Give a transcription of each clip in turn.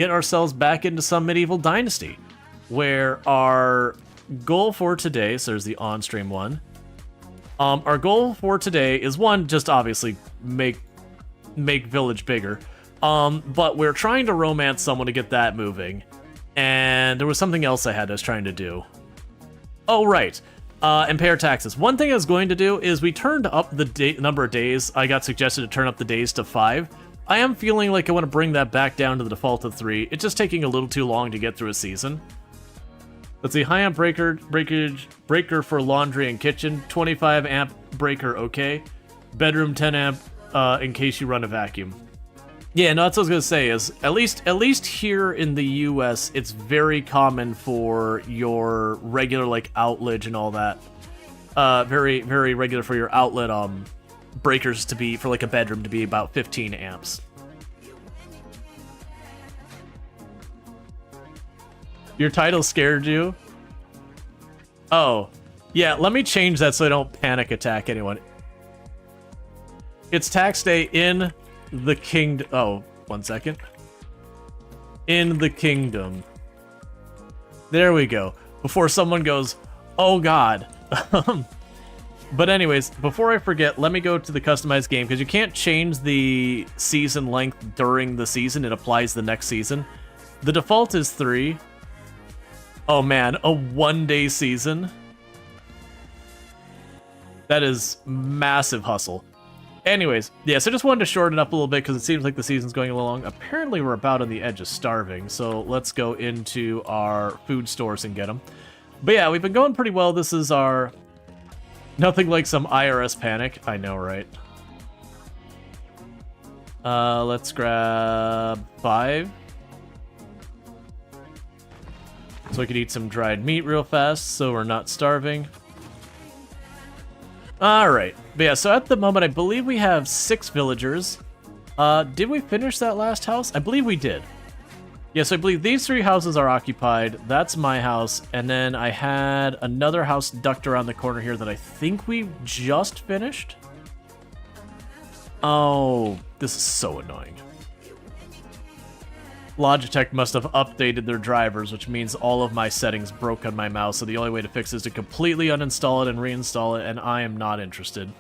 get ourselves back into some medieval dynasty, where our goal for today, so there's the on-stream one. Our goal for today is one, just obviously make village bigger. But we're trying to romance someone to get that moving. And there was something else I was trying to do. Oh, right. And pay our taxes. One thing I was going to do is we turned up the number of days. I got suggested to turn up the days to 5. I am feeling like I want to bring that back down to the default of 3. It's just taking a little too long to get through a season. Let's see, high amp breaker for laundry and kitchen, 25 amp breaker, okay. Bedroom 10 amp in case you run a vacuum. Yeah, no, that's what I was gonna say. Is at least here in the U.S., it's very common for your regular like outlet and all that. Very regular for your outlet breakers to be for like a bedroom to be about 15 amps. Your title scared you? Oh, yeah, let me change that so I don't panic attack anyone. It's tax day in the kingdom. Oh, 1 second. In the kingdom. There we go. Before someone goes, oh god. But anyways, before I forget, let me go to the customized game, because you can't change the season length during the season. It applies the next season. The default is 3. Oh man, a 1-day season? That is massive hustle. Anyways, yeah, so I just wanted to shorten up a little bit because it seems like the season's going along. Apparently we're about on the edge of starving, so let's go into our food stores and get them. But yeah, we've been going pretty well. This is our... Nothing like some IRS panic. I know, right? Let's grab 5. So I could eat some dried meat real fast, so we're not starving. Alright, but yeah, so at the moment I believe we have 6 villagers. Did we finish that last house? I believe we did. Yeah, so I believe these 3 houses are occupied. That's my house, and then I had another house ducked around the corner here that I think we just finished. Oh, this is so annoying. Logitech must have updated their drivers, which means all of my settings broke on my mouse, so the only way to fix it is to completely uninstall it and reinstall it, and I am not interested.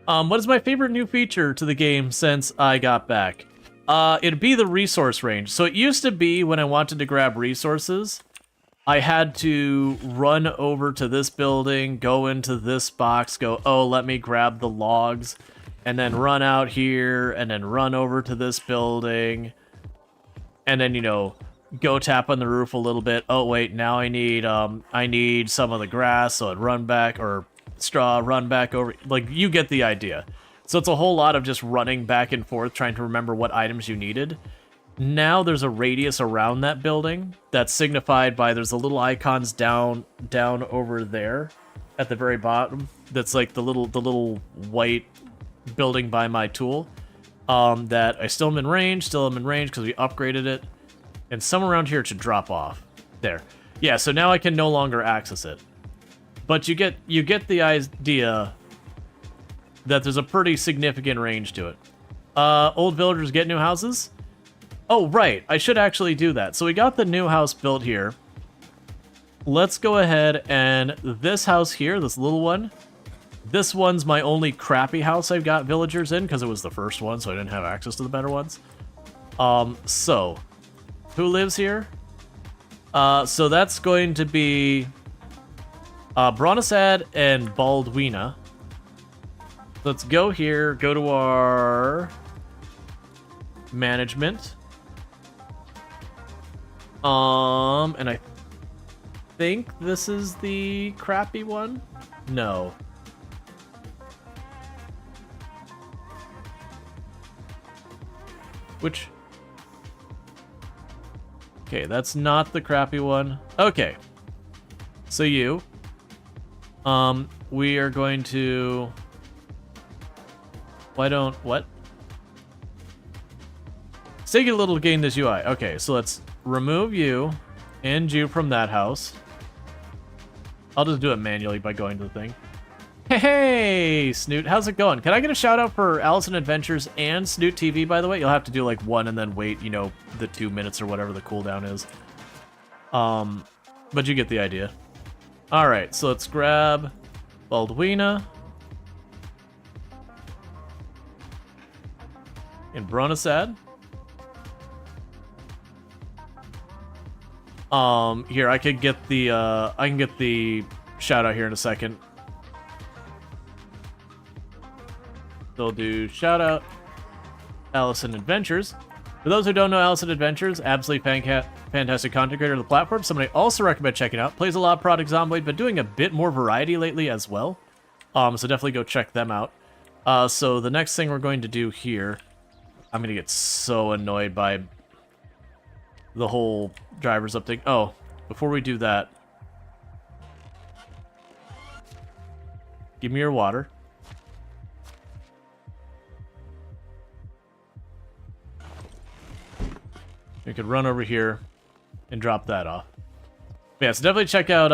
What is my favorite new feature to the game since I got back? It'd be the resource range. So it used to be when I wanted to grab resources, I had to run over to this building, go into this box, go, oh, let me grab the logs, and then run out here, and then run over to this building, and then, you know, go tap on the roof a little bit. Oh, wait, now I need some of the grass, so I'd run back, or straw, run back over. Like, you get the idea. So it's a whole lot of just running back and forth, trying to remember what items you needed. Now there's a radius around that building that's signified by, there's the little icons down over there at the very bottom. That's like the little white building by my tool, that I still am in range because we upgraded it, and somewhere around here it should drop off. There. Yeah, so now I can no longer access it. But you get the idea that there's a pretty significant range to it. Old villagers get new houses? Oh, right, I should actually do that. So we got the new house built here. Let's go ahead and this house here, this little one, this one's my only crappy house I've got villagers in, because it was the first one, so I didn't have access to the better ones. So, who lives here? So that's going to be Bronisad and Baldwina. Let's go here, go to our management. And I think this is the crappy one? No. Which... Okay, that's not the crappy one. Okay. So you. We are going to... What? Let's take a little to gain this UI. Okay, so let's remove you and you from that house. I'll just do it manually by going to the thing. Hey, Snoot, how's it going? Can I get a shout out for Allison Adventures and Snoot TV, by the way? You'll have to do like one and then wait, you know, the 2 minutes or whatever the cooldown is. But you get the idea. All right, so let's grab Baldwina and Bronasad. Here I could get the I can get the shout out here in a second. They'll do shout out Allison Adventures. For those who don't know Allison Adventures, absolutely fantastic content creator on the platform. Somebody I also recommend checking out. Plays a lot of Product Zomboid, but doing a bit more variety lately as well. So definitely go check them out. So the next thing we're going to do here, I'm gonna get so annoyed by the whole driver's update. Oh, before we do that, give me your water. You could run over here and drop that off. But yeah, so definitely check out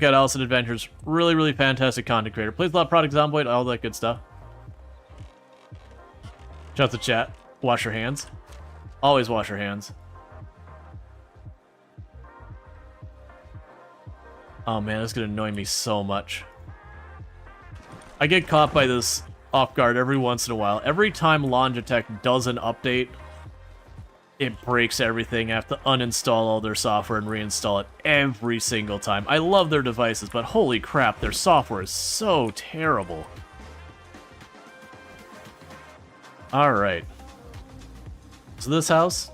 Allison Adventures. Really, really fantastic content creator. Plays a lot of Product Zomboid, all that good stuff. Shout out to chat. Wash your hands. Always wash your hands. Oh man, it's gonna annoy me so much. I get caught by this off guard every once in a while. Every time Logitech does an update, it breaks everything. I have to uninstall all their software and reinstall it every single time. I love their devices, but holy crap, their software is so terrible. Alright. So this house.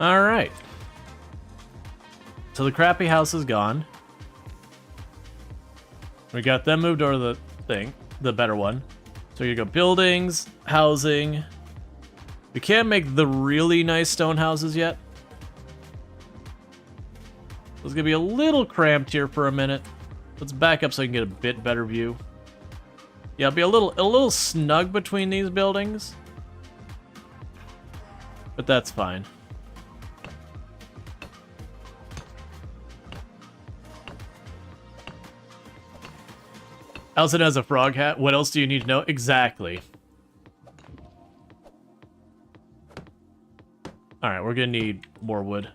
Alright. So the crappy house is gone. We got them moved over the thing, the better one. So you go buildings, housing. We can't make the really nice stone houses yet. It's gonna be a little cramped here for a minute. Let's back up so I can get a bit better view. Yeah, it'll be a little snug between these buildings. But that's fine. Allison has a frog hat. What else do you need to know? Exactly. Alright, we're gonna need more wood.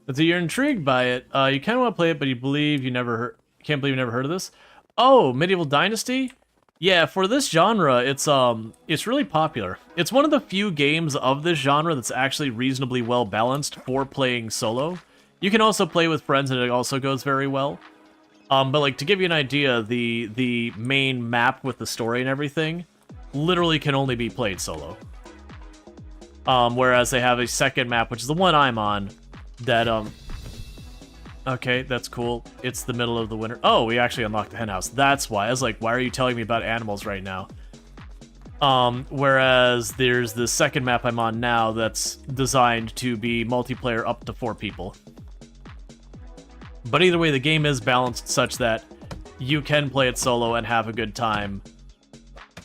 But so you're intrigued by it. You kind of want to play it, but you believe you never heard. Can't believe you never heard of this. Oh, Medieval Dynasty. Yeah, for this genre, it's really popular. It's one of the few games of this genre that's actually reasonably well balanced for playing solo. You can also play with friends, and it also goes very well. But like to give you an idea, the main map with the story and everything literally can only be played solo. Whereas they have a second map, which is the one I'm on, that okay, that's cool. It's the middle of the winter. Oh, we actually unlocked the hen house. That's why. I was like, why are you telling me about animals right now? Whereas there's the second map I'm on now that's designed to be multiplayer up to 4 people. But either way, the game is balanced such that you can play it solo and have a good time.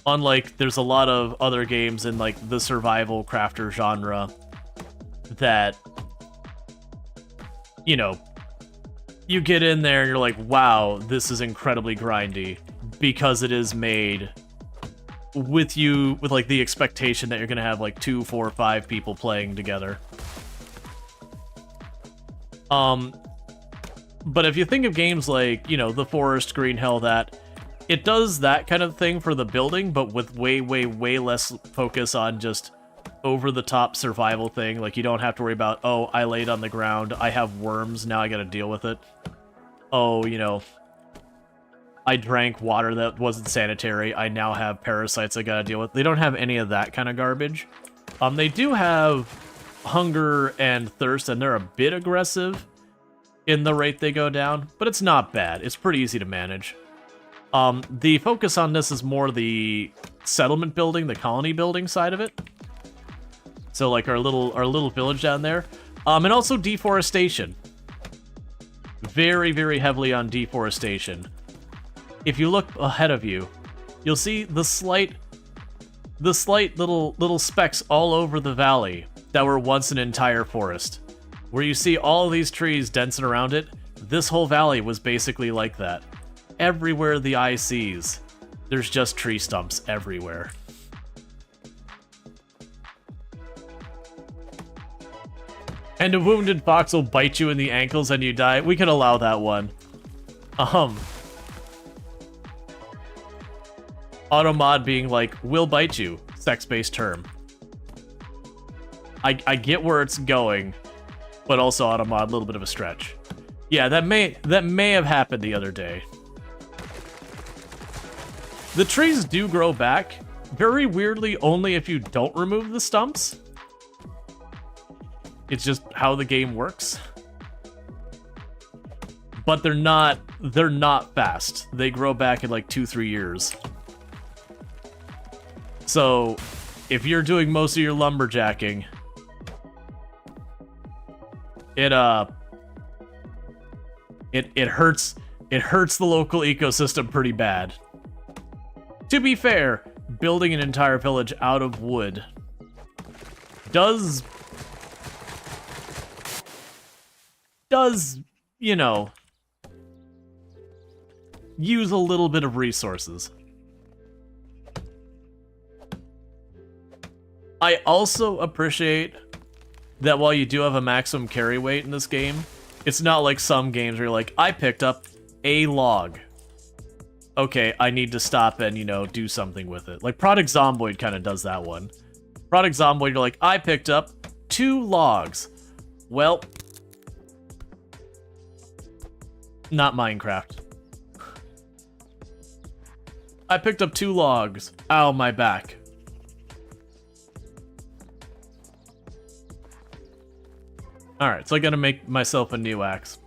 Unlike, there's a lot of other games in like the survival crafter genre that, you know, you get in there and you're like, wow, this is incredibly grindy, because it is made with like the expectation that you're gonna have like 2, 4, 5 people playing together. But if you think of games like, you know, The Forest, Green Hell, that it does that kind of thing for the building, but with way, way, way less focus on just over-the-top survival thing. Like, you don't have to worry about, oh, I laid on the ground, I have worms, now I gotta deal with it. Oh, you know, I drank water that wasn't sanitary, I now have parasites I gotta deal with. They don't have any of that kind of garbage. They do have hunger and thirst, and they're a bit aggressive. in the rate they go down, but it's not bad. It's pretty easy to manage. The focus on this is more the settlement building, the colony building side of it. So like our little village down there. And also deforestation. Very, very heavily on deforestation. If you look ahead of you, you'll see the slight little specks all over the valley that were once an entire forest. Where you see all these trees dancing around it, this whole valley was basically like that. Everywhere the eye sees, there's just tree stumps everywhere. And a wounded fox will bite you in the ankles and you die. We can allow that one. Automod being like, will bite you. Sex-based term. I get where it's going, but also Automod, a little bit of a stretch. Yeah, that may have happened the other day. The trees do grow back, very weirdly only if you don't remove the stumps. It's just how the game works. But they're not fast. They grow back in like 2-3 years. So, if you're doing most of your lumberjacking, it hurts the local ecosystem pretty bad. To be fair, building an entire village out of wood does, you know, use a little bit of resources. I also appreciate that while you do have a maximum carry weight in this game, it's not like some games where you're like, I picked up a log. Okay, I need to stop and, you know, do something with it. Like, Product Zomboid kind of does that one. Product Zomboid, you're like, I picked up 2 logs. Well, not Minecraft. I picked up 2 logs. Ow, my back. Alright, so I gotta make myself a new axe.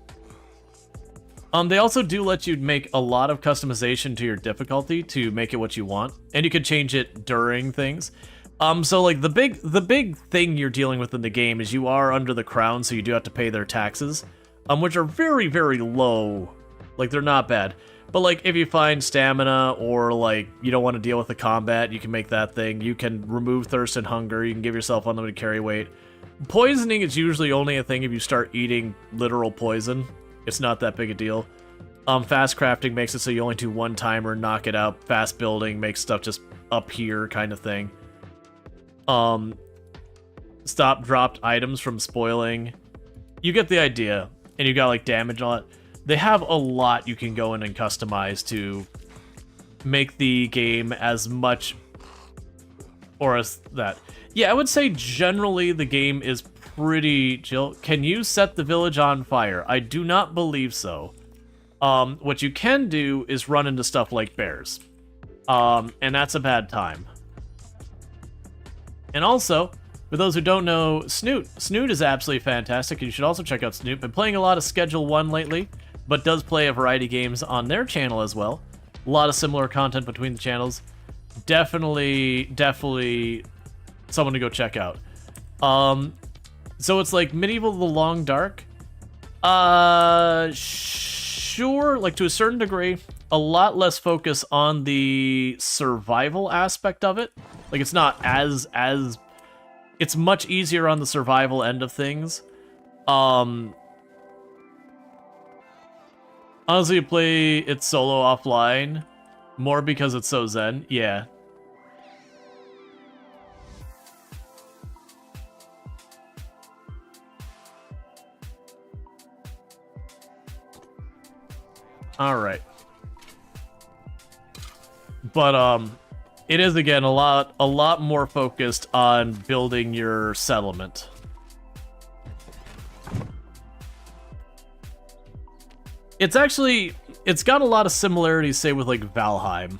They also do let you make a lot of customization to your difficulty to make it what you want, and you can change it during things. So like the big thing you're dealing with in the game is you are under the crown, so you do have to pay their taxes, which are very, very low. Like, they're not bad. But like, if you find stamina or like you don't want to deal with the combat, you can make that thing. You can remove thirst and hunger. You can give yourself unlimited carry weight. Poisoning is usually only a thing if you start eating literal poison. It's not that big a deal. Fast crafting makes it so you only do one timer, knock it out. Fast building makes stuff just up here kind of thing. Stop dropped items from spoiling. You get the idea. And you got like damage on it. They have a lot you can go in and customize to make the game as much or as that. Yeah, I would say generally the game is pretty chill. Can you set the village on fire? I do not believe so. What you can do is run into stuff like bears. And that's a bad time. And also, for those who don't know, Snoot. Snoot is absolutely fantastic, and you should also check out Snoot. Been playing a lot of Schedule 1 lately, but does play a variety of games on their channel as well. A lot of similar content between the channels. Definitely someone to go check out. So it's like Medieval the Long Dark. Sure, like to a certain degree. A lot less focus on the survival aspect of it. Like, it's not as it's much easier on the survival end of things. Honestly, you play it solo offline more because it's so zen. Yeah. All right. But it is again a lot more focused on building your settlement. It's got a lot of similarities, say, with like Valheim,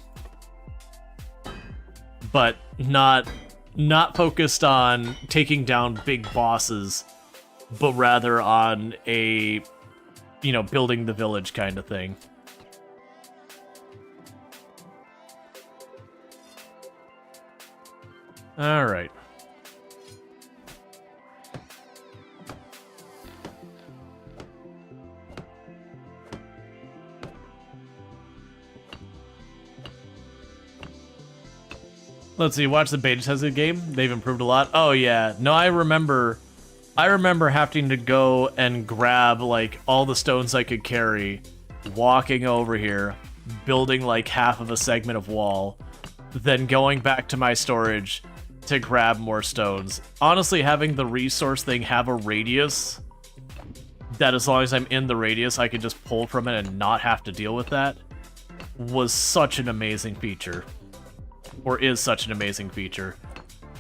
but not focused on taking down big bosses, but rather on a you know, building the village kind of thing. All right. Let's see, watch the beta tested game. They've improved a lot. Oh yeah. No, I remember having to go and grab like all the stones I could carry, walking over here, building like half of a segment of wall, then going back to my storage to grab more stones. Honestly, having the resource thing have a radius that as long as I'm in the radius, I can just pull from it and not have to deal with that was such an amazing feature. Or is such an amazing feature.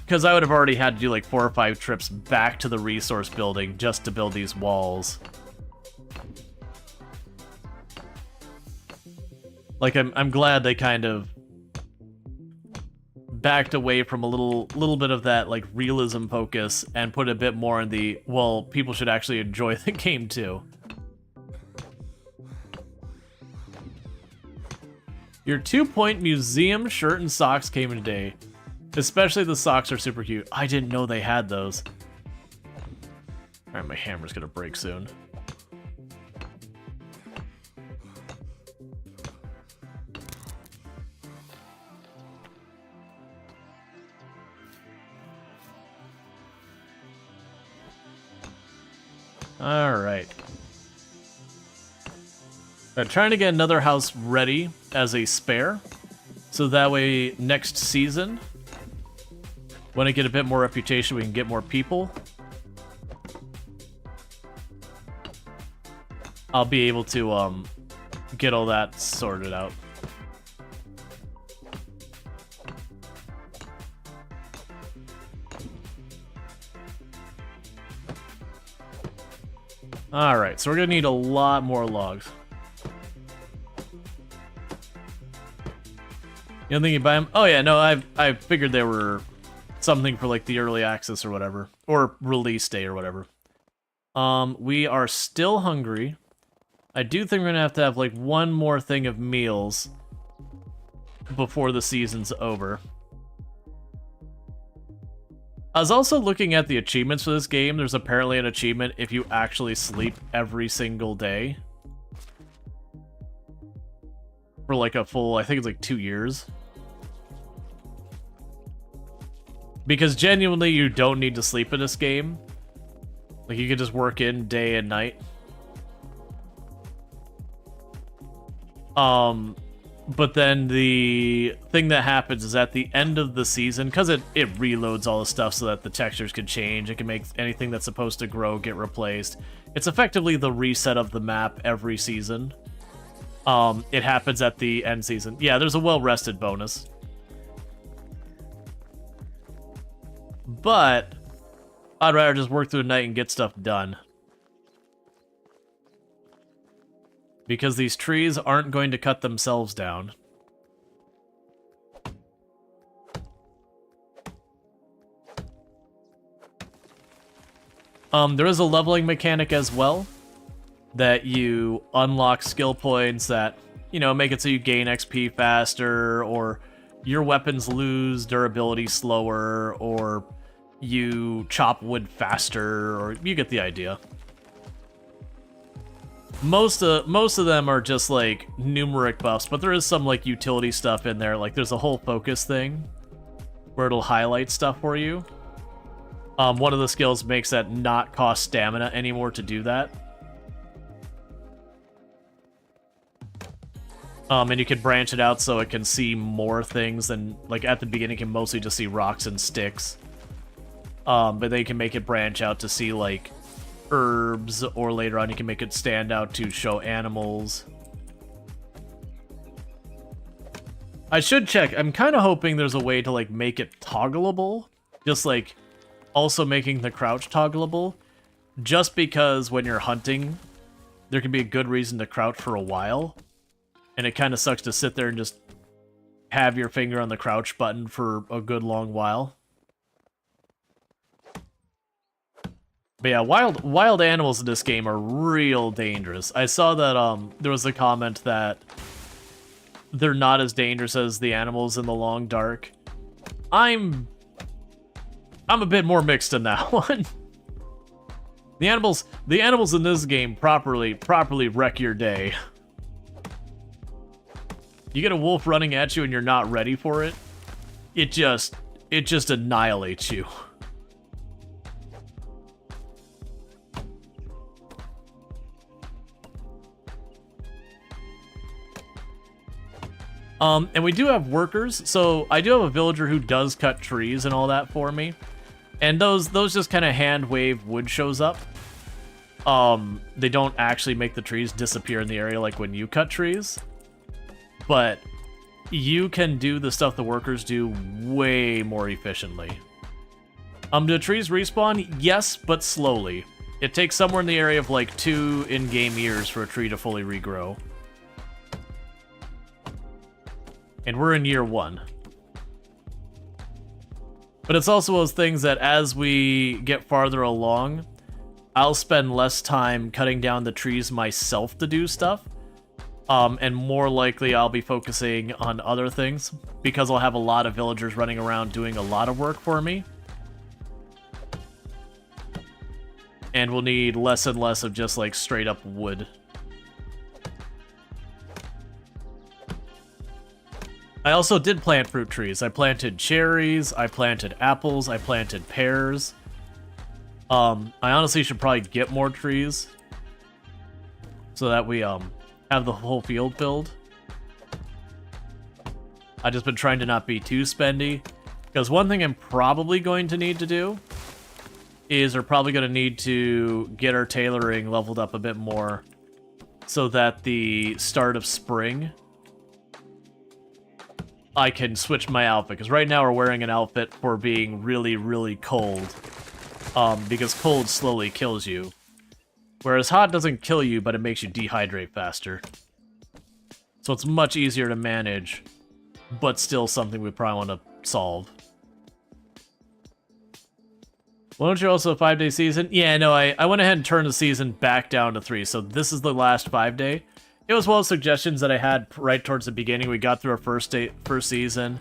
Because I would have already had to do like 4 or 5 trips back to the resource building just to build these walls. Like, I'm glad they kind of backed away from a little bit of that like realism focus and put a bit more in the, well, people should actually enjoy the game too. Your 2-point museum shirt and socks came in today. Especially the socks are super cute. I didn't know they had those. Alright, my hammer's gonna break soon. Alright. I'm trying to get another house ready as a spare, so that way next season, when I get a bit more reputation, we can get more people. I'll be able to get all that sorted out. Alright, so we're gonna need a lot more logs. You don't think you buy them? Oh yeah, no, I figured they were something for like the early access or whatever, or release day or whatever. We are still hungry. I do think we're gonna have like one more thing of meals before the season's over. I was also looking at the achievements for this game. There's apparently an achievement if you actually sleep every single day. For like a full, I think it's like 2 years. Because genuinely, you don't need to sleep in this game. Like, you can just work in day and night. But then the thing that happens is at the end of the season, because it reloads all the stuff so that the textures can change, it can make anything that's supposed to grow get replaced. It's effectively the reset of the map every season. It happens at the end season. Yeah, there's a well-rested bonus. But I'd rather just work through the night and get stuff done. Because these trees aren't going to cut themselves down. There is a leveling mechanic as well. That you unlock skill points that, you know, make it so you gain XP faster, or your weapons lose durability slower, or you chop wood faster, or you get the idea. Most of them are just like numeric buffs, but there is some like utility stuff in there. Like there's a whole focus thing where it'll highlight stuff for you. One of the skills makes that not cost stamina anymore to do that. And you can branch it out so it can see more things than, like, at the beginning it can mostly just see rocks and sticks. But then you can make it branch out to see, like, herbs, or later on you can make it stand out to show animals. I should check. I'm kind of hoping there's a way to, like, make it toggleable. Just, like, also making the crouch toggleable. Just because when you're hunting, there can be a good reason to crouch for a while. And it kind of sucks to sit there and just have your finger on the crouch button for a good long while. But yeah, wild animals in this game are real dangerous. I saw that there was a comment that they're not as dangerous as the animals in the long dark. I'm a bit more mixed in that one. The animals in this game properly wreck your day. You get a wolf running at you and you're not ready for it, it just annihilates you. And we do have workers, so I do have a villager who does cut trees and all that for me. And those just kind of hand wave wood shows up. They don't actually make the trees disappear in the area like when you cut trees. But you can do the stuff the workers do way more efficiently. Do trees respawn? Yes, but slowly. It takes somewhere in the area of like 2 in-game years for a tree to fully regrow. And we're in year 1. But it's also those things that as we get farther along, I'll spend less time cutting down the trees myself to do stuff. And more likely I'll be focusing on other things, because I'll have a lot of villagers running around doing a lot of work for me. And we'll need less and less of just like straight up wood. I also did plant fruit trees. I planted cherries, I planted apples, I planted pears. I honestly should probably get more trees so that we have the whole field filled. I've just been trying to not be too spendy, because one thing I'm probably going to need to do is we're probably going to need to get our tailoring leveled up a bit more so that the start of spring I can switch my outfit, because right now we're wearing an outfit for being really cold, because cold slowly kills you, whereas hot doesn't kill you, but it makes you dehydrate faster. So it's much easier to manage, but still something we probably want to solve. Why don't you also a 5-day season? Yeah, no, I went ahead and turned the season back down to 3, so this is the last 5-day. It was one of the suggestions that I had right towards the beginning. We got through our first season,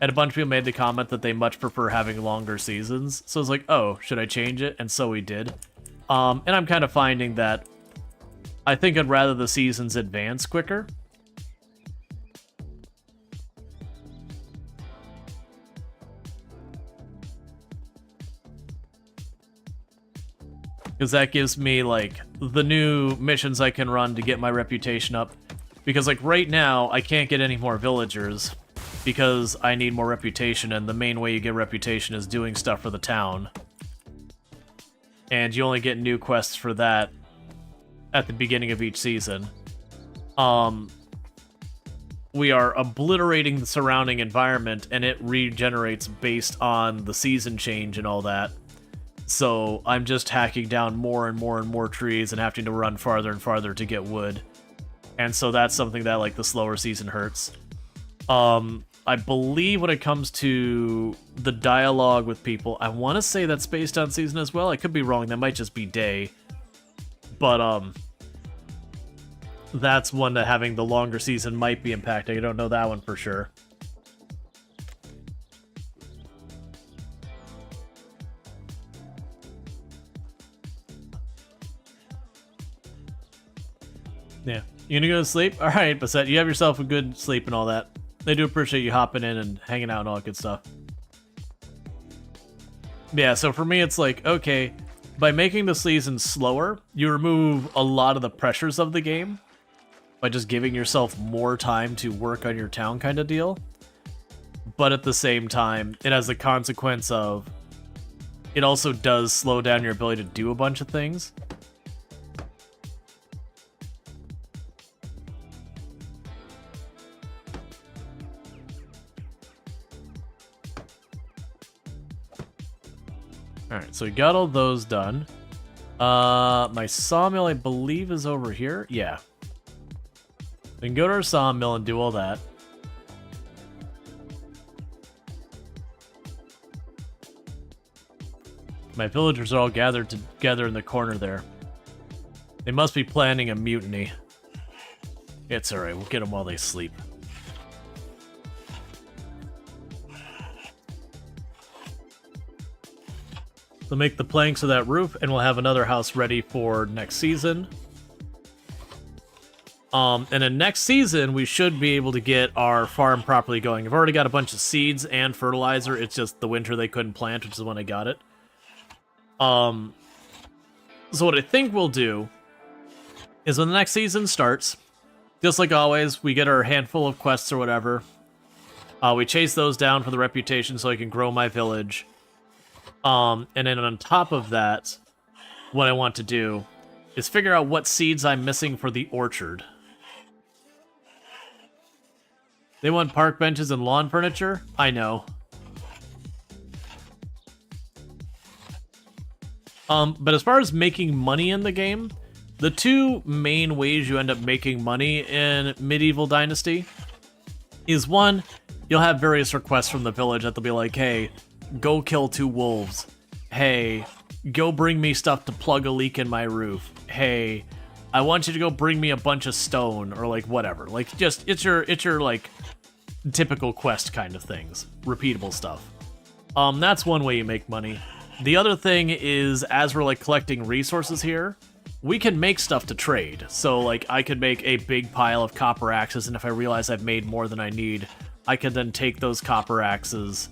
and a bunch of people made the comment that they much prefer having longer seasons. So I was like, oh, should I change it? And so we did. And I'm kind of finding that I think I'd rather the seasons advance quicker. Because that gives me, like, the new missions I can run to get my reputation up. Because, like, right now, I can't get any more villagers because I need more reputation, and the main way you get reputation is doing stuff for the town. And you only get new quests for that at the beginning of each season. We are obliterating the surrounding environment, and it regenerates based on the season change and all that. So I'm just hacking down more and more trees and having to run farther and farther to get wood. And so that's something that, like, the slower season hurts. I believe when it comes to the dialogue with people, I want to say that's based on season as well. I could be wrong. That might just be day. But that's one that having the longer season might be impacting. I don't know that one for sure. Yeah. You gonna go to sleep? Alright, Bassett, you have yourself a good sleep and all that. They do appreciate you hopping in and hanging out and all that good stuff. Yeah, so for me it's like, okay, by making the season slower, you remove a lot of the pressures of the game by just giving yourself more time to work on your town kind of deal. But at the same time, it has the consequence of it also does slow down your ability to do a bunch of things. Alright, so we got all those done. My sawmill, I believe, is over here. Yeah. We can go to our sawmill and do all that. My villagers are all gathered together in the corner there. They must be planning a mutiny. It's alright, we'll get them while they sleep. So make the planks of that roof, and we'll have another house ready for next season. And then next season, we should be able to get our farm properly going. I've already got a bunch of seeds and fertilizer. It's just the winter they couldn't plant, which is when I got it. So what I think we'll do is when the next season starts, just like always, we get our handful of quests or whatever. We chase those down for the reputation so I can grow my village. And then on top of that, what I want to do is figure out what seeds I'm missing for the orchard. They want park benches and lawn furniture? I know. But as far as making money in the game, the two main ways you end up making money in Medieval Dynasty is one, you'll have various requests from the village that they'll be like, hey, go kill 2 wolves. Hey, go bring me stuff to plug a leak in my roof. Hey, I want you to go bring me a bunch of stone, or like whatever. Like just it's your like typical quest kind of things, repeatable stuff. That's one way you make money. The other thing is, as we're like collecting resources here, we can make stuff to trade. So like I could make a big pile of copper axes, and if I realize I've made more than I need, I could then take those copper axes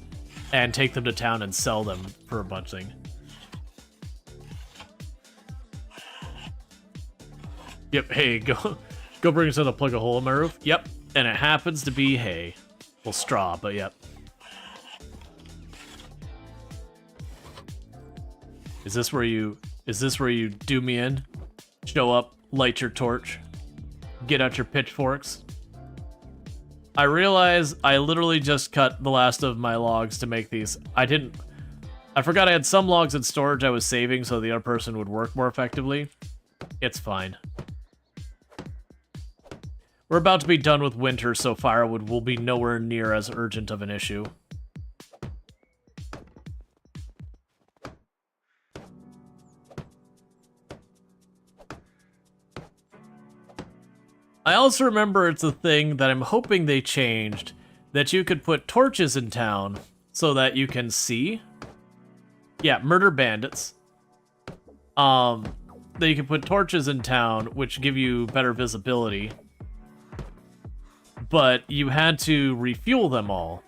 and take them to town and sell them for a bunch of things. Yep, hey, go bring us in to plug a hole in my roof. Yep, and it happens to be hay. Well, straw, but yep. Is this where you do me in? Show up, light your torch, get out your pitchforks. I realize I literally just cut the last of my logs to make these. I forgot I had some logs in storage I was saving so the other person would work more effectively. It's fine. We're about to be done with winter, so firewood will be nowhere near as urgent of an issue. I also remember it's a thing that I'm hoping they changed, that you could put torches in town so that you can see. Yeah, murder bandits. That you can put torches in town, which give you better visibility. But you had to refuel them all.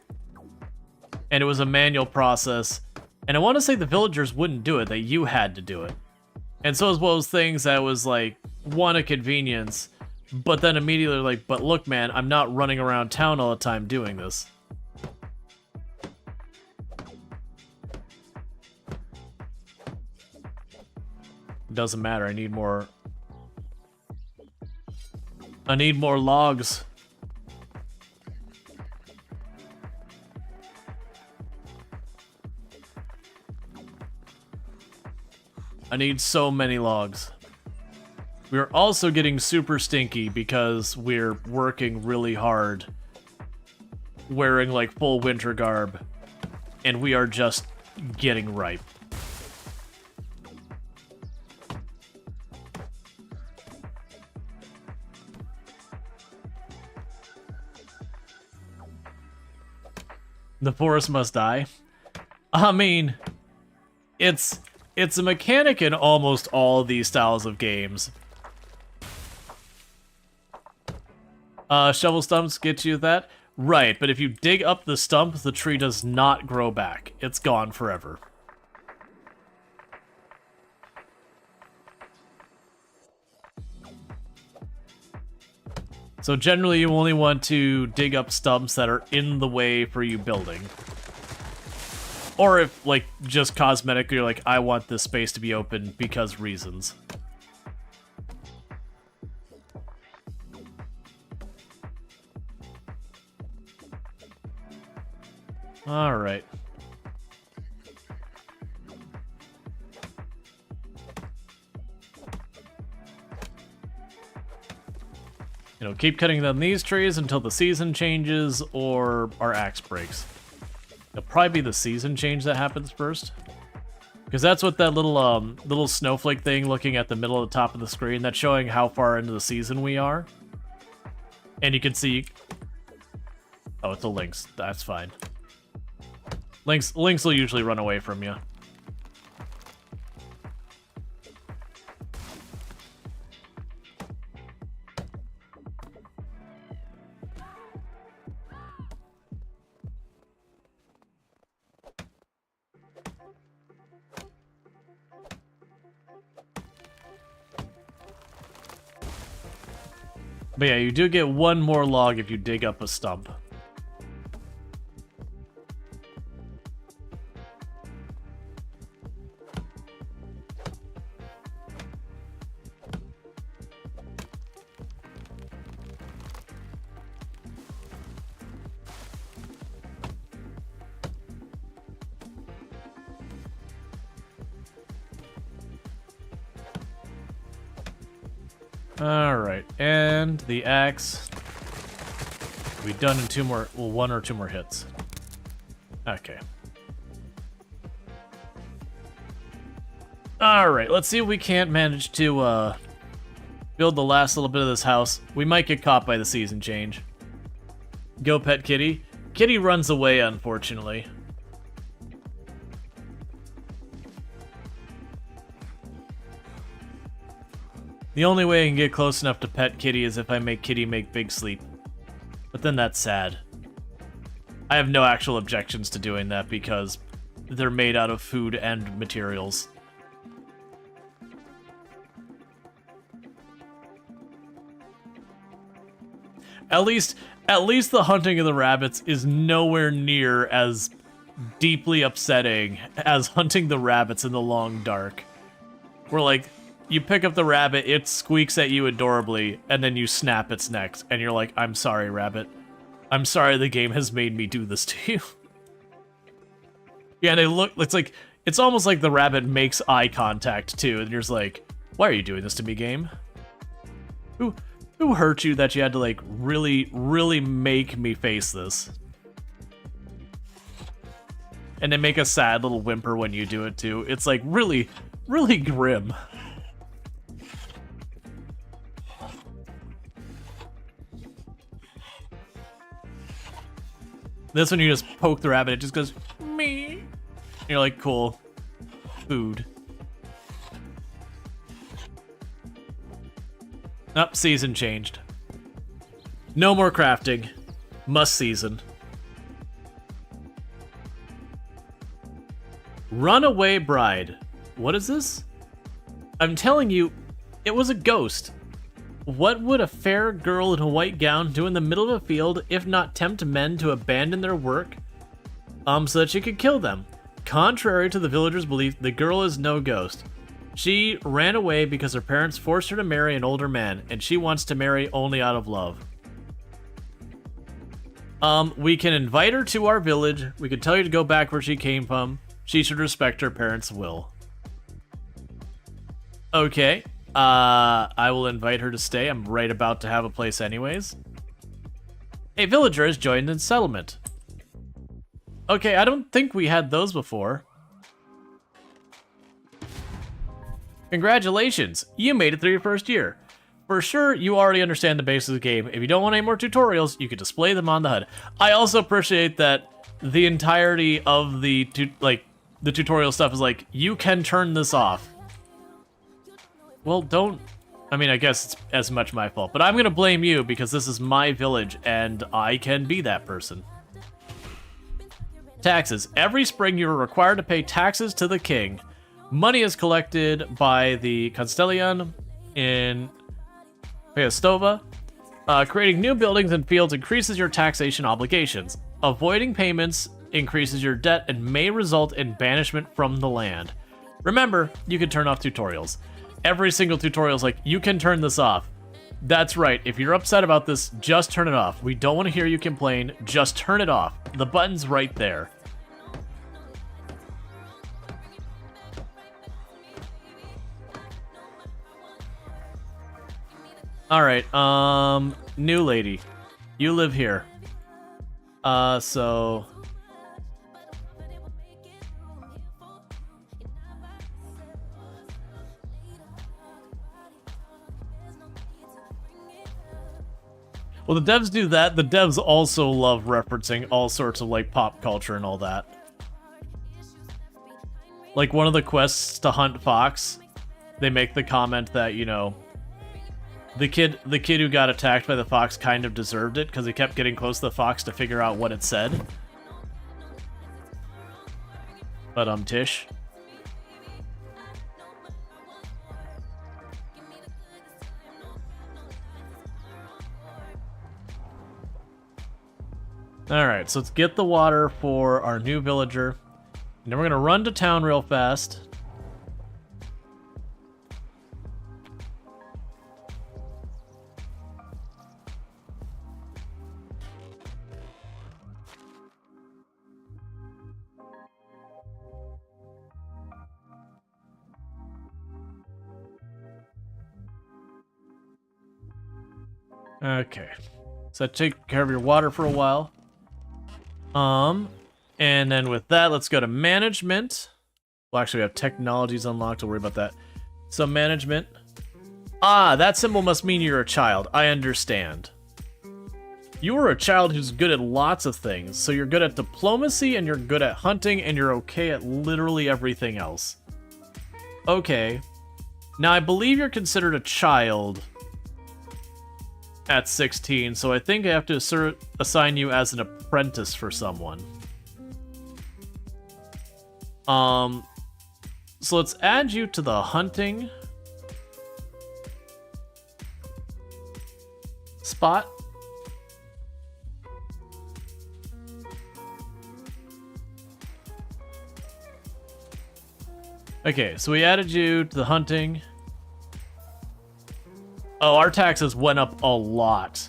And it was a manual process. And I want to say the villagers wouldn't do it, that you had to do it. And so as well as things that was like, one, a convenience, but then immediately like, but look man, I'm not running around town all the time doing this. Doesn't matter, I need more logs. I need so many logs. We're also getting super stinky because we're working really hard, wearing like full winter garb, and we are just getting ripe. The forest must die. I mean, it's a mechanic in almost all these styles of games. Shovel stumps get you that? Right, but if you dig up the stump, the tree does not grow back. It's gone forever. So generally you only want to dig up stumps that are in the way for you building. Or if, like, just cosmetic, you're like, I want this space to be open because reasons. Alright. You know, keep cutting down these trees until the season changes or our axe breaks. It'll probably be the season change that happens first. Because that's what that little snowflake thing looking at the middle of the top of the screen, that's showing how far into the season we are. And you can see... Oh, it's a lynx. That's fine. Lynx will usually run away from you. But yeah, you do get one more log if you dig up a stump. Alright, and the axe will be done in two more, well, one or two more hits. Okay. Alright, let's see if we can't manage to build the last little bit of this house. We might get caught by the season change. Go pet kitty. Kitty runs away, unfortunately. The only way I can get close enough to pet Kitty is if I make Kitty make Big Sleep. But then that's sad. I have no actual objections to doing that because they're made out of food and materials. At least the hunting of the rabbits is nowhere near as deeply upsetting as hunting the rabbits in the long dark. Where, like, you pick up the rabbit, it squeaks at you adorably, and then you snap its neck, and you're like, I'm sorry, rabbit. I'm sorry the game has made me do this to you. Yeah, they look, it's almost like the rabbit makes eye contact, too, and you're just like, why are you doing this to me, game? Who hurt you that you had to, like, really, really make me face this? And they make a sad little whimper when you do it, too. It's, like, really, really grim. This one, you just poke the rabbit, it just goes, me. And you're like, cool. Food. Oh, season changed. No more crafting. Must season. Runaway bride. What is this? I'm telling you, it was a ghost. What would a fair girl in a white gown do in the middle of a field if not tempt men to abandon their work so that she could kill them? Contrary to the villagers' belief, the girl is no ghost. She ran away because her parents forced her to marry an older man, and she wants to marry only out of love. We can invite her to our village. We can tell you to go back where she came from. She should respect her parents' will. Okay. I will invite her to stay. I'm right about to have a place anyways. A villager has joined the settlement. Okay, I don't think we had those before. Congratulations, you made it through your first year. For sure, you already understand the basics of the game. If you don't want any more tutorials, you can display them on the HUD. I also appreciate that the entirety of the tutorial stuff is like, you can turn this off. Well, don't... I mean, I guess it's as much my fault, but I'm gonna blame you because this is my village and I can be that person. Taxes. Every spring you are required to pay taxes to the king. Money is collected by the Constellion in Peostova. Creating new buildings and fields increases your taxation obligations. Avoiding payments increases your debt and may result in banishment from the land. Remember, you can turn off tutorials. Every single tutorial is like, you can turn this off. That's right, if you're upset about this, just turn it off. We don't want to hear you complain, just turn it off. The button's right there. Alright, new lady. You live here. Well, the devs do that. The devs also love referencing all sorts of, like, pop culture and all that. Like, one of the quests to hunt fox, they make the comment that, you know, the kid who got attacked by the fox kind of deserved it because he kept getting close to the fox to figure out what it said. But, Tish. Alright, so let's get the water for our new villager. And then we're gonna run to town real fast. Okay. So take care of your water for a while. And then with that, let's go to management. Well, actually, we have technologies unlocked. Don't worry about that. So management. Ah, that symbol must mean you're a child. I understand. You are a child who's good at lots of things. So you're good at diplomacy, and you're good at hunting, and you're okay at literally everything else. Okay. Now, I believe you're considered a child at 16, so I think I have to assign you as an apprentice for someone. So let's add you to the hunting spot. Okay, so we added you to the hunting. Oh, our taxes went up a lot.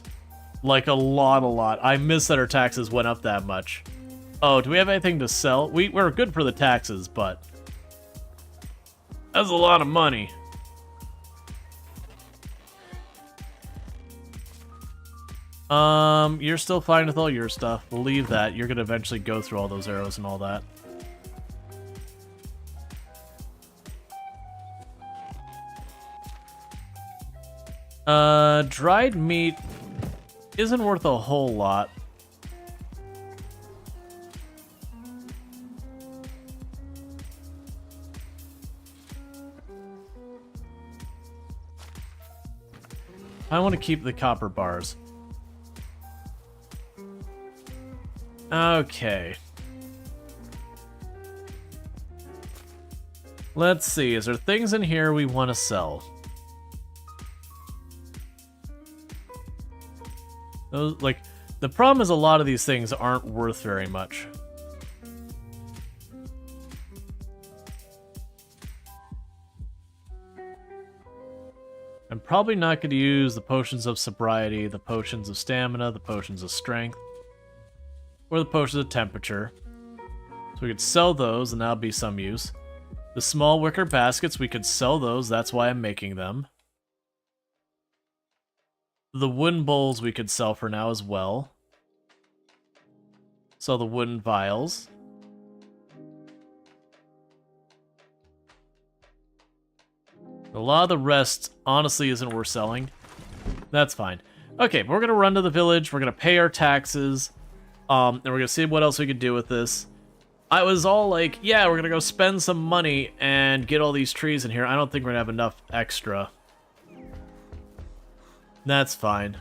Like, a lot. I missed that our taxes went up that much. Oh, do we have anything to sell? We're good for the taxes, but that's a lot of money. You're still fine with all your stuff. We'll leave that. You're gonna eventually go through all those arrows and all that. Dried meat isn't worth a whole lot. I want to keep the copper bars. Okay. Let's see, is there things in here we want to sell? Those, like, the problem is a lot of these things aren't worth very much. I'm probably not going to use the potions of sobriety, the potions of stamina, the potions of strength, or the potions of temperature. So we could sell those, and that'll be some use. The small wicker baskets, we could sell those, that's why I'm making them. The wooden bowls we could sell for now as well. Sell the wooden vials. A lot of the rest, honestly, isn't worth selling. That's fine. Okay, we're going to run to the village. We're going to pay our taxes. And we're going to see what else we could do with this. I was all like, yeah, we're going to go spend some money and get all these trees in here. I don't think we're going to have enough extra. That's fine.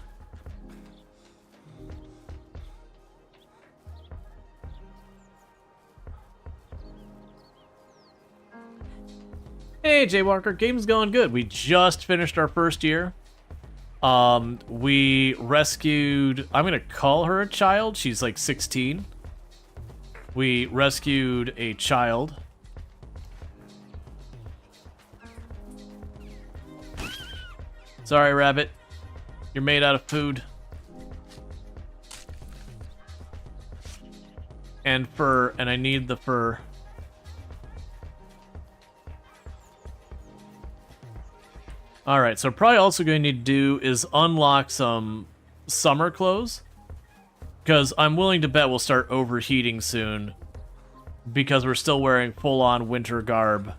Hey, Jaywalker, game's going good. We just finished our first year. We rescued... I'm gonna call her a child. She's like 16. We rescued a child. Sorry, rabbit. You're made out of food. And fur, and I need the fur. Alright, so probably also going to need to do is unlock some summer clothes. Because I'm willing to bet we'll start overheating soon. Because we're still wearing full-on winter garb.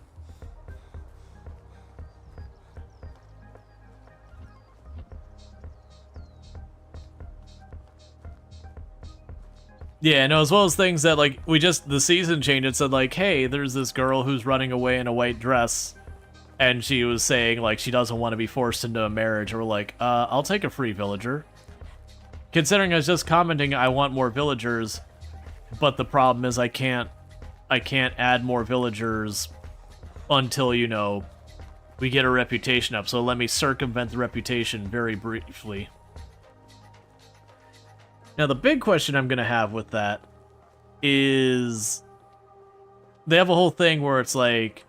Yeah, no, as well as things that, like, the season changed. It said, like, hey, there's this girl who's running away in a white dress, and she was saying, like, she doesn't want to be forced into a marriage. And we're like, I'll take a free villager. Considering I was just commenting I want more villagers, but the problem is I can't add more villagers until, you know, we get a reputation up. So let me circumvent the reputation very briefly. Now, the big question I'm going to have with that is they have a whole thing where it's like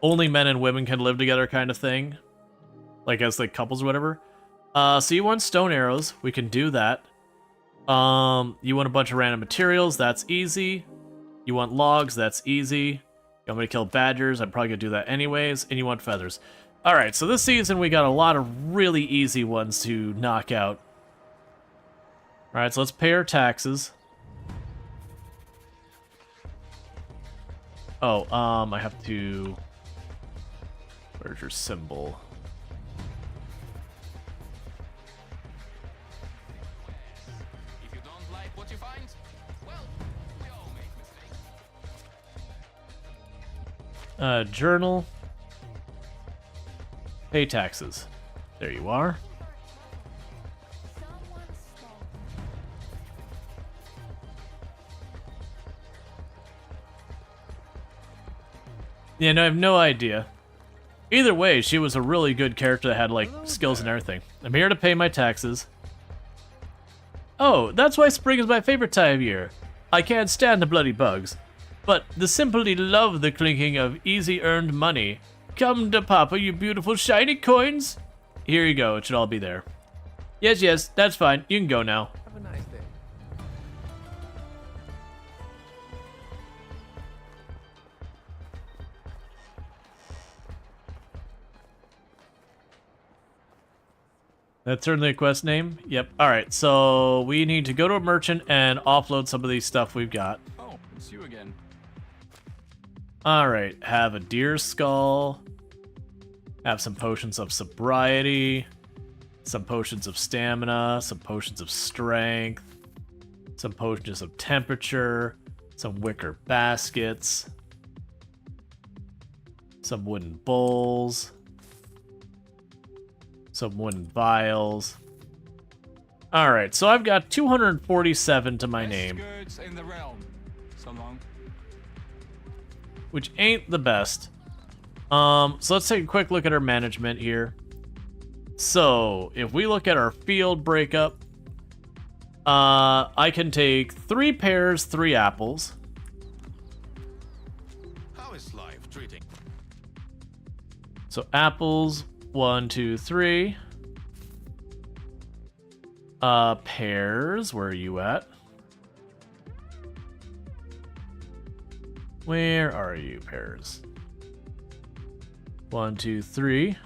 only men and women can live together kind of thing, like as like couples or whatever. So you want stone arrows, we can do that. You want a bunch of random materials, that's easy. You want logs, that's easy. You want me to kill badgers, I'm probably going to do that anyways. And you want feathers. Alright, so this season we got a lot of really easy ones to knock out. Alright, so let's pay our taxes. Oh, I have to... Where's your symbol? If you don't like what you find, well, we all make mistakes. Journal. Pay taxes. There you are. Yeah, no, I have no idea. Either way, she was a really good character that had, like, skills and everything. I'm here to pay my taxes. Oh, that's why spring is my favorite time of year. I can't stand the bloody bugs, but simply love the clinking of easy-earned money. Come to Papa, you beautiful shiny coins. Here you go, it should all be there. Yes, yes, that's fine. You can go now. Have a nice day. That's certainly a quest name. Yep. Alright, so we need to go to a merchant and offload some of these stuff we've got. Oh, it's you again. Alright, have a deer skull. Have some potions of sobriety. Some potions of stamina. Some potions of strength. Some potions of temperature. Some wicker baskets. Some wooden bowls. Some wooden vials. Alright, so I've got 247 to my name. Goods in the realm. So long. Which ain't the best. So let's take a quick look at our management here. So, if we look at our field breakup, I can take 3 pears, 3 apples. How is life treating? So apples, 1, 2, 3. Pears, where are you at? Where are you, pears? 1, 2, 3.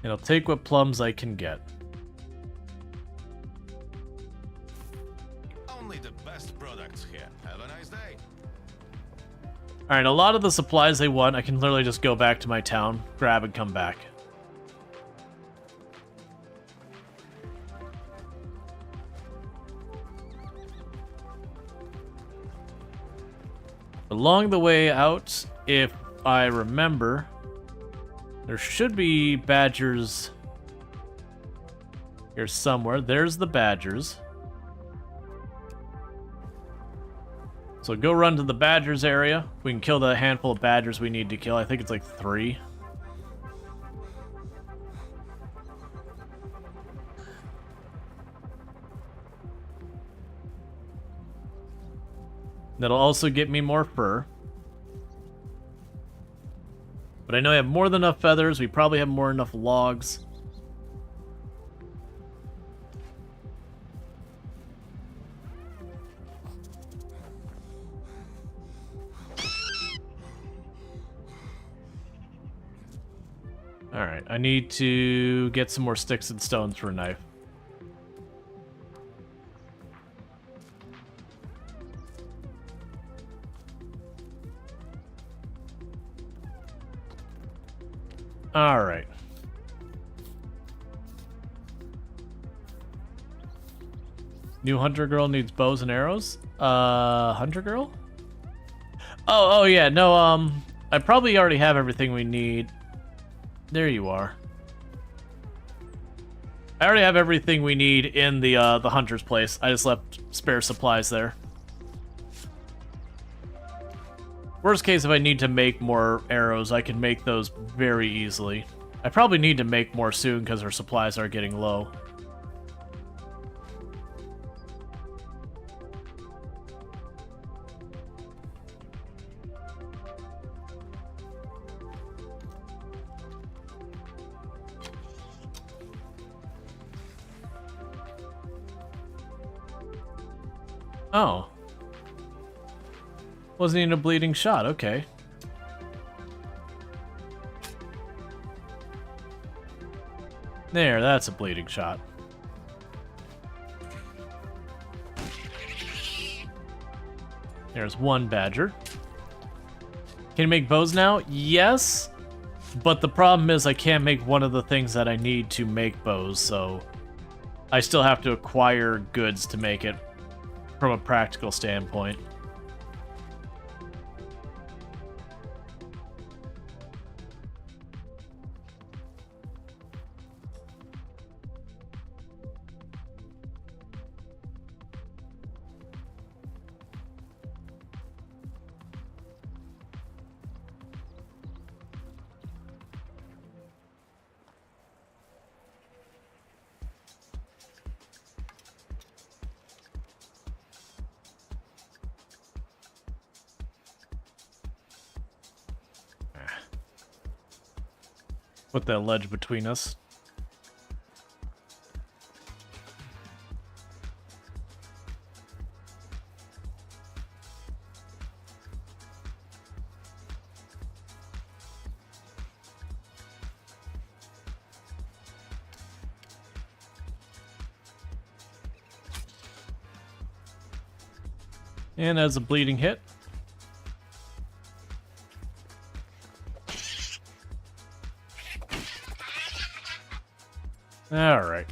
And I'll take what plums I can get. Only the best products here. Have a nice day. Alright, a lot of the supplies they want, I can literally just go back to my town, grab and come back. Along the way out, if I remember, there should be badgers here somewhere. There's the badgers. So go run to the badgers area. We can kill the handful of badgers we need to kill. I think it's like 3. That'll also get me more fur. But I know I have more than enough feathers. We probably have more than enough logs. Alright, I need to get some more sticks and stones for a knife. Alright. New hunter girl needs bows and arrows. Hunter girl? Oh yeah, no, I probably already have everything we need. There you are. I already have everything we need in the hunter's place. I just left spare supplies there. Worst case, if I need to make more arrows, I can make those very easily. I probably need to make more soon because our supplies are getting low. Oh. Wasn't even a bleeding shot, okay. There, that's a bleeding shot. There's one badger. Can you make bows now? Yes, but the problem is I can't make one of the things that I need to make bows, so I still have to acquire goods to make it from a practical standpoint. Put that ledge between us. And as a bleeding hit. All right.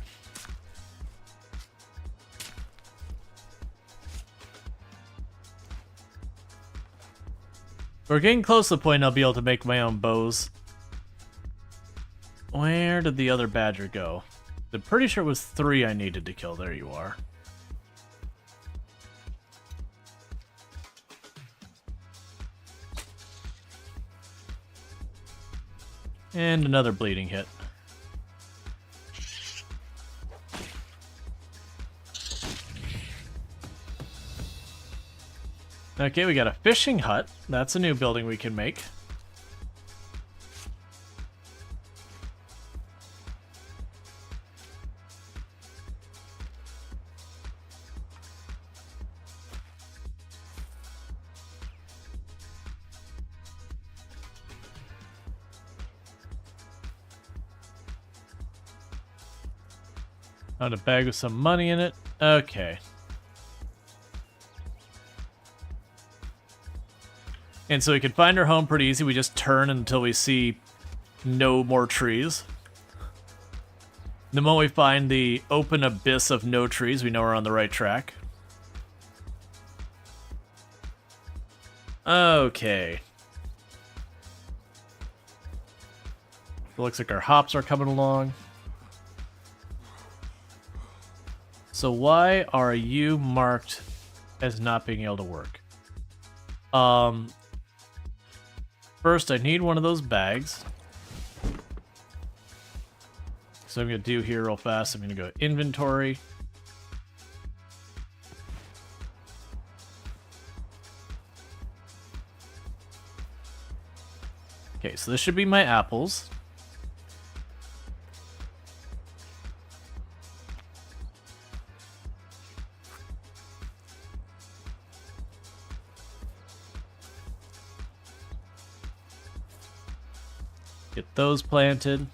We're getting close to the point I'll be able to make my own bows. Where did the other badger go? I'm pretty sure it was 3 I needed to kill. There you are. And another bleeding hit. Okay, we got a fishing hut. That's a new building we can make. Found a bag with some money in it. Okay. And so we can find our home pretty easy. We just turn until we see no more trees. The moment we find the open abyss of no trees, we know we're on the right track. Okay. It looks like our hops are coming along. So why are you marked as not being able to work? First, I need one of those bags. So I'm going to do here real fast. I'm going to go inventory. Okay, so this should be my apples. Get those planted.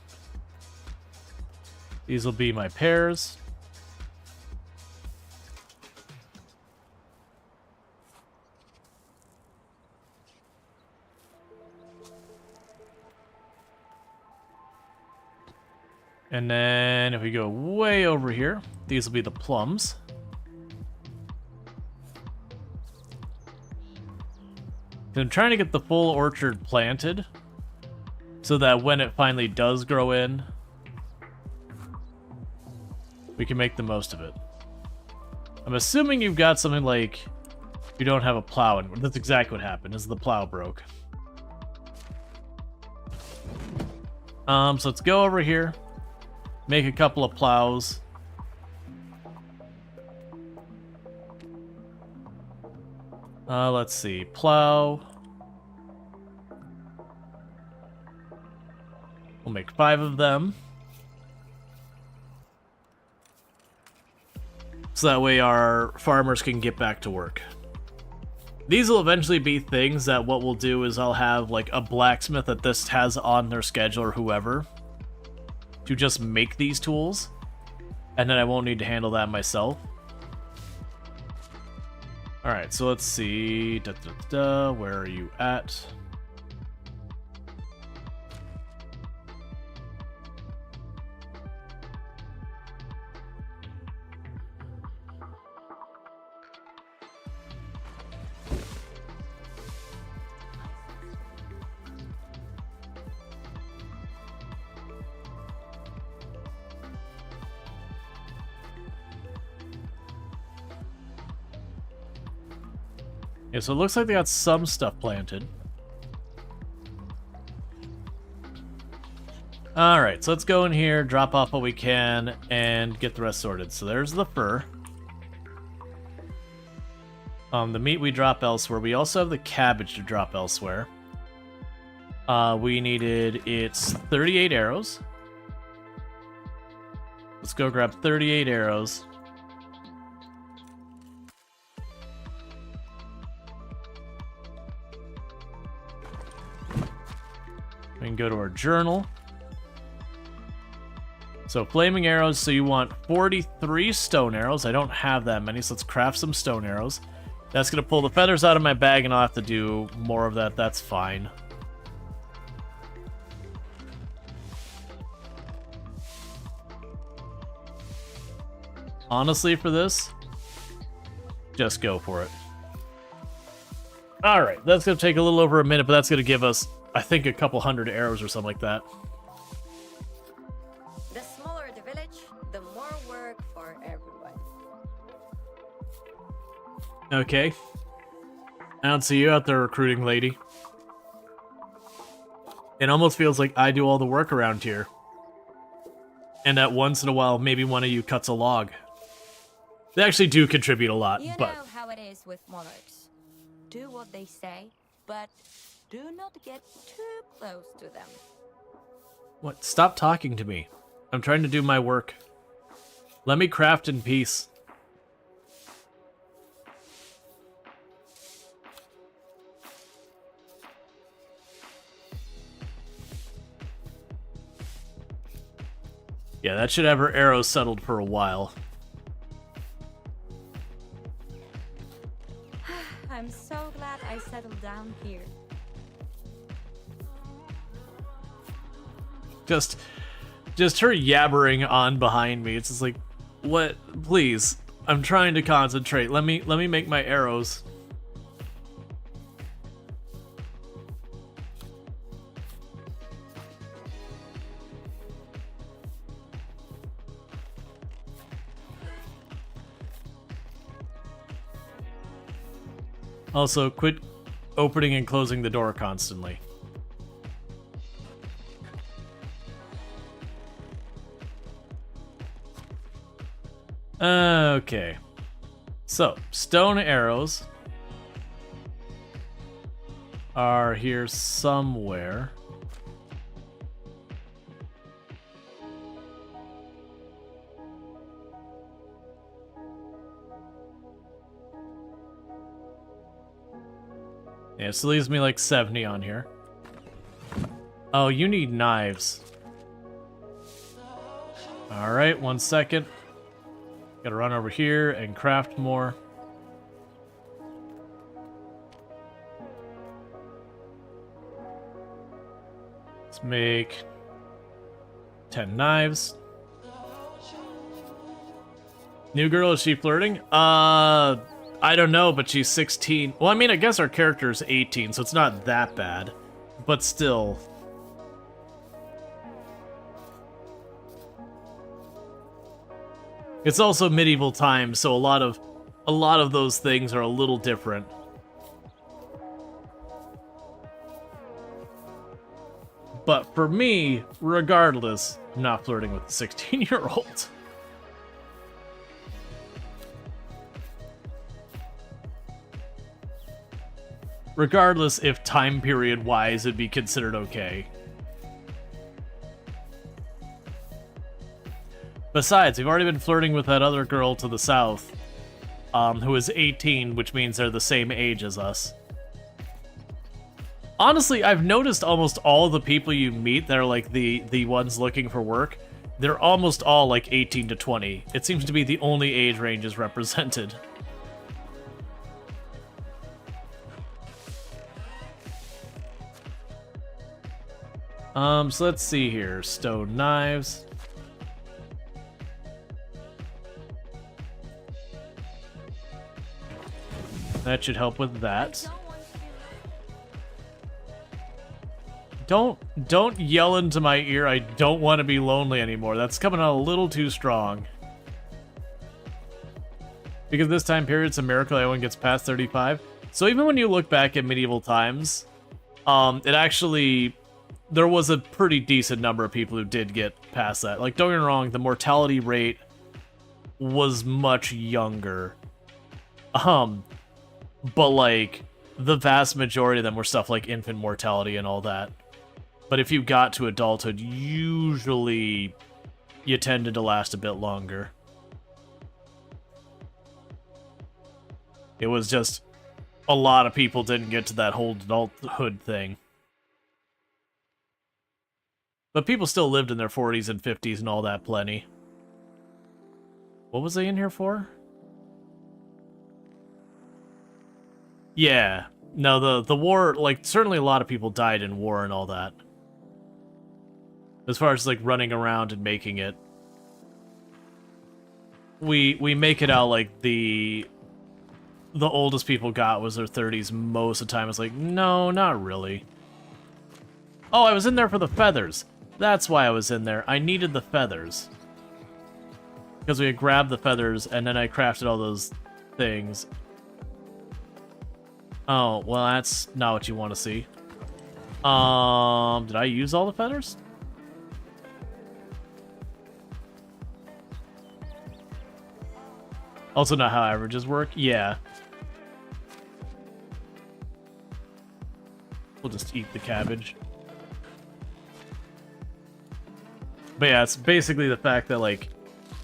These will be my pears. And then if we go way over here, these will be the plums. I'm trying to get the full orchard planted so that when it finally does grow in, we can make the most of it. I'm assuming you've got something like you don't have a plow anymore. That's exactly what happened, is the plow broke. So let's go over here, make a couple of plows. Let's see, plow. We'll make 5 of them. So that way our farmers can get back to work. These will eventually be things that what we'll do is I'll have like a blacksmith that this has on their schedule or whoever to just make these tools. And then I won't need to handle that myself. Alright, so let's see. Where are you at? Yeah, so it looks like they got some stuff planted. Alright, so let's go in here, drop off what we can, and get the rest sorted. So there's the fur. The meat we drop elsewhere. We also have the cabbage to drop elsewhere. We needed its 38 arrows. Let's go grab 38 arrows. We can go to our journal. So flaming arrows, so you want 43 stone arrows. I don't have that many, so let's craft some stone arrows. That's going to pull the feathers out of my bag, and I'll have to do more of that. That's fine. Honestly, for this, just go for it. Alright, that's going to take a little over a minute, but that's going to give us, I think, a couple hundred arrows or something like that. The smaller the village, the more work for everyone. Okay. I don't see you out there, recruiting lady. It almost feels like I do all the work around here. And that once in a while, maybe one of you cuts a log. They actually do contribute a lot, You but... know how it is with monarchs. Do what they say, but do not get too close to them. What? Stop talking to me. I'm trying to do my work. Let me craft in peace. Yeah, that should have her arrows settled for a while. I'm so glad I settled down here. Just her yabbering on behind me. It's just like, what? Please, I'm trying to concentrate. Let me make my arrows. Also, quit opening and closing the door constantly. Okay. So, stone arrows are here somewhere. Yeah, so leaves me like 70 on here. Oh, you need knives. Alright, 1 second. Gotta run over here and craft more. Let's make 10 knives. New girl, is she flirting? I I don't know, but she's 16. Well, I mean, I guess our character's 18, so it's not that bad. But still. It's also medieval times, so a lot of those things are a little different. But for me, regardless, I'm not flirting with a 16-year-old. Regardless if time period wise it'd be considered okay. Besides, we've already been flirting with that other girl to the south, who is 18, which means they're the same age as us. Honestly, I've noticed almost all the people you meet that are like the ones looking for work, they're almost all like 18 to 20. It seems to be the only age ranges represented. So let's see here. Stone knives. That should help with that. Don't yell into my ear, I don't want to be lonely anymore. That's coming out a little too strong. Because this time period, it's a miracle everyone gets past 35. So even when you look back at medieval times, it actually... there was a pretty decent number of people who did get past that. Like, don't get me wrong, the mortality rate was much younger. But, like, the vast majority of them were stuff like infant mortality and all that. But if you got to adulthood, usually you tended to last a bit longer. It was just a lot of people didn't get to that whole adulthood thing. But people still lived in their 40s and 50s and all that plenty. What was they in here for? Yeah. No, the war, like, certainly a lot of people died in war and all that. As far as, like, running around and making it. We make it out like the oldest people got was their 30s most of the time. It's like, no, not really. Oh, I was in there for the feathers. That's why I was in there. I needed the feathers. Because we had grabbed the feathers, and then I crafted all those things. Oh, well, that's not what you want to see. Did I use all the feathers? Also not how averages work? Yeah. We'll just eat the cabbage. But yeah, it's basically the fact that, like,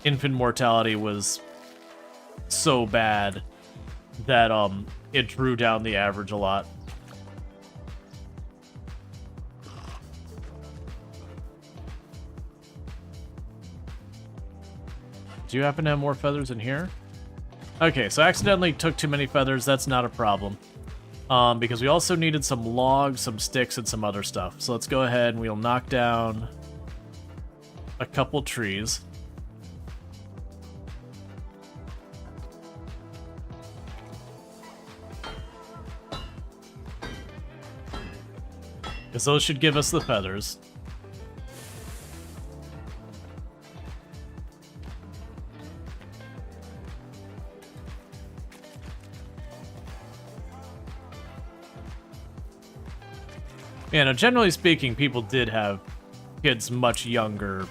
infant mortality was so bad that, it drew down the average a lot. Do you happen to have more feathers in here? Okay, so I accidentally took too many feathers. That's not a problem. Because we also needed some logs, some sticks, and some other stuff. So let's go ahead and we'll knock down a couple trees. Because those should give us the feathers. Yeah, now generally speaking, people did have kids much younger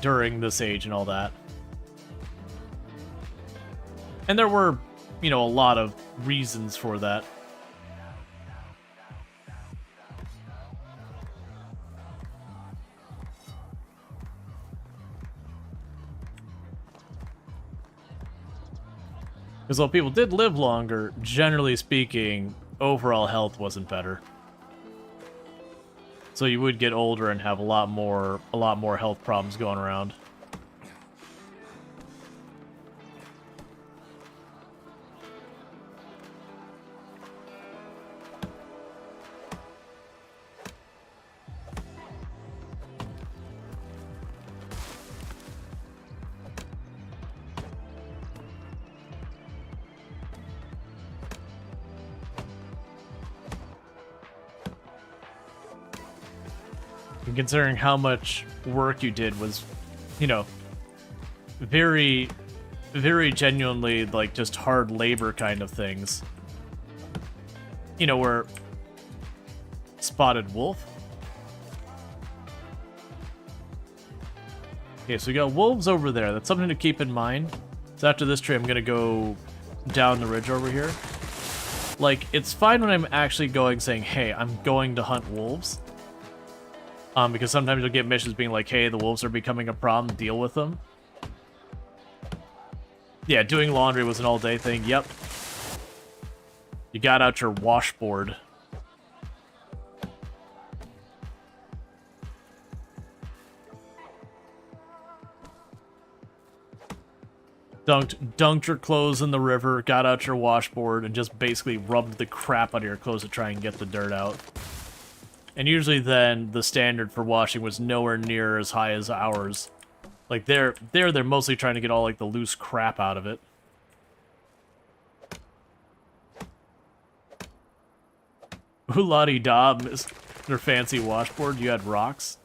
during this age and all that. And there were, you know, a lot of reasons for that. Because while people did live longer, generally speaking, overall health wasn't better. So you would get older and have a lot more health problems going around. And considering how much work you did was, you know, very, very genuinely, like, just hard labor kind of things. You know, where... Spotted wolf? Okay, so we got wolves over there. That's something to keep in mind. So after this tree, I'm gonna go down the ridge over here. Like, it's fine when I'm actually going saying, hey, I'm going to hunt wolves. Because sometimes you'll get missions being like, hey, the wolves are becoming a problem, deal with them. Yeah, doing laundry was an all-day thing, yep. You got out your washboard. Dunked your clothes in the river, got out your washboard, and just basically rubbed the crap out of your clothes to try and get the dirt out. And usually then, the standard for washing was nowhere near as high as ours. Like, they're mostly trying to get all, like, the loose crap out of it. Ooh-la-dee-da, Mr. Fancy Washboard, you had rocks?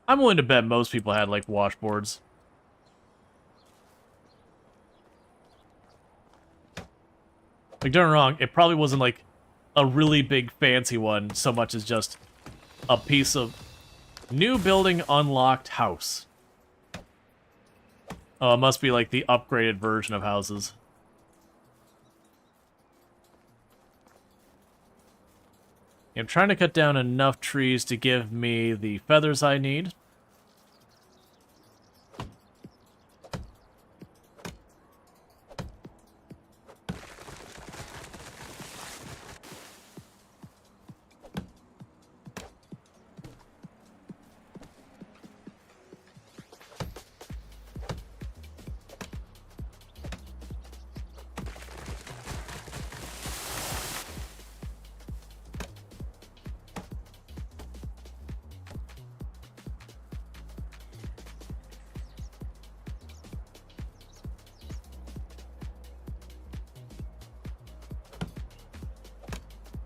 I'm willing to bet most people had, like, washboards. Like, don't get me wrong, it probably wasn't, like, a really big fancy one, so much as just a piece of new building unlocked house. Oh, it must be, like, the upgraded version of houses. I'm trying to cut down enough trees to give me the feathers I need.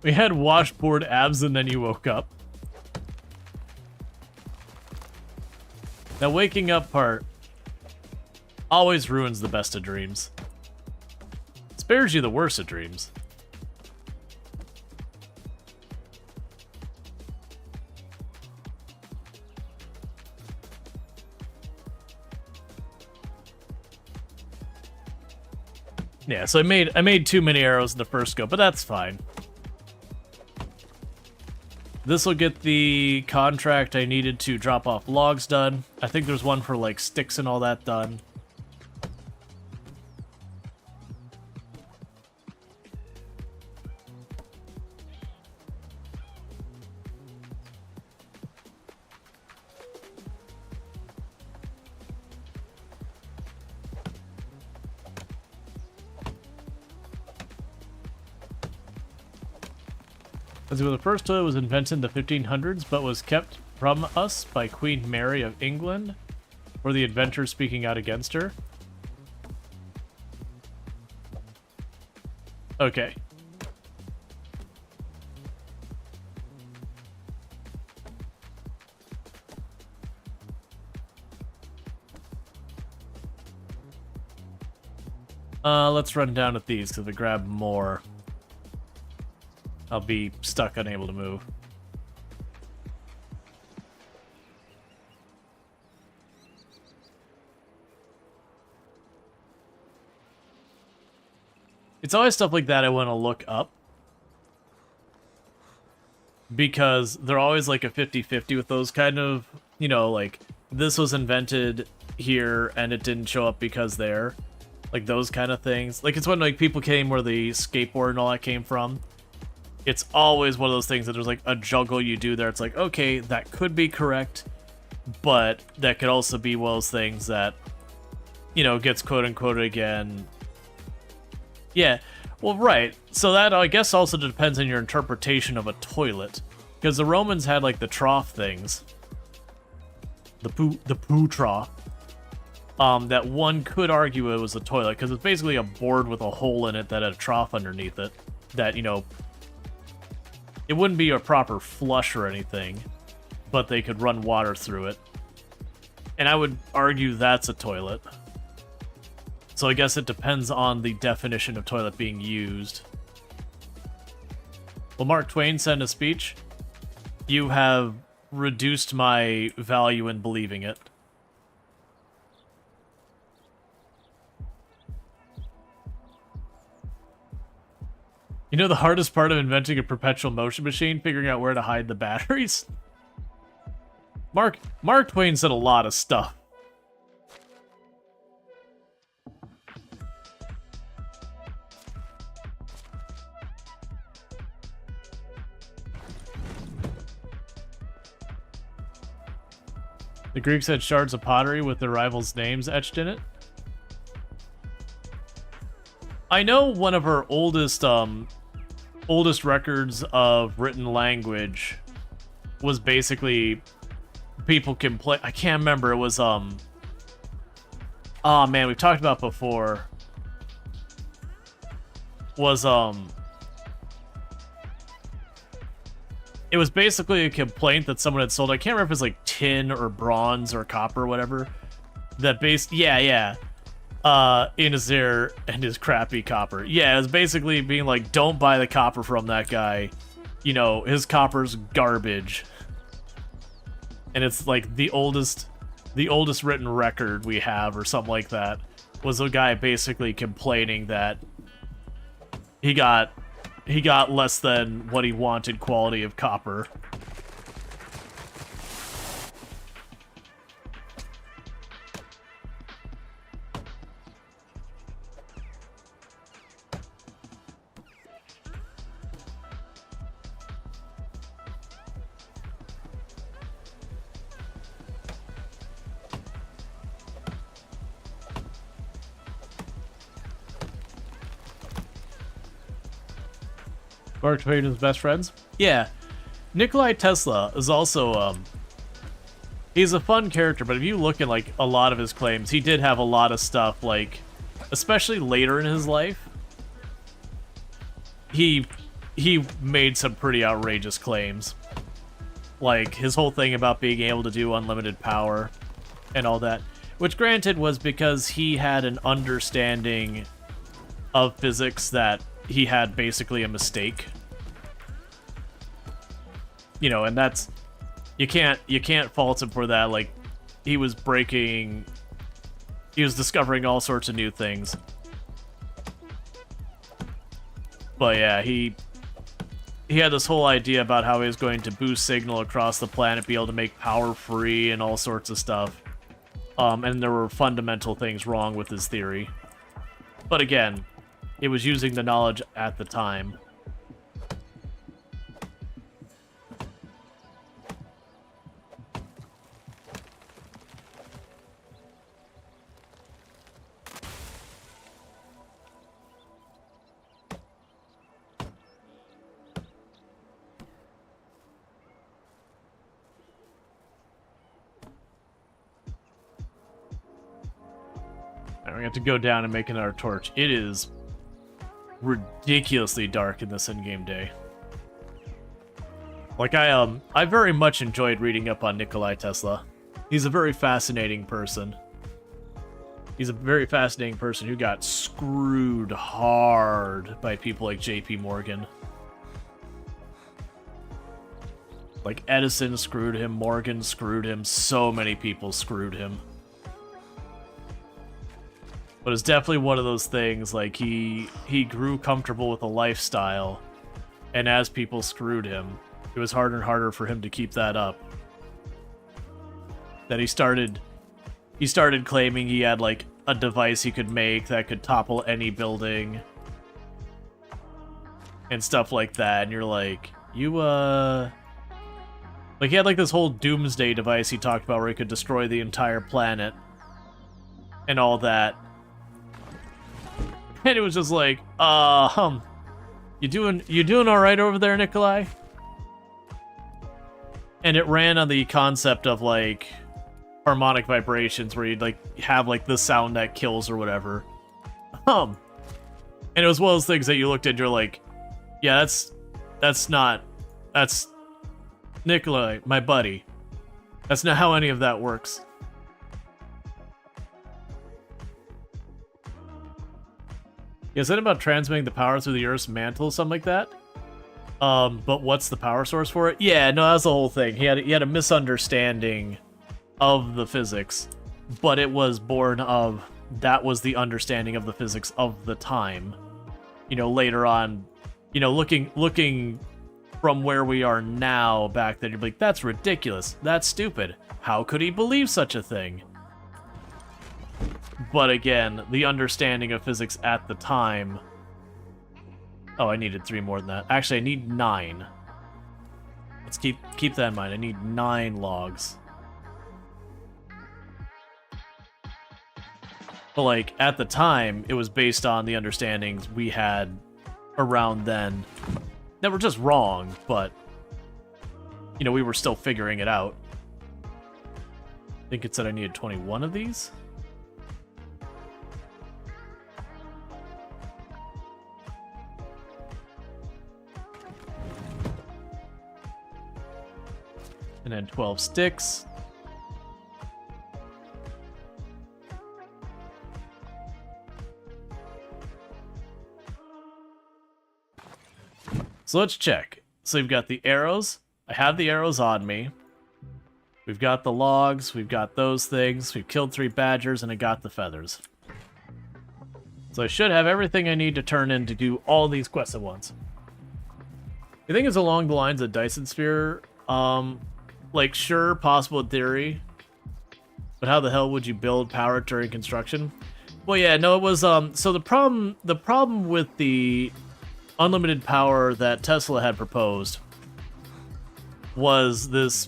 We had washboard abs and then you woke up. That waking up part always ruins the best of dreams. Spares you the worst of dreams. Yeah, so I made too many arrows in the first go, but that's fine. This will get the contract I needed to drop off logs done. I think there's one for, like, sticks and all that done. As well, the first toilet was invented in the 1500s, but was kept from us by Queen Mary of England, for the inventor speaking out against her. Okay. Let's run down at these, because if I grab more, I'll be stuck, unable to move. It's always stuff like that I want to look up. Because they're always like a 50-50 with those kind of, you know, like, this was invented here and it didn't show up because there. Like, those kind of things. Like, it's when, like, people came where the skateboard and all that came from. It's always one of those things that there's, like, a juggle you do there. It's like, okay, that could be correct, but that could also be one of those things that, you know, gets quote-unquote again. Yeah, well, right. So that, I guess, also depends on your interpretation of a toilet. Because the Romans had, like, the trough things. The poo trough. That one could argue it was a toilet, because it's basically a board with a hole in it that had a trough underneath it. That, you know, It wouldn't be a proper flush or anything, but they could run water through it. And I would argue that's a toilet. So I guess it depends on the definition of toilet being used. Will Mark Twain send a speech? You have reduced my value in believing it. You know the hardest part of inventing a perpetual motion machine? Figuring out where to hide the batteries? Mark Twain said a lot of stuff. The Greeks had shards of pottery with their rivals' names etched in it. I know one of our oldest records of written language was basically people complain. I can't remember. It was oh man, we've talked about it before. Was it was basically a complaint that someone had sold. I can't remember if it was like tin or bronze or copper or whatever. That Inazir and his crappy copper. Yeah, it was basically being like, don't buy the copper from that guy. You know, his copper's garbage. And it's like the oldest written record we have or something like that was a guy basically complaining that he got less than what he wanted quality of copper. Mark Twain's best friends? Yeah. Nikolai Tesla is also, he's a fun character, but if you look at, like, a lot of his claims, he did have a lot of stuff, like, especially later in his life, he made some pretty outrageous claims. Like, his whole thing about being able to do unlimited power and all that, which granted was because he had an understanding of physics that he had basically a mistake. You know, and that's you can't fault him for that. Like, he was discovering all sorts of new things. But yeah, he had this whole idea about how he was going to boost signal across the planet, be able to make power free and all sorts of stuff. And there were fundamental things wrong with his theory. But again, it was using the knowledge at the time. Alright, we have to go down and make another torch. It is ridiculously dark in this in-game day. Like, I very much enjoyed reading up on Nikolai Tesla. He's a very fascinating person. He's a very fascinating person who got screwed hard by people like JP Morgan. Like, Edison screwed him, Morgan screwed him, so many people screwed him. But it's definitely one of those things, like, he grew comfortable with a lifestyle, and as people screwed him, it was harder and harder for him to keep that up. That he started claiming he had, like, a device he could make that could topple any building, and stuff like that, and you're like, like, he had, like, this whole doomsday device he talked about where he could destroy the entire planet, and all that. And it was just like, you doing all right over there, Nikolai? And it ran on the concept of, like, harmonic vibrations where you'd, like, have, like, the sound that kills or whatever. And it was one of those things that you looked at and you're like, yeah, that's not That's Nikolai, my buddy. That's not how any of that works. Yeah, is that about transmitting the power through the Earth's mantle, something like that? But what's the power source for it? Yeah, no, that's the whole thing. He had a misunderstanding of the physics, but it was born of that was the understanding of the physics of the time. You know, later on, you know, looking from where we are now back then, you're like, that's ridiculous. That's stupid. How could he believe such a thing? But again, the understanding of physics at the time... Oh, I needed 3 more than that. Actually, I need 9. Let's keep that in mind. I need 9 logs. But, like, at the time, it was based on the understandings we had around then that were just wrong, but, you know, we were still figuring it out. I think it said I needed 21 of these. And then 12 sticks. So let's check. So we've got the arrows. I have the arrows on me. We've got the logs. We've got those things. We've killed 3 badgers, and I got the feathers. So I should have everything I need to turn in to do all these quests at once. I think it's along the lines of Dyson Sphere. Like, sure, possible in theory. But how the hell would you build power during construction? Well, yeah, no, it was, so the problem with the unlimited power that Tesla had proposed was this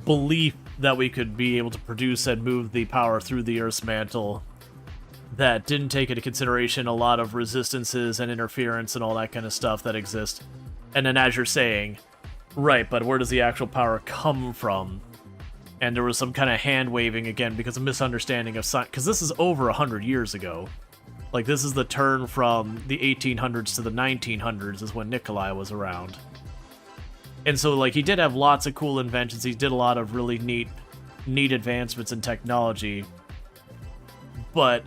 belief that we could be able to produce and move the power through the Earth's mantle that didn't take into consideration a lot of resistances and interference and all that kind of stuff that exist. And then as you're saying, right, but where does the actual power come from? And there was some kind of hand-waving, again, because of misunderstanding of science, because this is over 100 years ago. Like, this is the turn from the 1800s to the 1900s is when Nikolai was around. And so, like, he did have lots of cool inventions. He did a lot of really neat advancements in technology. But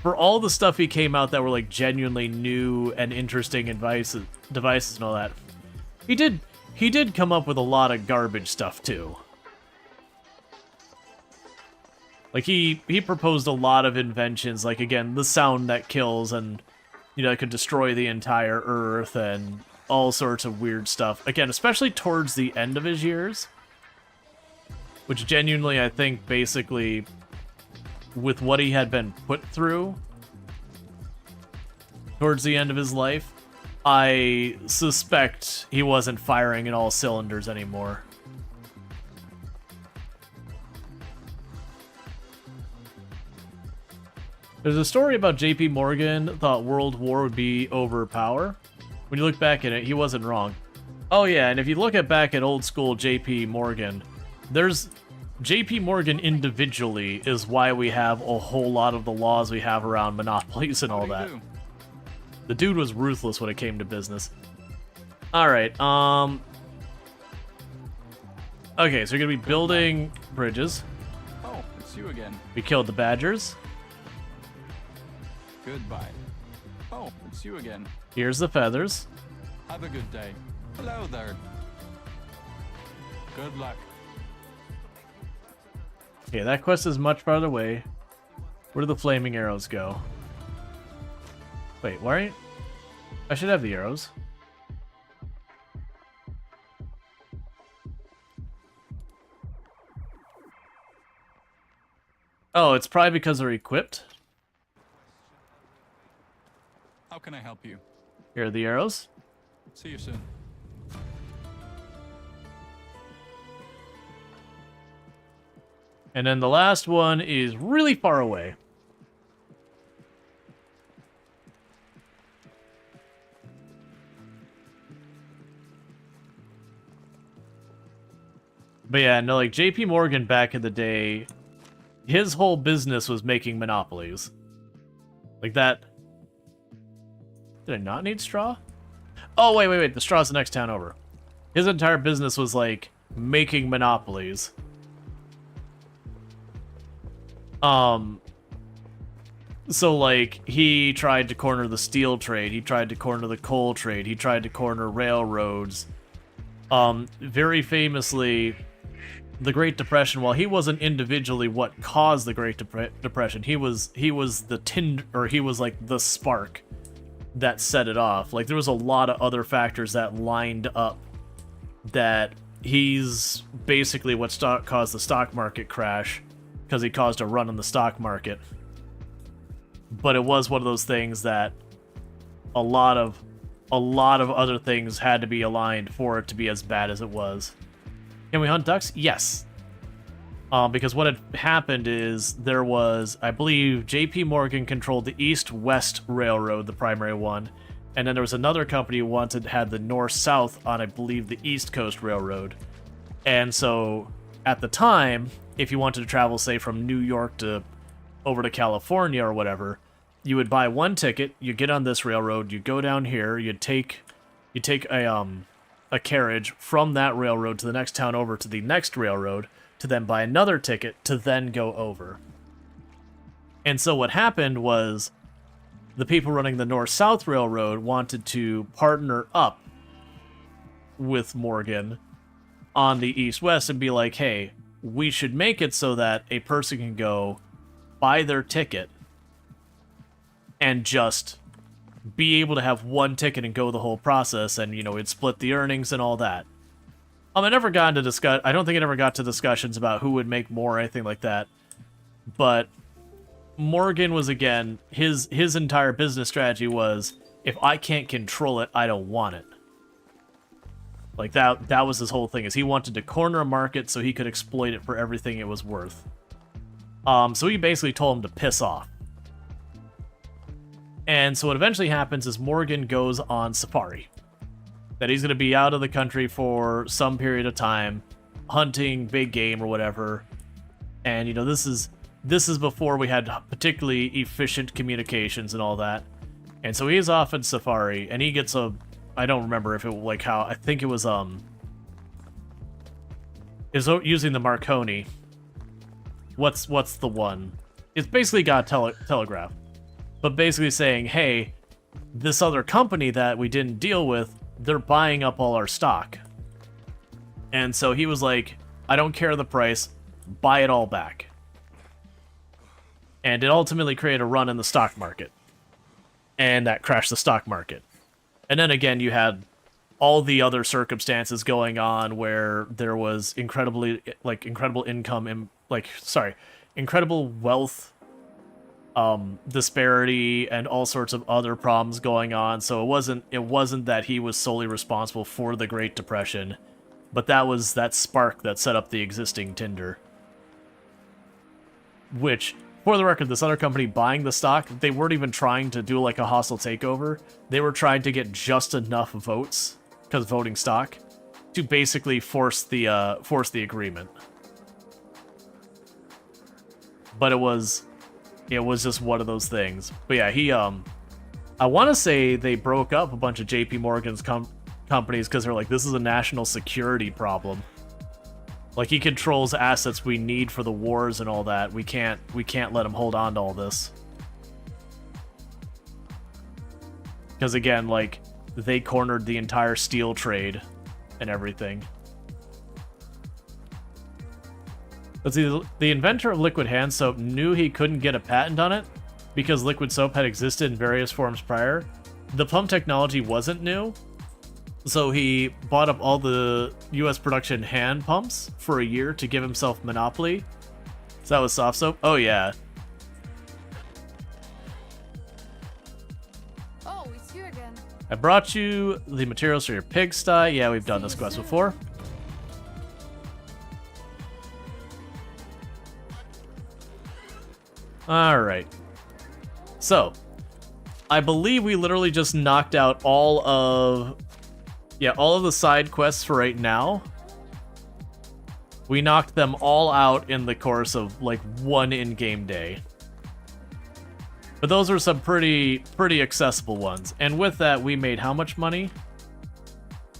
for all the stuff he came out that were, like, genuinely new and interesting devices and all that, he did come up with a lot of garbage stuff, too. Like, he proposed a lot of inventions, like, again, the sound that kills and, you know, it could destroy the entire Earth and all sorts of weird stuff. Again, especially towards the end of his years. Which genuinely, I think, basically, with what he had been put through towards the end of his life, I suspect he wasn't firing in all cylinders anymore. There's a story about J.P. Morgan thought World War would be over power. When you look back at it, he wasn't wrong. Oh yeah, and if you look back at old school J.P. Morgan, there's J.P. Morgan individually is why we have a whole lot of the laws we have around monopolies and all that. The dude was ruthless when it came to business. Alright, okay, so we're gonna be building bridges. Oh, it's you again. We killed the badgers. Goodbye. Oh, it's you again. Here's the feathers. Have a good day. Hello there. Good luck. Okay, that quest is much farther away. Where do the flaming arrows go? Wait, why? I should have the arrows. Oh, it's probably because they're equipped. How can I help you? Here are the arrows. See you soon. And then the last one is really far away. But yeah, no, like JP Morgan back in the day, his whole business was making monopolies. Like that. Did I not need straw? Oh, wait. The straw's the next town over. His entire business was like making monopolies. So like he tried to corner the steel trade, he tried to corner the coal trade, he tried to corner railroads. Very famously, the Great Depression, while he wasn't individually what caused the Great Depression, he was like the spark that set it off. Like there was a lot of other factors that lined up that he's basically what caused the stock market crash, because he caused a run on the stock market. But it was one of those things that a lot of other things had to be aligned for it to be as bad as it was. Can we hunt ducks? Yes. Because what had happened is there was, I believe, J.P. Morgan controlled the East-West Railroad, the primary one, and then there was another company who had the North-South on, I believe, the East Coast Railroad. And so, at the time, if you wanted to travel, say, from New York to over to California or whatever, you would buy one ticket, you get on this railroad, you go down here, you take a carriage from that railroad to the next town over to the next railroad, to then buy another ticket to then go over. And so what happened was the people running the North-South Railroad wanted to partner up with Morgan on the East-West and be like, hey, we should make it so that a person can go buy their ticket and just be able to have one ticket and go the whole process, and, you know, it'd split the earnings and all that. I never got into discuss. I don't think it ever got to discussions about who would make more or anything like that. But Morgan was, again, his entire business strategy was, if I can't control it, I don't want it. Like that was his whole thing, is he wanted to corner a market so he could exploit it for everything it was worth. So he basically told him to piss off. And so what eventually happens is Morgan goes on safari. That he's going to be out of the country for some period of time, hunting big game or whatever. And, you know, this is before we had particularly efficient communications and all that. And so he's off in safari, and he gets a... I don't remember if it, like, how... I think it was, is using the Marconi. What's the one? It's basically got a telegraph. But basically saying, hey, this other company that we didn't deal with, they're buying up all our stock. And so he was like, I don't care the price, buy it all back. And it ultimately created a run in the stock market. And that crashed the stock market. And then again, you had all the other circumstances going on where there was incredible income, incredible wealth disparity and all sorts of other problems going on. So it wasn't that he was solely responsible for the Great Depression, but that was that spark that set up the existing Tinder. Which, for the record, this other company buying the stock, they weren't even trying to do like a hostile takeover. They were trying to get just enough votes, because voting stock, to basically force the agreement. But it was just one of those things. But yeah, he, I want to say they broke up a bunch of J.P. Morgan's companies because they're like, this is a national security problem. Like, he controls assets we need for the wars and all that. We can't let him hold on to all this. Because again, like, they cornered the entire steel trade and everything. Let's see, the inventor of liquid hand soap knew he couldn't get a patent on it because liquid soap had existed in various forms prior. The pump technology wasn't new, so he bought up all the US production hand pumps for a year to give himself monopoly. So that was soft soap? Oh yeah. Oh, it's you again. I brought you the materials for your pigsty. Yeah, we've done this quest before. Alright. So, I believe we literally just knocked out all of the side quests for right now. We knocked them all out in the course of, like, one in-game day. But those were some pretty accessible ones. And with that, we made how much money?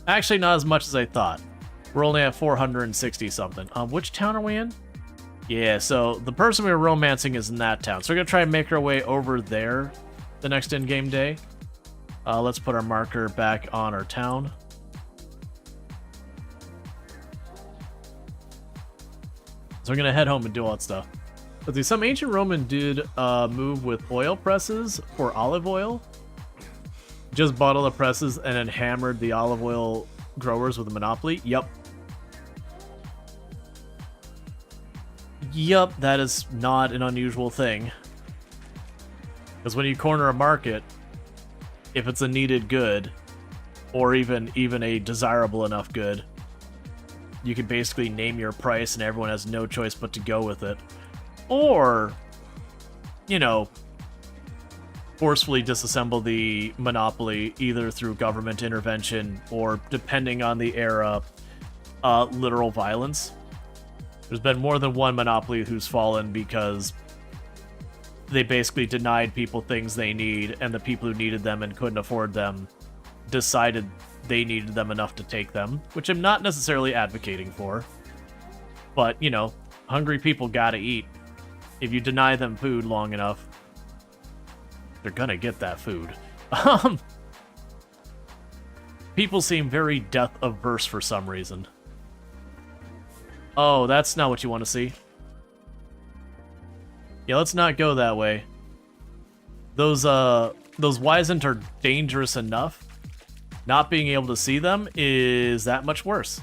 Actually, not as much as I thought. We're only at 460 something. Which town are we in? Yeah, so the person we were romancing is in that town. So we're gonna try and make our way over there the next in-game day. Let's put our marker back on our town. So we're gonna head home and do all that stuff. Let's see, some ancient Roman dude move with oil presses for olive oil. Just bought all the presses and then hammered the olive oil growers with a monopoly. Yup. Yup, that is not an unusual thing. Because when you corner a market, if it's a needed good, or even a desirable enough good, you can basically name your price and everyone has no choice but to go with it. Or, you know, forcefully disassemble the monopoly either through government intervention or, depending on the era, literal violence. There's been more than one monopoly who's fallen because they basically denied people things they need, and the people who needed them and couldn't afford them decided they needed them enough to take them, which I'm not necessarily advocating for. But, you know, hungry people gotta eat. If you deny them food long enough, they're gonna get that food. People seem very death-averse for some reason. Oh, that's not what you want to see. Yeah, let's not go that way. Those Wisent are dangerous enough. Not being able to see them is that much worse.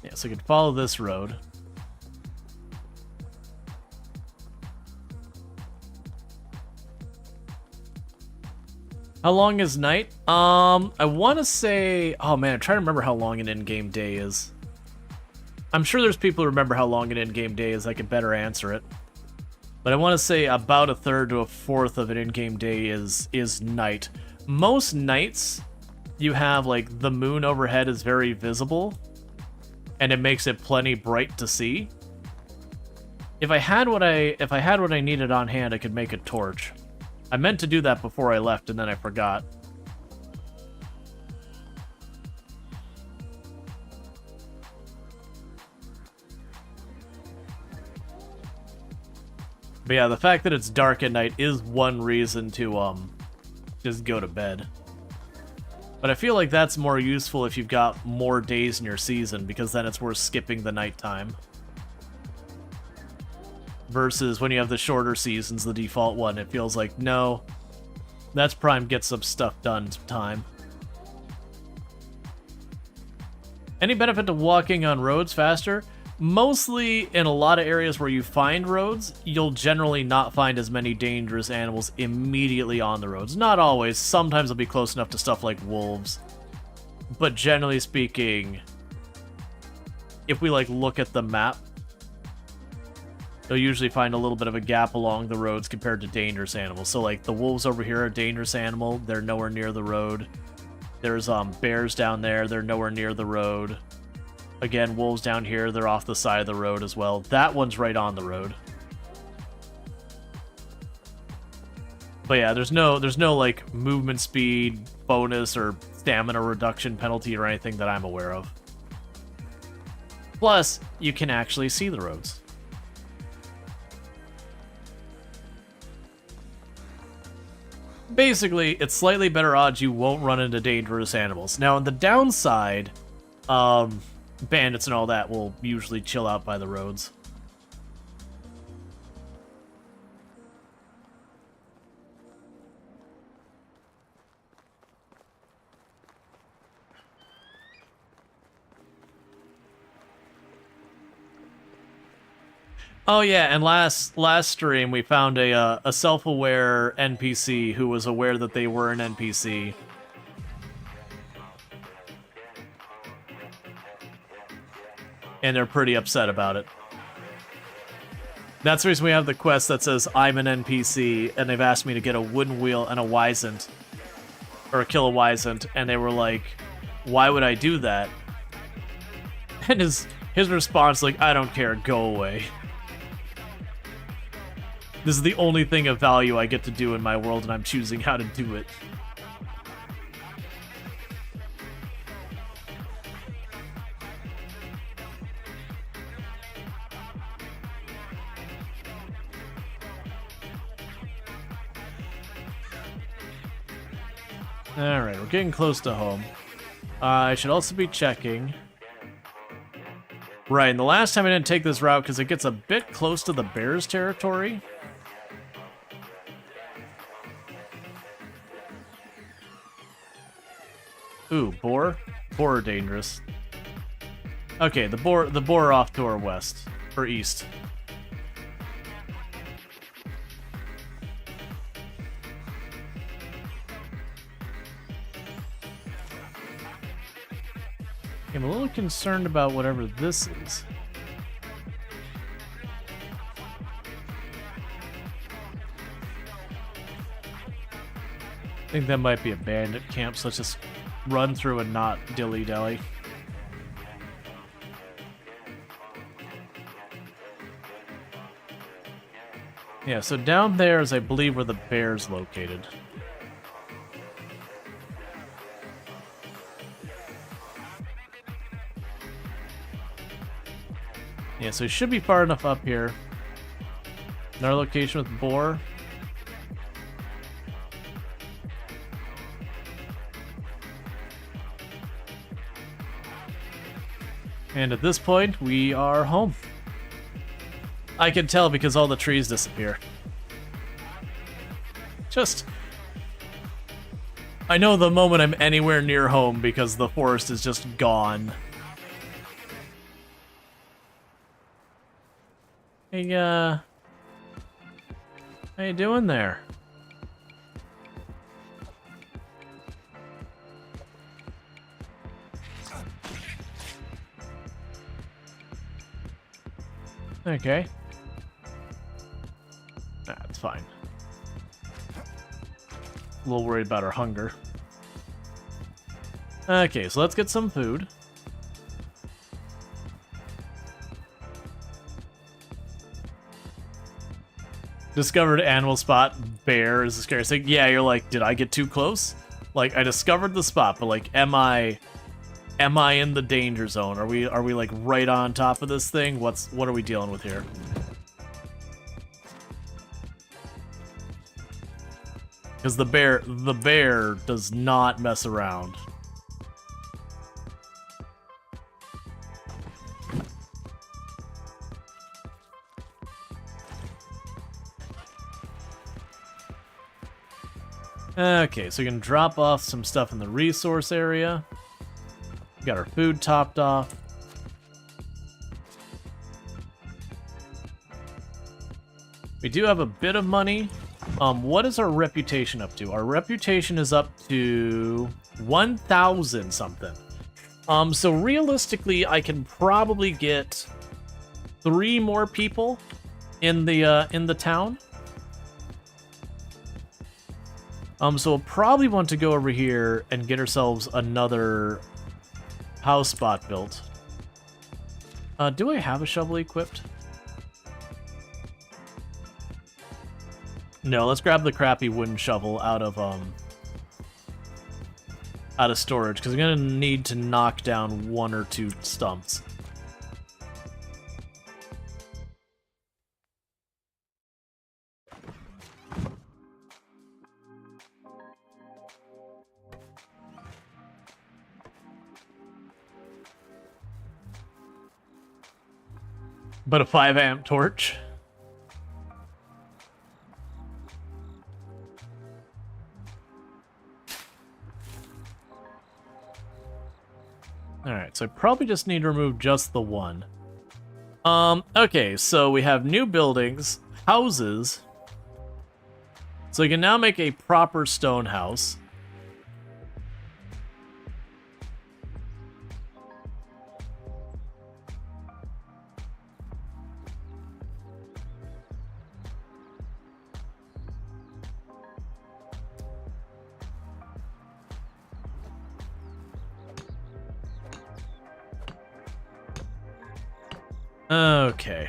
Yeah, so we can follow this road. How long is night? I want to say... Oh man, I'm trying to remember how long an in-game day is. I'm sure there's people who remember how long an in-game day is. I could better answer it. But I want to say about a third to a fourth of an in-game day is night. Most nights, you have, like, the moon overhead is very visible, and it makes it plenty bright to see. If I had what I needed on hand, I could make a torch. I meant to do that before I left, and then I forgot. But yeah, the fact that it's dark at night is one reason to, just go to bed. But I feel like that's more useful if you've got more days in your season, because then it's worth skipping the nighttime. Versus when you have the shorter seasons, the default one, it feels like, no, that's prime get some stuff done time. Any benefit to walking on roads faster? Mostly in a lot of areas where you find roads, you'll generally not find as many dangerous animals immediately on the roads. Not always, sometimes they'll be close enough to stuff like wolves. But generally speaking, if we like look at the map, they'll usually find a little bit of a gap along the roads compared to dangerous animals. So, like, the wolves over here are a dangerous animal. They're nowhere near the road. There's bears down there. They're nowhere near the road. Again, wolves down here. They're off the side of the road as well. That one's right on the road. But yeah, there's no like movement speed bonus or stamina reduction penalty or anything that I'm aware of. Plus, you can actually see the roads. Basically, it's slightly better odds you won't run into dangerous animals. Now, on the downside, bandits and all that will usually chill out by the roads. Oh yeah, and last stream we found a self-aware NPC who was aware that they were an NPC. And they're pretty upset about it. That's the reason we have the quest that says, I'm an NPC, and they've asked me to get a wooden wheel and a Wisent. Or kill a Wisent, and they were like, why would I do that? And his response, like, I don't care, go away. This is the only thing of value I get to do in my world, and I'm choosing how to do it. Alright, we're getting close to home. I should also be checking. Right, and the last time I didn't take this route because it gets a bit close to the bears' territory. Ooh, boar? Boar are dangerous. Okay, the boar are off to our west. Or east. I'm a little concerned about whatever this is. I think that might be a bandit camp, so let's just run through and not dilly-dally. Yeah, so down there is, I believe, where the bear's located. Yeah, so it should be far enough up here. Another location with boar. And at this point, we are home. I can tell because all the trees disappear. I know the moment I'm anywhere near home because the forest is just gone. Hey, how you doing there? Okay. That's fine. A little worried about our hunger. Okay, so let's get some food. Discovered animal spot. Bear is the scariest thing. Yeah, you're like, did I get too close? Like, I discovered the spot, but like, am I in the danger zone? Are we like right on top of this thing? What are we dealing with here? Because the bear does not mess around. Okay, so we can drop off some stuff in the resource area. We got our food topped off. We do have a bit of money. What is our reputation up to? Our reputation is up to 1,000 something. So realistically, I can probably get 3 more people in the town. So we'll probably want to go over here and get ourselves another house spot built. Do I have a shovel equipped? No, let's grab the crappy wooden shovel out of storage, because I'm gonna need to knock down 1 or 2 stumps. But a 5-amp torch. Alright, so I probably just need to remove just the one. Okay, so we have new buildings, houses. So we can now make a proper stone house. Okay.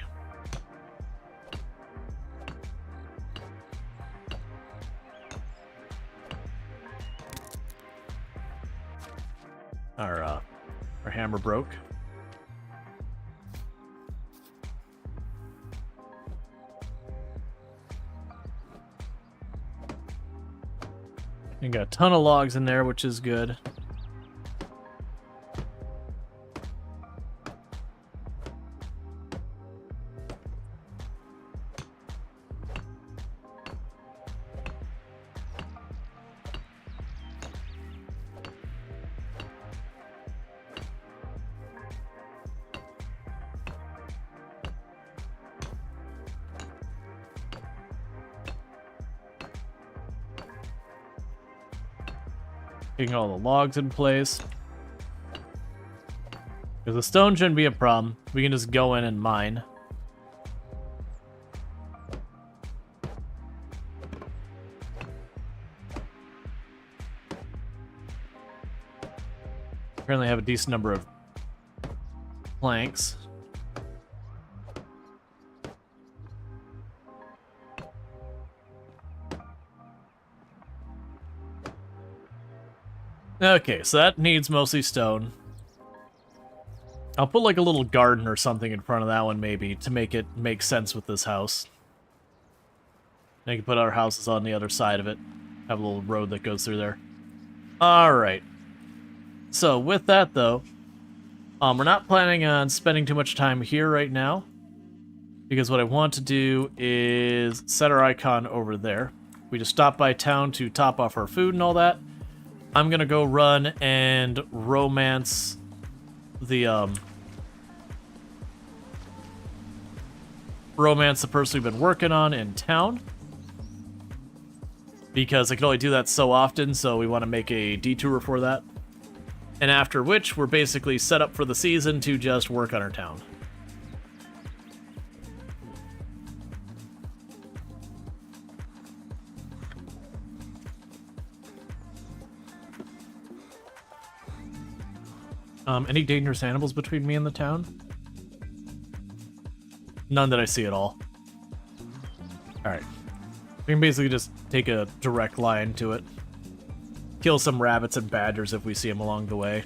hammer broke. You got a ton of logs in there, which is good. Getting all the logs in place. Because the stone shouldn't be a problem. We can just go in and mine. Apparently have a decent number of planks. Okay, so that needs mostly stone. I'll put like a little garden or something in front of that one maybe to make it make sense with this house. I can put our houses on the other side of it. Have a little road that goes through there. Alright. So with that though, we're not planning on spending too much time here right now. Because what I want to do is set our icon over there. We just stopped by town to top off our food and all that. I'm gonna go run and romance the person we've been working on in town. Because I can only do that so often, so we want to make a detour for that. And after which, we're basically set up for the season to just work on our town. Any dangerous animals between me and the town? None that I see at all. Alright. We can basically just take a direct line to it. Kill some rabbits and badgers if we see them along the way.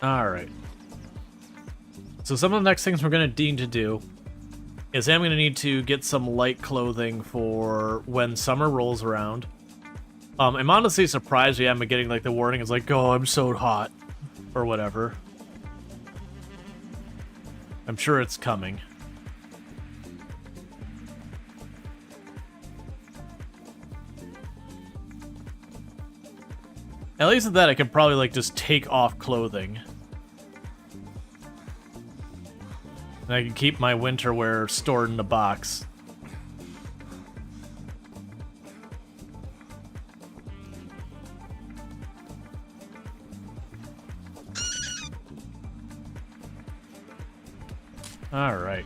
Alright. So some of the next things we're going to need to do is I'm going to need to get some light clothing for when summer rolls around. I'm honestly surprised we haven't been getting like the warning. It's like, oh, I'm so hot. Or whatever. I'm sure it's coming. At least at that, I could probably like just take off clothing. And I can keep my winter wear stored in a box. All right.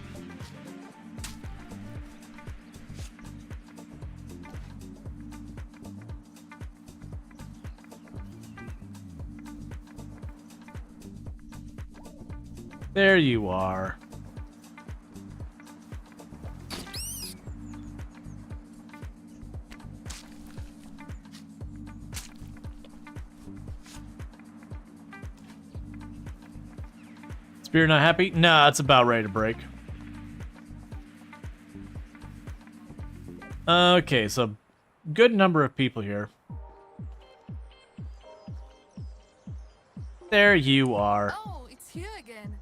There you are. Spear not happy? Nah, it's about ready to break. Okay, so good number of people here. There you are. Oh, it's you again.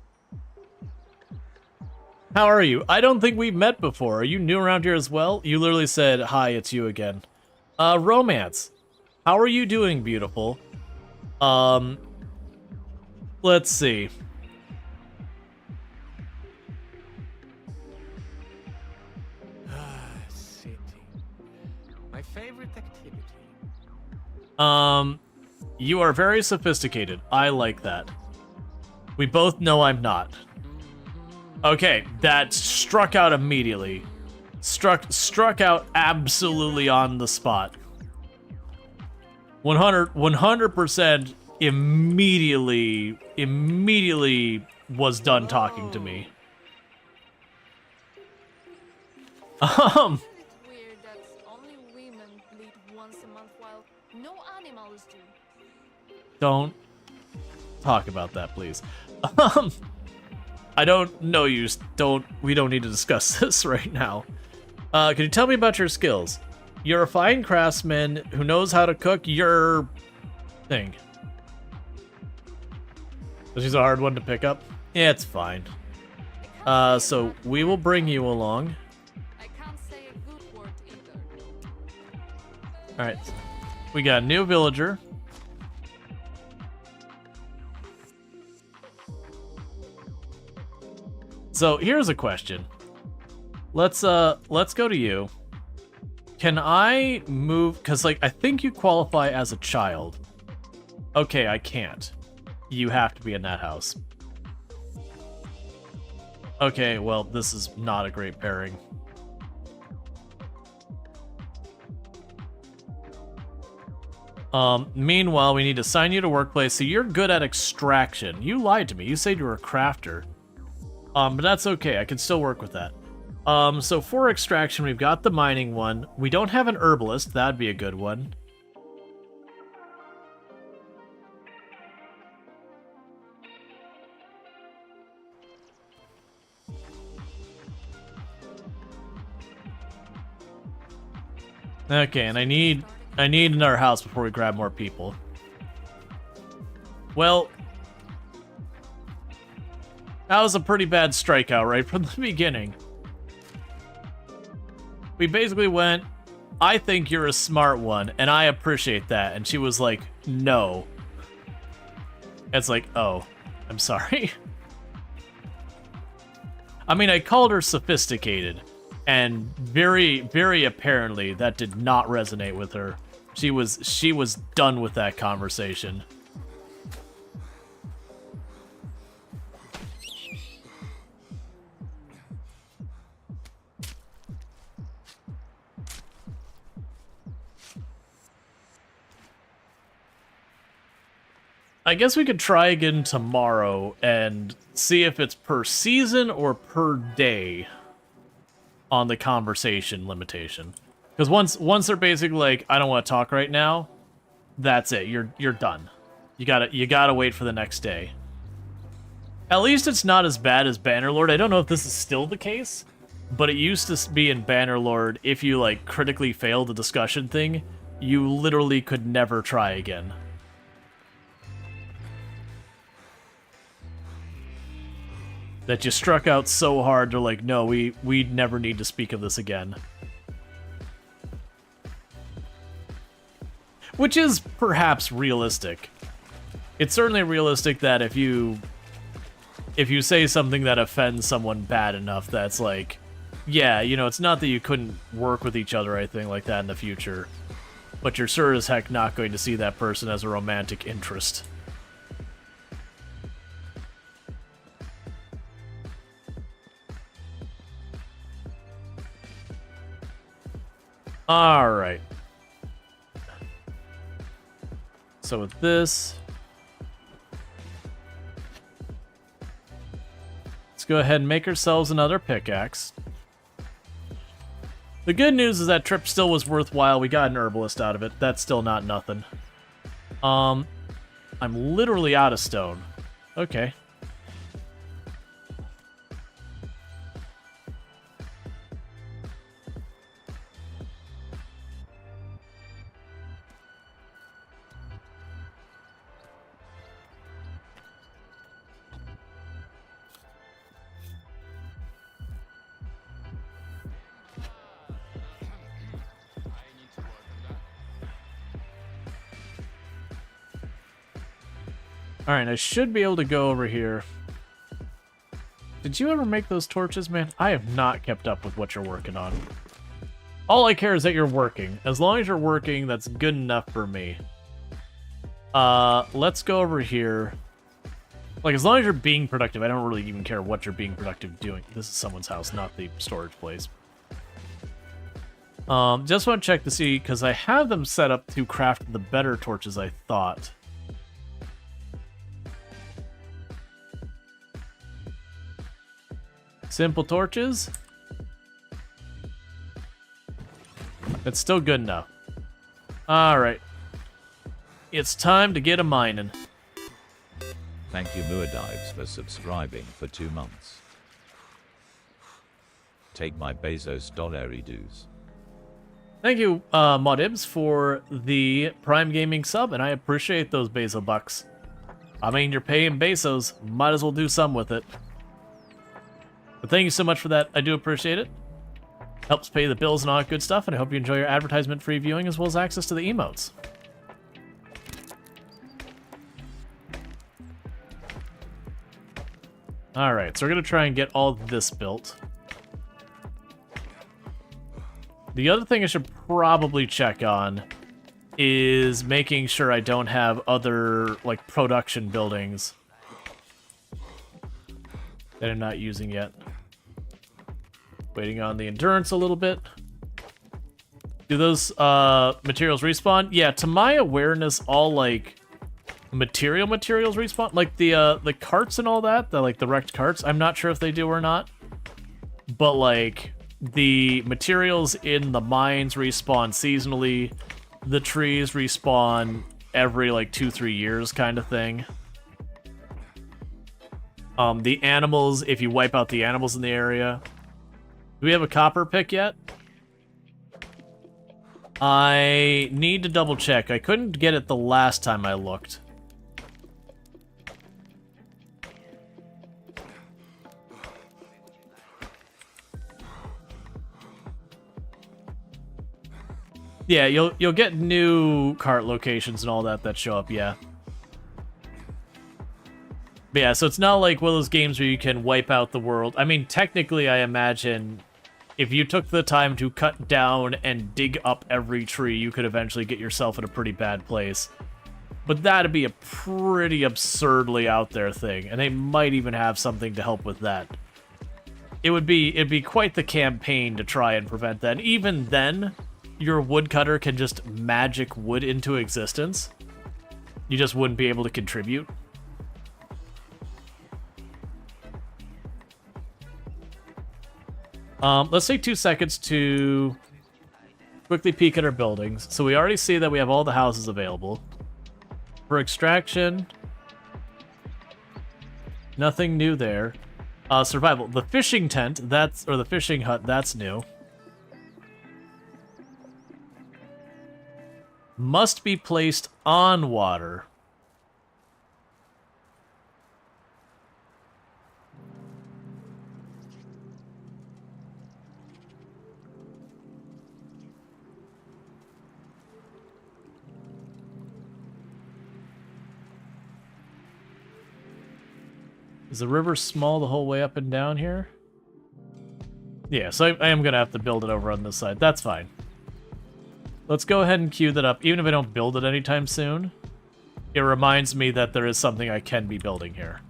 How are you? I don't think we've met before. Are you new around here as well? You literally said, hi, it's you again. Romance. How are you doing, beautiful? Let's see. City. My favorite activity. You are very sophisticated. I like that. We both know I'm not. Okay, that struck out immediately. Struck out absolutely on the spot. 100% immediately was done talking to me. Isn't it weird that only women bleed once a month while no animals do? Don't talk about that, please. I don't know you. We don't need to discuss this right now. Can you tell me about your skills? You're a fine craftsman who knows how to cook your thing. She's a hard one to pick up. Yeah, it's fine. So we will bring you along. I can't say a good word either. All right, we got a new villager. So here's a question. Let's go to you. Can I move? Cause like I think you qualify as a child. Okay, I can't. You have to be in that house. Okay, well this is not a great pairing. Meanwhile, we need to assign you to workplace. So you're good at extraction. You lied to me. You said you were a crafter. But that's okay. I can still work with that. So for extraction, we've got the mining one. We don't have an herbalist. That'd be a good one. Okay, and I need another house before we grab more people. Well, that was a pretty bad strikeout right from the beginning. We basically went, I think you're a smart one, and I appreciate that. And she was like, no. It's like, oh, I'm sorry. I mean, I called her sophisticated, and very, very apparently that did not resonate with her. She was done with that conversation. I guess we could try again tomorrow and see if it's per season or per day on the conversation limitation. Because once they're basically like, I don't want to talk right now, that's it. You're done. You gotta wait for the next day. At least it's not as bad as Bannerlord. I don't know if this is still the case, but it used to be in Bannerlord, if you like critically failed the discussion thing, you literally could never try again. That you struck out so hard, they're like, no, we never need to speak of this again. Which is perhaps realistic. It's certainly realistic that if you say something that offends someone bad enough, that's like, yeah, you know, it's not that you couldn't work with each other or anything like that in the future, but you're sure as heck not going to see that person as a romantic interest. Alright. So with this, let's go ahead and make ourselves another pickaxe. The good news is that trip still was worthwhile. We got an herbalist out of it. That's still not nothing. I'm literally out of stone. Okay. Alright, I should be able to go over here. Did you ever make those torches, man? I have not kept up with what you're working on. All I care is that you're working. As long as you're working, that's good enough for me. Let's go over here. Like, as long as you're being productive, I don't really even care what you're being productive doing. This is someone's house, not the storage place. Just want to check to see, because I have them set up to craft the better torches, I thought. Simple torches. It's still good enough. Alright. It's time to get a mining. Thank you Muadives for subscribing for 2 months. Take my Bezos dollary dues. Thank you, Modibs, for the Prime Gaming sub, and I appreciate those Bezo bucks. I mean, you're paying Bezos, might as well do some with it. But thank you so much for that, I do appreciate it. Helps pay the bills and all that good stuff, and I hope you enjoy your advertisement-free viewing as well as access to the emotes. Alright, so we're going to try and get all this built. The other thing I should probably check on is making sure I don't have other, like, production buildings that I'm not using yet. Waiting on the endurance a little bit. Do those materials respawn? Yeah, to my awareness, all, like, materials respawn. Like, the carts and all that, the wrecked carts, I'm not sure if they do or not. But, like, the materials in the mines respawn seasonally. The trees respawn every, like, 2-3 years kind of thing. The animals, if you wipe out the animals in the area. Do we have a copper pick yet? I need to double check. I couldn't get it the last time I looked. Yeah, you'll get new cart locations and all that show up, yeah. But yeah, so it's not like one of those games where you can wipe out the world. I mean, technically, I imagine if you took the time to cut down and dig up every tree, you could eventually get yourself in a pretty bad place. But that'd be a pretty absurdly out there thing, and they might even have something to help with that. It'd be quite the campaign to try and prevent that. And even then, your woodcutter can just magic wood into existence. You just wouldn't be able to contribute. Let's take 2 seconds to quickly peek at our buildings. So we already see that we have all the houses available. For extraction, nothing new there. Survival, the fishing tent, or the fishing hut, that's new. Must be placed on water. Is the river small the whole way up and down here? Yeah, so I am going to have to build it over on this side. That's fine. Let's go ahead and queue that up. Even if I don't build it anytime soon, it reminds me that there is something I can be building here.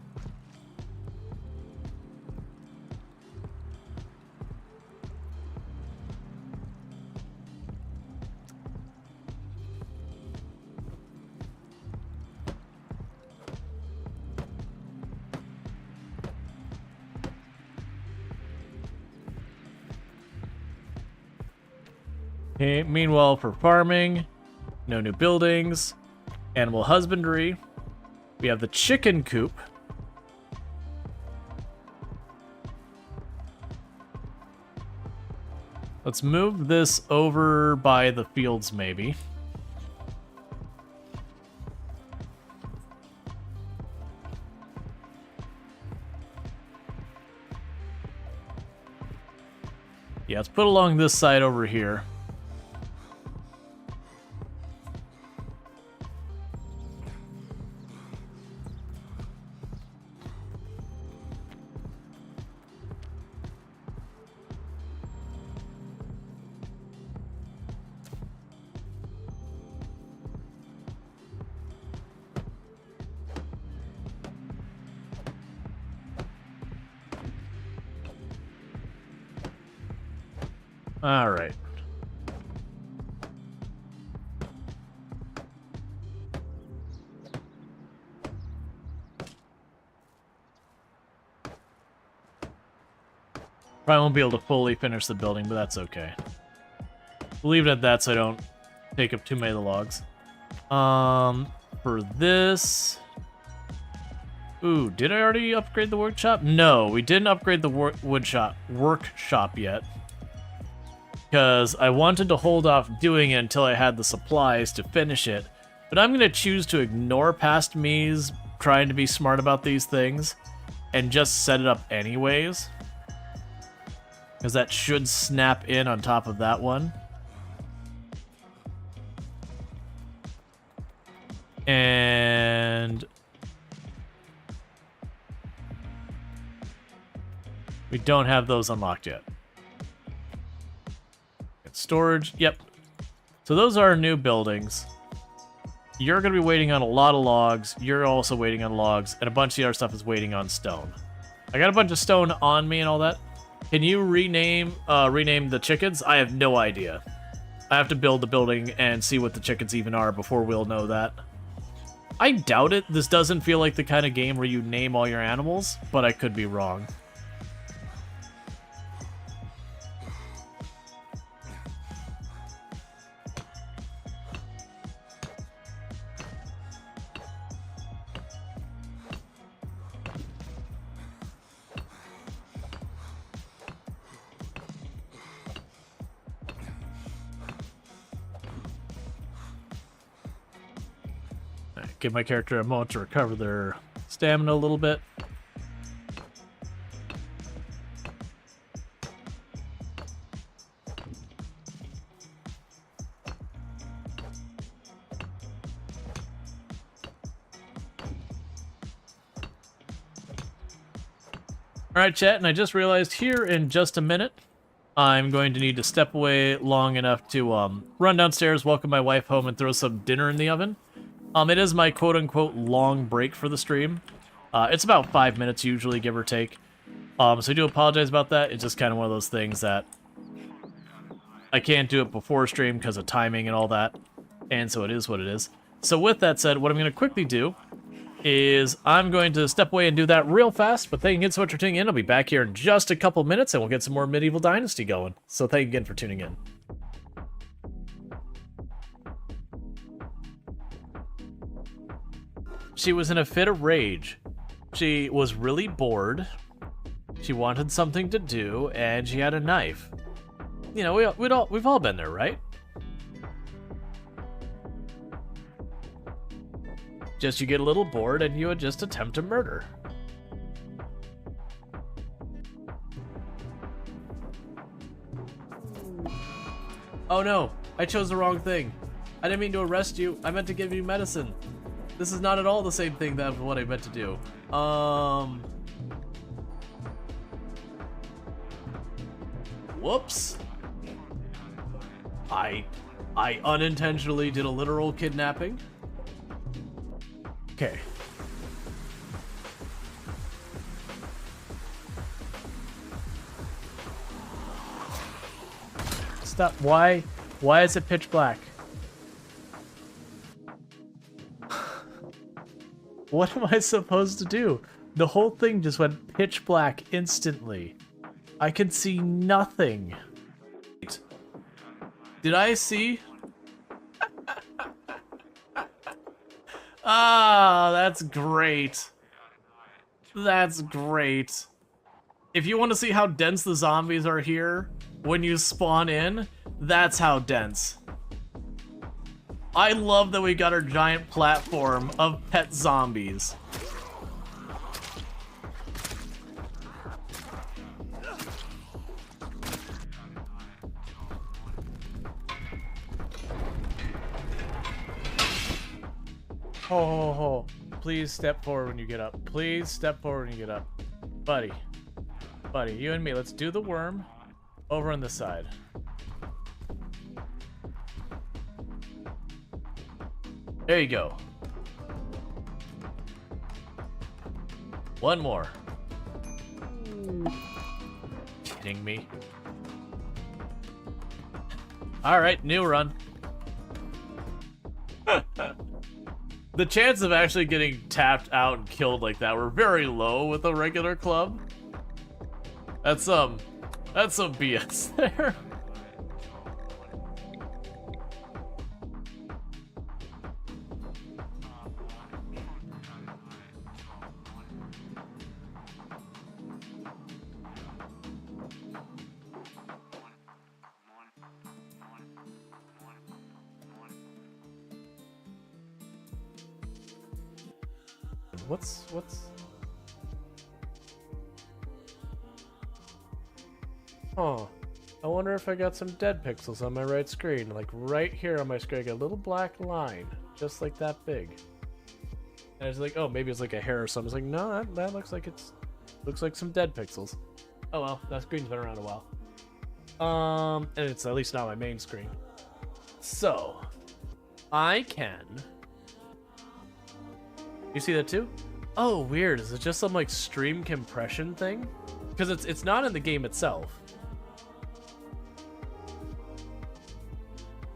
Okay, meanwhile, for farming, no new buildings. Animal husbandry. We have the chicken coop. Let's move this over by the fields, maybe. Yeah, let's put along this side over here. All right. Probably won't be able to fully finish the building, but that's okay. We'll leave it at that so I don't take up too many of the logs. For this... Ooh, did I already upgrade the workshop? No, we didn't upgrade the workshop yet. Because I wanted to hold off doing it until I had the supplies to finish it. But I'm going to choose to ignore past me's trying to be smart about these things and just set it up anyways. Because that should snap in on top of that one. And we don't have those unlocked yet. Storage, yep. So those are our new buildings. You're going to be waiting on a lot of logs. You're also waiting on logs, and a bunch of the other stuff is waiting on stone. I got a bunch of stone on me and all that. Can you rename the chickens? I have no idea. I have to build the building and see what the chickens even are before we'll know that. I doubt it. This doesn't feel like the kind of game where you name all your animals, but I could be wrong. Give my character a moment to recover their stamina a little bit. Alright, chat, and I just realized here in just a minute, I'm going to need to step away long enough to run downstairs, welcome my wife home, and throw some dinner in the oven. It is my quote-unquote long break for the stream. It's about 5 minutes usually, give or take. So I do apologize about that. It's just kind of one of those things that I can't do it before stream because of timing and all that. And so it is what it is. So with that said, what I'm going to quickly do is I'm going to step away and do that real fast. But thank you again so much for tuning in. I'll be back here in just a couple minutes and we'll get some more Medieval Dynasty going. So thank you again for tuning in. She was in a fit of rage. She was really bored. She wanted something to do, and she had a knife. You know, we've all been there, right? Just you get a little bored, and you would just attempt to murder. Oh no, I chose the wrong thing. I didn't mean to arrest you. I meant to give you medicine. This is not at all the same thing that what I meant to do. Whoops. I unintentionally did a literal kidnapping. Okay. Stop. Why is it pitch black? What am I supposed to do? The whole thing just went pitch black instantly. I can see nothing. Did I see? Ah, that's great. That's great. If you want to see how dense the zombies are here when you spawn in, that's how dense. I love that we got our giant platform of pet zombies. Ho. Please step forward when you get up. Please step forward when you get up. Buddy, you and me, let's do the worm over on this side. There you go. One more. Kidding me? Alright, new run. The chance of actually getting tapped out and killed like that were very low with a regular club. That's That's some BS there. What's... Oh, I wonder if I got some dead pixels on my right screen. Like right here on my screen, I got a little black line, just like that big. And I was like, oh, maybe it's like a hair or something. It's like, no, that looks like looks like some dead pixels. Oh well, that screen's been around a while. And it's at least not my main screen. So, I can... You see that too? Oh, weird. Is it just some like stream compression thing? Because it's not in the game itself.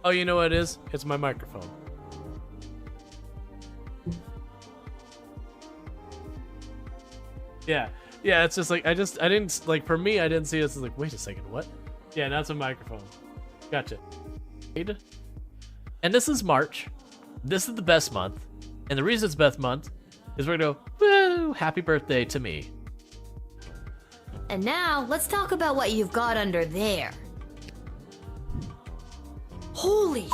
Oh, you know what it is? It's my microphone. Yeah, it's just like I didn't like, for me I didn't see this. It's like, wait a second, what? Yeah, that's a microphone. Gotcha. And this is March. This is the best month. And the reason it's best month is we're gonna go, woo, happy birthday to me. And now, let's talk about what you've got under there. Holy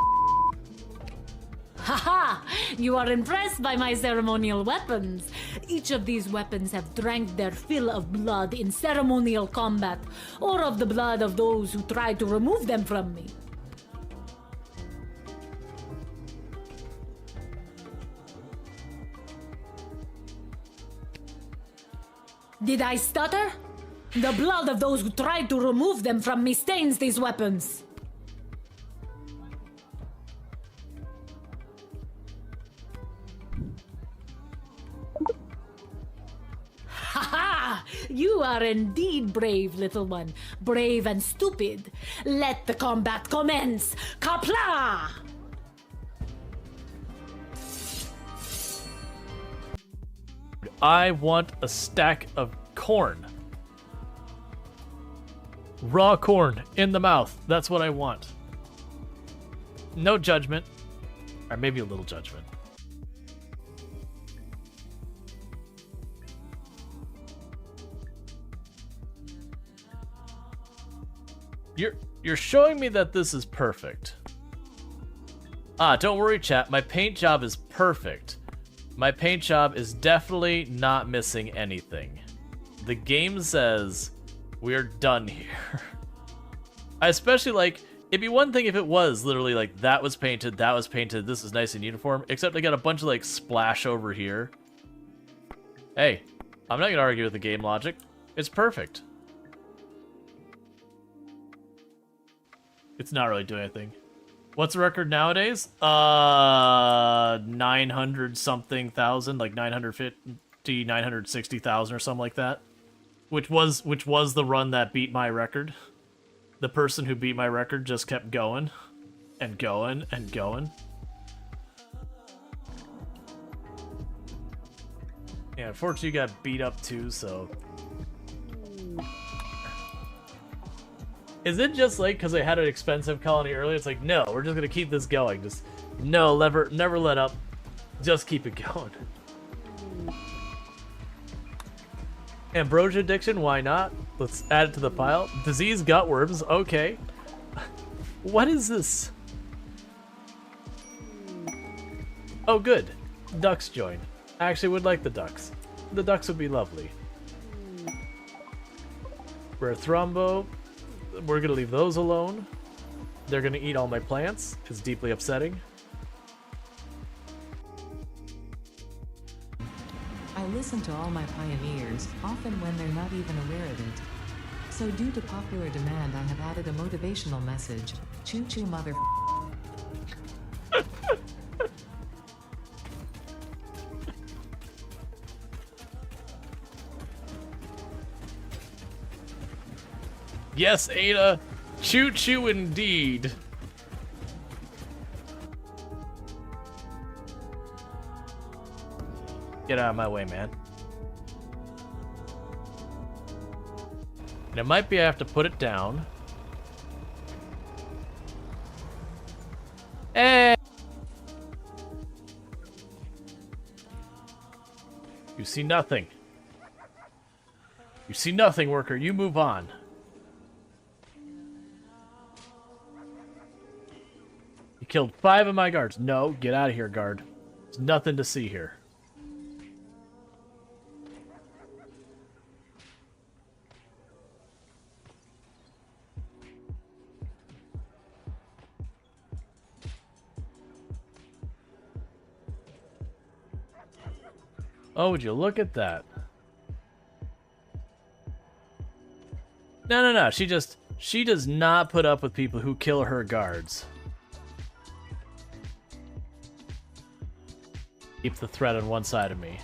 Haha! You are impressed by my ceremonial weapons. Each of these weapons have drank their fill of blood in ceremonial combat, or of the blood of those who tried to remove them from me. Did I stutter? The blood of those who tried to remove them from me stains these weapons. Ha! You are indeed brave, little one. Brave and stupid. Let the combat commence. Kapla! I want a stack of corn. Raw corn in the mouth. That's what I want. No judgment. Or maybe a little judgment. You're showing me that this is perfect. Ah, don't worry, chat. My paint job is perfect. My paint job is definitely not missing anything. The game says we're done here. I especially like, it'd be one thing if it was literally like that was painted, this is nice and uniform, except I got a bunch of like splash over here. Hey, I'm not gonna argue with the game logic. It's perfect. It's not really doing anything. What's the record nowadays? 900 something thousand, like 950, 960,000 or something like that. Which was the run that beat my record. The person who beat my record just kept going and going and going. Yeah, unfortunately you got beat up too, so. Is it just like because I had an expensive colony earlier? It's like, no, we're just gonna keep this going. Just no, never let up. Just keep it going. Ambrosia addiction, why not? Let's add it to the pile. Disease gutworms, okay. What is this? Oh, good. Ducks joined. I actually would like the ducks. The ducks would be lovely. Rare thrombo. We're gonna leave those alone. They're gonna eat all my plants. It's deeply upsetting. I listen to all my pioneers, often when they're not even aware of it. So due to popular demand, I have added a motivational message. Choo choo mother. Yes, Ada. Choo choo indeed. Get out of my way, man. And it might be I have to put it down. Hey! You see nothing. You see nothing, worker. You move on. You killed 5 of my guards. No, get out of here, guard. There's nothing to see here. Oh, would you look at that? No. She does not put up with people who kill her guards. Keep the threat on one side of me.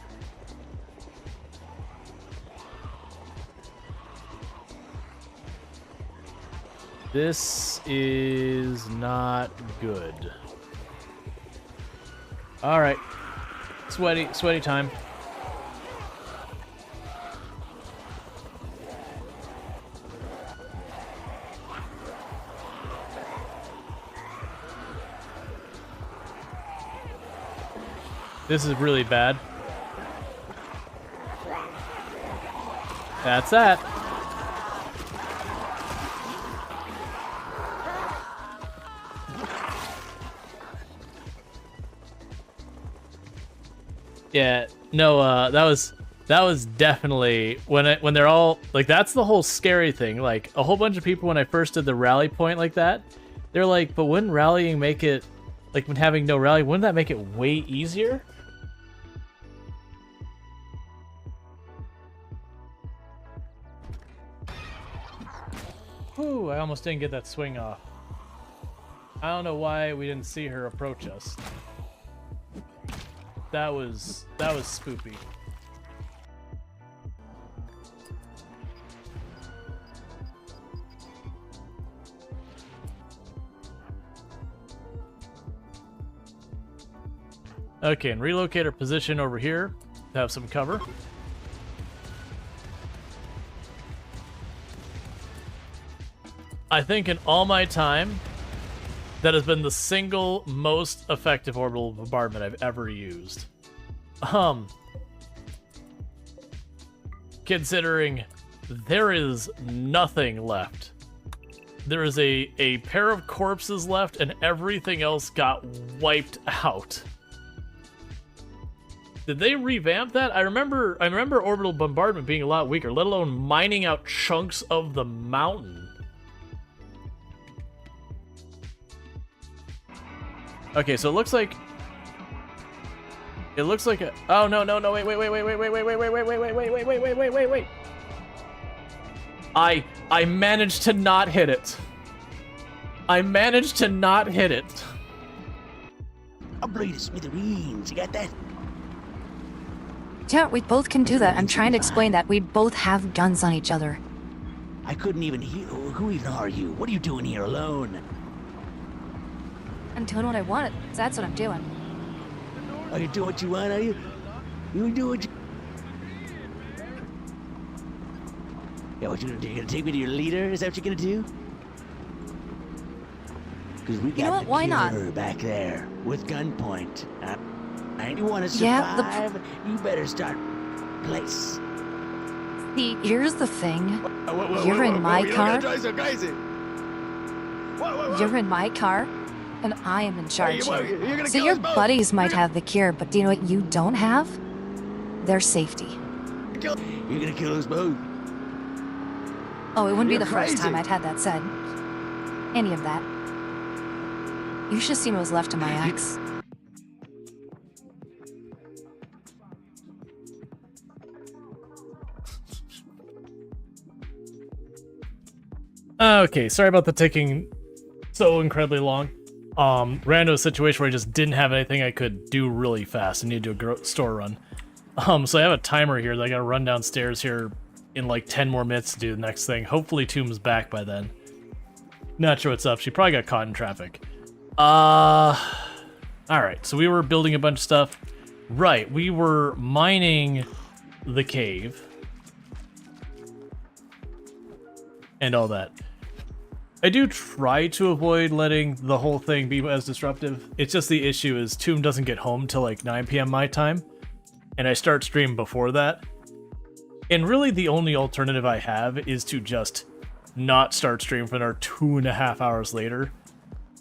This is not good. All right. Sweaty time. This is really bad. That's that. Yeah, no, that was definitely when they're all like, that's the whole scary thing. Like, a whole bunch of people when I first did the rally point like that, they're like, but wouldn't rallying make it, like, when having no rally, wouldn't that make it way easier? Whew, I almost didn't get that swing off. I don't know why we didn't see her approach us. That was spoopy. Okay, and relocate our position over here to have some cover. I think in all my time, that has been the single most effective orbital bombardment I've ever used. Considering there is nothing left. There is a pair of corpses left and everything else got wiped out. Did they revamp that? I remember orbital bombardment being a lot weaker, let alone mining out chunks of the mountain. Okay, so it looks like a, oh no, wait. I managed to not hit it. I managed to not hit it. I'll blow you to smithereens, you got that? Yeah, we both can do that. I'm trying to explain that we both have guns on each other. I couldn't even hear. Who even are you? What are you doing here alone? I'm doing what I wanted. That's what I'm doing. Are you doing what you want, are you? You do what you... Yeah, what you gonna do? You gonna take me to your leader? Is that what you're gonna do? Because we got You know what? the Why not? killer back there with gunpoint. And you want to Yeah, survive? You better start place. See, here's the thing. You're in my car. You're in my car, and I am in charge here. So your buddies might have the cure, but do you know what you don't have? Their safety. You're gonna kill us both. Oh, it wouldn't be You're the first crazy. time I'd had that said. Any of that. You should have seen what was left of my ex. Okay, sorry about the taking so incredibly long. Ran into a situation where I just didn't have anything I could do really fast. I need to do a store run. So I have a timer here that I gotta run downstairs here in like 10 more minutes to do the next thing. Hopefully Tomb's back by then. Not sure what's up. She probably got caught in traffic. Alright, so we were building a bunch of stuff. Right, we were mining the cave. and all that. I do try to avoid letting the whole thing be as disruptive. It's just the issue is Tomb doesn't get home till like 9 p.m. my time, and I start stream before that. And really the only alternative I have is to just not start stream for another 2.5 hours later,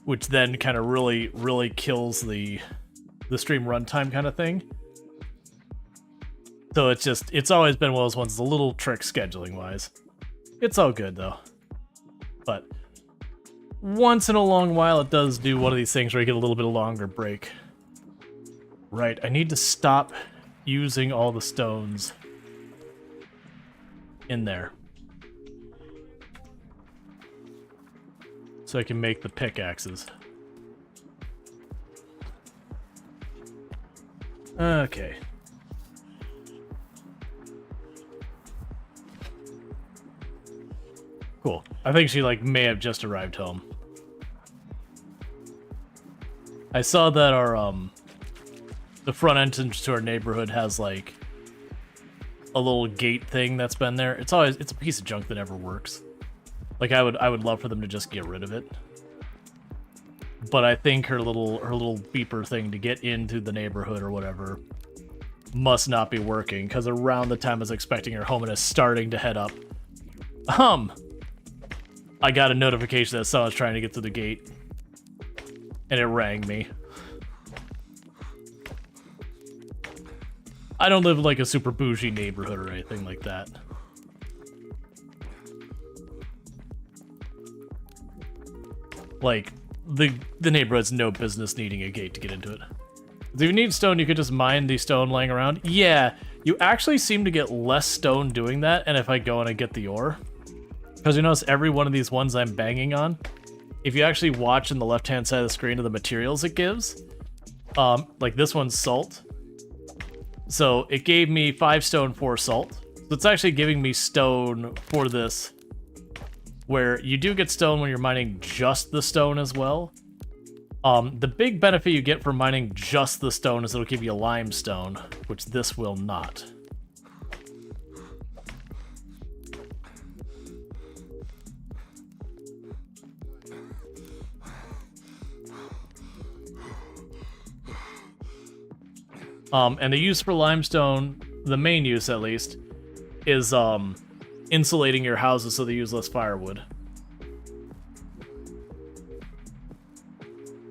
which then kind of really kills the stream runtime kind of thing. So it's always been one of those ones, a little trick scheduling wise. It's all good though. But once in a long while it does do one of these things where you get a little bit of longer break. Right, I need to stop using all the stones in there, so I can make the pickaxes. Okay. Cool. I think she may have just arrived home. I saw that our the front entrance to our neighborhood has like a little gate thing that's been there. It's a piece of junk that never works. Like I would love for them to just get rid of it. But I think her little beeper thing to get into the neighborhood or whatever must not be working, because around the time I was expecting her home and is starting to head up, I got a notification that someone was trying to get through the gate, and it rang me. I don't live in like a super bougie neighborhood or anything like that. Like, the neighborhood's no business needing a gate to get into it. If you need stone, you could just mine the stone laying around. Yeah, you actually seem to get less stone doing that, and if I go and I get the ore. Because you notice every one of these ones I'm banging on, if you actually watch in the left-hand side of the screen of the materials it gives, like this one's salt. So it gave me 5 stone, 4 salt. So it's actually giving me stone for this, where you do get stone when you're mining just the stone as well. The big benefit you get from mining just the stone is it'll give you limestone, which this will not. And the use for limestone, the main use at least, is insulating your houses so they use less firewood.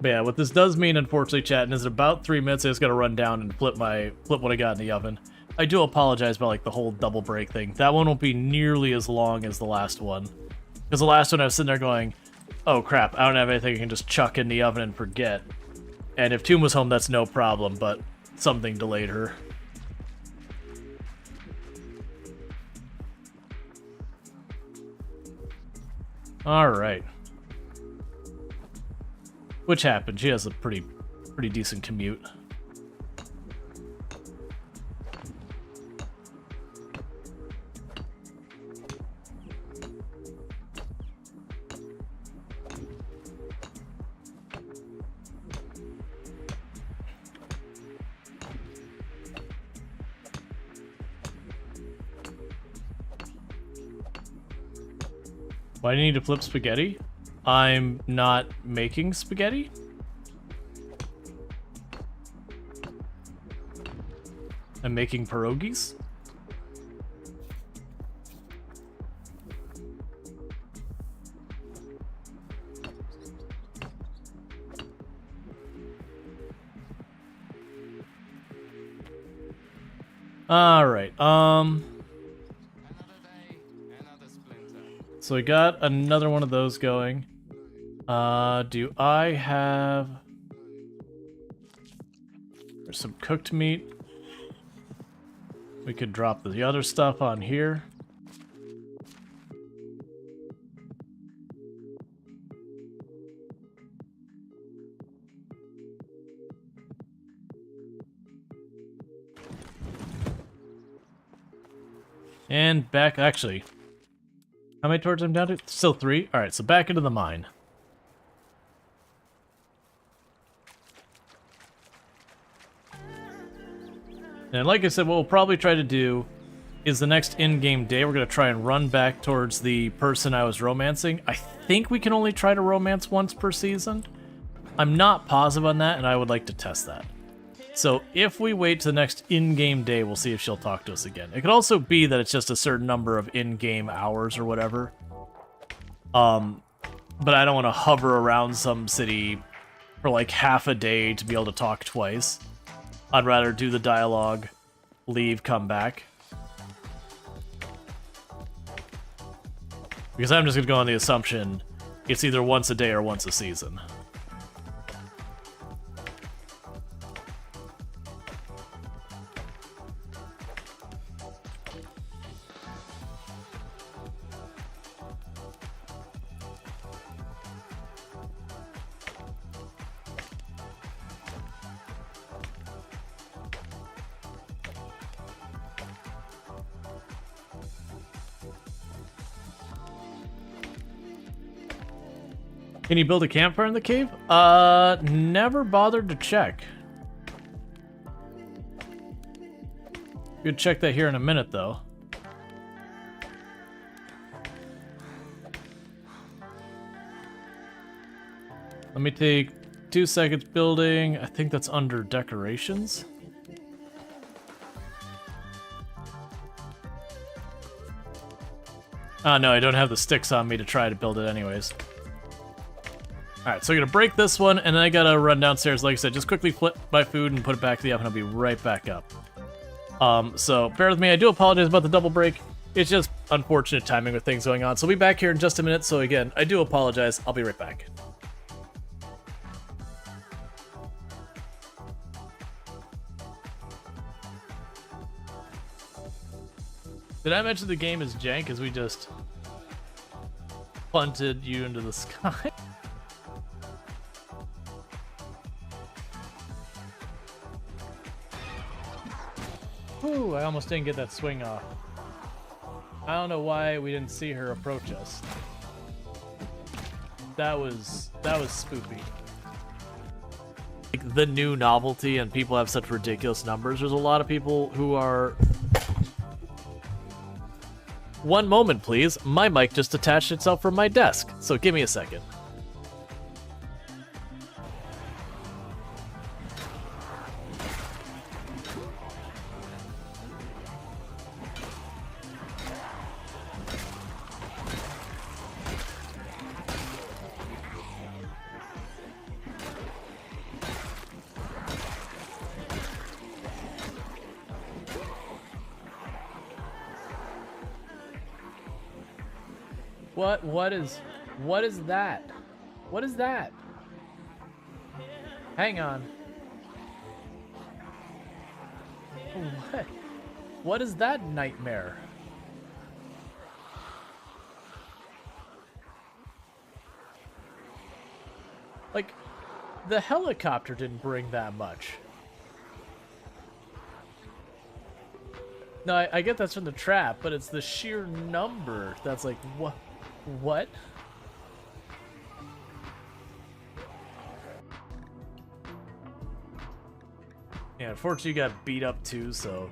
But yeah, what this does mean, unfortunately, chat, is in about 3 minutes I just gotta run down and flip what I got in the oven. I do apologize about like the whole double break thing. That one won't be nearly as long as the last one. Because the last one I was sitting there going, oh crap, I don't have anything I can just chuck in the oven and forget. And if Tomb was home, that's no problem, but something delayed her. Alright. Which happened. She has a pretty decent commute. Why do you need to flip spaghetti? I'm not making spaghetti. I'm making pierogies. All right. So we got another one of those going. Do I have... There's some cooked meat. We could drop the other stuff on here. And back, actually... How many torches I'm down to? Still 3? Alright, so back into the mine. And like I said, what we'll probably try to do is the next in-game day. We're going to try and run back towards the person I was romancing. I think we can only try to romance once per season. I'm not positive on that, and I would like to test that. So if we wait to the next in-game day, we'll see if she'll talk to us again. It could also be that it's just a certain number of in-game hours or whatever. But I don't want to hover around some city for like half a day to be able to talk twice. I'd rather do the dialogue, leave, come back. Because I'm just going to go on the assumption it's either once a day or once a season. Can you build a campfire in the cave? Never bothered to check. Could check that here in a minute, though. Let me take 2 seconds building. I think that's under decorations. Oh, no, I don't have the sticks on me to try to build it anyways. Alright, so I'm gonna break this one, and then I gotta run downstairs, like I said, just quickly flip my food and put it back to the oven. I'll be right back up. So bear with me. I do apologize about the double break. It's just unfortunate timing with things going on. So I'll be back here in just a minute. So again, I do apologize. I'll be right back. Did I mention the game is jank as we just punted you into the sky? Ooh, I almost didn't get that swing off. I don't know why we didn't see her approach us. That was spoopy. Like the new novelty, and people have such ridiculous numbers. There's a lot of people who are... One moment, please. My mic just detached itself from my desk, so give me a second. What is that? What is that? Hang on. What is that nightmare? Like, the helicopter didn't bring that much. No, I get that's from the trap, but it's the sheer number that's like, what? What? Yeah, unfortunately you got beat up too, so...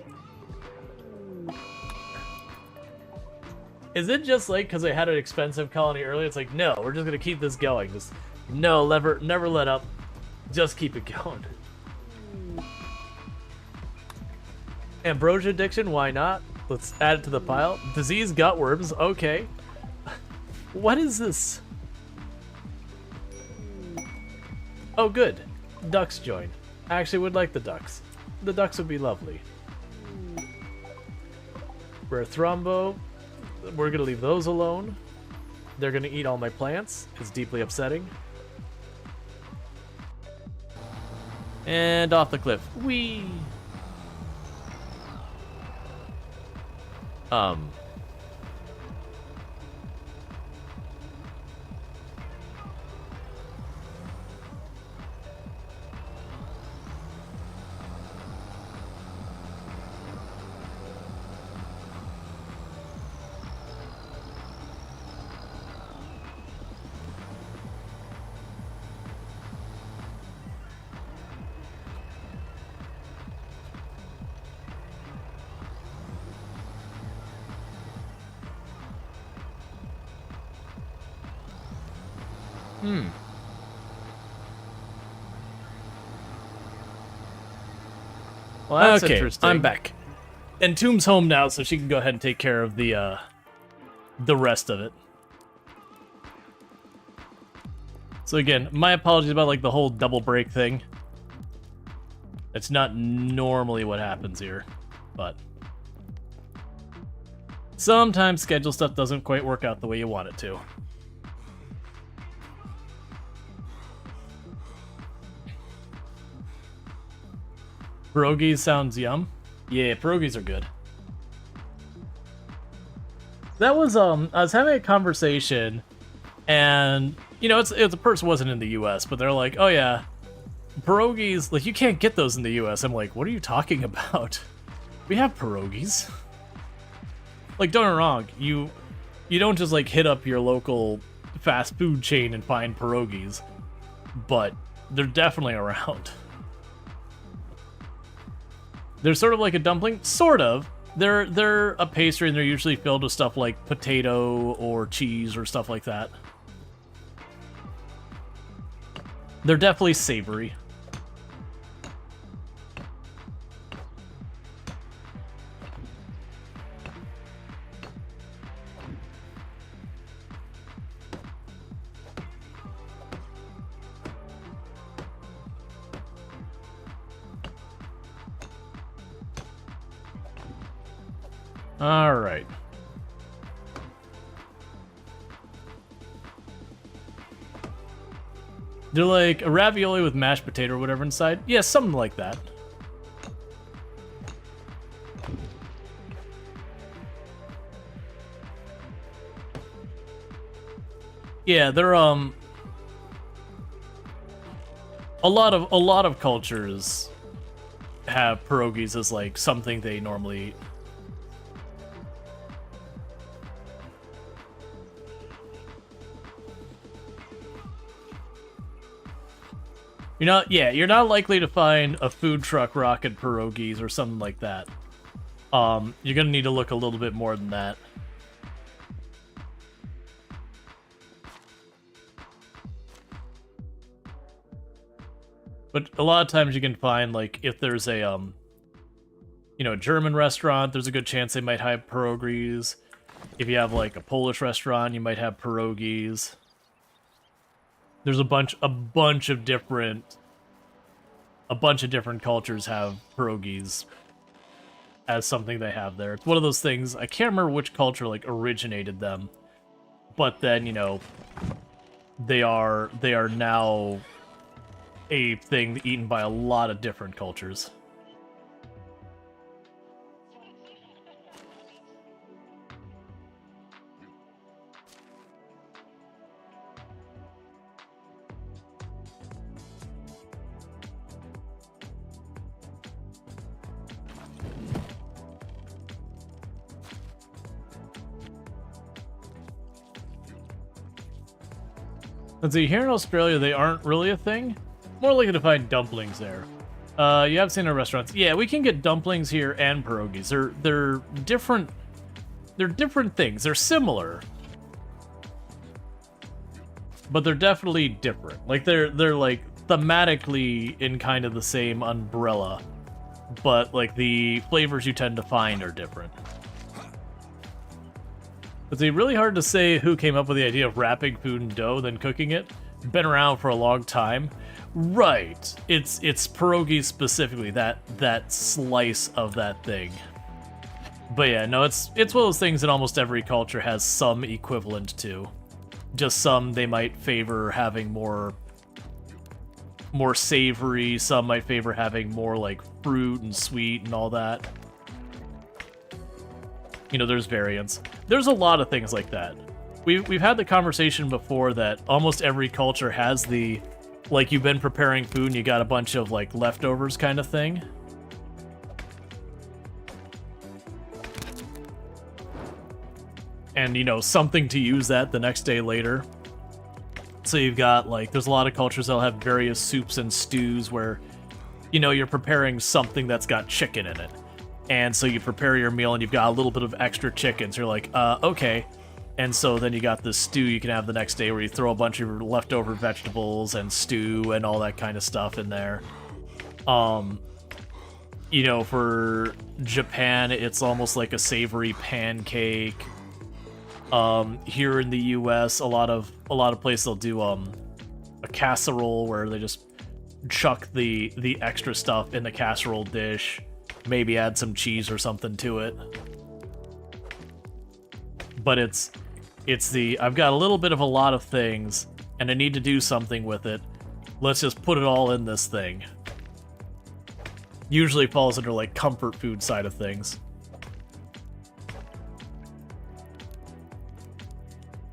Is it just like because I had an expensive colony earlier? It's like, no, we're just gonna keep this going. Just, no, never let up. Just keep it going. Ambrosia addiction, why not? Let's add it to the pile. Disease gutworms, okay. What is this? Oh, good. Ducks join. I actually would like the ducks. The ducks would be lovely. Rare thrombo. We're gonna leave those alone. They're gonna eat all my plants. It's deeply upsetting. And off the cliff. Whee! Well, that's interesting. I'm back. And Tomb's home now, so she can go ahead and take care of the rest of it. So again, my apologies about like the whole double break thing. It's not normally what happens here, but sometimes schedule stuff doesn't quite work out the way you want it to. Pierogies sounds yum. Yeah, pierogies are good. That was I was having a conversation, and you know, it's the person wasn't in the U.S., but they're like, oh yeah, pierogies, like you can't get those in the U.S. I'm like, what are you talking about? We have pierogies. Like, don't get me wrong, you don't just like hit up your local fast food chain and find pierogies, but they're definitely around. They're sort of like a dumpling, sort of. They're a pastry, and they're usually filled with stuff like potato or cheese or stuff like that. They're definitely savory. All right. They're like a ravioli with mashed potato or whatever inside. Yeah, something like that. Yeah, they're a lot of cultures have pierogies as like something they normally eat. You're not likely to find a food truck rocking pierogies or something like that. You're gonna need to look a little bit more than that. But a lot of times you can find, like, if there's a, German restaurant, there's a good chance they might have pierogies. If you have, like, a Polish restaurant, you might have pierogies. There's a bunch of different cultures have pierogies as something they have there. It's one of those things, I can't remember which culture like originated them, but then, they are now a thing eaten by a lot of different cultures. Let's see, here in Australia, they aren't really a thing. More likely to find dumplings there. You have seen our restaurants. Yeah, we can get dumplings here and pierogies. They're different. They're different things. They're similar, but they're definitely different. Like they're like thematically in kind of the same umbrella, but like the flavors you tend to find are different. It's really hard to say who came up with the idea of wrapping food in dough then cooking it. Been around for a long time. Right. It's pierogies specifically, that slice of that thing. But yeah, no, it's one of those things that almost every culture has some equivalent to. Just some they might favor having more savory, some might favor having more like fruit and sweet and all that. There's variants. There's a lot of things like that. We've had the conversation before that almost every culture has the, like, you've been preparing food and you got a bunch of, like, leftovers kind of thing. And, something to use that the next day later. So you've got, like, there's a lot of cultures that'll have various soups and stews where, you're preparing something that's got chicken in it. And so you prepare your meal and you've got a little bit of extra chicken. So you're like, okay, And so then you got this stew you can have the next day where you throw a bunch of leftover vegetables and stew and all that kind of stuff in there. You know, for Japan, it's almost like a savory pancake. Here in the US, a lot of places they'll do a casserole where they just chuck the extra stuff in the casserole dish, maybe add some cheese or something to it. But I've got a little bit of a lot of things, and I need to do something with it. Let's just put it all in this thing. Usually falls under, like, comfort food side of things.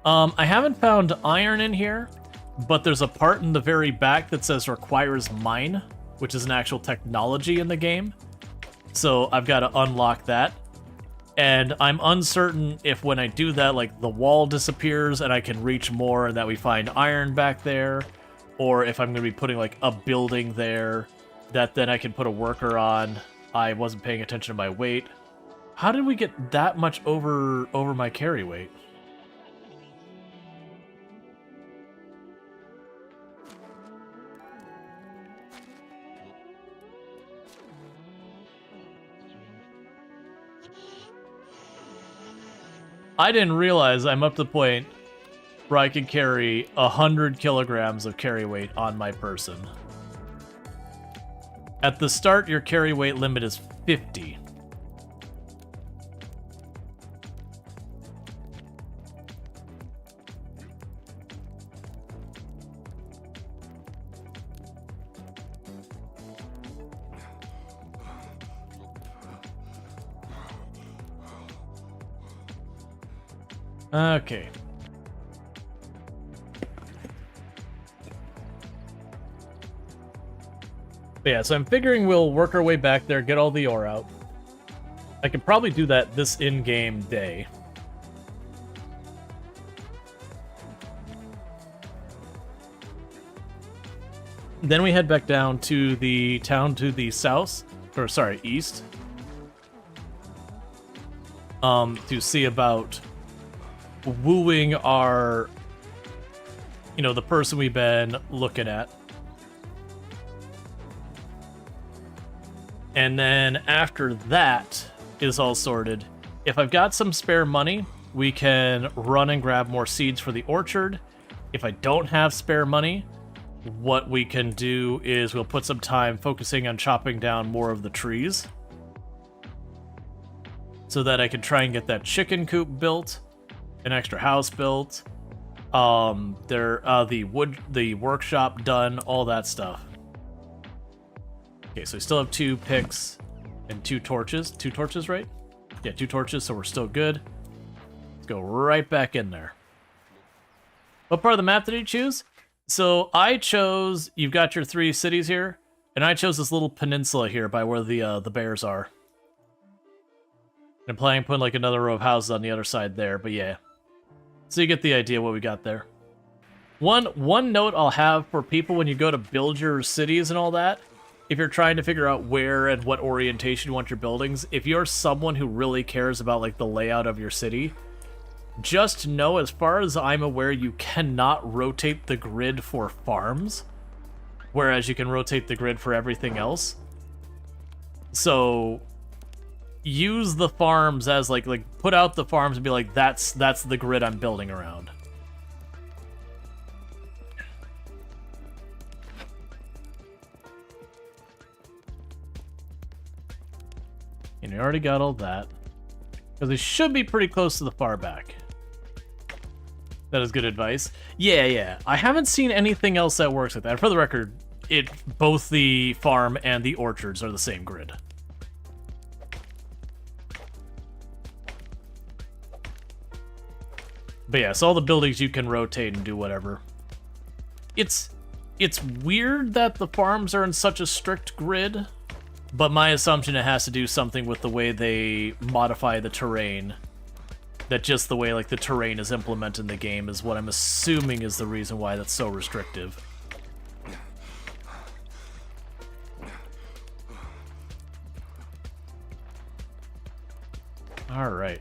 I haven't found iron in here, but there's a part in the very back that says requires mine, which is an actual technology in the game. So I've got to unlock that. And I'm uncertain if when I do that, like, the wall disappears and I can reach more and that we find iron back there, or if I'm going to be putting, like, a building there that then I can put a worker on. I wasn't paying attention to my weight. How did we get that much over my carry weight? I didn't realize I'm up to the point where I can carry 100 kilograms of carry weight on my person. At the start, your carry weight limit is 50. Okay. But yeah, so I'm figuring we'll work our way back there, get all the ore out. I could probably do that this in-game day. Then we head back down to the town to the south, or sorry, east. To see about wooing our, you know, the person we've been looking at. And then after that is all sorted, if I've got some spare money, we can run and grab more seeds for the orchard. If I don't have spare money, what we can do is we'll put some time focusing on chopping down more of the trees so that I can try and get that chicken coop built, an extra house built, the workshop done, all that stuff. Okay, so we still have 2 picks and 2 torches. 2 torches, right? Yeah, 2 torches, so we're still good. Let's go right back in there. What part of the map did you choose? So I chose, you've got your 3 cities here, and I chose this little peninsula here by where the bears are. I'm planning on putting like another row of houses on the other side there, but yeah. So you get the idea what we got there. One note I'll have for people when you go to build your cities and all that, if you're trying to figure out where and what orientation you want your buildings, if you're someone who really cares about like the layout of your city, just know, as far as I'm aware, you cannot rotate the grid for farms, whereas you can rotate the grid for everything else. So use the farms as like put out the farms and be like, that's the grid I'm building around. And we already got all that, because they should be pretty close to the far back. That is good advice. Yeah. I haven't seen anything else that works like that. For the record, both the farm and the orchards are the same grid. But yeah, so all the buildings you can rotate and do whatever. It's weird that the farms are in such a strict grid, but my assumption it has to do something with the way they modify the terrain. That just the way like the terrain is implemented in the game is what I'm assuming is the reason why that's so restrictive. Alright.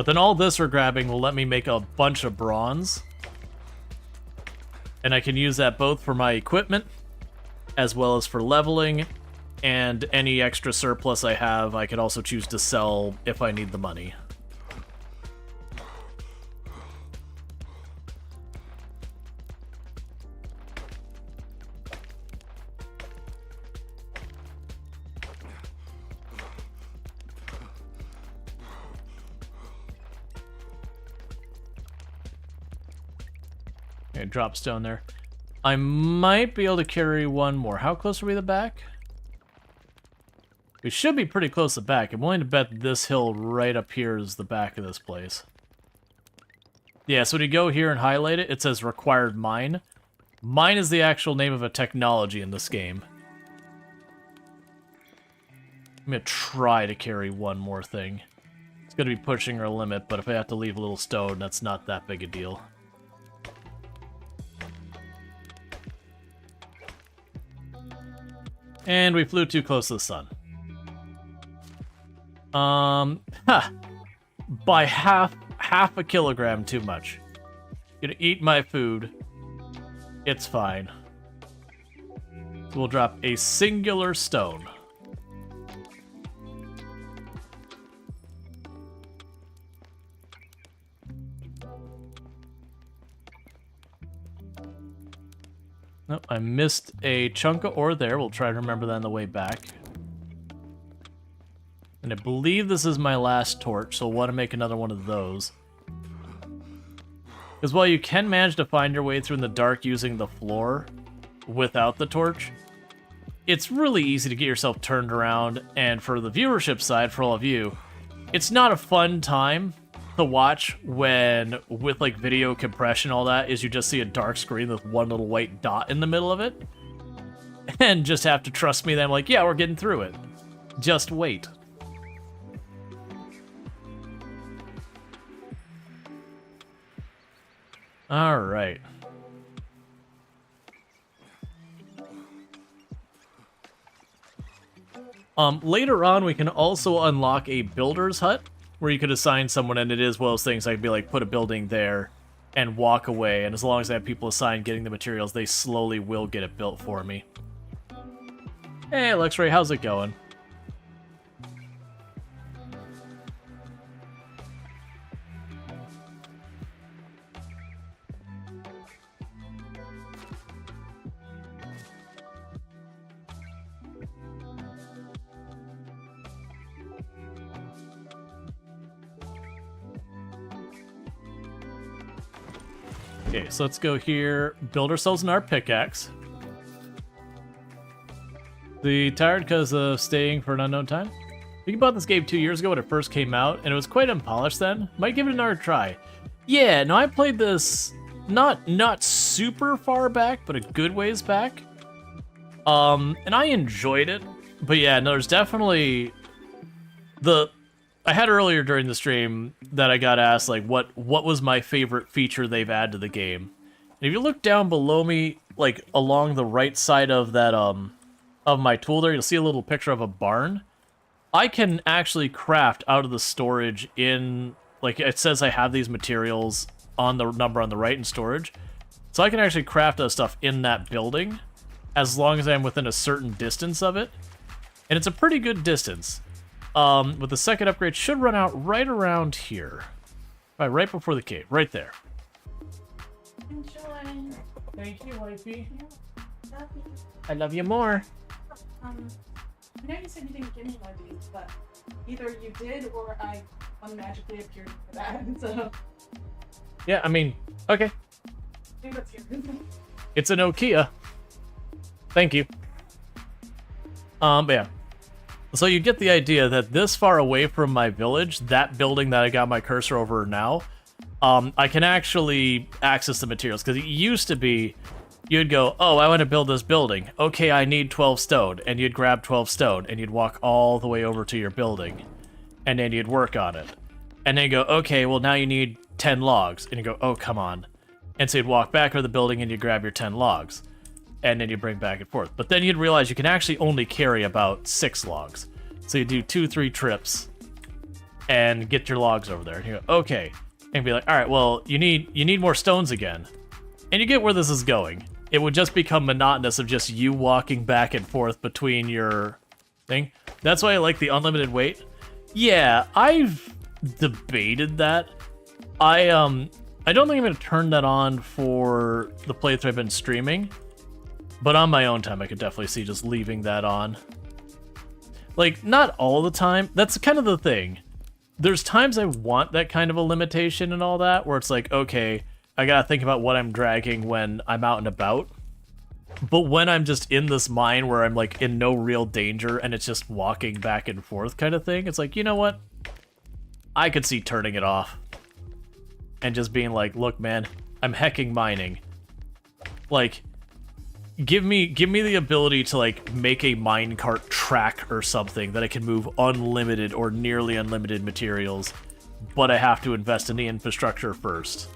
But then all this we're grabbing will let me make a bunch of bronze. And I can use that both for my equipment, as well as for leveling, and any extra surplus I have, I could also choose to sell if I need the money. Okay, drop stone there. I might be able to carry one more. How close are we to the back? We should be pretty close to the back. I'm willing to bet this hill right up here is the back of this place. Yeah, so when you go here and highlight it, it says required mine. Mine is the actual name of a technology in this game. I'm gonna try to carry one more thing. It's gonna be pushing our limit, but if I have to leave a little stone, that's not that big a deal. And we flew too close to the sun. By half a kilogram too much. Gonna eat my food. It's fine. So we'll drop a singular stone. Nope, I missed a chunk of ore there. We'll try to remember that on the way back. And I believe this is my last torch, so we'll want to make another one of those. Because while you can manage to find your way through in the dark using the floor without the torch, it's really easy to get yourself turned around. And for the viewership side, for all of you, it's not a fun time to watch when, with like video compression, all that, is you just see a dark screen with one little white dot in the middle of it. And just have to trust me that I'm like, yeah, we're getting through it. Just wait. All right. Later on, we can also unlock a builder's hut, where you could assign someone, and it is one of those things I could be like, put a building there and walk away, and as long as I have people assigned getting the materials, they slowly will get it built for me. Hey, Luxray, how's it going? Okay, so let's go here, build ourselves an art pickaxe. The tired because of staying for an unknown time? We bought this game 2 years ago when it first came out, and it was quite unpolished then. Might give it another try. Yeah, no, I played this not super far back, but a good ways back. And I enjoyed it. But yeah, no, there's definitely I had earlier during the stream that I got asked, like, what was my favorite feature they've added to the game. And if you look down below me, like, along the right side of that, of my tool there, you'll see a little picture of a barn. I can actually craft out of the storage in, like, it says I have these materials on the number on the right in storage. So I can actually craft that stuff in that building, as long as I'm within a certain distance of it. And it's a pretty good distance. With the second upgrade, should run out right around here. Right before the cave, right there. Enjoy. Thank you, wifey. I love you more. I know you said you didn't give me one of these, but either you did or I unmagically appeared for that, so... Yeah, I mean, okay. Maybe that's yours. It's an Nokia. Thank you. But yeah. So you get the idea that this far away from my village, that building that I got my cursor over now, I can actually access the materials. Because it used to be, you'd go, oh, I want to build this building. Okay, I need 12 stone. And you'd grab 12 stone, and you'd walk all the way over to your building. And then you'd work on it. And then you go, okay, well now you need 10 logs. And you go, oh, come on. And so you'd walk back to the building and you grab your 10 logs. And then you bring back and forth. But then you'd realize you can actually only carry about 6 logs. So you do 2-3 trips, and get your logs over there. And you go, okay. And be like, all right, well, you need more stones again. And you get where this is going. It would just become monotonous of just you walking back and forth between your thing. That's why I like the unlimited wait. Yeah, I've debated that. I don't think I'm going to turn that on for the playthrough I've been streaming. But on my own time, I could definitely see just leaving that on. Like, not all the time. That's kind of the thing. There's times I want that kind of a limitation and all that, where it's like, okay, I gotta think about what I'm dragging when I'm out and about. But when I'm just in this mine where I'm like in no real danger and it's just walking back and forth kind of thing, it's like, you know what? I could see turning it off. And just being like, look, man, I'm hecking mining. Like, give me the ability to like make a minecart track or something that I can move unlimited or nearly unlimited materials, but I have to invest in the infrastructure first.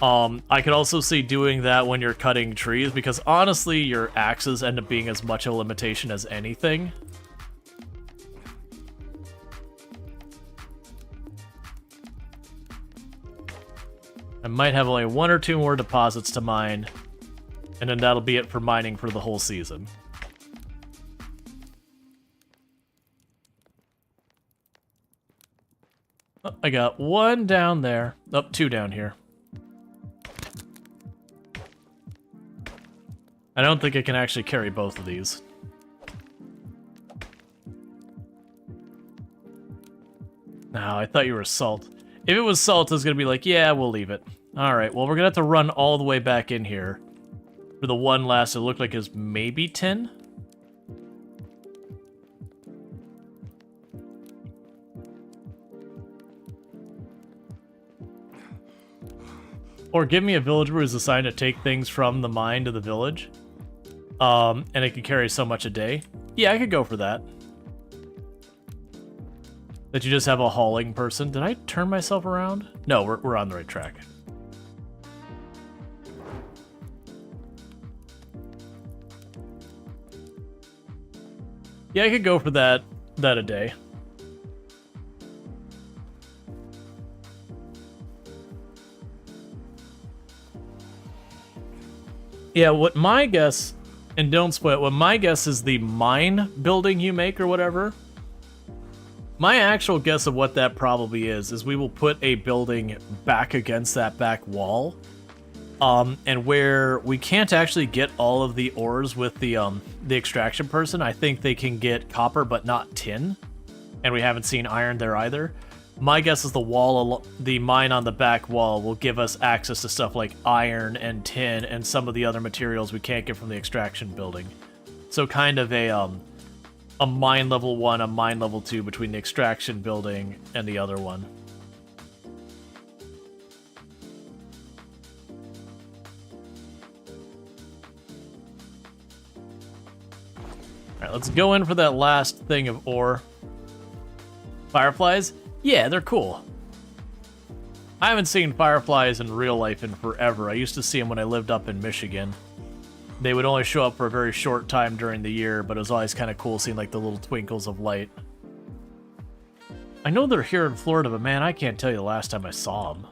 I could also see doing that when you're cutting trees, because honestly, your axes end up being as much a limitation as anything. I might have only 1 or 2 more deposits to mine, and then that'll be it for mining for the whole season. Oh, I got 1 down there. Oh, 2 down here. I don't think I can actually carry both of these. No, I thought you were salt. If it was salt, I was going to be like, yeah, we'll leave it. Alright, well, we're going to have to run all the way back in here for the one last, it looked like is maybe tin? Or give me a villager who's assigned to take things from the mine to the village. And it can carry so much a day. Yeah, I could go for that. That you just have a hauling person. Did I turn myself around? No, we're on the right track. Yeah, I could go for that a day. Yeah, what my guess, and don't spoil it, what my guess is the mine building you make or whatever. My actual guess of what that probably is we will put a building back against that back wall. And where we can't actually get all of the ores with the extraction person, I think they can get copper but not tin. And we haven't seen iron there either. My guess is the mine on the back wall will give us access to stuff like iron and tin and some of the other materials we can't get from the extraction building. So kind of a mine level 1, a mine level 2 between the extraction building and the other one. Alright, let's go in for that last thing of ore. Fireflies? Yeah, they're cool. I haven't seen fireflies in real life in forever. I used to see them when I lived up in Michigan. They would only show up for a very short time during the year, but it was always kind of cool seeing like the little twinkles of light. I know they're here in Florida, but man, I can't tell you the last time I saw them.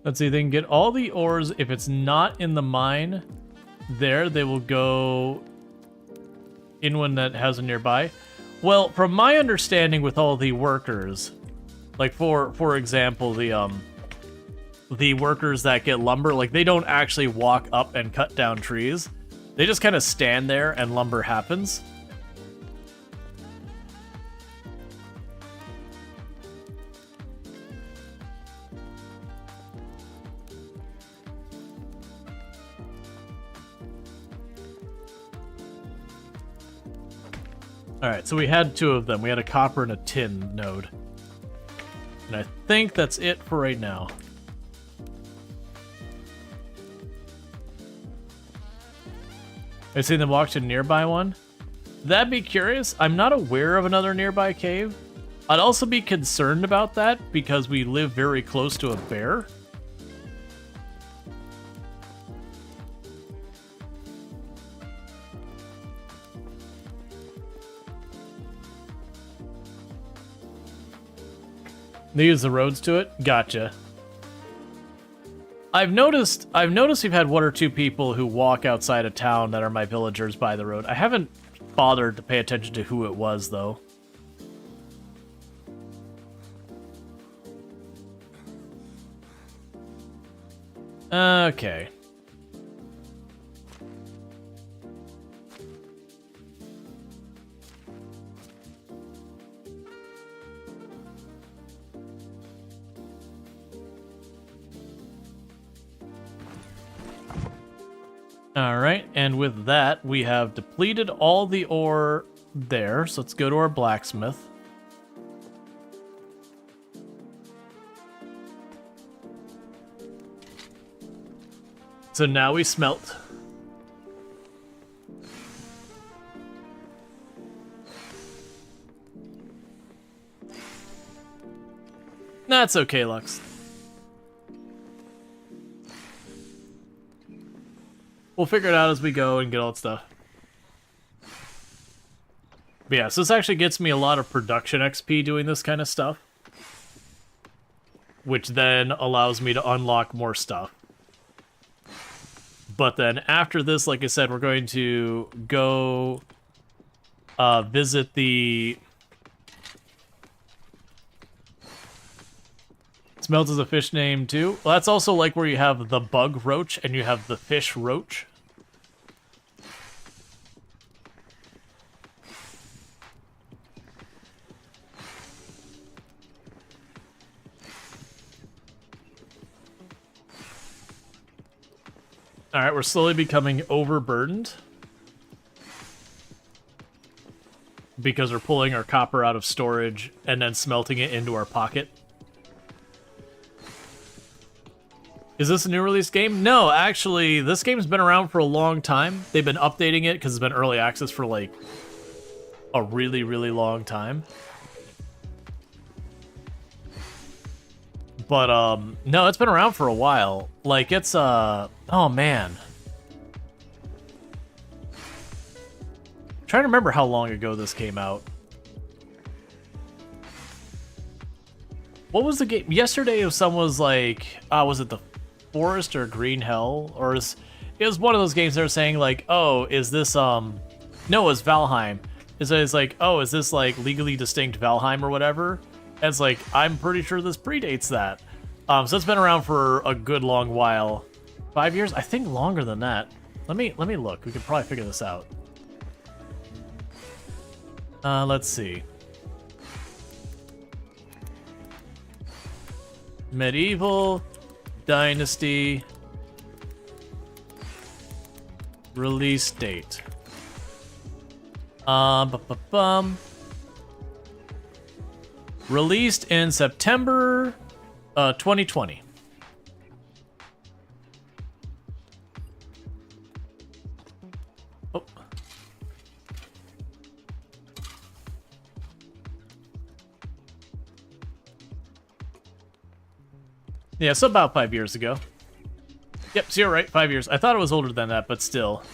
Let's see, they can get all the ores. If it's not in the mine there, they will go in one that has a nearby. Well, from my understanding with all the workers, like for example, the workers that get lumber, like they don't actually walk up and cut down trees. They just kind of stand there and lumber happens. Alright, so we had 2 of them. We had a copper and a tin node. And I think that's it for right now. I see them walk to a nearby one. That'd be curious. I'm not aware of another nearby cave. I'd also be concerned about that because we live very close to a bear. They use the roads to it? Gotcha. I've noticed we've had one or two people who walk outside of town that are my villagers by the road. I haven't bothered to pay attention to who it was, though. Okay. Alright, and with that, we have depleted all the ore there, so let's go to our blacksmith. So now we smelt. That's okay, Lux. We'll figure it out as we go and get all that stuff. But yeah, so this actually gets me a lot of production XP doing this kind of stuff. Which then allows me to unlock more stuff. But then after this, like I said, we're going to go visit the... Smelt is a fish name too. Well, that's also like where you have the bug roach and you have the fish roach. Alright, we're slowly becoming overburdened. Because we're pulling our copper out of storage and then smelting it into our pocket. Is this a new release game? No, actually, this game's been around for a long time. They've been updating it because it's been early access for, like, a really, really long time. But, no, it's been around for a while. Like, it's, oh, man. I'm trying to remember how long ago this came out. What was the game? Yesterday, someone was like, was it the Forest or Green Hell? Or it was one of those games they were saying, like, oh, is this, no, it was Valheim. It's like, oh, is this, like, legally distinct Valheim or whatever? And it's like, I'm pretty sure this predates that. So it's been around for a good long while. 5 years? I think longer than that. Let me look. We could probably figure this out. Let's see. Medieval, Dynasty, release date. Released in September 2020. Oh. Yeah, so about 5 years ago. Yep, so you're right, 5 years. I thought it was older than that, but still.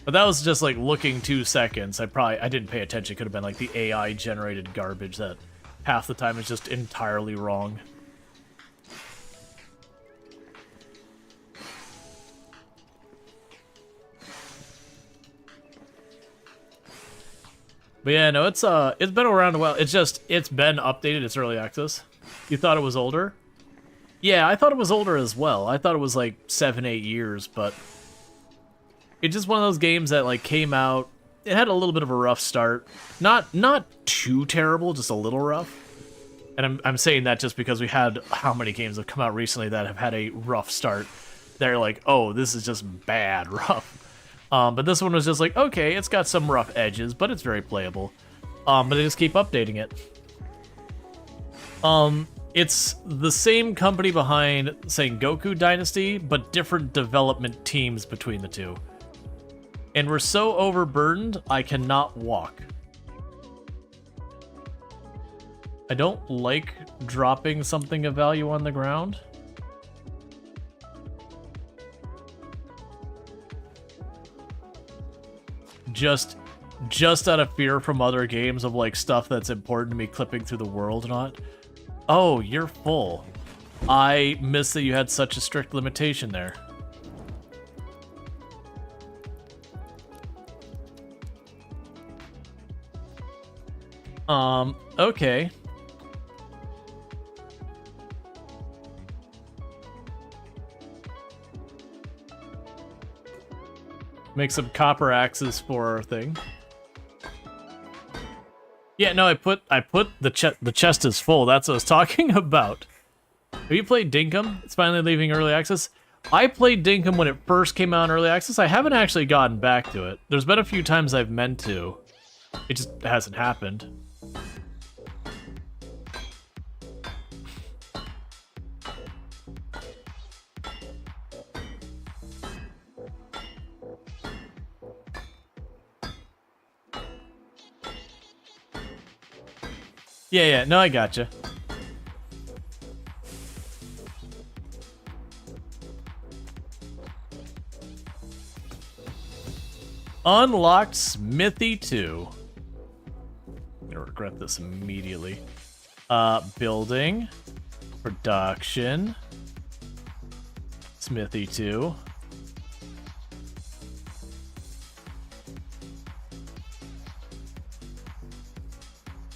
But that was just like looking 2 seconds. I didn't pay attention. It could have been like the AI generated garbage that half the time is just entirely wrong. But yeah, no, it's been around a while. It's been updated. It's early access. You thought it was older? Yeah, I thought it was older as well. I thought it was like 7-8 years, but it's just one of those games that like came out. It had a little bit of a rough start. Not too terrible, just a little rough. And I'm saying that just because we had how many games have come out recently that have had a rough start. They're like, oh, this is just bad rough. But this one was just like, okay, it's got some rough edges, but it's very playable. But they just keep updating it. It's the same company behind, say, Goku Dynasty, but different development teams between the two. And we're so overburdened, I cannot walk. I don't like dropping something of value on the ground. Just out of fear from other games of like stuff that's important to me clipping through the world and not. Oh, you're full. I missed that you had such a strict limitation there. Okay. Make some copper axes for our thing. Yeah, no, I put the chest is full. That's what I was talking about. Have you played Dinkum? It's finally leaving early access. I played Dinkum when it first came out in early access. I haven't actually gotten back to it. There's been a few times I've meant to. It just hasn't happened. Yeah, no, I gotcha. Unlocked Smithy 2. I'm gonna regret this immediately. Building. Production. Smithy 2.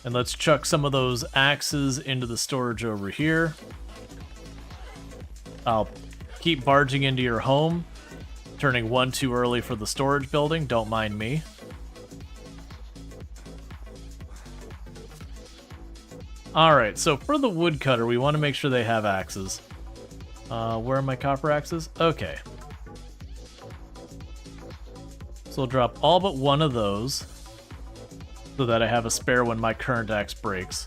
And let's chuck some of those axes into the storage over here. I'll keep barging into your home. Turning one too early for the storage building, don't mind me. Alright, so for the woodcutter, we want to make sure they have axes. Where are my copper axes? Okay. So we'll drop all but one of those, so that I have a spare when my current axe breaks.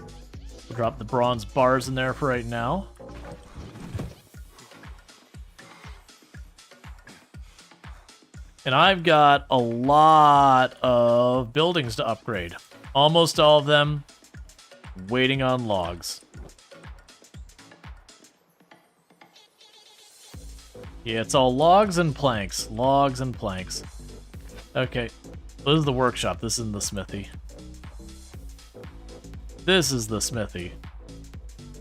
We'll drop the bronze bars in there for right now. And I've got a lot of buildings to upgrade. Almost all of them waiting on logs. Yeah, it's all logs and planks. Logs and planks. Okay. This is the workshop. This isn't the smithy. This is the smithy.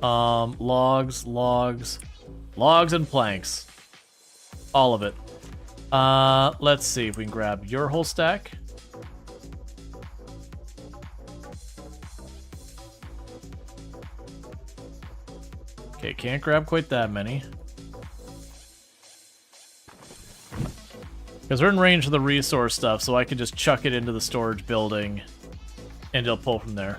Logs and planks. All of it. Let's see if we can grab your whole stack. Okay, can't grab quite that many. Because we're in range of the resource stuff, so I can just chuck it into the storage building and it'll pull from there.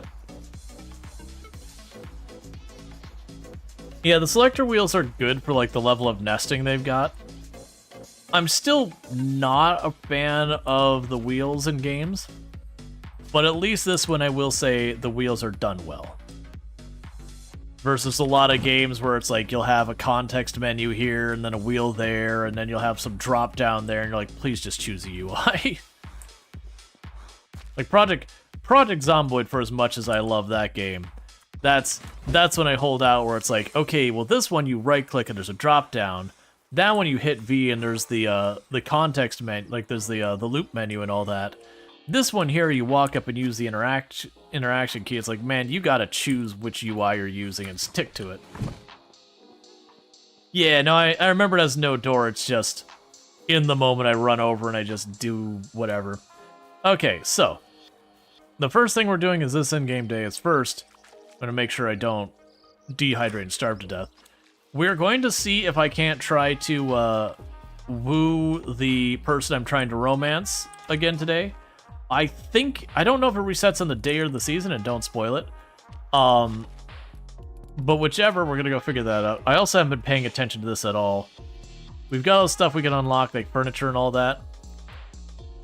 Yeah, the selector wheels are good for like the level of nesting they've got. I'm still not a fan of the wheels in games, but at least this one I will say the wheels are done well. Versus a lot of games where it's like you'll have a context menu here and then a wheel there and then you'll have some drop down there and you're like, please just choose a UI. Like Project Zomboid, for as much as I love that game, that's when I hold out where it's like, okay, well this one you right click and there's a drop down. That one you hit V and there's the context menu, like there's the loop menu and all that. This one here you walk up and use the interaction key. It's like, man, you gotta choose which UI you're using and stick to it. Yeah, no, I remember it as no door. It's just in the moment I run over and I just do whatever. Okay, so the first thing we're doing is this in-game day is first, I'm gonna make sure I don't dehydrate and starve to death. We're going to see if I can't try to woo the person I'm trying to romance again today. I don't know if it resets on the day or the season, and don't spoil it. But whichever, we're gonna go figure that out. I also haven't been paying attention to this at all. We've got all the stuff we can unlock, like furniture and all that,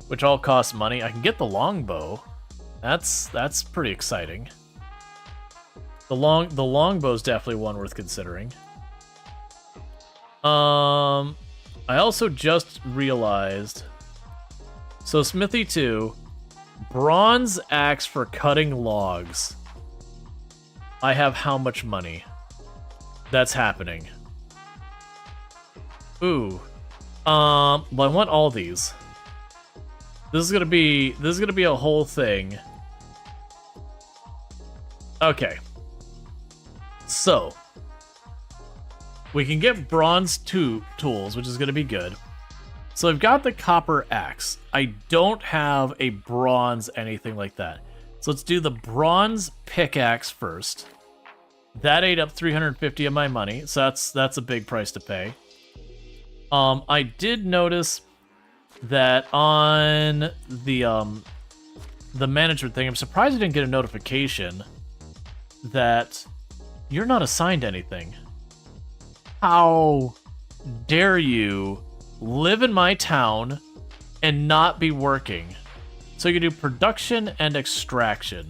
which all costs money. I can get the longbow. That's pretty exciting. The longbow's definitely one worth considering. I also just realized. So Smithy 2, bronze axe for cutting logs. I have how much money? That's happening. Ooh. Well, I want all these. This is gonna be a whole thing. Okay. So we can get bronze tools, which is gonna be good. So I've got the copper axe. I don't have a bronze anything like that. So let's do the bronze pickaxe first. That ate up 350 of my money, so that's a big price to pay. I did notice that on the management thing, I'm surprised I didn't get a notification that you're not assigned anything. How dare you live in my town and not be working? So you can do production and extraction,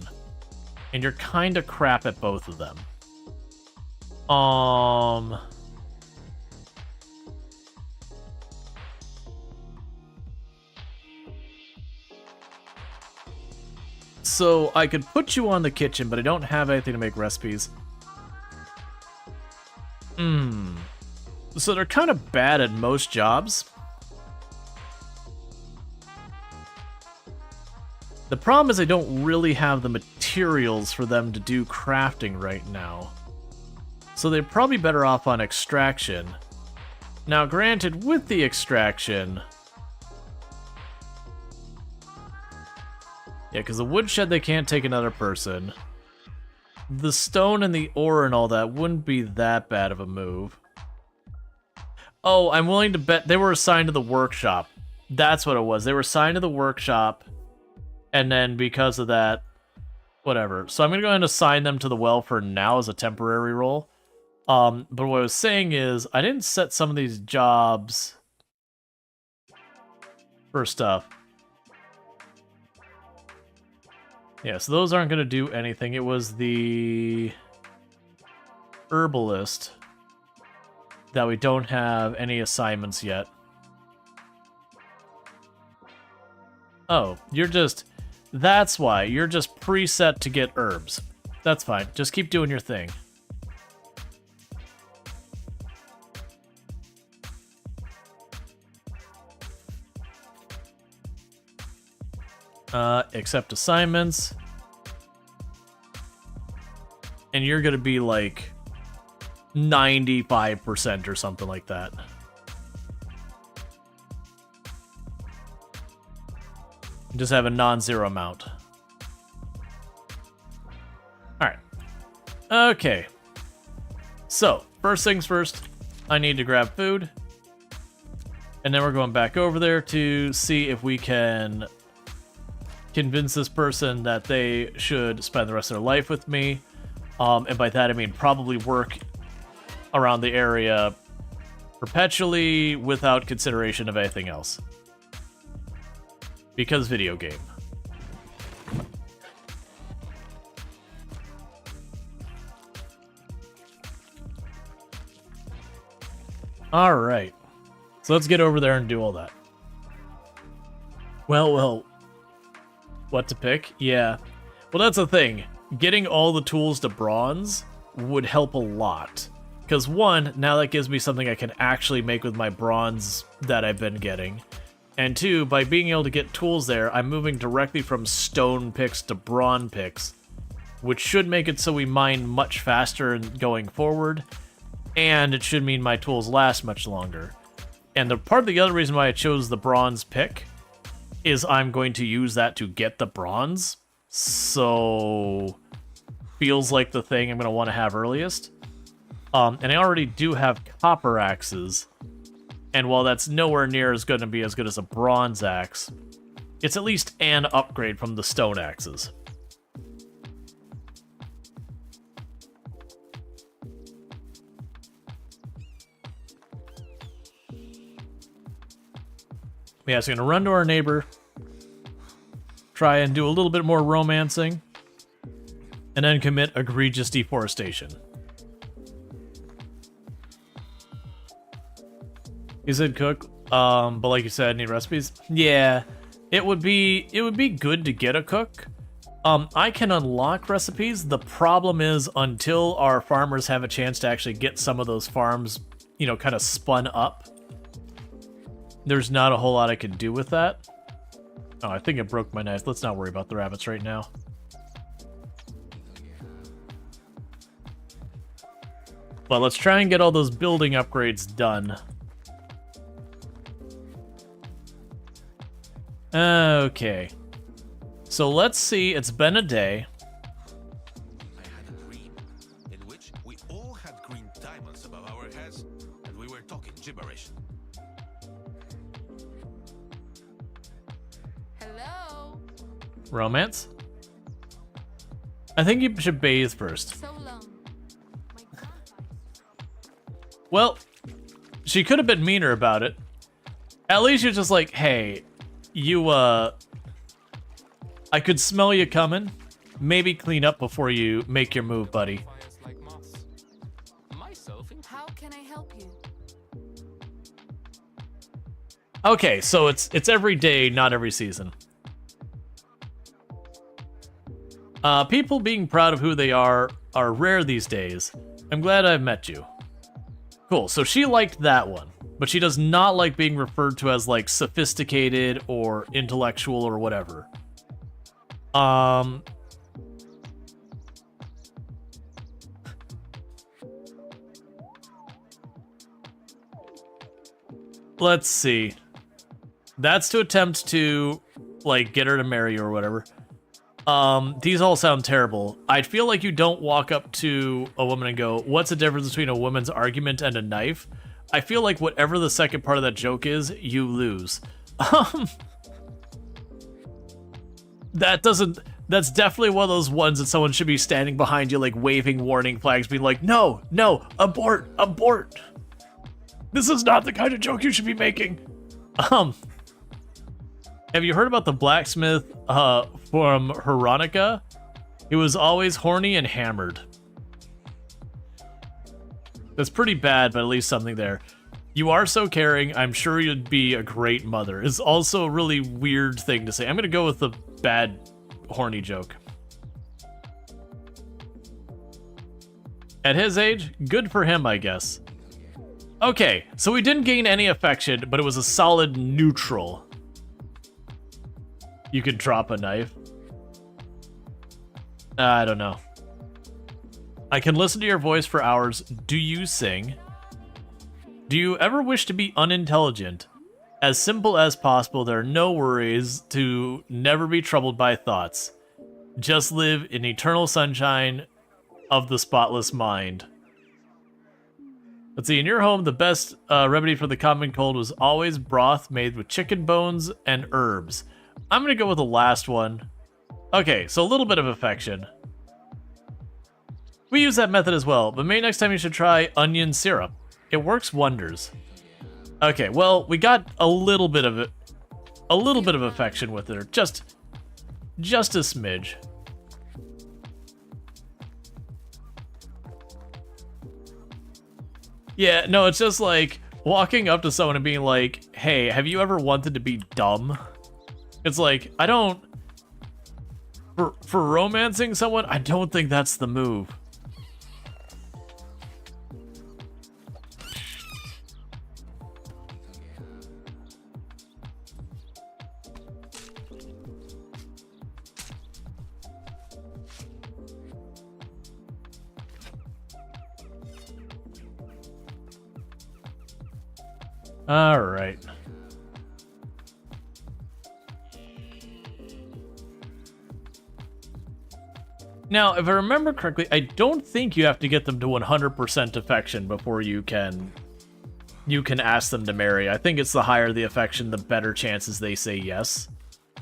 and you're kind of crap at both of them. So I could put you on the kitchen, but I don't have anything to make recipes. So they're kind of bad at most jobs. The problem is I don't really have the materials for them to do crafting right now. So they're probably better off on extraction. Now, granted, with the extraction... Yeah, because the woodshed, they can't take another person. The stone and the ore and all that wouldn't be that bad of a move. Oh, I'm willing to bet they were assigned to the workshop. That's what it was. They were assigned to the workshop, and then because of that, whatever. So I'm going to go ahead and assign them to the well for now as a temporary role. But what I was saying is, I didn't set some of these jobs for stuff. Yeah, so those aren't going to do anything. It was the herbalist that we don't have any assignments yet. Oh, you're just... That's why. You're just preset to get herbs. That's fine. Just keep doing your thing. Accept assignments. And you're gonna be like 95% or something like that. Just have a non-zero amount. Alright. Okay. So, first things first, I need to grab food. And then we're going back over there to see if we can convince this person that they should spend the rest of their life with me. And by that I mean probably work around the area perpetually without consideration of anything else. Because video game. Alright. So let's get over there and do all that. Well. What to pick? Yeah. Well, that's the thing. Getting all the tools to bronze would help a lot. Because one, now that gives me something I can actually make with my bronze that I've been getting. And two, by being able to get tools there, I'm moving directly from stone picks to bronze picks, which should make it so we mine much faster going forward, and it should mean my tools last much longer. And the other reason why I chose the bronze pick is I'm going to use that to get the bronze, so feels like the thing I'm going to want to have earliest. And I already do have copper axes, and while that's nowhere near as going to be as good as a bronze axe, it's at least an upgrade from the stone axes. Yeah, so I'm going to run to our neighbor, try and do a little bit more romancing. and then commit egregious deforestation. You said cook, but like you said, need recipes. Yeah, it would be good to get a cook. I can unlock recipes. The problem is until our farmers have a chance to actually get some of those farms, you know, kind of spun up, there's not a whole lot I can do with that. Oh, I think it broke my knife. Let's not worry about the rabbits right now. But let's try and get all those building upgrades done. Okay. So let's see, it's been a day. I had a dream in which we all had green diamonds above our heads and we were talking gibberish. Hello? Romance? I think you should bathe first. So long. My grandpa. Well, she could have been meaner about it. At least you're just like, hey, you, I could smell you coming. Maybe clean up before you make your move, buddy. Fires like moths. Myself in How can I help you? Okay, so it's every day, not every season. People being proud of who they are rare these days. I'm glad I've met you. Cool, so she liked that one, but she does not like being referred to as, like, sophisticated or intellectual or whatever. Let's see. That's to attempt to, like, get her to marry you or whatever. These all sound terrible. I feel like you don't walk up to a woman and go, what's the difference between a woman's argument and a knife? I feel like whatever the second part of that joke is, you lose. That's definitely one of those ones that someone should be standing behind you, like, waving warning flags, being like, no, no, abort, abort. This is not the kind of joke you should be making. Have you heard about the blacksmith from Veronica? He was always horny and hammered. That's pretty bad, but at least something there. You are so caring. I'm sure you'd be a great mother. It's also a really weird thing to say. I'm gonna go with the bad horny joke. At his age, good for him, I guess. Okay, so we didn't gain any affection, but it was a solid neutral. You could drop a knife. I don't know. I can listen to your voice for hours. Do you sing? Do you ever wish to be unintelligent? As simple as possible, there are no worries, to never be troubled by thoughts. Just live in eternal sunshine of the spotless mind. Let's see, in your home, the best remedy for the common cold was always broth made with chicken bones and herbs. I'm gonna go with the last one. Okay, so a little bit of affection. We use that method as well, but maybe next time you should try onion syrup. It works wonders. Okay, well, we got a little bit of it, a little bit of affection with her, just a smidge. Yeah, no, it's just like walking up to someone and being like, hey, have you ever wanted to be dumb? It's like, I don't... For romancing someone, I don't think that's the move. All right. Now, if I remember correctly, I don't think you have to get them to 100% affection before you can ask them to marry. I think it's the higher the affection, the better chances they say yes.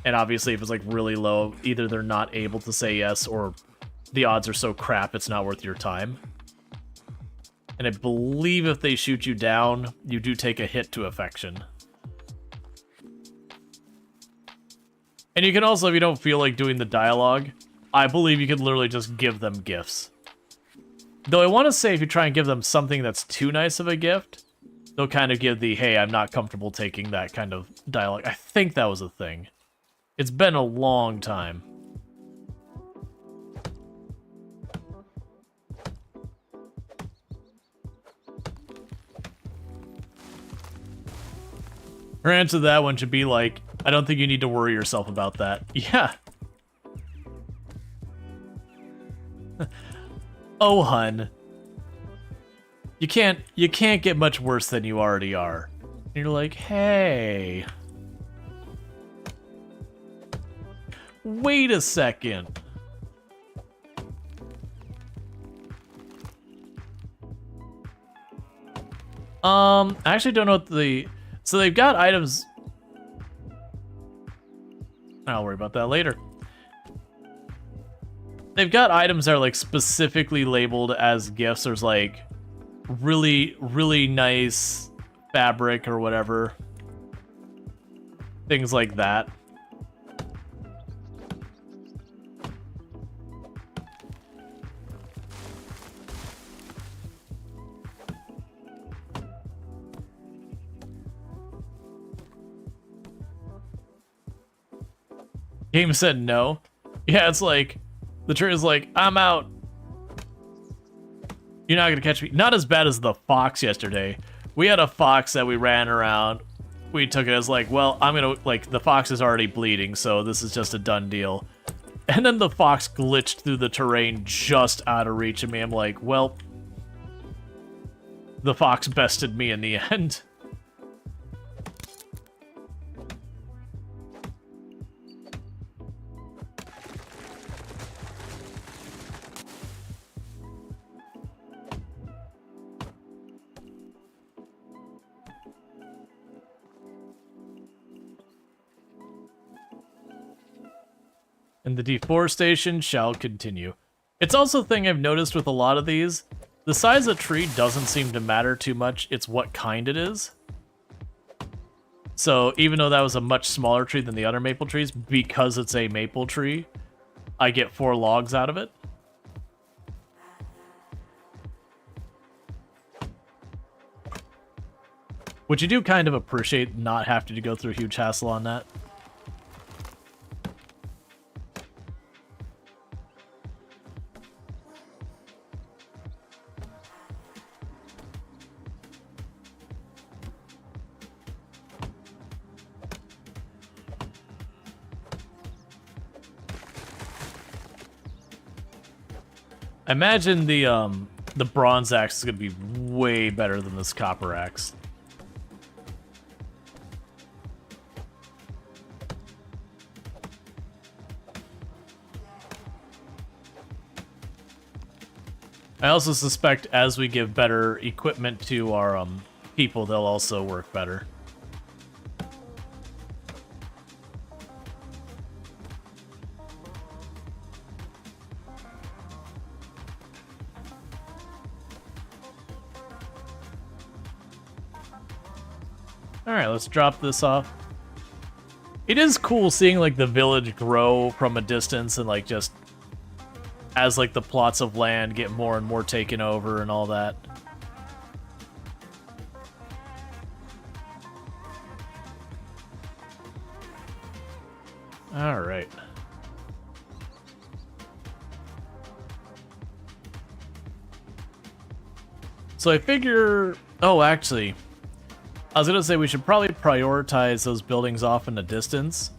And obviously, if it's like really low, either they're not able to say yes or the odds are so crap it's not worth your time. And I believe if they shoot you down, you do take a hit to affection. And you can also, if you don't feel like doing the dialogue, I believe you could literally just give them gifts. Though I want to say if you try and give them something that's too nice of a gift, they'll kind of give the, hey, I'm not comfortable taking that kind of dialogue. I think that was a thing. It's been a long time. Her answer to that one should be like, I don't think you need to worry yourself about that. Yeah. Oh, hun. You can't get much worse than you already are. And you're like, hey. Wait a second. I actually don't know what the... So they've got items... I'll worry about that later. They've got items that are like specifically labeled as gifts. There's like really, really nice fabric or whatever. Things like that. Game said no. Yeah, it's like, the tree is like, I'm out. You're not gonna catch me. Not as bad as the fox yesterday. We had a fox that we ran around. We took it as like, well, I'm gonna, like, the fox is already bleeding, so this is just a done deal. And then the fox glitched through the terrain just out of reach of me. I'm like, well, the fox bested me in the end. And the deforestation shall continue. It's also a thing I've noticed with a lot of these. The size of tree doesn't seem to matter too much. It's what kind it is. So even though that was a much smaller tree than the other maple trees, because it's a maple tree, I get 4 logs out of it. Which you do kind of appreciate not having to go through a huge hassle on that. I imagine the bronze axe is gonna be way better than this copper axe. I also suspect as we give better equipment to our people, they'll also work better. Alright, let's drop this off. It is cool seeing like the village grow from a distance and like just as like the plots of land get more and more taken over and all that. Alright. So I figure... Oh, actually... I was gonna say we should probably prioritize those buildings off in the distance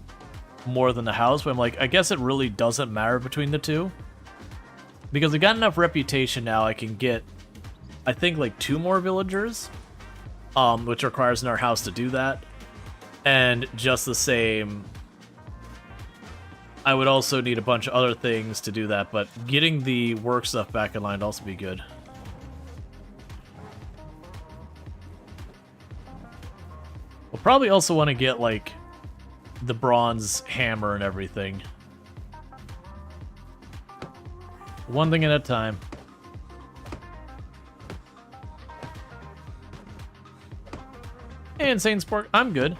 more than the house, but I'm like, I guess it really doesn't matter between the two. Because we got enough reputation now, I can get, I think, like 2 more villagers, which requires another house to do that. And just the same, I would also need a bunch of other things to do that, but getting the work stuff back in line would also be good. We'll probably also want to get, like, the bronze hammer and everything. One thing at a time. Hey, Insane Sport, I'm good.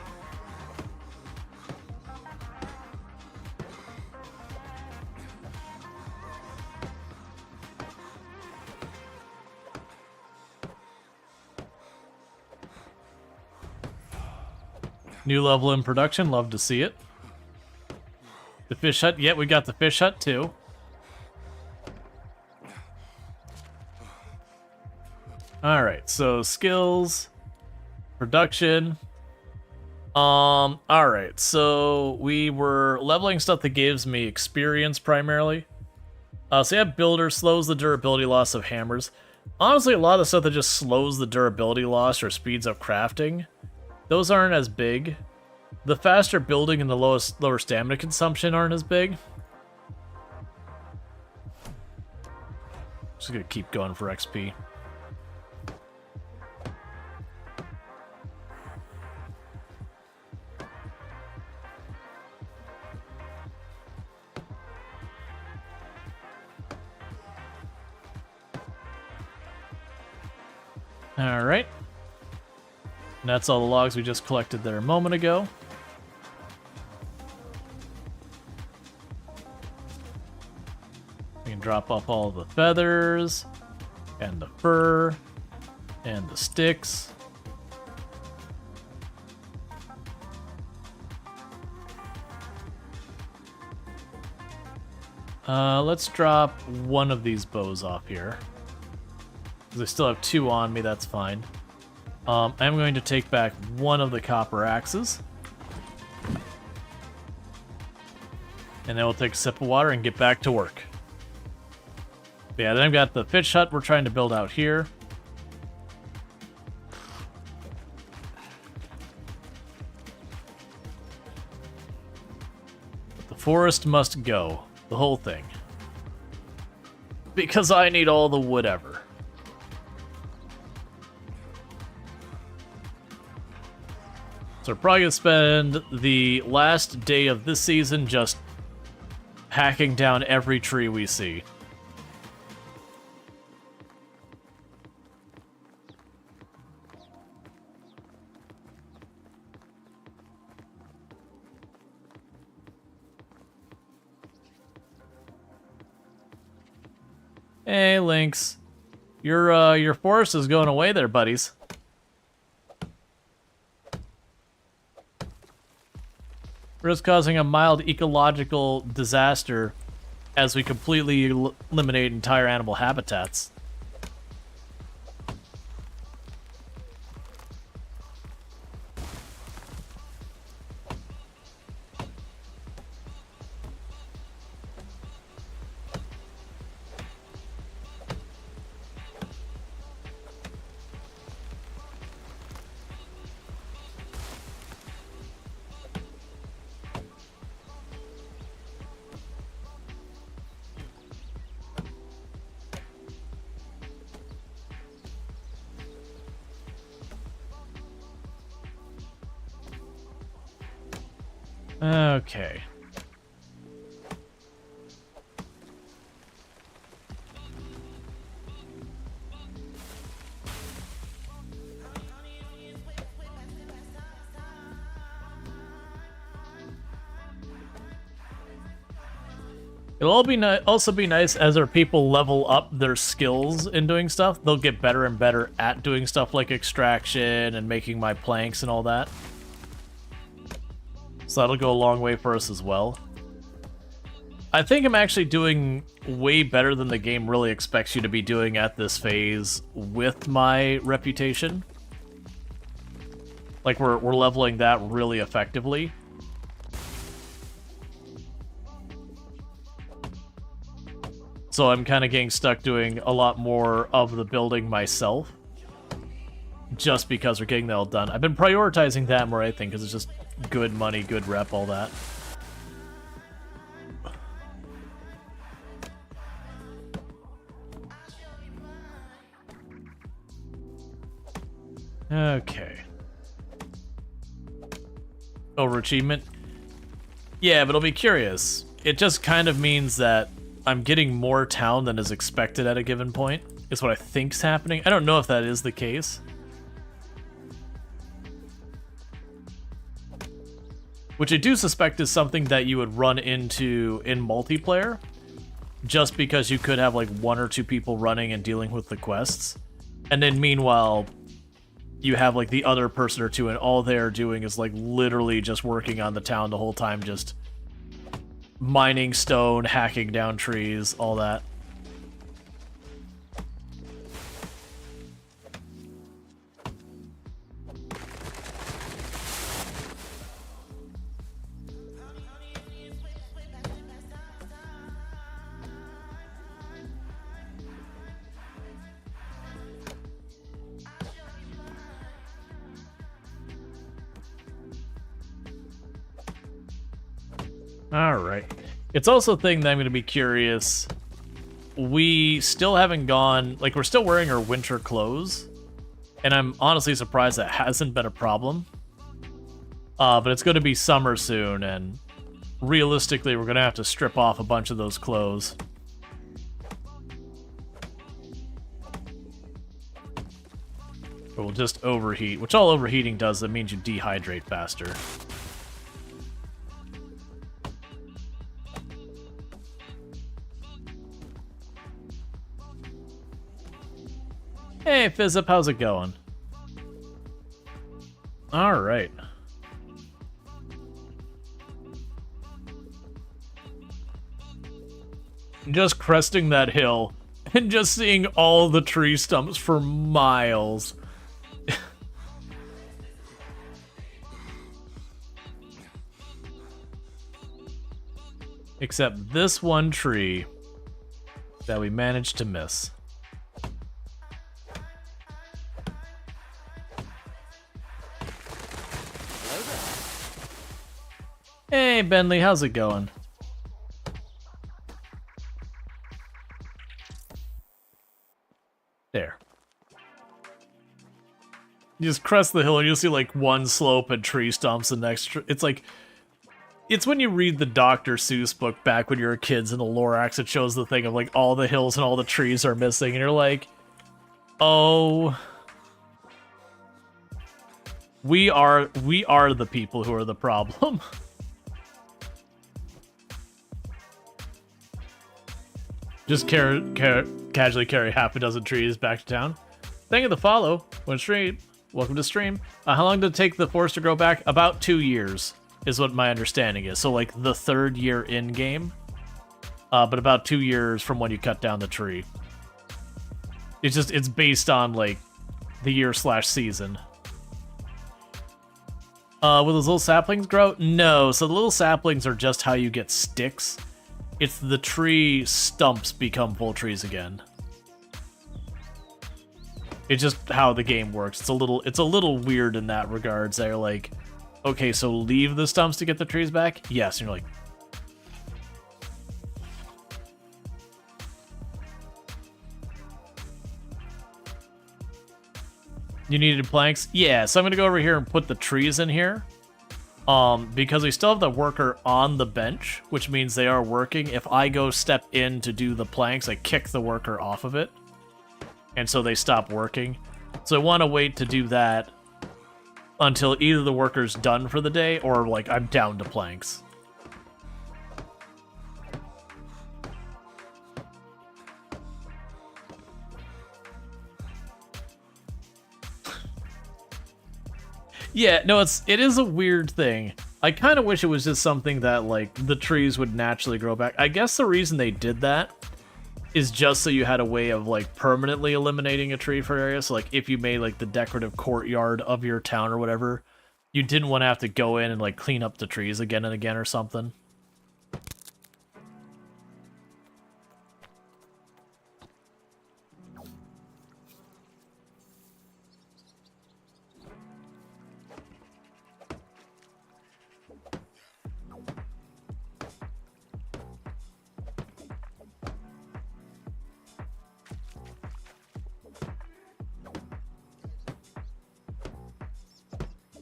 New level in production, love to see it. The fish hut, yeah, we got the fish hut too. Alright, so skills, production. Alright, so we were leveling stuff that gives me experience primarily. So yeah, builder slows the durability loss of hammers. Honestly, a lot of the stuff that just slows the durability loss or speeds up crafting, those aren't as big. The faster building and the lower stamina consumption aren't as big. Just gonna keep going for XP. Alright. And that's all the logs we just collected there a moment ago. We can drop off all the feathers, and the fur, and the sticks. Let's drop one of these bows off here. Because I still have 2 on me, that's fine. I'm going to take back one of the copper axes. And then we'll take a sip of water and get back to work. But yeah, then I've got the fish hut we're trying to build out here. But the forest must go. The whole thing. Because I need all the wood ever. So we're probably going to spend the last day of this season just hacking down every tree we see. Hey, Lynx. Your forest is going away there, buddies. We're just causing a mild ecological disaster as we completely eliminate entire animal habitats. Okay. It'll also be nice as our people level up their skills in doing stuff. They'll get better and better at doing stuff like extraction and making my planks and all that. So that'll go a long way for us as well. I think I'm actually doing way better than the game really expects you to be doing at this phase with my reputation. Like, we're leveling that really effectively. So I'm kind of getting stuck doing a lot more of the building myself. Just because we're getting that all done. I've been prioritizing that more, I think, because it's just good money, good rep, all that. Okay. Overachievement? Yeah, but I'll be curious. It just kind of means that I'm getting more town than is expected at a given point, is what I think's happening. I don't know if that is the case. Which I do suspect is something that you would run into in multiplayer, just because you could have like 1 or 2 people running and dealing with the quests. And then meanwhile, you have like the other person or two, and all they're doing is like literally just working on the town the whole time, just mining stone, hacking down trees, all that. Alright. It's also a thing that I'm going to be curious. We still haven't gone... Like, we're still wearing our winter clothes. And I'm honestly surprised that hasn't been a problem. But it's going to be summer soon, and realistically, we're going to have to strip off a bunch of those clothes. Or we'll just overheat. Which all overheating does, it means you dehydrate faster. Hey, Fizzup, how's it going? Alright. Just cresting that hill and just seeing all the tree stumps for miles. Except this one tree that we managed to miss. Hey, Bentley, how's it going? There. You just crest the hill and you'll see like one slope and tree stumps and next. It's like, it's when you read the Dr. Seuss book back when you were kids in the Lorax, it shows the thing of like all the hills and all the trees are missing and you're like, oh, we are the people who are the problem. Just casually carry half a dozen trees back to town. Thank you for the follow. One stream. Welcome to stream. How long did it take the forest to grow back? About 2 years is what my understanding is. So like the 3rd year in game, but about 2 years from when you cut down the tree. It's based on like the year/season. Will those little saplings grow? No. So the little saplings are just how you get sticks. It's the tree stumps become full trees again. It's just how the game works. It's a little weird in that regards. They're like, okay, so leave the stumps to get the trees back? Yes, and you're like, you needed planks? Yeah, so I'm gonna go over here and put the trees in here. Because we still have the worker on the bench, which means they are working. If I go step in to do the planks, I kick the worker off of it. And so they stop working. So I want to wait to do that until either the worker's done for the day or like I'm down to planks. Yeah, no, it is a weird thing. I kind of wish it was just something that, like, the trees would naturally grow back. I guess the reason they did that is just so you had a way of, like, permanently eliminating a tree for areas. So, like, if you made, like, the decorative courtyard of your town or whatever, you didn't want to have to go in and, like, clean up the trees again and again or something.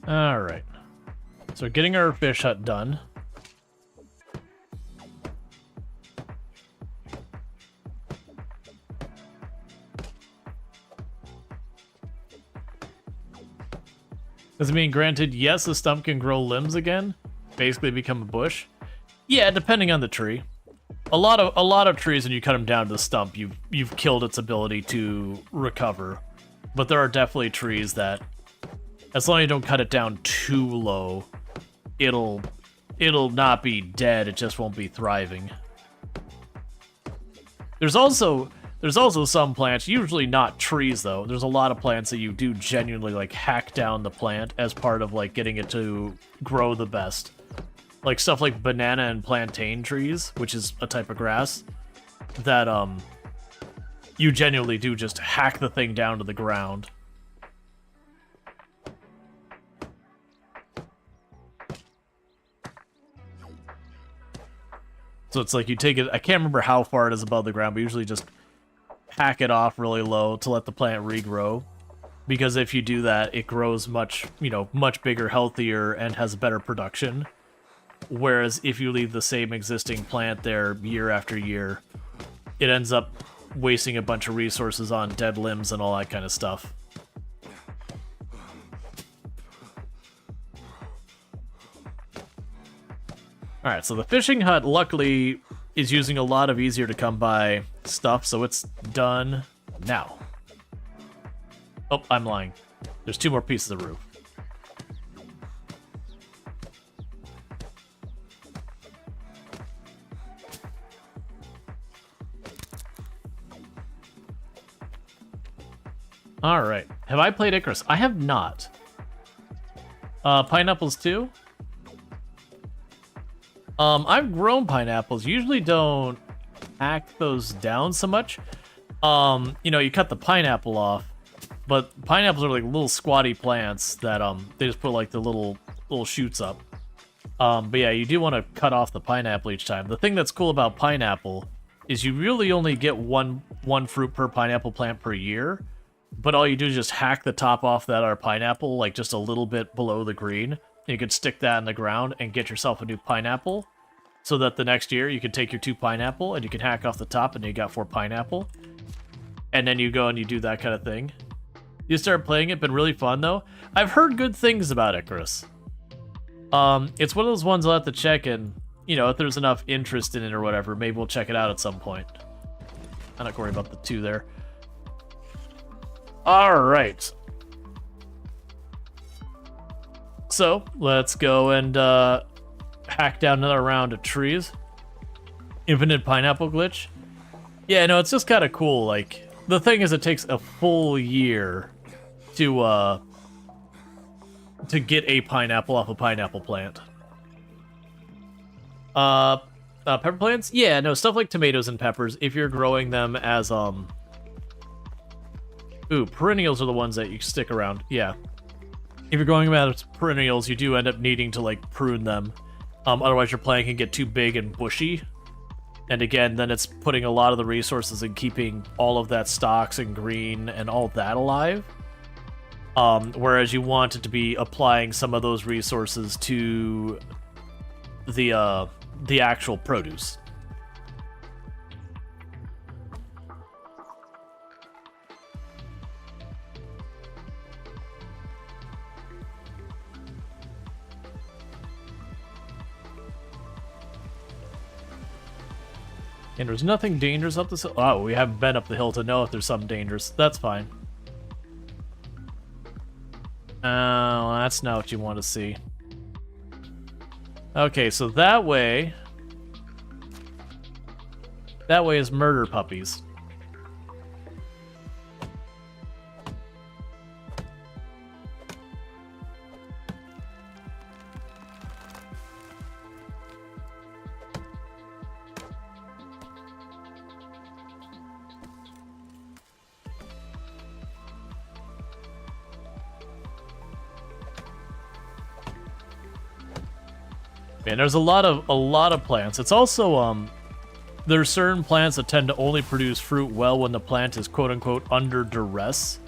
Alright. So getting our fish hut done. Does it mean granted, yes, the stump can grow limbs again? Basically become a bush? Yeah, depending on the tree. A lot of trees, when you cut them down to the stump, you've killed its ability to recover. But there are definitely trees that As long as you don't cut it down too low, it'll not be dead, it just won't be thriving. There's also some plants, usually not trees though. There's a lot of plants that you do genuinely like hack down the plant as part of like getting it to grow the best. Like stuff like banana and plantain trees, which is a type of grass that you genuinely do just hack the thing down to the ground. So it's like you take it, I can't remember how far it is above the ground, but usually just hack it off really low to let the plant regrow. Because if you do that, it grows much, much bigger, healthier, and has better production. Whereas if you leave the same existing plant there year after year, it ends up wasting a bunch of resources on dead limbs and all that kind of stuff. Alright, so the fishing hut, luckily, is using a lot of easier to come by stuff, so it's done now. Oh, I'm lying. There's 2 more pieces of roof. Alright. Have I played Icarus? I have not. Pineapples too? I've grown pineapples. Usually don't hack those down so much. You cut the pineapple off, but pineapples are like little squatty plants that they just put like the little shoots up. But yeah, you do want to cut off the pineapple each time. The thing that's cool about pineapple is you really only get one fruit per pineapple plant per year. But all you do is just hack the top off that are pineapple, like just a little bit below the green. You could stick that in the ground and get yourself a new pineapple, so that the next year you can take your 2 pineapple and you can hack off the top and you got 4 pineapple. And then you go and you do that kind of thing. You start playing it, been really fun though. I've heard good things about Icarus. It's one of those ones I'll have to check, and if there's enough interest in it or whatever, maybe we'll check it out at some point. I'm not worried about the 2 there. Alright. So, let's go and hack down another round of trees. Infinite pineapple glitch. Yeah, no, it's just kind of cool. Like, the thing is, it takes a full year to get a pineapple off a pineapple plant. Pepper plants? Yeah, no, stuff like tomatoes and peppers, if you're growing them as, Ooh, perennials are the ones that you stick around. Yeah. If you're going about perennials, you do end up needing to, like, prune them. Otherwise, your plant can get too big and bushy. And again, then it's putting a lot of the resources in keeping all of that stalks and green and all that alive. Whereas you want it to be applying some of those resources to the actual produce. And there's nothing dangerous up this hill. Oh, we haven't been up the hill to know if there's something dangerous. That's fine. Oh, that's not what you want to see. Okay, so that way is murder puppies. And there's a lot of plants. It's also there's certain plants that tend to only produce fruit well when the plant is quote unquote under duress.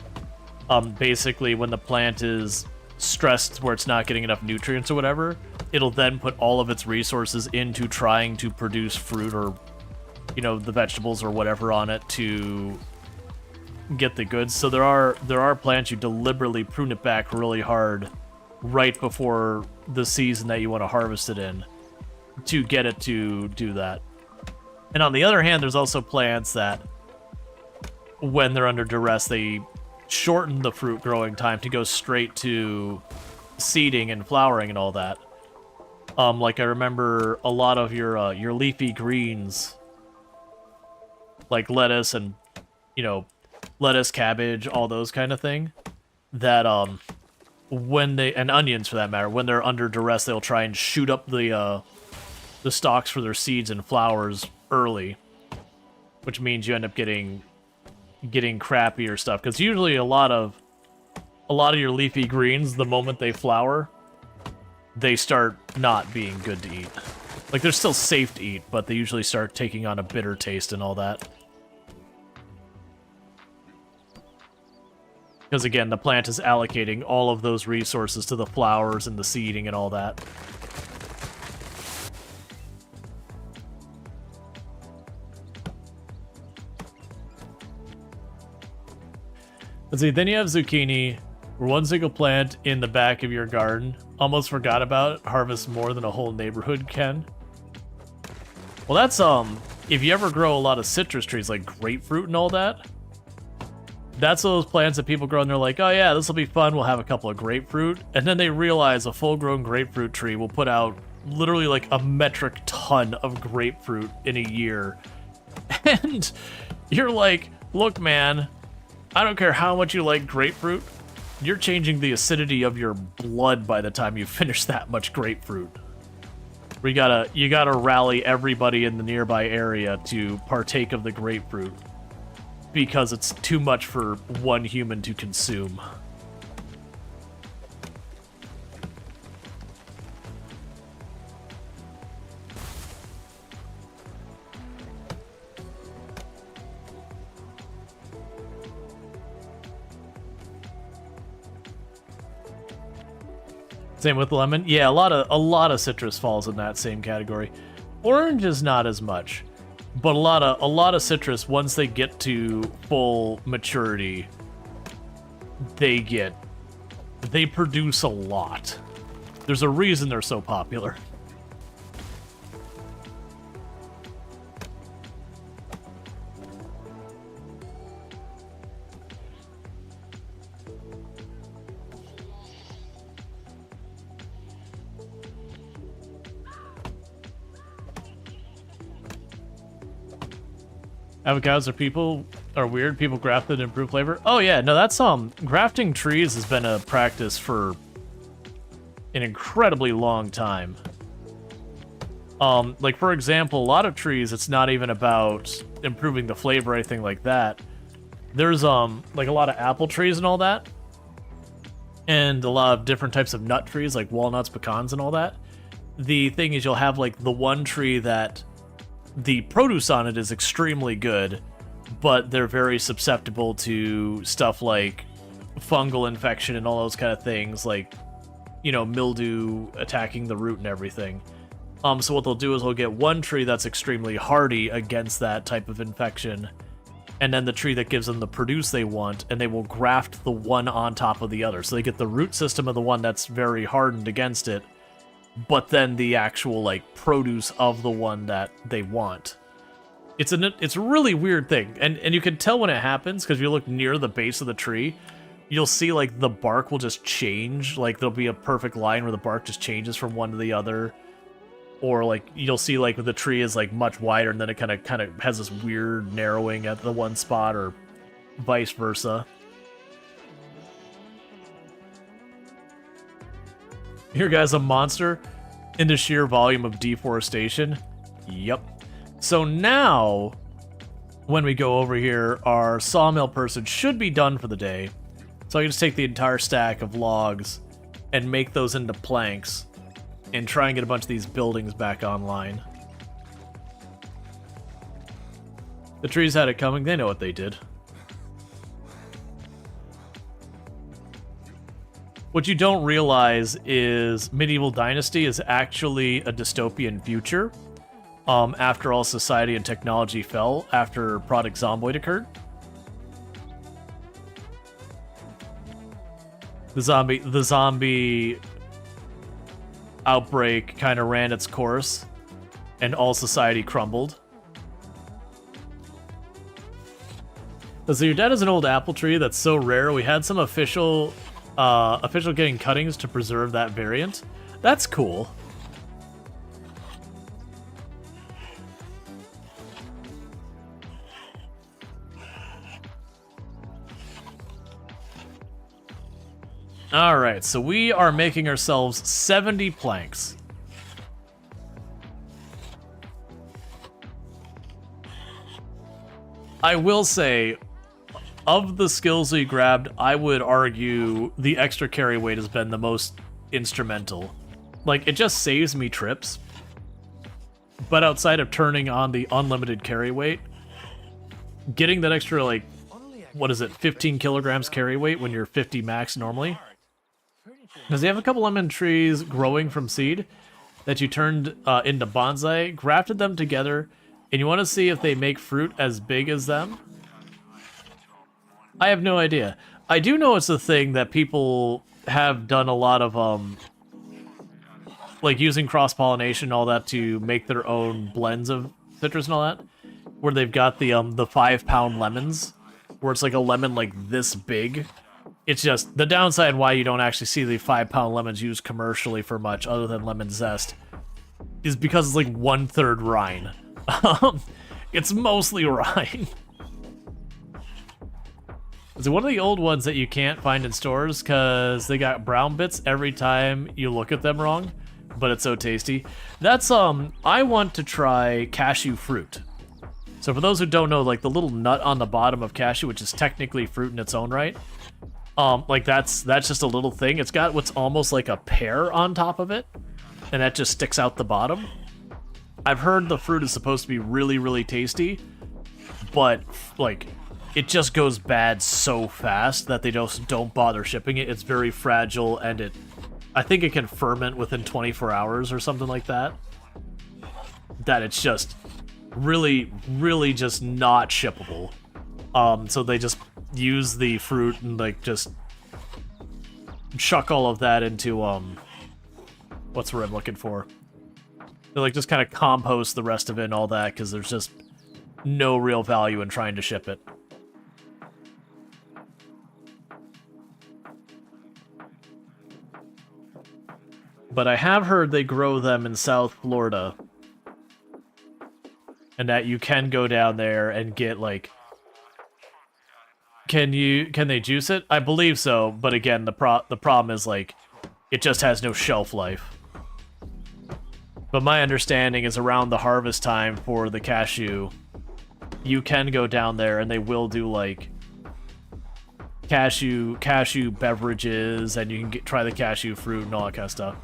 Basically when the plant is stressed where it's not getting enough nutrients or whatever, it'll then put all of its resources into trying to produce fruit or the vegetables or whatever on it to get the goods. So there are plants you deliberately prune it back really hard right before the season that you want to harvest it in to get it to do that. And on the other hand, there's also plants that when they're under duress, they shortened the fruit growing time to go straight to seeding and flowering and all that. Like I remember a lot of your leafy greens, like lettuce and, you know, lettuce, cabbage, all those kind of thing, that when they, and onions for that matter, when they're under duress, they'll try and shoot up the stalks for their seeds and flowers early, which means you end up getting crappier stuff, because usually a lot of your leafy greens, the moment they flower, they start not being good to eat. Like, they're still safe to eat, but they usually start taking on a bitter taste and all that. Because again, the plant is allocating all of those resources to the flowers and the seeding and all that. Let's see, then you have zucchini, where one single plant in the back of your garden. Almost forgot about it, harvest more than a whole neighborhood can. Well, that's, if you ever grow a lot of citrus trees, like grapefruit and all that, that's those plants that people grow and they're like, oh yeah, this will be fun, we'll have a couple of grapefruit. And then they realize a full-grown grapefruit tree will put out literally like a metric ton of grapefruit in a year. And you're like, look man, I don't care how much you like grapefruit, you're changing the acidity of your blood by the time you finish that much grapefruit. You gotta rally everybody in the nearby area to partake of the grapefruit, because it's too much for one human to consume. Same with lemon. Yeah, a lot of citrus falls in that same category. Orange is not as much, but a lot of citrus, once they get to full maturity, they produce a lot. There's a reason they're so popular. Avocados are weird. People graft them to improve flavor. Oh yeah, no, that's grafting trees has been a practice for an incredibly long time. Like for example, a lot of trees, it's not even about improving the flavor or anything like that. There's like a lot of apple trees and all that, and a lot of different types of nut trees like walnuts, pecans, and all that. The thing is, you'll have like the one tree that the produce on it is extremely good, but they're very susceptible to stuff like fungal infection and all those kind of things, like, you know, mildew attacking the root and everything. So what they'll do is they'll get one tree that's extremely hardy against that type of infection, and then the tree that gives them the produce they want, and they will graft the one on top of the other. So they get the root system of the one that's very hardened against it, but then the actual, like, produce of the one that they want. It's a really weird thing, and you can tell when it happens, because if you look near the base of the tree, you'll see, like, the bark will just change. Like, there'll be a perfect line where the bark just changes from one to the other. Or, like, you'll see, like, the tree is, like, much wider, and then it kind of has this weird narrowing at the one spot, or vice versa. Your guy's a monster in the sheer volume of deforestation. Yep. So now, when we go over here, our sawmill person should be done for the day. So I can just take the entire stack of logs and make those into planks and try and get a bunch of these buildings back online. The trees had it coming. They know what they did. What you don't realize is Medieval Dynasty is actually a dystopian future. After all society and technology fell, after Project Zomboid occurred. The zombie outbreak kind of ran its course, and all society crumbled. So your dad is an old apple tree that's so rare. We had some official getting cuttings to preserve that variant. That's cool. All right, so we are making ourselves 70 planks. I will say, of the skills we grabbed, I would argue the extra carry weight has been the most instrumental. Like, it just saves me trips. But outside of turning on the unlimited carry weight, getting that extra, like, what is it, 15 kilograms carry weight when you're 50 max normally? Because they have a couple lemon trees growing from seed that you turned into bonsai, grafted them together, and you want to see if they make fruit as big as them? I have no idea. I do know it's a thing that people have done a lot of, like using cross-pollination and all that to make their own blends of citrus and all that, where they've got the 5-pound lemons, where it's like a lemon like this big. It's just the downside why you don't actually see the 5-pound lemons used commercially for much other than lemon zest is because it's like 1/3 rind. It's mostly rind. It's one of the old ones that you can't find in stores because they got brown bits every time you look at them wrong, but it's so tasty. That's I want to try cashew fruit. So for those who don't know, like the little nut on the bottom of cashew, which is technically fruit in its own right, like that's just a little thing. It's got what's almost like a pear on top of it, and that just sticks out the bottom. I've heard the fruit is supposed to be really, really tasty, but like it just goes bad so fast that they just don't bother shipping it. It's very fragile, and I think it can ferment within 24 hours or something like that. That it's just really, really just not shippable. So they just use the fruit and like just chuck all of that into what's the word I'm looking for? They like just kind of compost the rest of it and all that because there's just no real value in trying to ship it. But I have heard they grow them in South Florida, and that you can go down there and get like. Can they juice it? I believe so, but again, the problem is like, it just has no shelf life. But my understanding is around the harvest time for the cashew, you can go down there and they will do like cashew beverages, and you can try the cashew fruit and all that kind of stuff.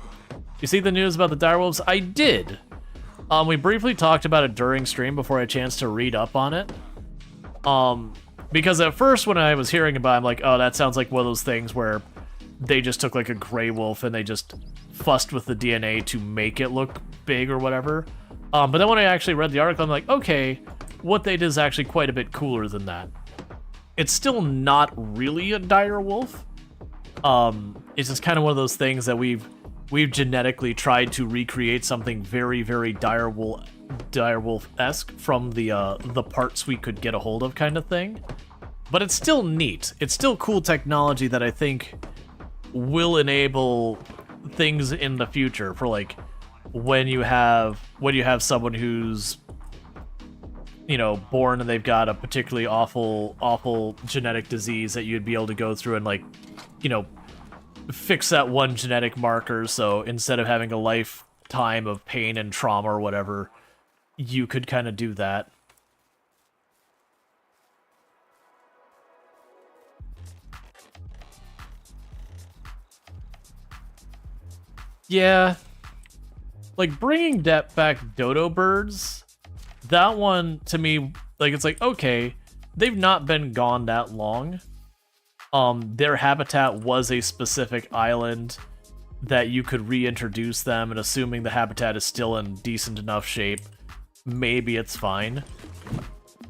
You see the news about the direwolves? I did. We briefly talked about it during stream before I had a chance to read up on it. Because at first when I was hearing about it, I'm like, oh, that sounds like one of those things where they just took like a gray wolf and they just fussed with the DNA to make it look big or whatever. But then when I actually read the article, I'm like, okay, what they did is actually quite a bit cooler than that. It's still not really a dire wolf. It's just kind of one of those things that we've genetically tried to recreate something very, very dire wolf-esque from the parts we could get a hold of, kind of thing. But it's still neat. It's still cool technology that I think will enable things in the future for like when you have someone who's, you know, born and they've got a particularly awful genetic disease that you'd be able to go through and like, you know, fix that one genetic marker, so instead of having a lifetime of pain and trauma or whatever, you could kind of do that. Yeah. Like, bringing back dodo birds, that one, to me, like, it's like, okay, they've not been gone that long. Their habitat was a specific island that you could reintroduce them, and assuming the habitat is still in decent enough shape, maybe it's fine.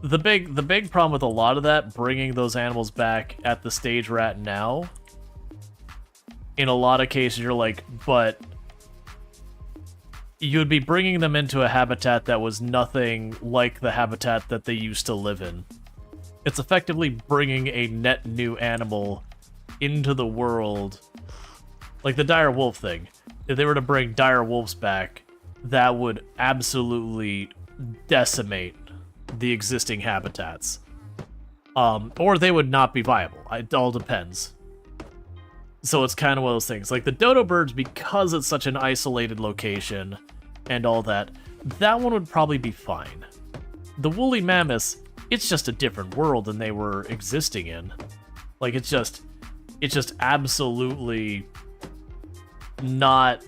The big problem with a lot of that, bringing those animals back at the stage we're at now, in a lot of cases you're like, but you'd be bringing them into a habitat that was nothing like the habitat that they used to live in. It's effectively bringing a net new animal into the world. Like the dire wolf thing. If they were to bring dire wolves back, that would absolutely decimate the existing habitats. Or they would not be viable. It all depends. So it's kind of one of those things. Like the dodo birds, because it's such an isolated location and all that, that one would probably be fine. The woolly mammoths, it's just a different world than they were existing in. Like it's just absolutely not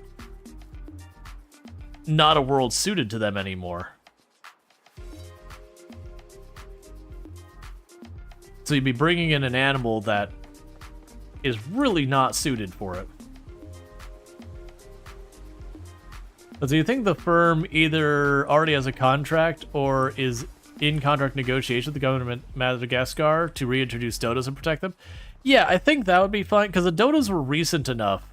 a world suited to them anymore. So you'd be bringing in an animal that is really not suited for it. But do you think the firm either already has a contract or is in contract negotiation with the government of Madagascar to reintroduce dodos and protect them? Yeah, I think that would be fine, because the dodos were recent enough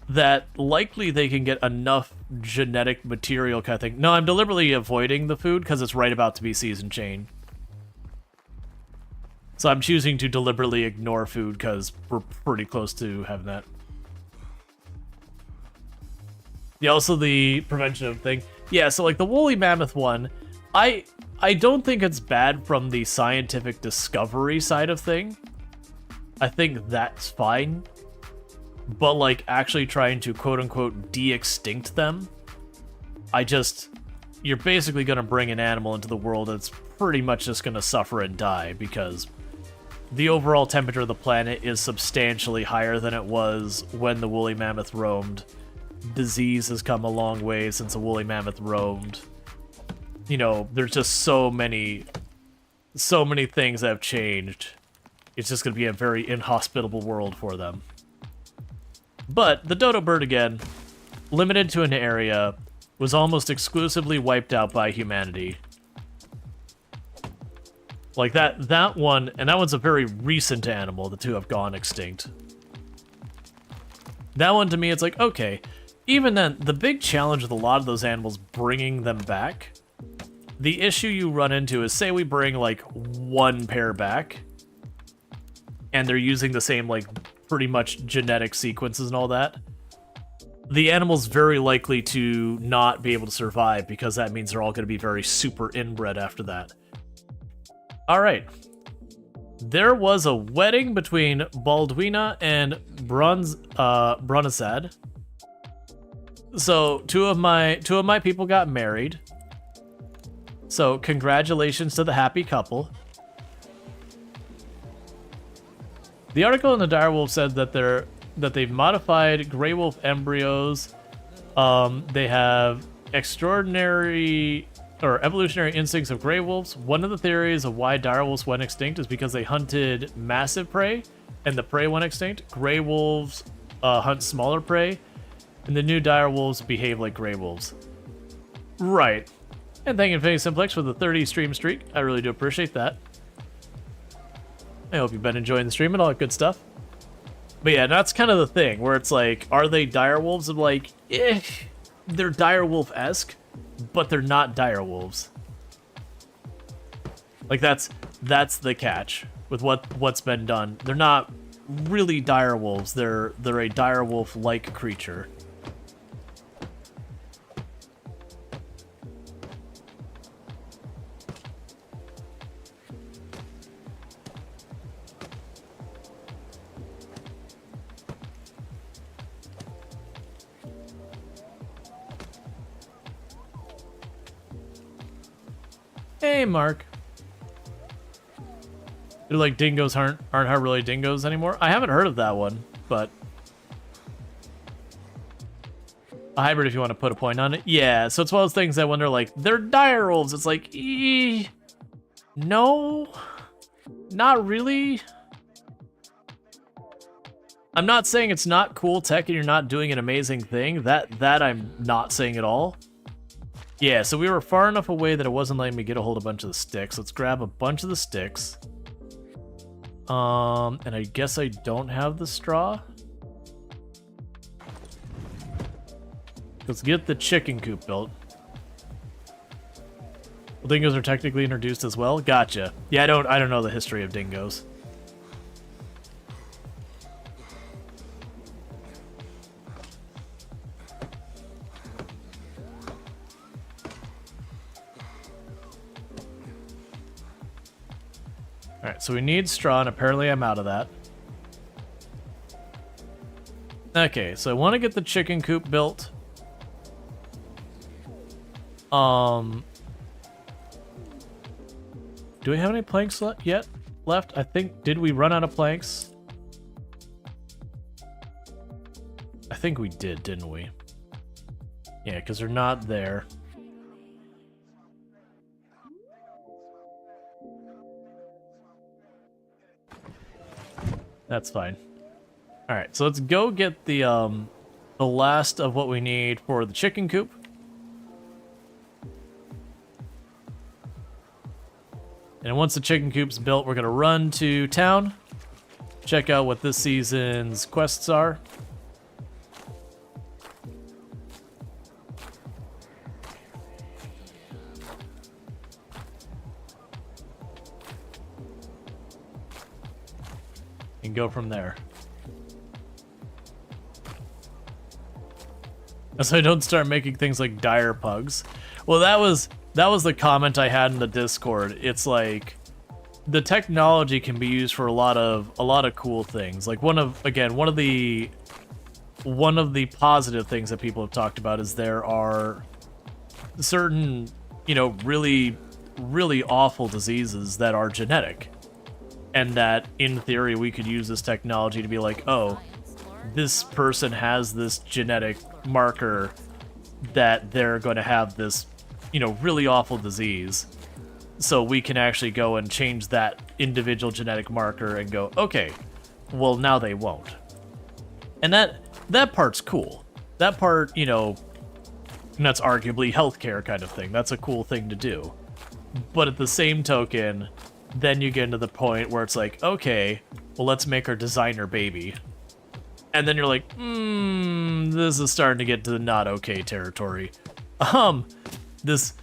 that likely they can get enough genetic material kind of thing. No, I'm deliberately avoiding the food because it's right about to be season change. So I'm choosing to deliberately ignore food because we're pretty close to having that. Yeah, also the prevention of thing. Yeah, so like the woolly mammoth one, I don't think it's bad from the scientific discovery side of thing. I think that's fine. But like actually trying to quote unquote de-extinct them, you're basically going to bring an animal into the world that's pretty much just going to suffer and die because the overall temperature of the planet is substantially higher than it was when the woolly mammoth roamed. Disease has come a long way since the woolly mammoth roamed. You know, there's just so many things that have changed. It's just going to be a very inhospitable world for them. But the dodo bird, again, limited to an area, was almost exclusively wiped out by humanity. Like that one, and that one's a very recent animal. The two have gone extinct. That one, to me, it's like, okay. Even then, the big challenge with a lot of those animals bringing them back, the issue you run into is, say we bring, like, one pair back, and they're using the same, like, pretty much genetic sequences and all that. The animal's very likely to not be able to survive because that means they're all going to be very super inbred after that. Alright. There was a wedding between Baldwina and Brunasad. So two of my people got married. So congratulations to the happy couple. The article in the Direwolf said that they've modified Grey Wolf embryos. They have extraordinary or evolutionary instincts of Grey Wolves. One of the theories of why Direwolves went extinct is because they hunted massive prey, and the prey went extinct. Grey Wolves hunt smaller prey, and the new Direwolves behave like Grey Wolves. Right. And thank Infinity Simplex for the 30 stream streak. I really do appreciate that. I hope you've been enjoying the stream and all that good stuff. But yeah, that's kind of the thing, where it's like, are they direwolves? I'm like, they're direwolf-esque, but they're not direwolves. Like, that's the catch with what's been done. They're not really direwolves. They're a direwolf-like creature. Hey, Mark. They're like dingoes aren't really dingoes anymore. I haven't heard of that one, but a hybrid if you want to put a point on it. Yeah, so it's one of those things I wonder, like, they're direwolves. It's like, no, not really. I'm not saying it's not cool tech and you're not doing an amazing thing. That I'm not saying at all. Yeah, so we were far enough away that it wasn't letting me get a hold of a bunch of the sticks. Let's grab a bunch of the sticks. And I guess I don't have the straw. Let's get the chicken coop built. Dingoes are technically introduced as well. Gotcha. Yeah, I don't know the history of dingoes. Alright, so we need straw, and apparently I'm out of that. Okay, so I want to get the chicken coop built. Do we have any planks yet left? I think, did we run out of planks? I think we did, didn't we? Yeah, because they're not there. That's fine. Alright, so let's go get the last of what we need for the chicken coop. And once the chicken coop's built, we're gonna run to town, check out what this season's quests are. And go from there. So I don't start making things like dire pugs. Well, that was the comment I had in the Discord. It's like the technology can be used for a lot of cool things. Like one of the positive things that people have talked about is there are certain, really awful diseases that are genetic. And that, in theory, we could use this technology to be like, oh, this person has this genetic marker that they're going to have this, really awful disease. So we can actually go and change that individual genetic marker and go, okay, well, now they won't. And that part's cool. That part, and that's arguably healthcare kind of thing. That's a cool thing to do. But at the same token, then you get into the point where it's like, okay, well, let's make our designer baby. And then you're like, this is starting to get to the not okay territory. This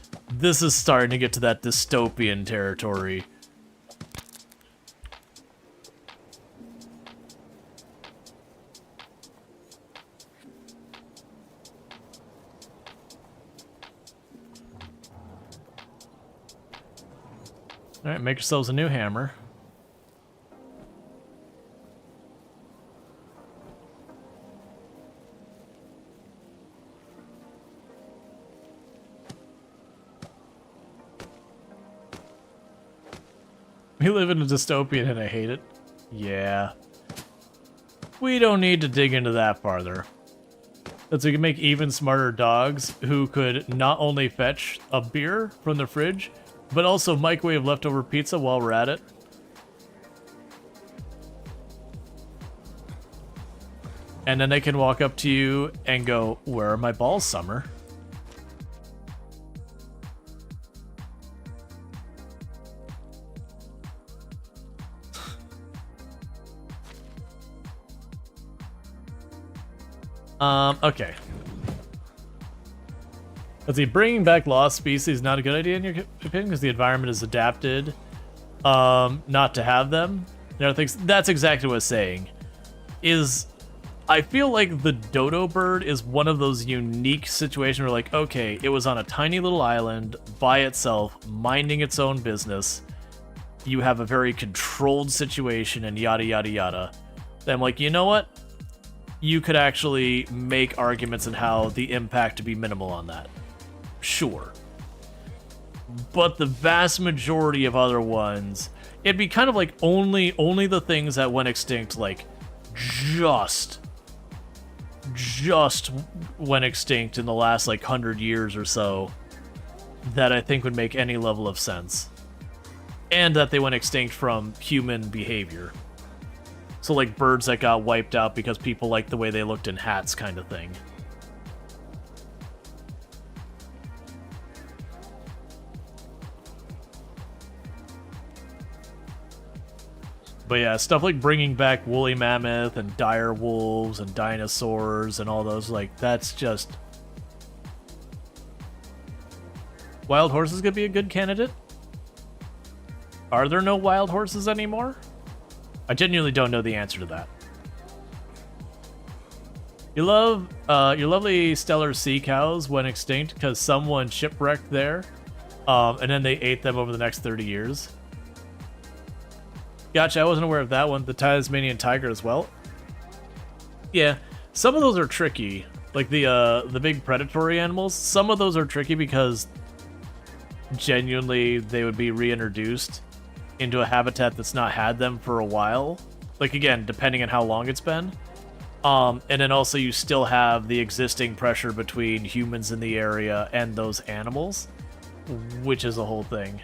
is starting to get to that dystopian territory. Alright, make yourselves a new hammer. We live in a dystopian and I hate it. Yeah. We don't need to dig into that farther. So we can make even smarter dogs who could not only fetch a beer from the fridge, but also microwave leftover pizza while we're at it. And then they can walk up to you and go, "Where are my balls, Summer?" Okay. Let's see, bringing back lost species not a good idea in your opinion because the environment is adapted not to have them. That's exactly what it's saying. I feel like the dodo bird is one of those unique situations where, like, okay, it was on a tiny little island by itself, minding its own business. You have a very controlled situation and yada yada yada. Then I'm like, you know what? You could actually make arguments on how the impact to be minimal on that. Sure. But the vast majority of other ones, it'd be kind of like only the things that went extinct, like, just went extinct in the last, like, 100 years or so, that I think would make any level of sense. And that they went extinct from human behavior. So, like, birds that got wiped out because people liked the way they looked in hats kind of thing. But yeah, stuff like bringing back woolly mammoth and dire wolves and dinosaurs and all those, like, that's just... Wild horses could be a good candidate. Are there no wild horses anymore? I genuinely don't know the answer to that. You love your lovely stellar sea cows went extinct because someone shipwrecked there, and then they ate them over the next 30 years. Gotcha, I wasn't aware of that one. The Tasmanian tiger as well. Yeah, some of those are tricky. Like the big predatory animals, some of those are tricky because genuinely they would be reintroduced into a habitat that's not had them for a while. Like, again, depending on how long it's been. And then also you still have the existing pressure between humans in the area and those animals, which is a whole thing.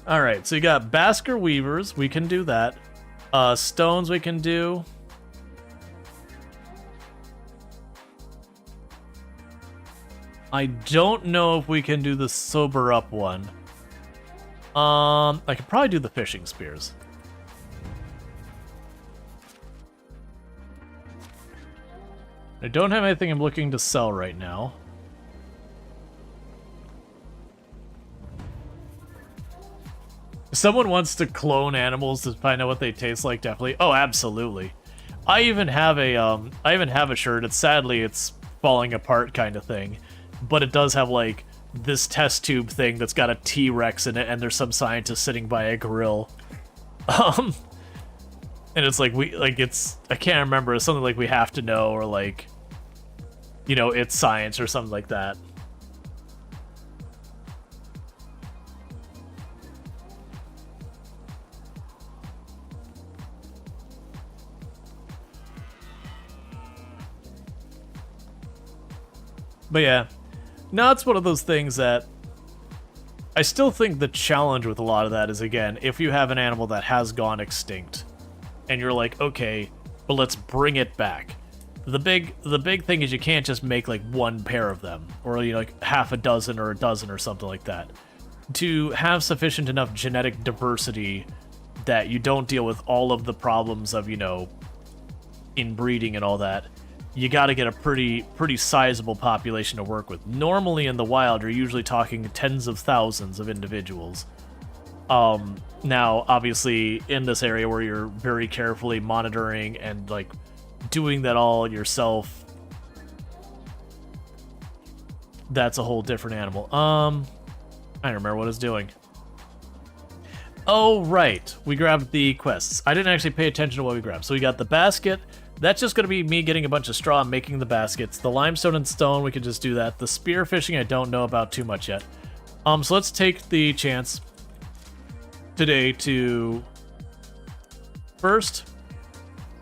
Alright, so you got Basker Weavers, we can do that. Stones we can do. I don't know if we can do the sober up one. I could probably do the fishing spears. I don't have anything I'm looking to sell right now. If someone wants to clone animals to find out what they taste like, definitely. Oh, absolutely. I even have a shirt. It's falling apart kind of thing, but it does have like this test tube thing that's got a T-Rex in it, and there's some scientist sitting by a grill. And it's like I can't remember. It's something like we have to know, or like, you know, it's science or something like that. But yeah, no, it's one of those things that I still think the challenge with a lot of that is, again, if you have an animal that has gone extinct and you're like, okay, but let's bring it back. The big thing is you can't just make like one pair of them, or, you know, like half a dozen or a dozen or something like that. To have sufficient enough genetic diversity that you don't deal with all of the problems of, you know, inbreeding and all that, you got to get a pretty sizable population to work with. Normally in the wild, you're usually talking tens of thousands of individuals. Now, obviously, in this area where you're very carefully monitoring and, like, doing that all yourself, that's a whole different animal. I don't remember what it's doing. Oh, right. We grabbed the quests. I didn't actually pay attention to what we grabbed. So we got the basket. That's just going to be me getting a bunch of straw and making the baskets. The limestone and stone, we can just do that. The spear fishing, I don't know about too much yet. So let's take the chance today to first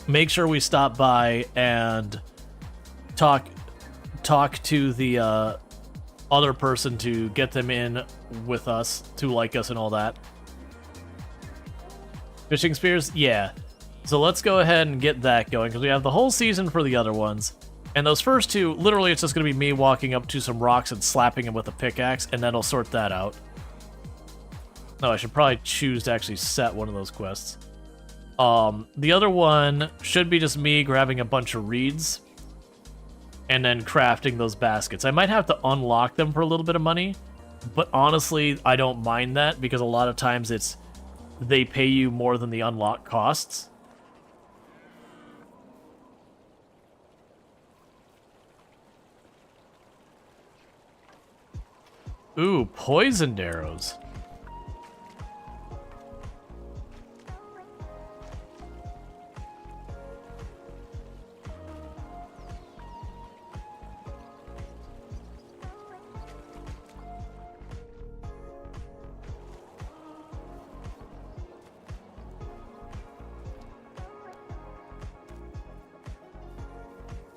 make sure we stop by and talk to the other person to get them in with us, to like us and all that. Fishing spears? Yeah. So let's go ahead and get that going, because we have the whole season for the other ones. And those first two, literally it's just going to be me walking up to some rocks and slapping them with a pickaxe, and then I'll sort that out. No, I should probably choose to actually set one of those quests. The other one should be just me grabbing a bunch of reeds and then crafting those baskets. I might have to unlock them for a little bit of money, but honestly, I don't mind that, because a lot of times they pay you more than the unlock costs. Ooh, poisoned arrows.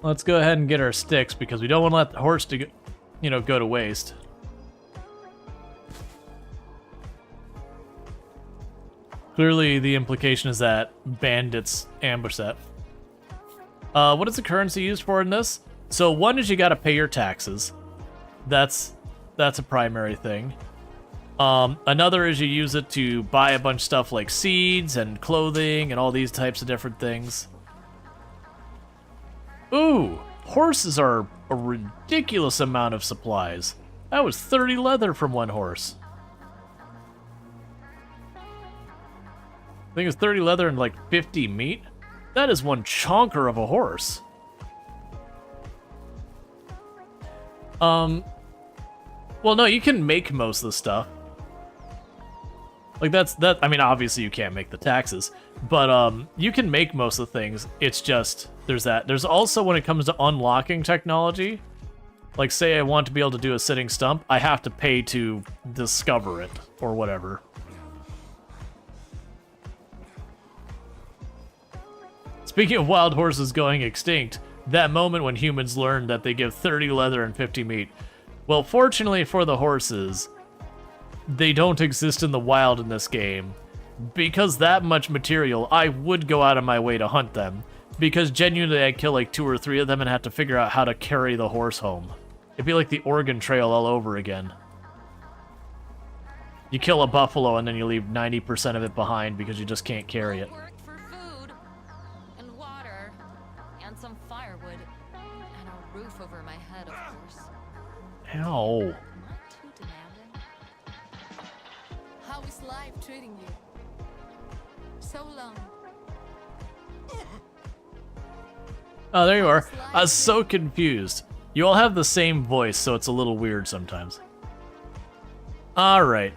Let's go ahead and get our sticks, because we don't want to let the horse go to waste. Clearly, the implication is that bandits ambush that. What is the currency used for in this? So one is you got to pay your taxes. That's a primary thing. Another is you use it to buy a bunch of stuff like seeds and clothing and all these types of different things. Ooh, horses are a ridiculous amount of supplies. That was 30 leather from one horse. I think it's 30 leather and like 50 meat. That is one chonker of a horse. Well, no, you can make most of the stuff. Like I mean, obviously you can't make the taxes, but you can make most of the things. It's just, there's that. There's also, when it comes to unlocking technology, like say I want to be able to do a sitting stump, I have to pay to discover it or whatever. Speaking of wild horses going extinct, that moment when humans learned that they give 30 leather and 50 meat. Well, fortunately for the horses, they don't exist in the wild in this game. Because that much material, I would go out of my way to hunt them. Because genuinely I'd kill like 2 or 3 of them and have to figure out how to carry the horse home. It'd be like the Oregon Trail all over again. You kill a buffalo and then you leave 90% of it behind because you just can't carry it. Worked for food and water and some firewood and a roof over my head, of course. Ow. Am I too demanding? How is life treating you? So long. Oh, there you are. I was so confused. You all have the same voice, so it's a little weird sometimes. Alright.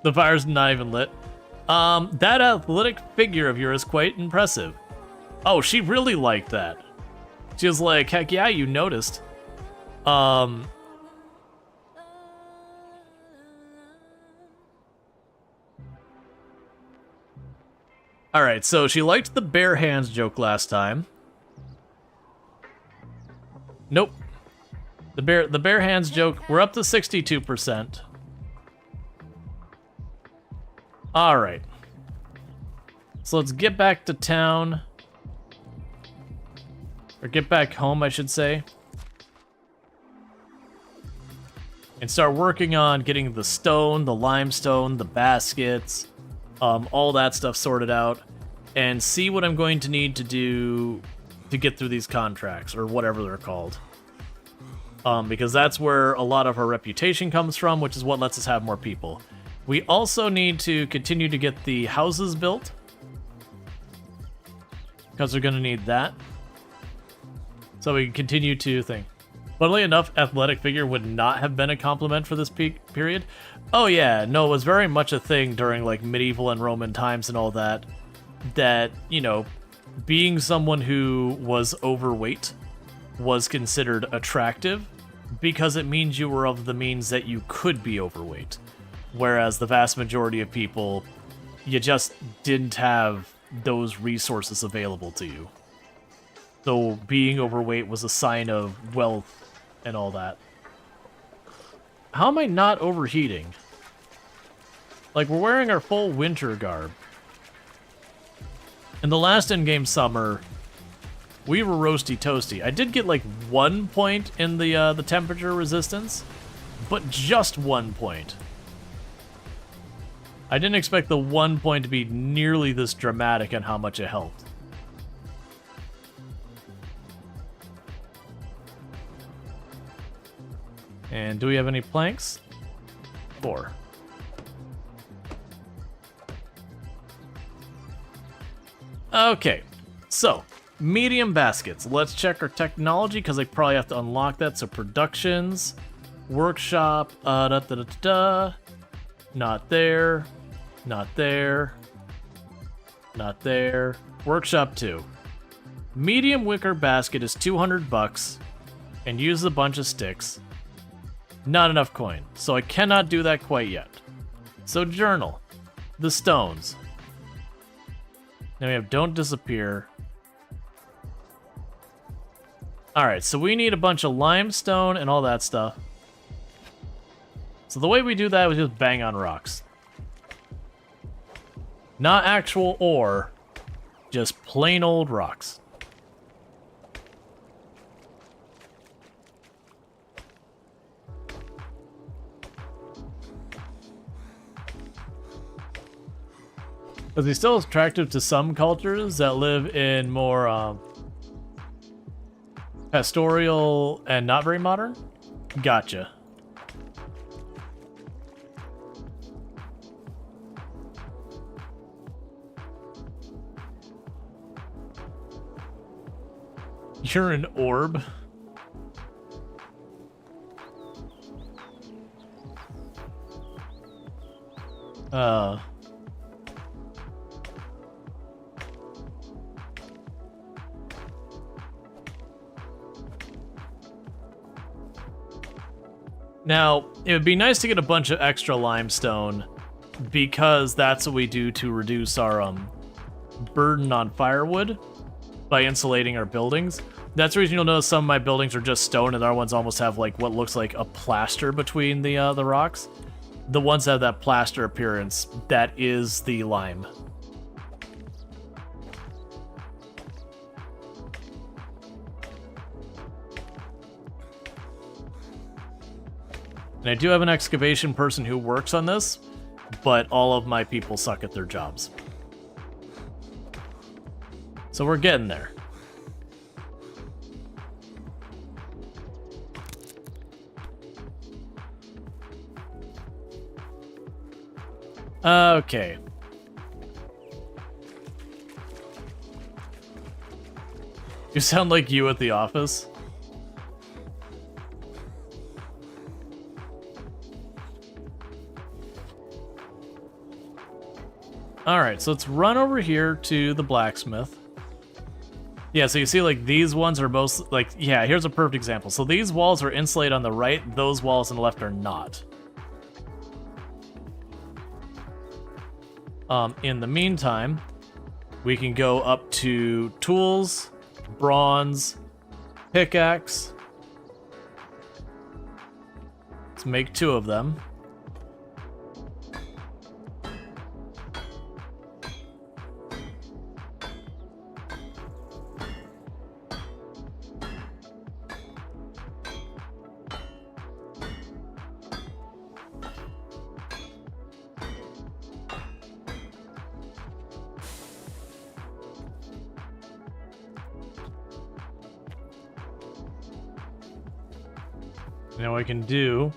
The fire's not even lit. That athletic figure of yours is quite impressive. Oh, she really liked that. She was like, heck yeah, you noticed. Alright, so she liked the bare hands joke last time. Nope. The bare hands joke, we're up to 62%. Alright. So let's get back to town. Or get back home, I should say. And start working on getting the stone, the limestone, the baskets, all that stuff sorted out. And see what I'm going to need to do to get through these contracts, or whatever they're called. Because that's where a lot of our reputation comes from, which is what lets us have more people. We also need to continue to get the houses built, because we're going to need that. So we can continue to think. Funnily enough, athletic figure would not have been a compliment for this period. Oh yeah, no, it was very much a thing during like medieval and Roman times and all that. That, you know, being someone who was overweight was considered attractive because it means you were of the means that you could be overweight. Whereas the vast majority of people, you just didn't have those resources available to you. So being overweight was a sign of wealth and all that. How am I not overheating? Like, we're wearing our full winter garb. In the last in-game summer, we were roasty toasty. I did get like 1 point in the temperature resistance, but just 1 point. I didn't expect the 1 point to be nearly this dramatic on how much it helped. And do we have any planks? 4. Okay, so medium baskets. Let's check our technology because I probably have to unlock that. So productions, workshop, not there, not there, not there. Workshop 2. Medium wicker basket is $200 and uses a bunch of sticks. Not enough coin, so I cannot do that quite yet. So journal, the stones. Now we have don't disappear. Alright, so we need a bunch of limestone and all that stuff. So the way we do that is just bang on rocks. Not actual ore, just plain old rocks. Is he still attractive to some cultures that live in more pastoral and not very modern? Gotcha. You're an orb. Now, it would be nice to get a bunch of extra limestone because that's what we do to reduce our burden on firewood by insulating our buildings. That's the reason you'll notice some of my buildings are just stone and our ones almost have like what looks like a plaster between the rocks. The ones that have that plaster appearance, that is the lime. And I do have an excavation person who works on this, but all of my people suck at their jobs. So we're getting there. Okay. You sound like you at the office. Alright, so let's run over here to the blacksmith. Yeah, so you see like these ones are most like, yeah, here's a perfect example. So these walls are insulated on the right, those walls on the left are not. In the meantime, we can go up to tools, bronze, pickaxe. Let's make 2 of them. Now what I can do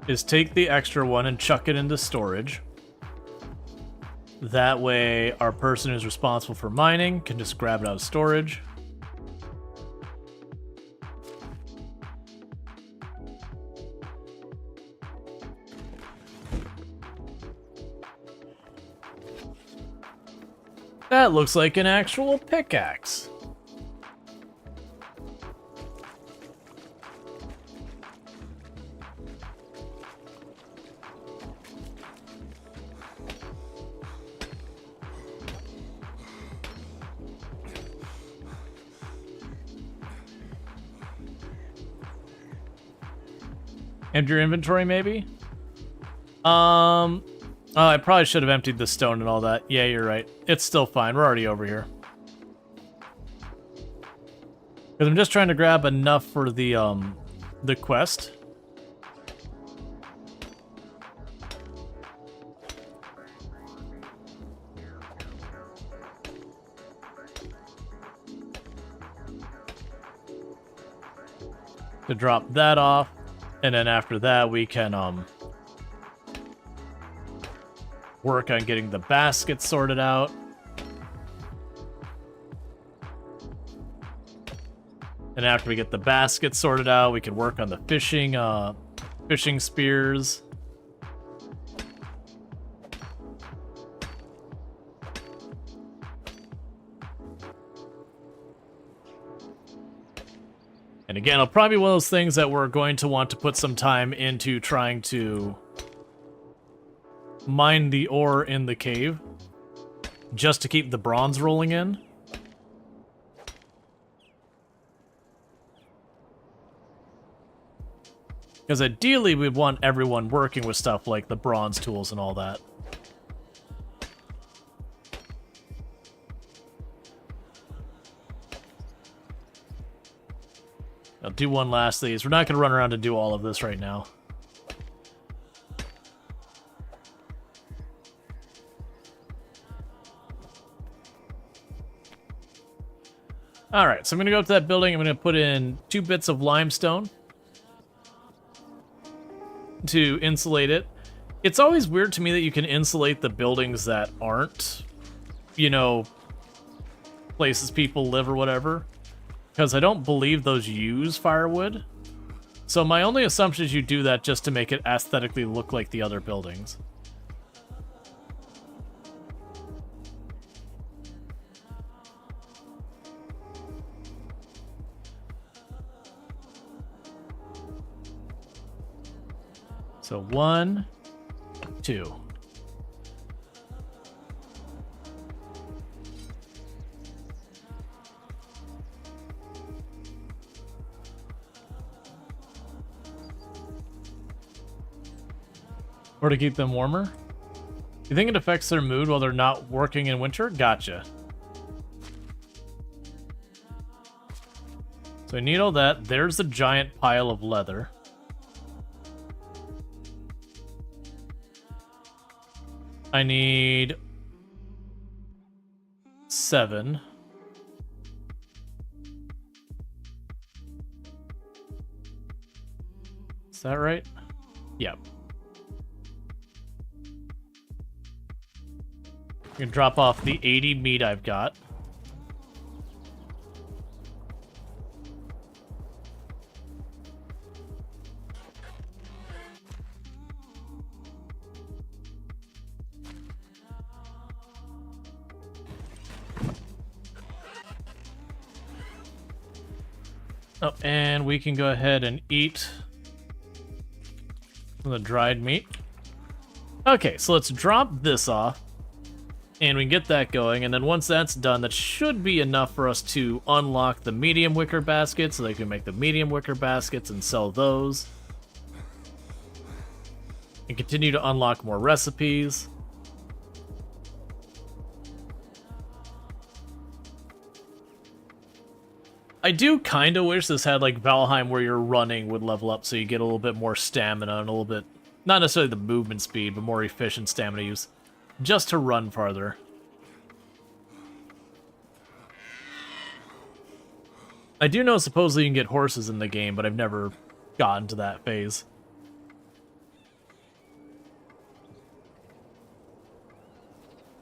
is take the extra one and chuck it into storage. That way our person who's responsible for mining can just grab it out of storage. That looks like an actual pickaxe. Empty your inventory, maybe? Oh, I probably should have emptied the stone and all that. Yeah, you're right. It's still fine. We're already over here. Because I'm just trying to grab enough for the quest. To drop that off. And then after that, we can work on getting the basket sorted out. And after we get the basket sorted out, we can work on the fishing spears. And again, it'll probably be one of those things that we're going to want to put some time into trying to mine the ore in the cave, just to keep the bronze rolling in. Because ideally, we'd want everyone working with stuff like the bronze tools and all that. I'll do one last of these. We're not going to run around and do all of this right now. Alright, so I'm going to go up to that building. I'm going to put in 2 bits of limestone to insulate it. It's always weird to me that you can insulate the buildings that aren't, you know, places people live or whatever. Because I don't believe those use firewood. So my only assumption is you do that just to make it aesthetically look like the other buildings. So 1, 2. Or to keep them warmer? You think it affects their mood while they're not working in winter? Gotcha. So I need all that. There's a giant pile of leather. I need 7. Is that right? Yep. I'm gonna drop off the 80 meat I've got. Oh, and we can go ahead and eat the dried meat. Okay, so let's drop this off. And we can get that going, and then once that's done, that should be enough for us to unlock the medium wicker baskets, so they can make the medium wicker baskets and sell those. And continue to unlock more recipes. I do kind of wish this had like Valheim where your running would level up so you get a little bit more stamina and a little bit, not necessarily the movement speed, but more efficient stamina use. Just to run farther. I do know supposedly you can get horses in the game, but I've never gotten to that phase.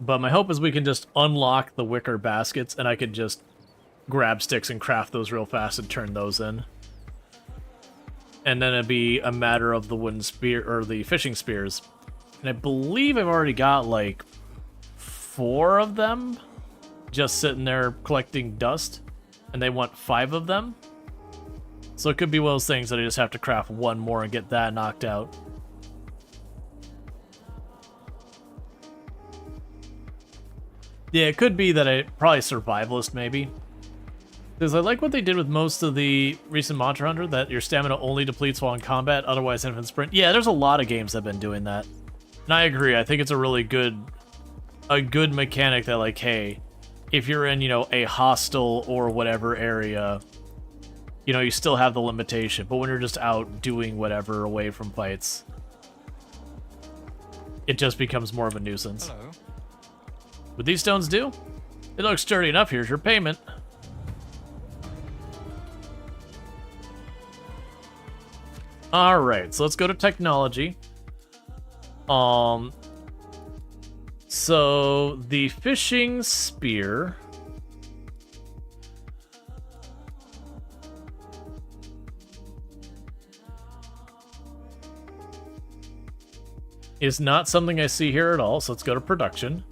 But my hope is we can just unlock the wicker baskets and I could just grab sticks and craft those real fast and turn those in. And then it'd be a matter of the wooden spear or the fishing spears. And I believe I've already got like 4 of them just sitting there collecting dust, and they want 5 of them. So it could be one of those things that I just have to craft 1 more and get that knocked out. Yeah, it could be that probably survivalist maybe. Because I like what they did with most of the recent Monster Hunter, that your stamina only depletes while in combat, otherwise infinite sprint. Yeah, there's a lot of games that have been doing that. And I agree, I think it's a really good mechanic that, like, hey, if you're in, you know, a hostile or whatever area, you know, you still have the limitation. But when you're just out doing whatever away from fights, it just becomes more of a nuisance. Hello. What these stones do? They look sturdy enough. Here's your payment. Alright, so let's go to technology. So the fishing spear is not something I see here at all, so let's go to production.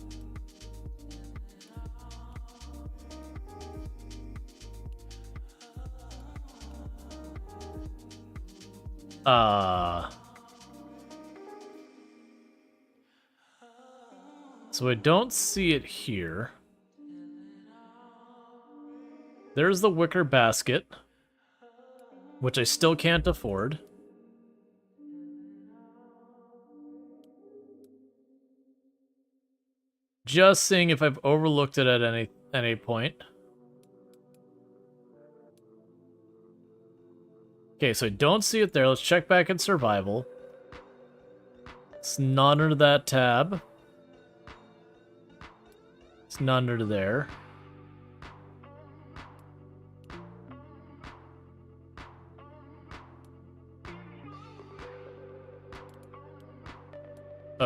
So I don't see it here. There's the wicker basket, which I still can't afford. Just seeing if I've overlooked it at any point. Okay, so I don't see it there. Let's check back in survival. It's not under that tab. It's not under there.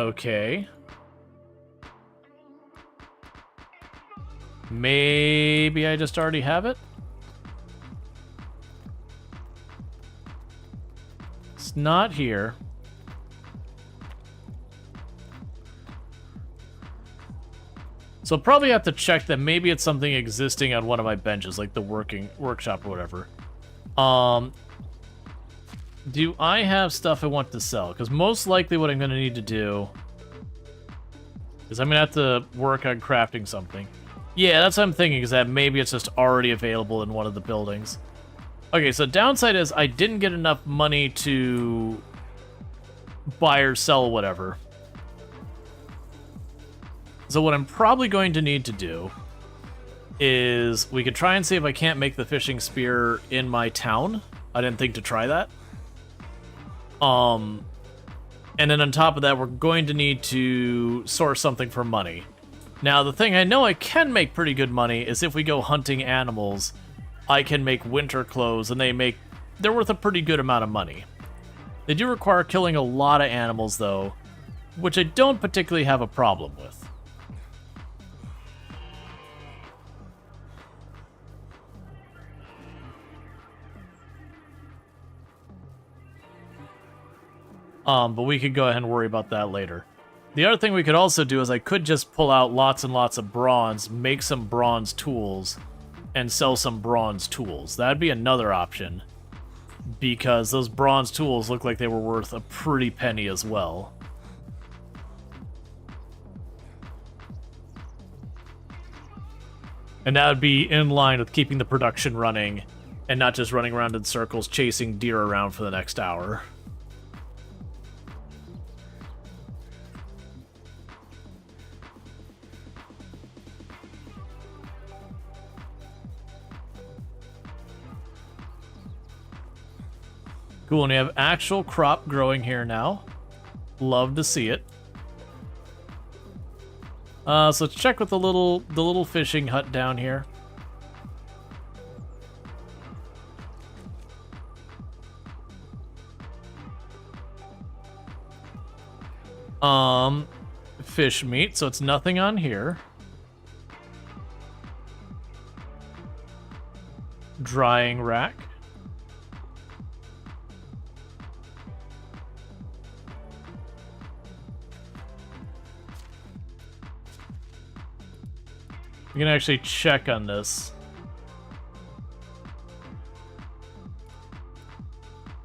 Okay. Maybe I just already have it? It's not here. So I'll probably have to check that maybe it's something existing on one of my benches, like the workshop or whatever. Do I have stuff I want to sell? Because most likely what I'm going to need to do is I'm going to have to work on crafting something. Yeah, that's what I'm thinking, is that maybe it's just already available in one of the buildings. Okay, so downside is I didn't get enough money to buy or sell whatever. So what I'm probably going to need to do is we could try and see if I can't make the fishing spear in my town. I didn't think to try that. And then on top of that, we're going to need to source something for money. Now, the thing I know I can make pretty good money is if we go hunting animals, I can make winter clothes, and they're worth a pretty good amount of money. They do require killing a lot of animals, though, which I don't particularly have a problem with. But we could go ahead and worry about that later. The other thing we could also do is I could just pull out lots and lots of bronze, make some bronze tools, and sell some bronze tools. That'd be another option, because those bronze tools look like they were worth a pretty penny as well. And that would be in line with keeping the production running, and not just running around in circles chasing deer around for the next hour. Cool, and we have actual crop growing here now. Love to see it. So let's check with the little fishing hut down here. Fish meat, so it's nothing on here. Drying rack. We can actually check on this.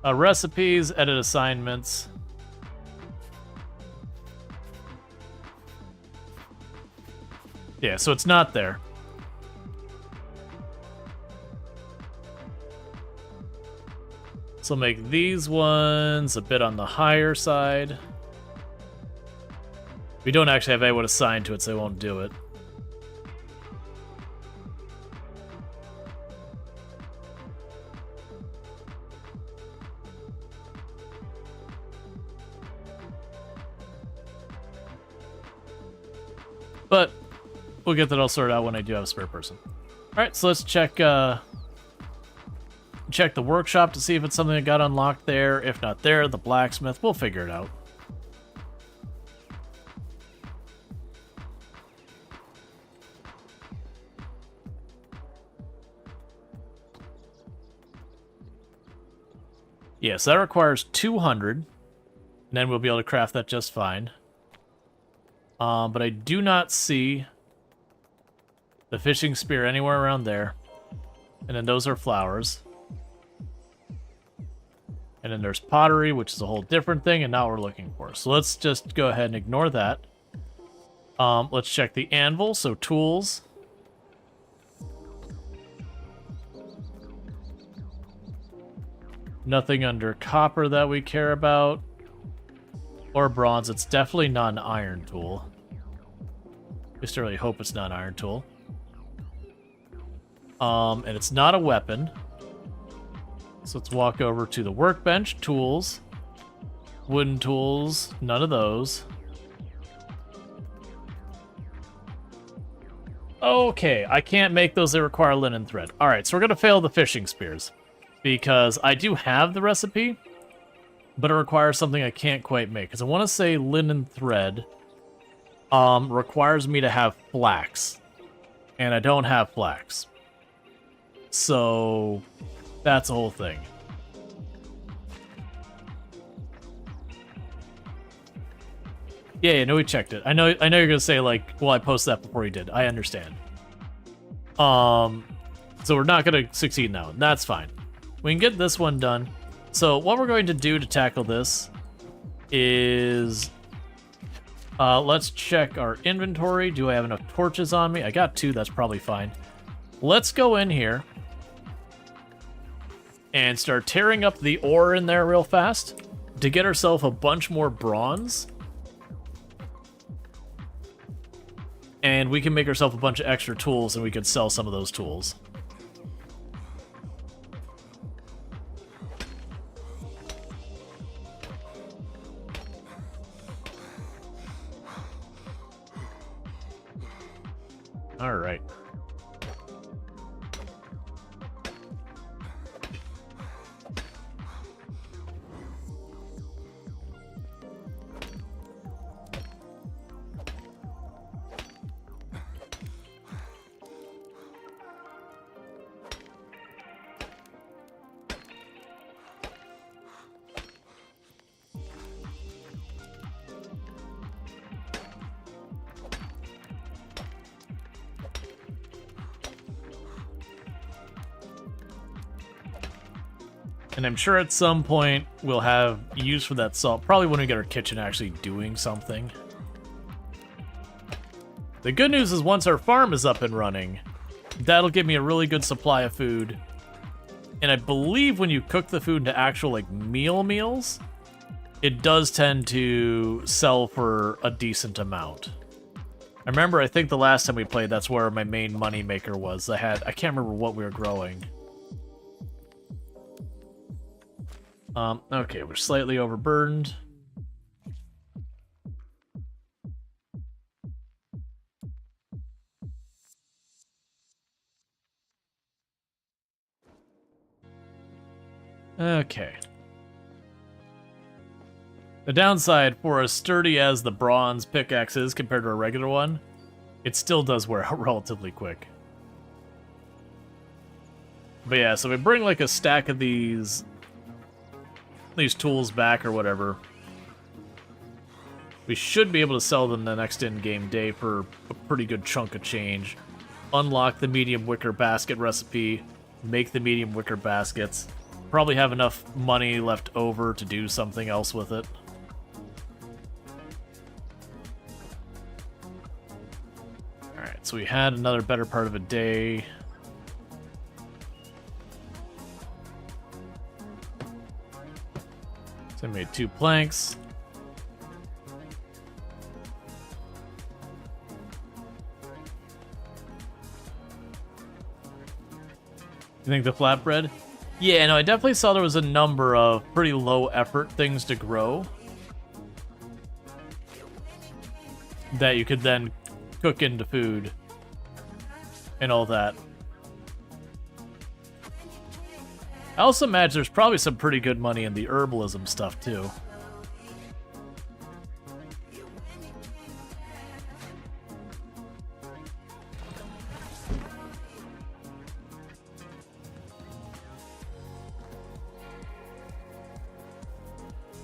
Recipes, edit assignments. Yeah, so it's not there. So make these ones a bit on the higher side. We don't actually have anyone assigned to it, so I won't do it. But we'll get that all sorted out when I do have a spare person. Alright, so let's check the workshop to see if it's something that got unlocked there. If not there, the blacksmith. We'll figure it out. Yes, that requires 200. And then we'll be able to craft that just fine. But I do not see the fishing spear anywhere around there. And then those are flowers. And then there's pottery, which is a whole different thing, and now we're looking for. So let's just go ahead and ignore that. Let's check the anvil, so tools. Nothing under copper that we care about. Or bronze. It's definitely not an iron tool. Just really hope it's not an iron tool. And it's not a weapon. So let's walk over to the workbench. Tools. Wooden tools. None of those. Okay, I can't make those that require linen thread. Alright, so we're going to fail the fishing spears. Because I do have the recipe. but it requires something I can't quite make. Because I want to say linen thread requires me to have flax. And I don't have flax. So that's the whole thing. Yeah, no, we checked it. I know you're gonna say like, well, I posted that before you did. I understand. So we're not gonna succeed now. That's fine. We can get this one done. So what we're going to do to tackle this is let's check our inventory. Do I have enough torches on me? I got 2, that's probably fine. Let's go in here and start tearing up the ore in there real fast to get ourselves a bunch more bronze. And we can make ourselves a bunch of extra tools, and we could sell some of those tools. All right. And I'm sure at some point we'll have use for that salt. Probably when we get our kitchen actually doing something. The good news is once our farm is up and running, that'll give me a really good supply of food. And I believe when you cook the food into actual like meals, it does tend to sell for a decent amount. I remember, I think the last time we played, that's where my main money maker was. I can't remember what we were growing. Okay, we're slightly overburdened. Okay. The downside, for as sturdy as the bronze pickaxe is compared to a regular one, it still does wear out relatively quick. But yeah, so we bring like a stack of these tools back or whatever. We should be able to sell them the next in-game day for a pretty good chunk of change. Unlock the medium wicker basket recipe, make the medium wicker baskets. Probably have enough money left over to do something else with it. Alright, so we had another better part of a day. So I made 2 planks. You think the flatbread? Yeah, no, I definitely saw there was a number of pretty low effort things to grow that you could then cook into food and all that. I also imagine there's probably some pretty good money in the herbalism stuff, too.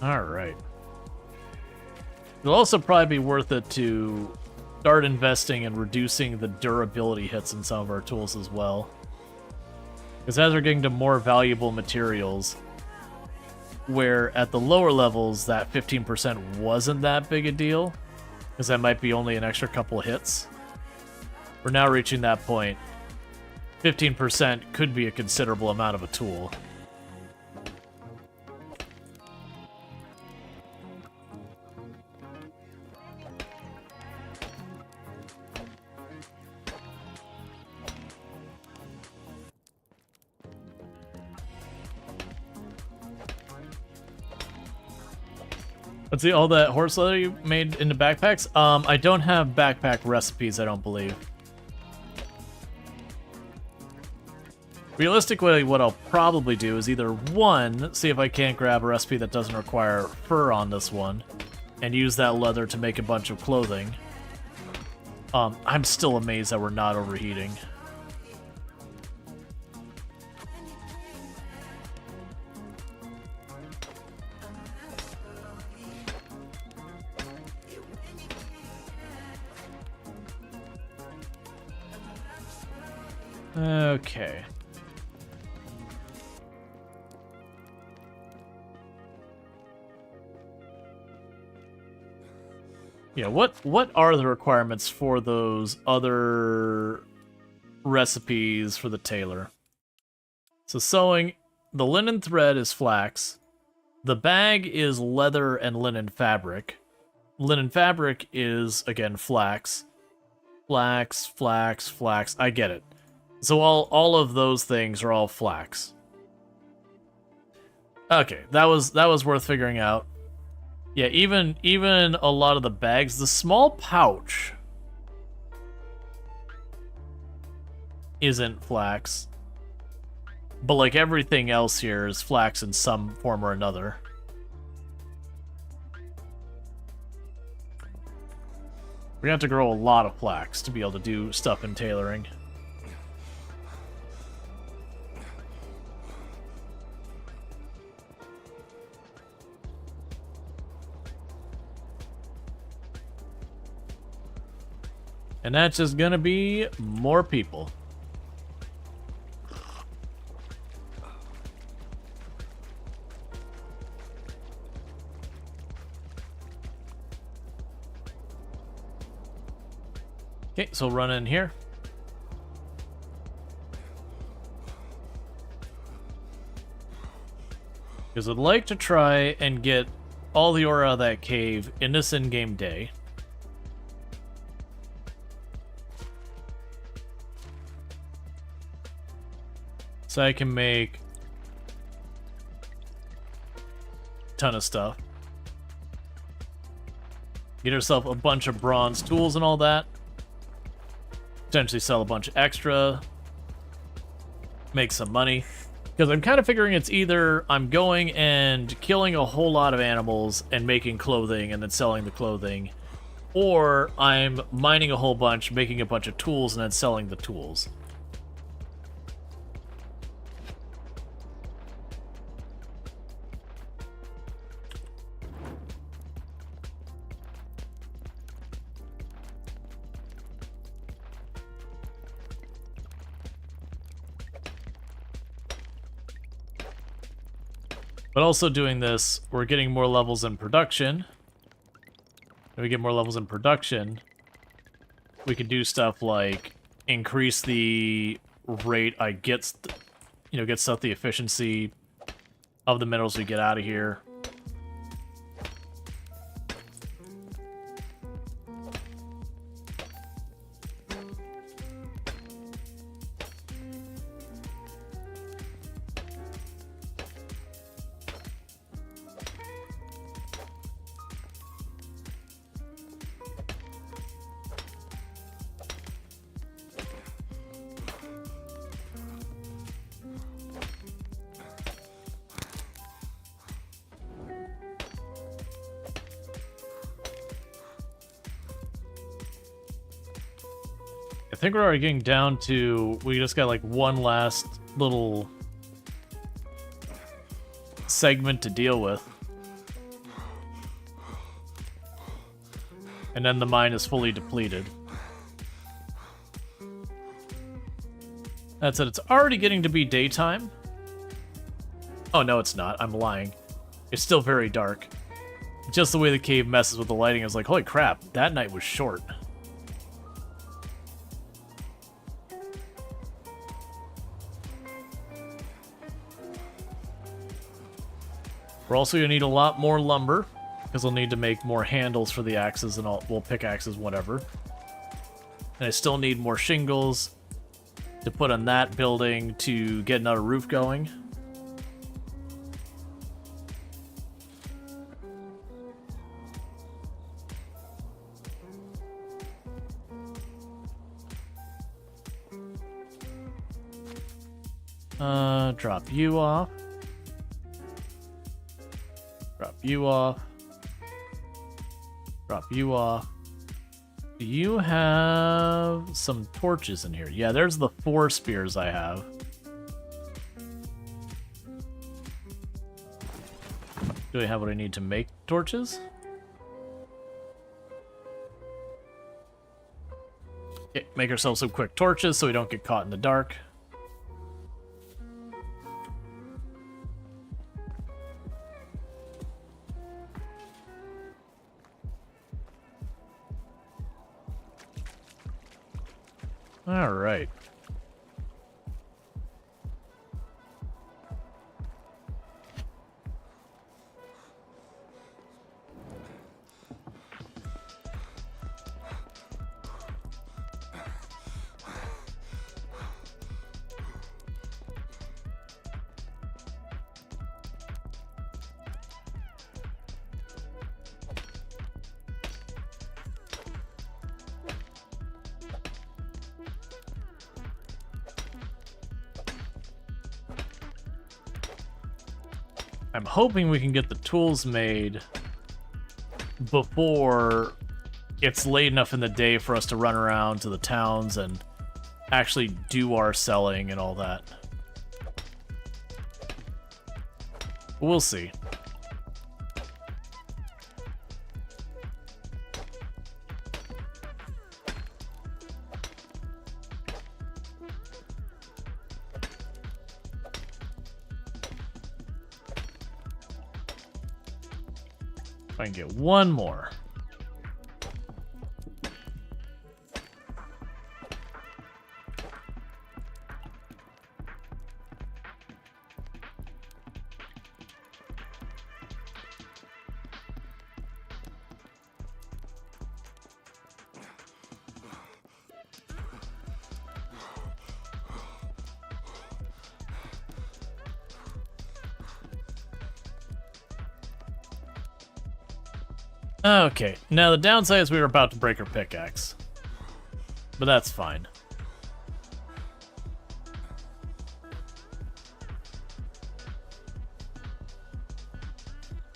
Alright. It'll also probably be worth it to start investing in reducing the durability hits in some of our tools as well. Because as we're getting to more valuable materials, where at the lower levels that 15% wasn't that big a deal, because that might be only an extra couple of hits, we're now reaching that point. 15% could be a considerable amount of a tool. Let's see, all that horse leather you made into backpacks? I don't have backpack recipes, I don't believe. Realistically, what I'll probably do is either one, see if I can't grab a recipe that doesn't require fur on this one, and use that leather to make a bunch of clothing. I'm still amazed that we're not overheating. Okay. Yeah, what are the requirements for those other recipes for the tailor? So sewing, the linen thread is flax. The bag is leather and linen fabric. Linen fabric is, again, flax. Flax, flax, flax. I get it. So all of those things are all flax. Okay, that was worth figuring out. Yeah, even a lot of the bags, the small pouch isn't flax. But like everything else here is flax in some form or another. We're gonna have to grow a lot of flax to be able to do stuff in tailoring. And that's just gonna be more people. Okay, so run in here. Because I'd like to try and get all the ore out of that cave in this in-game day. So I can make a ton of stuff. Get yourself a bunch of bronze tools and all that. Potentially sell a bunch of extra. Make some money. Because I'm kind of figuring it's either I'm going and killing a whole lot of animals and making clothing and then selling the clothing, or I'm mining a whole bunch, making a bunch of tools, and then selling the tools. But also doing this, we're getting more levels in production. When we get more levels in production, we can do stuff like increase the rate I get, get stuff, the efficiency of the minerals we get out of here. I think we're already getting down to, we just got like one last little segment to deal with. And then the mine is fully depleted. That said, it's already getting to be daytime. Oh, no, it's not. I'm lying. It's still very dark. Just the way the cave messes with the lighting, I was like, holy crap, that night was short. We're also going to need a lot more lumber, because we'll need to make more handles for the axes and all, well, pickaxes, whatever. And I still need more shingles to put on that building to get another roof going. Drop you off. Drop you off. Drop you off. Do you have some torches in here? Yeah, there's the 4 spears I have. Do I have what I need to make torches? Okay, make ourselves some quick torches so we don't get caught in the dark. All right. I'm hoping we can get the tools made before it's late enough in the day for us to run around to the towns and actually do our selling and all that. We'll see. If I can get one more. Okay, now the downside is we were about to break our pickaxe. But that's fine.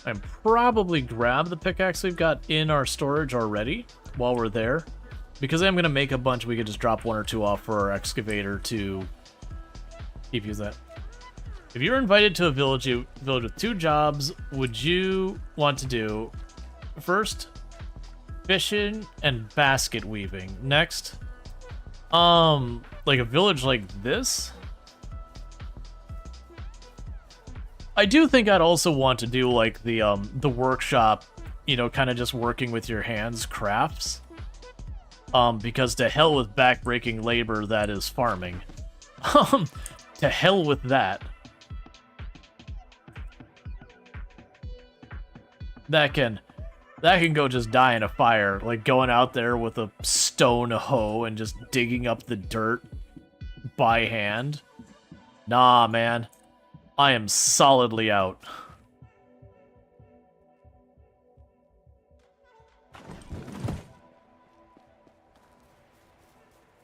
I'm probably grab the pickaxe we've got in our storage already while we're there. Because I'm going to make a bunch, we could just drop 1 or 2 off for our excavator to keep using that. If you were invited to a village with 2 jobs, would you want to do... First, fishing and basket weaving. Next, like a village like this. I do think I'd also want to do like the workshop, you know, kind of just working with your hands crafts. Because to hell with backbreaking labor that is farming. To hell with that. That can go just die in a fire, like going out there with a stone hoe and just digging up the dirt by hand. Nah, man. I am solidly out.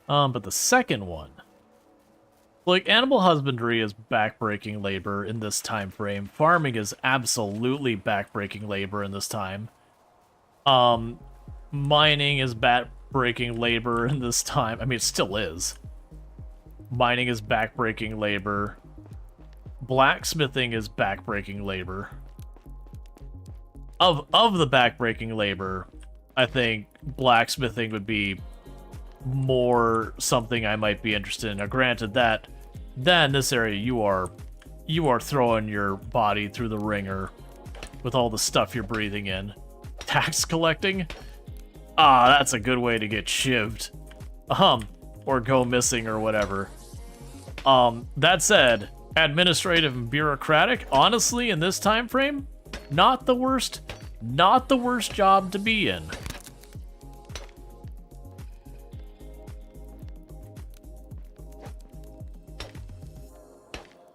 But the second one, like, animal husbandry is backbreaking labor in this time frame. Farming is absolutely backbreaking labor in this time. Mining is back-breaking labor in this time. I mean, it still is. Mining is back-breaking labor. Blacksmithing is back-breaking labor. Of the back-breaking labor, I think blacksmithing would be more something I might be interested in. Now, granted that in this area, you are throwing your body through the ringer with all the stuff you're breathing in. Tax collecting? Ah, that's a good way to get shivved. Or go missing or whatever. That said, administrative and bureaucratic, honestly, in this time frame, not the worst job to be in.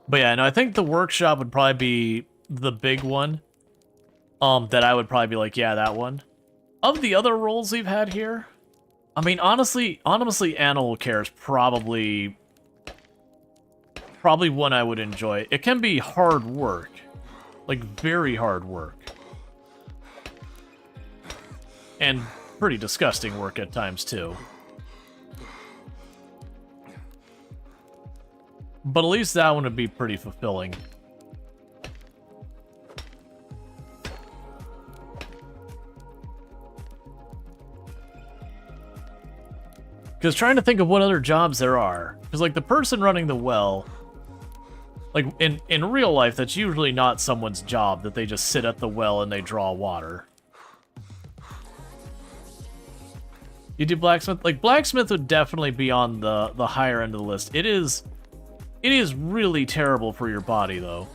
But yeah, no, I think the workshop would probably be the big one. That I would probably be like, yeah, that one. Of the other roles we've had here, I mean, honestly, animal care is probably probably one I would enjoy. It can be hard work. Like, very hard work. And pretty disgusting work at times, too. But at least that one would be pretty fulfilling. Because trying to think of what other jobs there are. Because, like, the person running the well... Like, in real life, that's usually not someone's job, that they just sit at the well and they draw water. You do blacksmith? Like, blacksmith would definitely be on the higher end of the list. It is really terrible for your body, though.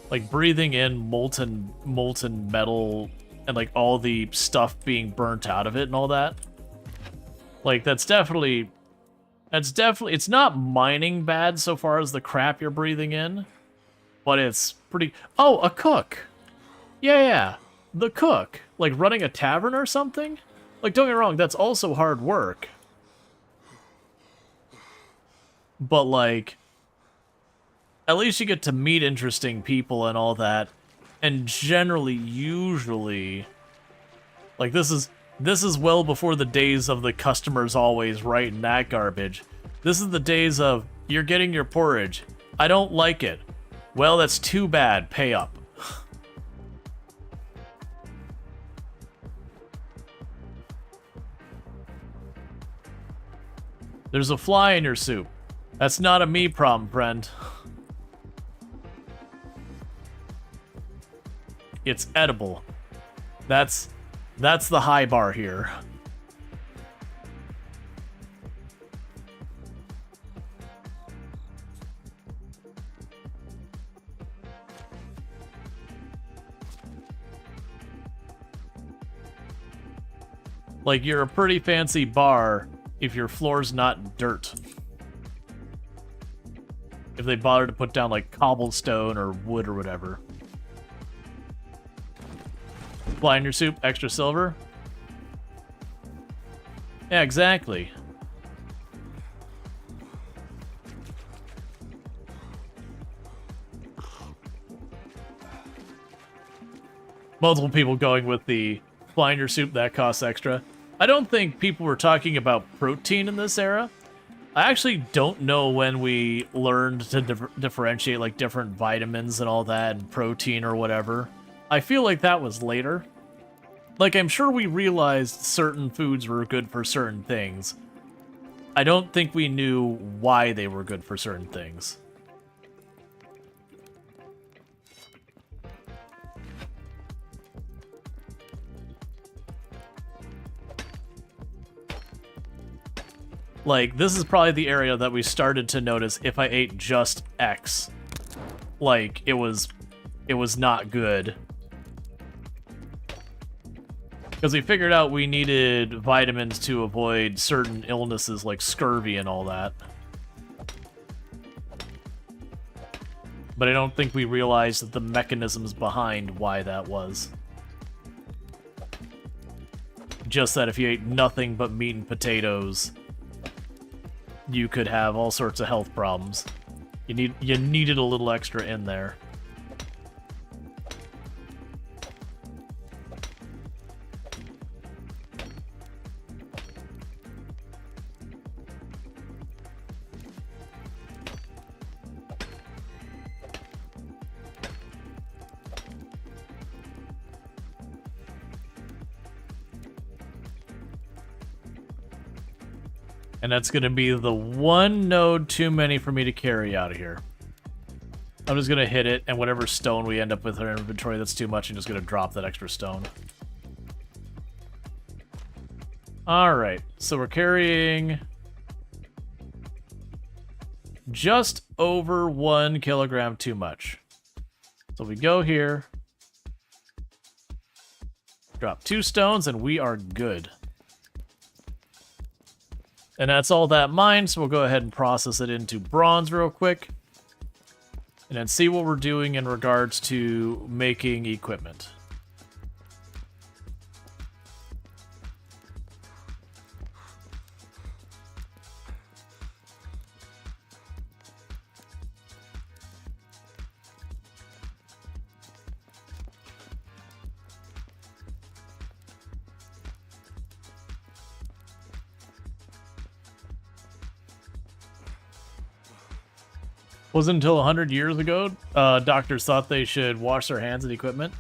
Like, breathing in molten metal and, like, all the stuff being burnt out of it and all that. Like, that's definitely, it's not mining bad so far as the crap you're breathing in, but it's pretty, oh, a cook. Yeah, the cook. Like, running a tavern or something? Like, don't get me wrong, that's also hard work. But, like, at least you get to meet interesting people and all that, and generally, usually, like, this is well before the days of the customers always right and that garbage. This is the days of, you're getting your porridge. I don't like it. Well, that's too bad. Pay up. There's a fly in your soup. That's not a me problem, friend. It's edible. That's the high bar here. Like, you're a pretty fancy bar if your floor's not dirt. If they bother to put down, like, cobblestone or wood or whatever. Fly in your soup, extra silver? Yeah, exactly. Multiple people going with the fly in your soup, that costs extra. I don't think people were talking about protein in this era. I actually don't know when we learned to differentiate, like, different vitamins and all that, and protein or whatever. I feel like that was later. Like, I'm sure we realized certain foods were good for certain things. I don't think we knew why they were good for certain things. Like, this is probably the area that we started to notice if I ate just X, like, it was not good. Because we figured out we needed vitamins to avoid certain illnesses like scurvy and all that. But I don't think we realized the mechanisms behind why that was. Just that if you ate nothing but meat and potatoes, you could have all sorts of health problems. You needed a little extra in there. And that's going to be the one node too many for me to carry out of here. I'm just going to hit it, and whatever stone we end up with in our inventory that's too much, I'm just going to drop that extra stone. Alright, so we're carrying just over 1 kilogram too much. So we go here, drop 2 stones, and we are good. And that's all that mine, so we'll go ahead and process it into bronze real quick. And then see what we're doing in regards to making equipment. Wasn't until 100 years ago, doctors thought they should wash their hands and equipment.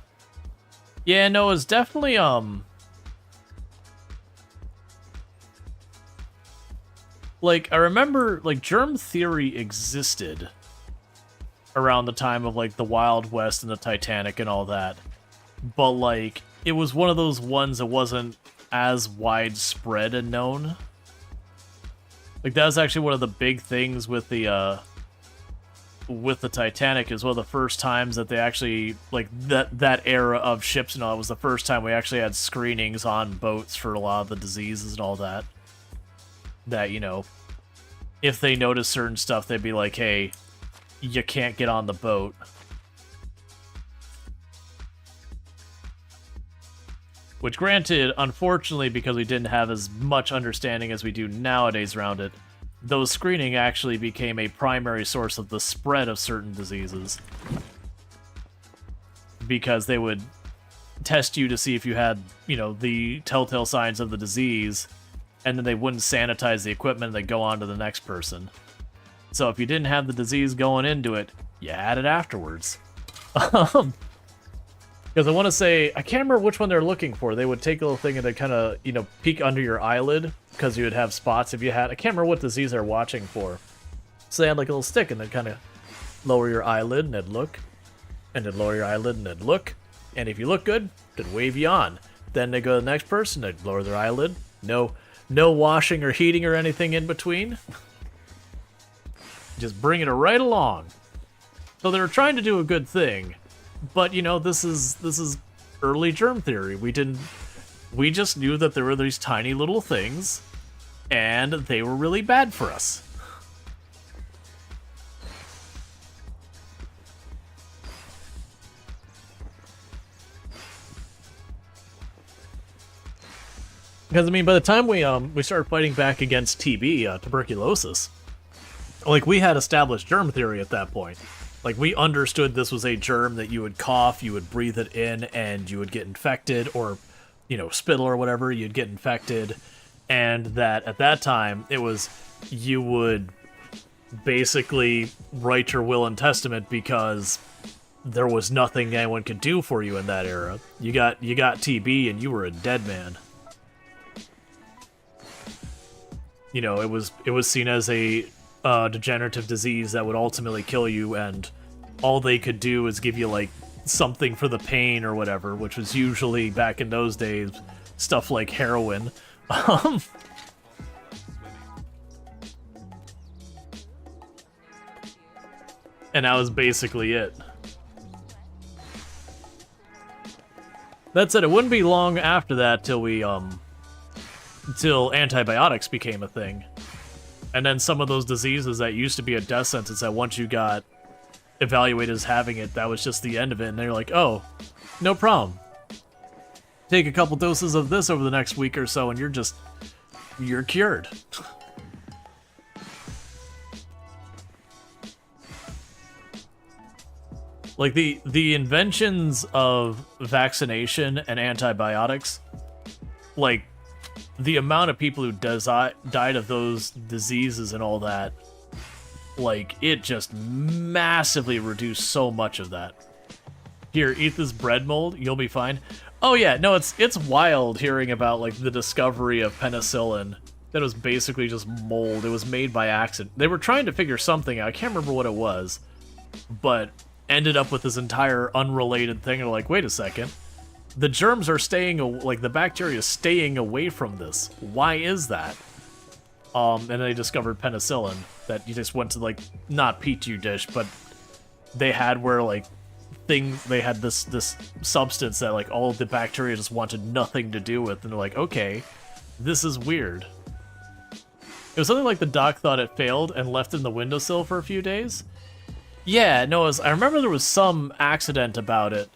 Yeah, no, it's definitely, like, I remember, like, germ theory existed around the time of, like, the Wild West and the Titanic and all that. But, like, it was one of those ones that wasn't as widespread and known. Like, that was actually one of the big things with the Titanic, is one of the first times that they actually, like, that era of ships and all, that was the first time we actually had screenings on boats for a lot of the diseases and all that. That, you know, if they notice certain stuff, they'd be like, hey, you can't get on the boat. Which, granted, unfortunately, because we didn't have as much understanding as we do nowadays around it, those screening actually became a primary source of the spread of certain diseases. Because they would test you to see if you had, you know, the telltale signs of the disease, and then they wouldn't sanitize the equipment and they'd go on to the next person. So if you didn't have the disease going into it, you had it afterwards. Because I want to say, I can't remember which one they're looking for. They would take a little thing and they'd kind of, you know, peek under your eyelid, because you would have spots if you had, I can't remember what disease they're watching for. So they had like a little stick and they'd kind of lower your eyelid and they'd look, and they'd lower your eyelid and they'd look, and if you look good, they'd wave you on. Then they go to the next person, they'd lower their eyelid. No washing or heating or anything in between. Just bringing it right along. So they were trying to do a good thing. But, you know, this is early germ theory. We just knew that there were these tiny little things, and they were really bad for us. Because, I mean, by the time we started fighting back against TB, tuberculosis, like, we had established germ theory at that point. Like, we understood this was a germ that you would cough, you would breathe it in, and you would get infected, or, you know, spittle or whatever, you'd get infected, and that at that time, it was, you would basically write your will and testament because there was nothing anyone could do for you in that era. You got TB and you were a dead man. You know, it was seen as a degenerative disease that would ultimately kill you, and all they could do is give you, like, something for the pain or whatever, which was usually, back in those days, stuff like heroin. And that was basically it. That said, it wouldn't be long after that till until antibiotics became a thing. And then some of those diseases that used to be a death sentence, that once you got evaluated as having it, that was just the end of it. And they're like, oh, no problem. Take a couple doses of this over the next week or so and you're cured. Like, the inventions of vaccination and antibiotics, like, the amount of people who died of those diseases and all that, like, it just massively reduced so much of that. Here, eat this bread mold, you'll be fine. Oh yeah, no, it's wild hearing about, like, the discovery of penicillin that was basically just mold. It was made by accident. They were trying to figure something out, I can't remember what it was, but ended up with this entire unrelated thing. They're like, wait a second. The germs are staying, like, the bacteria is staying away from this. Why is that? And they discovered penicillin, that you just went to, like, not Petri dish, but they had where, like, they had this substance that, like, all of the bacteria just wanted nothing to do with, and they're like, okay, this is weird. It was something like the doc thought it failed and left it in the windowsill for a few days. Yeah, no, I remember there was some accident about it.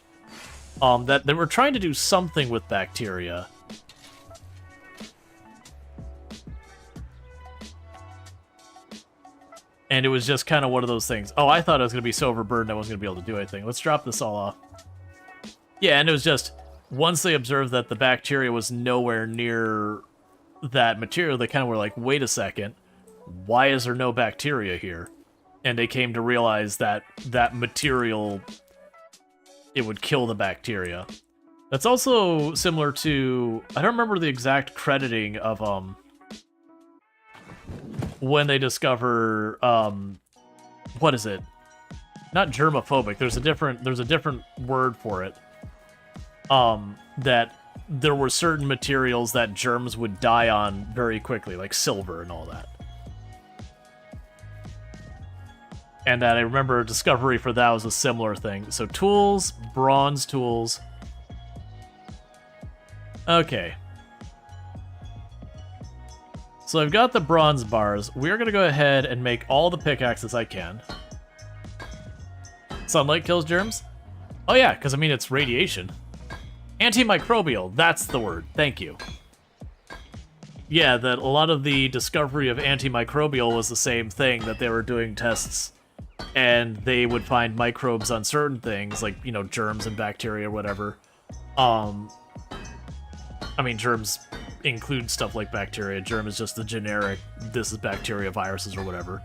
That they were trying to do something with bacteria. And it was just kind of one of those things. Oh, I thought I was going to be so overburdened I wasn't going to be able to do anything. Let's drop this all off. Yeah, and it was just, once they observed that the bacteria was nowhere near that material, they kind of were like, wait a second, why is there no bacteria here? And they came to realize that that material, it would kill the bacteria. That's also similar to, I don't remember the exact crediting of when they discover what is it? Not germophobic. There's a different word for it. That there were certain materials that germs would die on very quickly, like silver and all that. And that I remember a discovery for that was a similar thing. So tools, bronze tools. Okay. So I've got the bronze bars. We're gonna go ahead and make all the pickaxes I can. Sunlight kills germs? Oh yeah, because I mean it's radiation. Antimicrobial, that's the word. Thank you. Yeah, that a lot of the discovery of antimicrobial was the same thing, that they were doing tests and they would find microbes on certain things, like, you know, germs and bacteria or whatever. I mean, germs include stuff like bacteria. Germ is just the generic, this is bacteria, viruses, or whatever.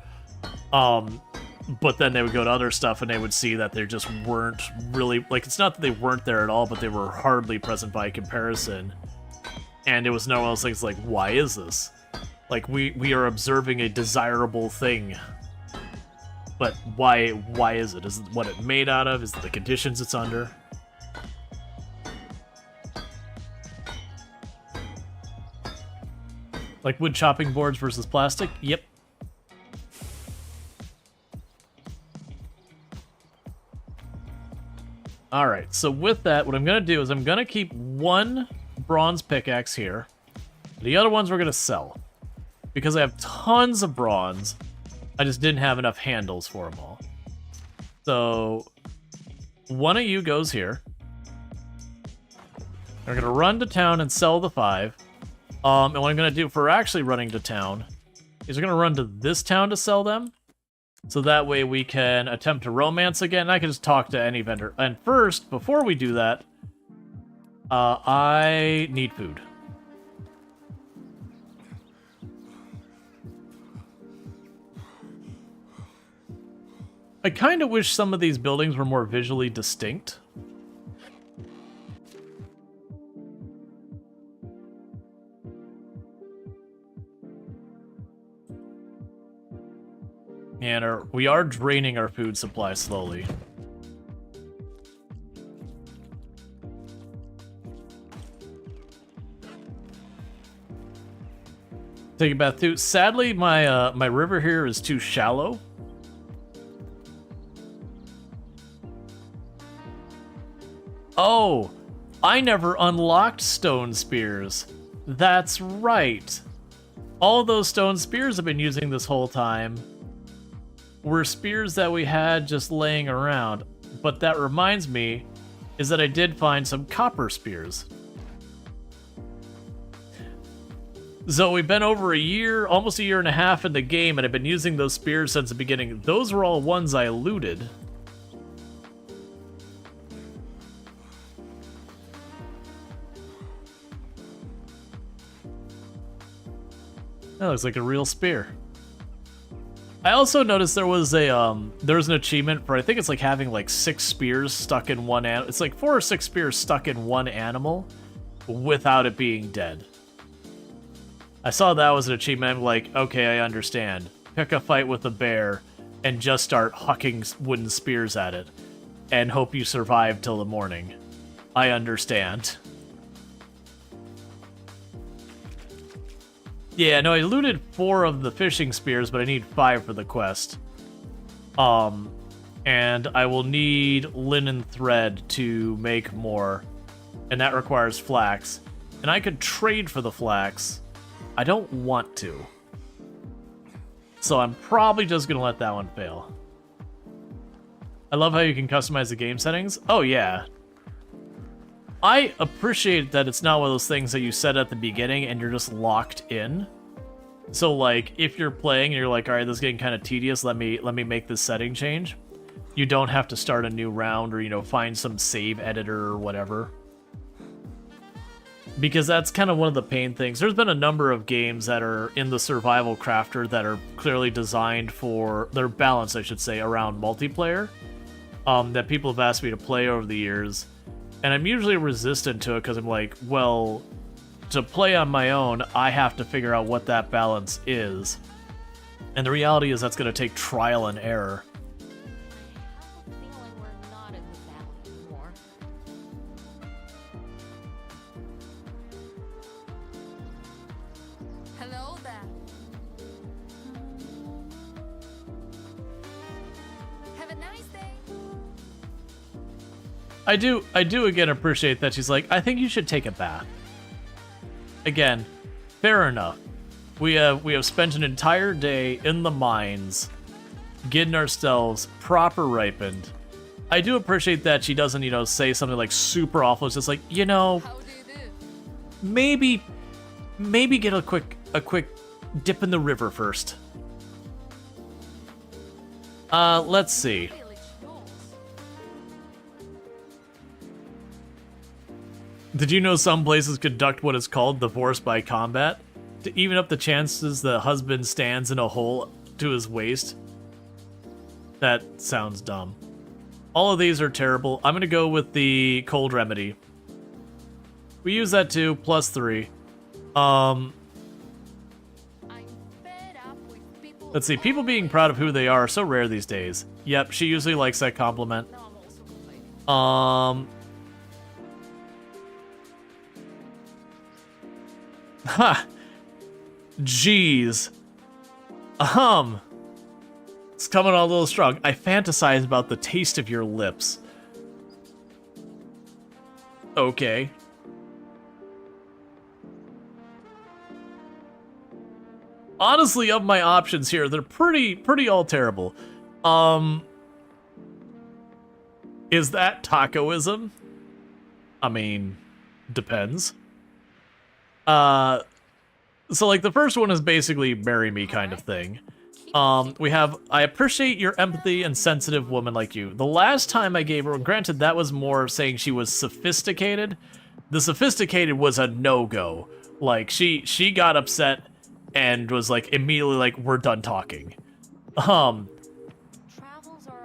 But then they would go to other stuff and they would see that they just weren't really, like, it's not that they weren't there at all, but they were hardly present by comparison. And it was no one else like, why is this? Like, we are observing a desirable thing. But why is it? Is it what it's made out of? Is it the conditions it's under? Like wood chopping boards versus plastic? Yep. Alright, so with that, what I'm going to do is I'm going to keep one bronze pickaxe here. The other ones we're going to sell. Because I have tons of bronze, I just didn't have enough handles for them all. So, one of you goes here. We're going to run to town and sell the 5. And what I'm going to do for actually running to town is we're going to run to this town to sell them. So that way we can attempt to romance again. I can just talk to any vendor. And first, before we do that, I need food. I kind of wish some of these buildings were more visually distinct. And we are draining our food supply slowly. Take a bath too. Sadly, my river here is too shallow. Oh, I never unlocked stone spears. That's right. All those stone spears I've been using this whole time were spears that we had just laying around. But that reminds me is that I did find some copper spears. So we've been over a year, almost a year and a half in the game, and I've been using those spears since the beginning. Those were all ones I looted. That looks like a real spear. I also noticed there was an achievement for, I think it's like having like 6 spears stuck in one animal. It's like 4 or 6 spears stuck in one animal without it being dead. I saw that was an achievement. I'm like, okay, I understand. Pick a fight with a bear and just start hucking wooden spears at it and hope you survive till the morning. I understand. Yeah, no, I looted 4 of the fishing spears, but I need 5 for the quest. And I will need linen thread to make more, and that requires flax. And I could trade for the flax. I don't want to. So I'm probably just gonna let that one fail. I love how you can customize the game settings. Oh yeah. I appreciate that it's not one of those things that you set at the beginning and you're just locked in. So like, if you're playing and you're like, alright, this is getting kind of tedious, let me make this setting change. You don't have to start a new round or, you know, find some save editor or whatever. Because that's kind of one of the pain things. There's been a number of games that are in the survival crafter that are clearly designed for, they're balanced, I should say, around multiplayer, that people have asked me to play over the years. And I'm usually resistant to it because I'm like, well, to play on my own, I have to figure out what that balance is. And the reality is that's going to take trial and error. Hello there. Have a nice day. I do again appreciate that she's like, I think you should take a bath. Again, fair enough. We have spent an entire day in the mines getting ourselves proper ripened. I do appreciate that she doesn't, say something like super awful. It's just like, maybe get a quick dip in the river first. Let's see. Did you know some places conduct what is called divorce by combat? To even up the chances the husband stands in a hole to his waist? That sounds dumb. All of these are terrible. I'm gonna go with the cold remedy. We use that too, +3. Let's see, people being proud of who they are so rare these days. Yep, she usually likes that compliment. Ha! Jeez. It's coming on a little strong. I fantasize about the taste of your lips. Okay. Honestly, of my options here, they're pretty all terrible. Is that tacoism? I mean, depends. So like the first one is basically marry me kind of thing. We have, I appreciate your empathy and sensitive woman like you. The last time I gave her, granted that was more saying she was sophisticated. The sophisticated was a no-go. Like she got upset and was like immediately like, we're done talking.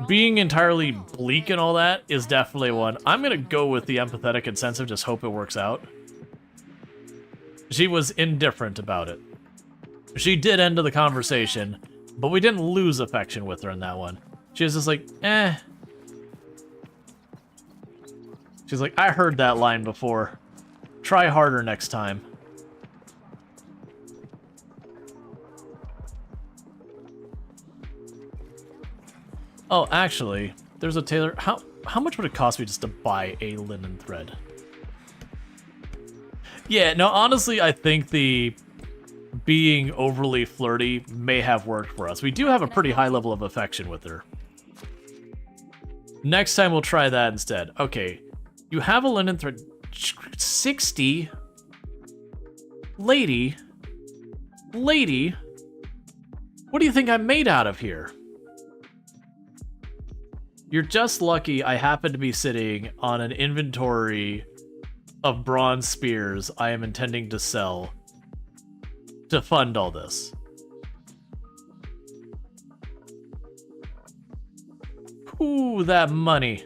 Being entirely bleak and all that is definitely one. I'm gonna go with the empathetic and sensitive, just hope it works out. She was indifferent about it. She did end the conversation, but we didn't lose affection with her in that one. She was just like, eh. She's like, I heard that line before. Try harder next time. Oh, actually, there's a tailor. How much would it cost me just to buy a linen thread? Yeah, no, honestly, I think the being overly flirty may have worked for us. We do have a pretty high level of affection with her. Next time we'll try that instead. Okay, you have a linen thread. 60? Lady? What do you think I'm made out of here? You're just lucky I happen to be sitting on an inventory of bronze spears I am intending to sell to fund all this. Ooh, that money.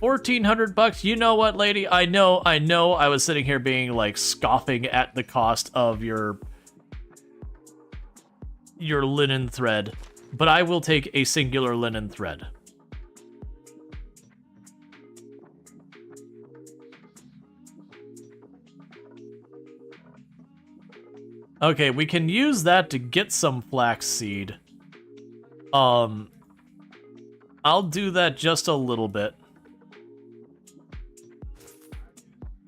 1,400 bucks. You know what, lady? I know I was sitting here being like scoffing at the cost of your linen thread, but I will take a singular linen thread. Okay, we can use that to get some flaxseed. I'll do that just a little bit.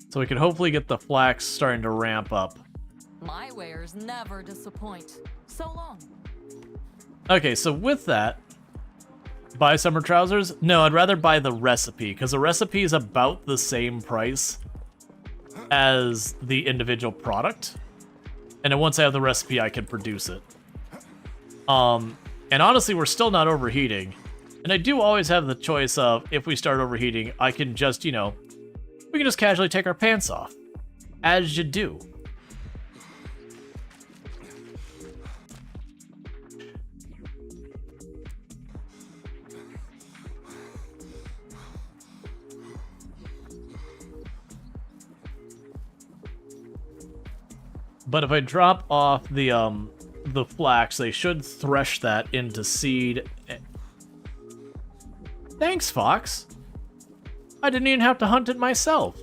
So we can hopefully get the flax starting to ramp up. My wares never disappoint. So long. Okay, so with that, buy summer trousers? No, I'd rather buy the recipe, because the recipe is about the same price as the individual product. And then once I have the recipe, I can produce it. And honestly, we're still not overheating. And I do always have the choice of, if we start overheating, I can just, we can just casually take our pants off. as you do. But if I drop off the flax, they should thresh that into seed. Thanks, Fox. I didn't even have to hunt it myself.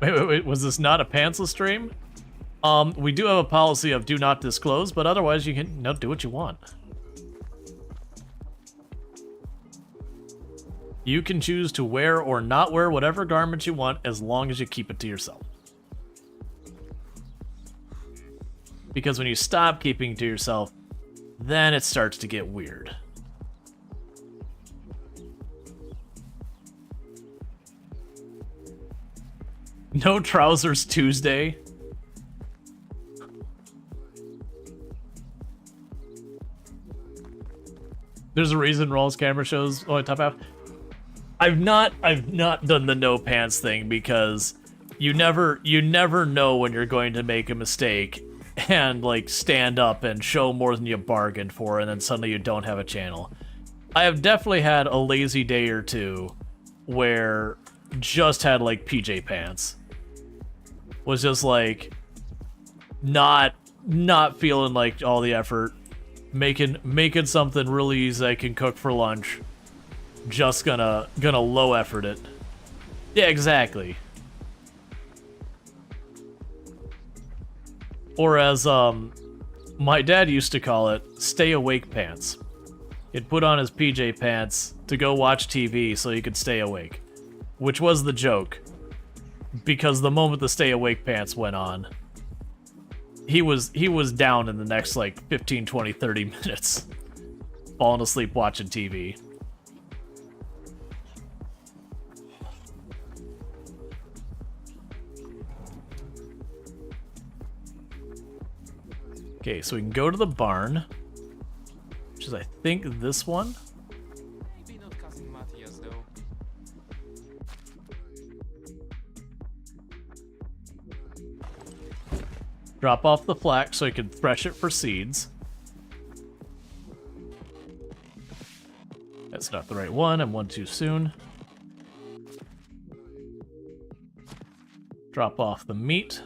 Wait, was this not a pantsless stream? We do have a policy of do not disclose, but otherwise you can do what you want. You can choose to wear or not wear whatever garment you want as long as you keep it to yourself. Because when you stop keeping it to yourself, then it starts to get weird. No trousers Tuesday. There's a reason Rawl's camera shows only top half. I've not done the no pants thing because you never know when you're going to make a mistake and like stand up and show more than you bargained for, and then suddenly you don't have a channel. I have definitely had a lazy day or two where just had like PJ pants. Was just like not feeling like all the effort, making something really easy I can cook for lunch. Just gonna low effort it. Yeah, exactly. Or as my dad used to call it, stay awake pants. He'd put on his PJ pants to go watch TV so he could stay awake. Which was the joke. Because the moment the stay awake pants went on, he was down in the next like 15, 20, 30 minutes. Falling asleep watching TV. Okay, so we can go to the barn, which is, I think, this one. Maybe not cousin Matthias, though. Drop off the flax so I can thresh it for seeds. That's not the right one. I'm one too soon. Drop off the meat.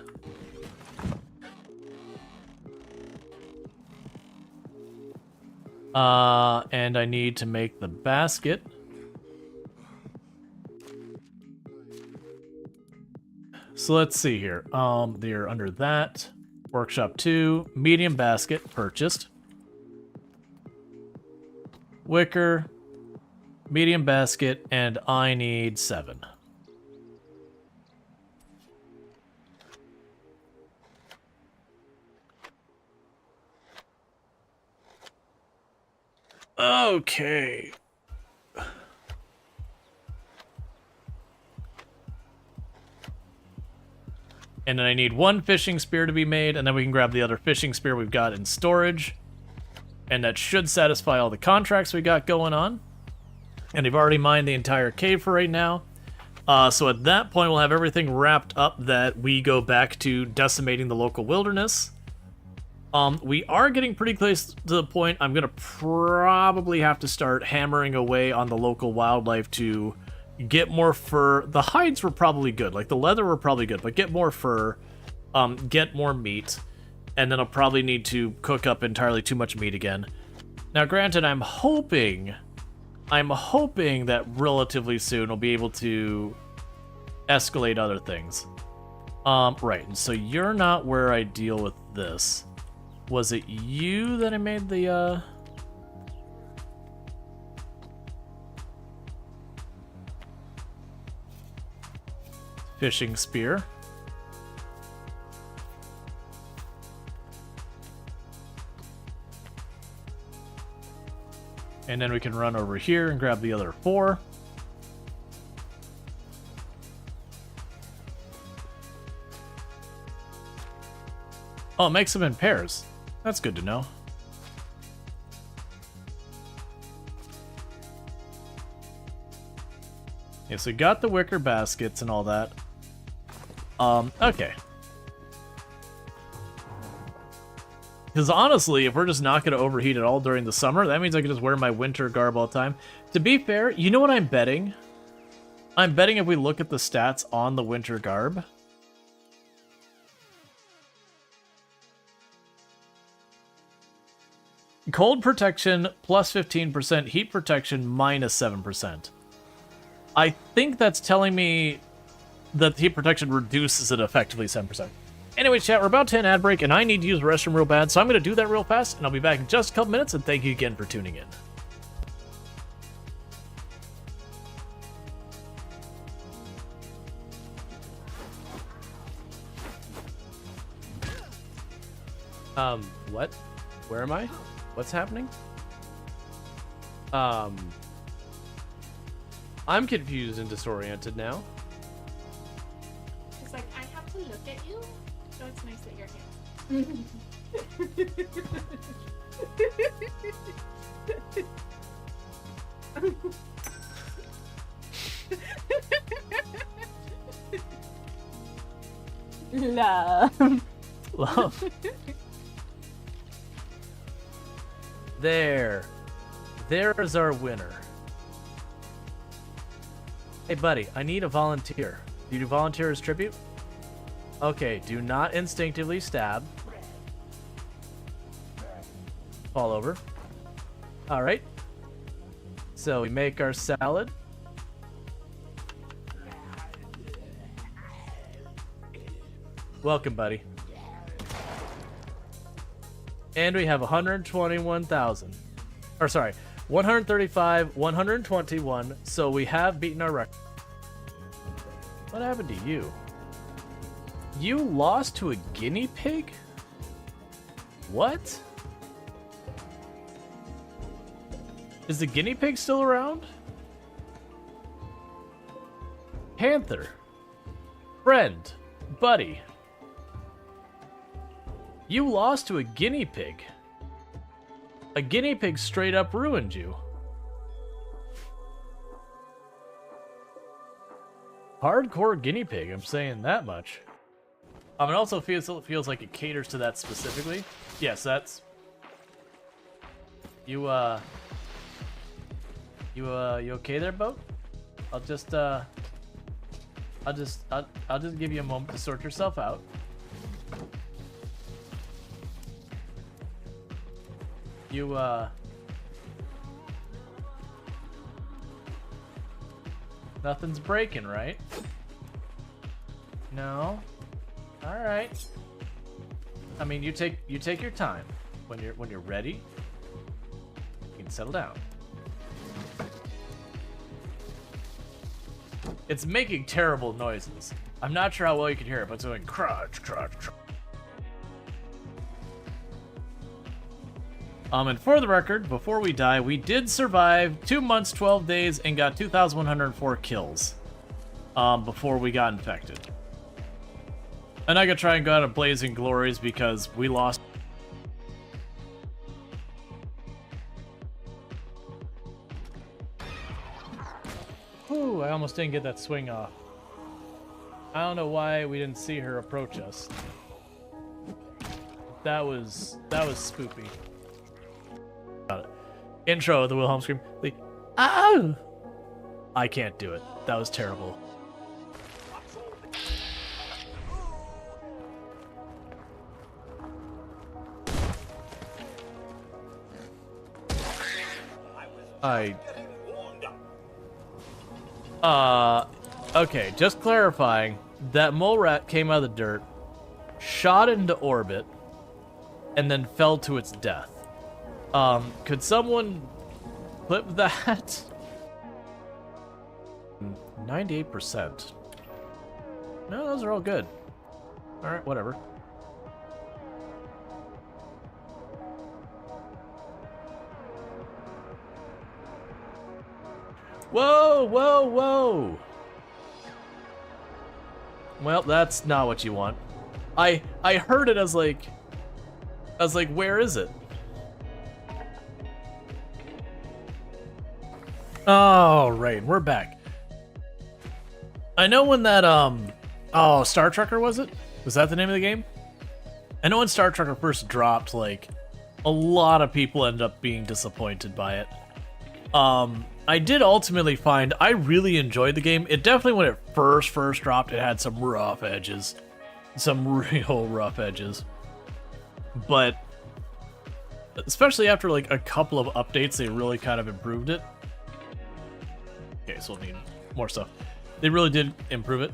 And I need to make the basket. So let's see here. They're under that. Workshop 2, medium basket, purchased. Wicker, medium basket, and I need 7. Okay. And then I need 1 fishing spear to be made, and then we can grab the other fishing spear we've got in storage. And that should satisfy all the contracts we got going on. And I've already mined the entire cave for right now. So at that point, we'll have everything wrapped up that we go back to decimating the local wilderness. We are getting pretty close to the point I'm going to probably have to start hammering away on the local wildlife to get more fur. The hides were probably good, like the leather were probably good, but get more fur, get more meat, and then I'll probably need to cook up entirely too much meat again. Now, granted, I'm hoping that relatively soon we'll be able to escalate other things. Right, and so you're not where I deal with this. Was it you that I made the, fishing spear? And then we can run over here and grab the other 4. Oh, it makes them in pairs. That's good to know. Yeah, so we got the wicker baskets and all that. Okay. Because honestly, if we're just not going to overheat at all during the summer, that means I can just wear my winter garb all the time. To be fair, you know what I'm betting? I'm betting if we look at the stats on the winter garb. Cold protection plus 15%, heat protection minus 7%. I think that's telling me that the heat protection reduces it effectively 7%. Anyway, chat, we're about to an ad break, and I need to use the restroom real bad, so I'm going to do that real fast, and I'll be back in just a couple minutes, and thank you again for tuning in. What? Where am I? What's happening? I'm confused and disoriented now. It's like, I have to look at you, so it's nice that you're here. Love. Love. There. There's our winner. Hey, buddy, I need a volunteer. Do you volunteer as tribute? Okay, do not instinctively stab. Fall over. Alright. So we make our salad. Welcome, buddy. And we have 121,000. Or sorry, 135, 121. So we have beaten our record. What happened to you? You lost to a guinea pig? What? Is the guinea pig still around? Panther. Friend. Buddy. You lost to a guinea pig. A guinea pig straight up ruined you. Hardcore guinea pig, I'm saying that much. It also feels like it caters to that specifically. Yes, that's... You okay there, Boat? I'll just give you a moment to sort yourself out. Nothing's breaking, right? No. All right. I mean, you take your time. When you're ready, you can settle down. It's making terrible noises. I'm not sure how well you can hear it, but it's doing crunch, crunch, crunch. And for the record, before we die, we did survive 2 months, 12 days, and got 2,104 kills. Before we got infected. And I could try and go out of blazing glories because we lost. Whew, I almost didn't get that swing off. I don't know why we didn't see her approach us. That was spoopy. Got it. Intro of the Wilhelm scream. Oh! I can't do it. That was terrible. Okay, just clarifying. That mole rat came out of the dirt, shot into orbit, and then fell to its death. Could someone clip that? 98%. No, those are all good. Alright, whatever. Whoa, whoa, whoa! Well, that's not what you want. I heard it as like, where is it? All right, we're back. I know when that, oh, Star Trekker, was it? Was that the name of the game? I know when Star Trekker first dropped, like, a lot of people ended up being disappointed by it. I did ultimately find I really enjoyed the game. It definitely, when it first dropped, it had some rough edges. Some real rough edges. But, especially after, like, a couple of updates, they really kind of improved it. Okay, so we'll need more stuff. They really did improve it.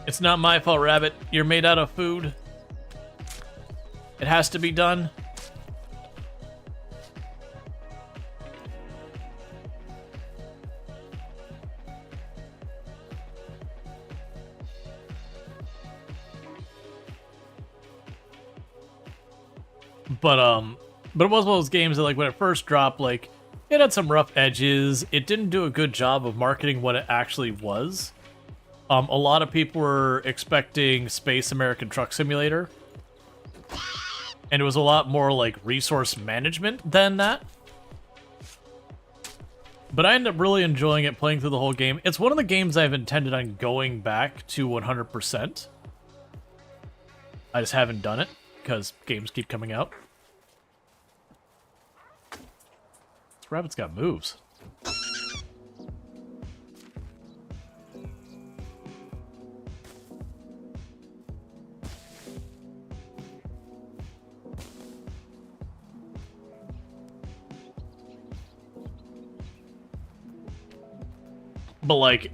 It's not my fault, Rabbit. You're made out of food. It has to be done. But it was one of those games that, like, when it first dropped, like, it had some rough edges. It didn't do a good job of marketing what it actually was. A lot of people were expecting Space American Truck Simulator. And it was a lot more like resource management than that. But I ended up really enjoying it, playing through the whole game. It's one of the games I've intended on going back to 100%. I just haven't done it, because games keep coming out. This rabbit's got moves. But, like,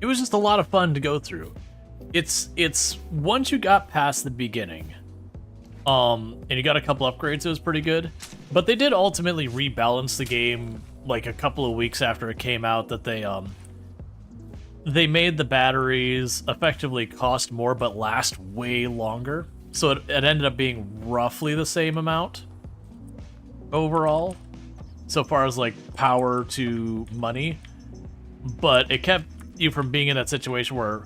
it was just a lot of fun to go through. It's once you got past the beginning, and you got a couple upgrades, it was pretty good. But they did ultimately rebalance the game, like, a couple of weeks after it came out, that they made the batteries effectively cost more but last way longer. So it ended up being roughly the same amount overall, so far as, like, power to money. But it kept you from being in that situation where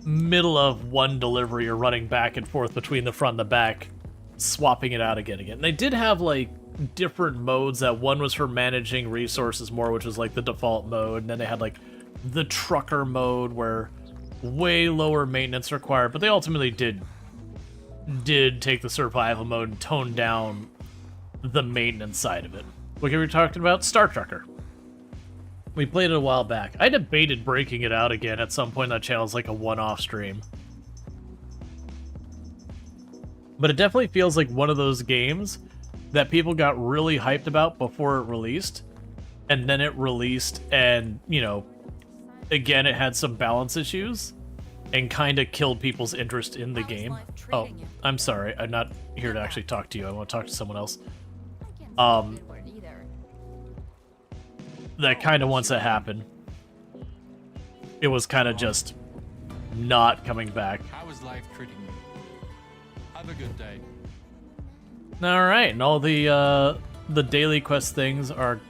middle of one delivery you're running back and forth between the front and the back, swapping it out again. And they did have, like, different modes. That one was for managing resources more, which was like the default mode, and then they had, like, the trucker mode where way lower maintenance required, but they ultimately did take the survival mode and tone down the maintenance side of it. What were we talking about? Star Trekker. We played it a while back. I debated breaking it out again at some point on that channel as like a one-off stream. But it definitely feels like one of those games that people got really hyped about before it released. And then it released and, you know, again, it had some balance issues and kind of killed people's interest in the game. Oh, I'm sorry. I'm not here to actually talk to you. I want to talk to someone else. That kind of, once that happened, it was kind of just not coming back. How is life treating you? Have a good day. All right, and all the daily quest things are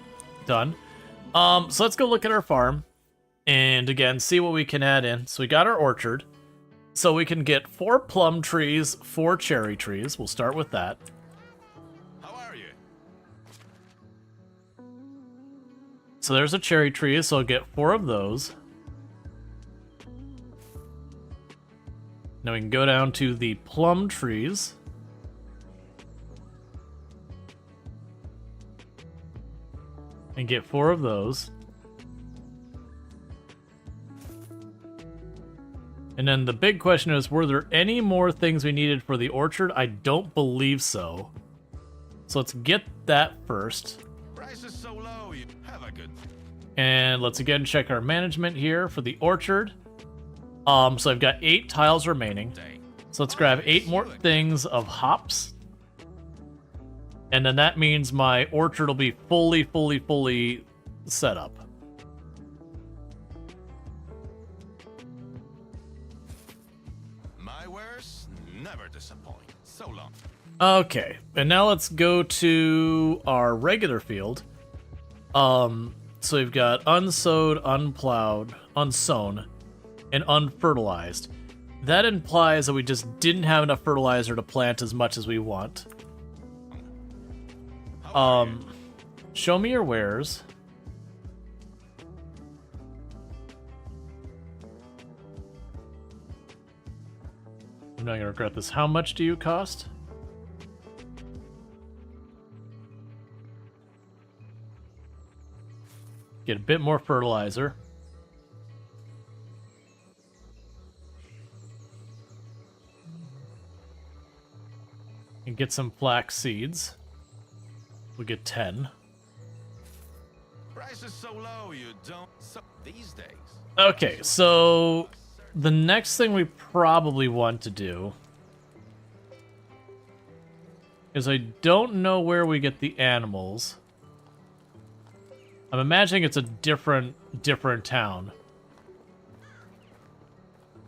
done. So let's go look at our farm and again see what we can add in. So we got our orchard. So we can get 4 plum trees, 4 cherry trees. We'll start with that. So there's a cherry tree, so I'll get 4 of those. Now we can go down to the plum trees. And get 4 of those. And then the big question is, were there any more things we needed for the orchard? I don't believe so. So let's get that first. Price is so low, you have a good. And let's again check our management here for the orchard. So I've got 8 tiles remaining. So let's grab 8 more things of hops. And then that means my orchard will be fully set up. My wares never disappoint. So long. Okay, and now let's go to our regular field. So we've got unsowed, unplowed, unsown, and unfertilized. That implies that we just didn't have enough fertilizer to plant as much as we want. Show me your wares. I'm not gonna regret this. How much do you cost? Get a bit more fertilizer. And get some flax seeds. We'll get 10. Price is so low, you don't. So these days. Okay, so the next thing we probably want to do is I don't know where we get the animals. I'm imagining it's a different town.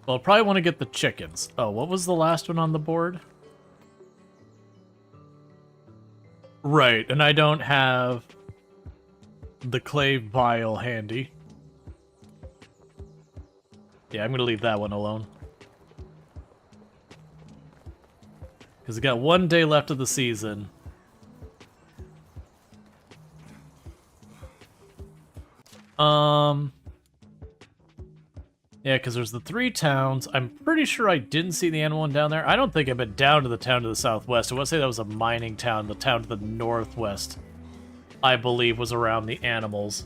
Well, I'll probably want to get the chickens. Oh, what was the last one on the board? Right, and I don't have the clay vial handy. Yeah, I'm gonna leave that one alone. Because we got 1 day left of the season. Yeah, because there's the 3 towns. I'm pretty sure I didn't see the animal one down there. I don't think I've been down to the town to the southwest. I want to say that was a mining town. The town to the northwest, I believe, was around the animals.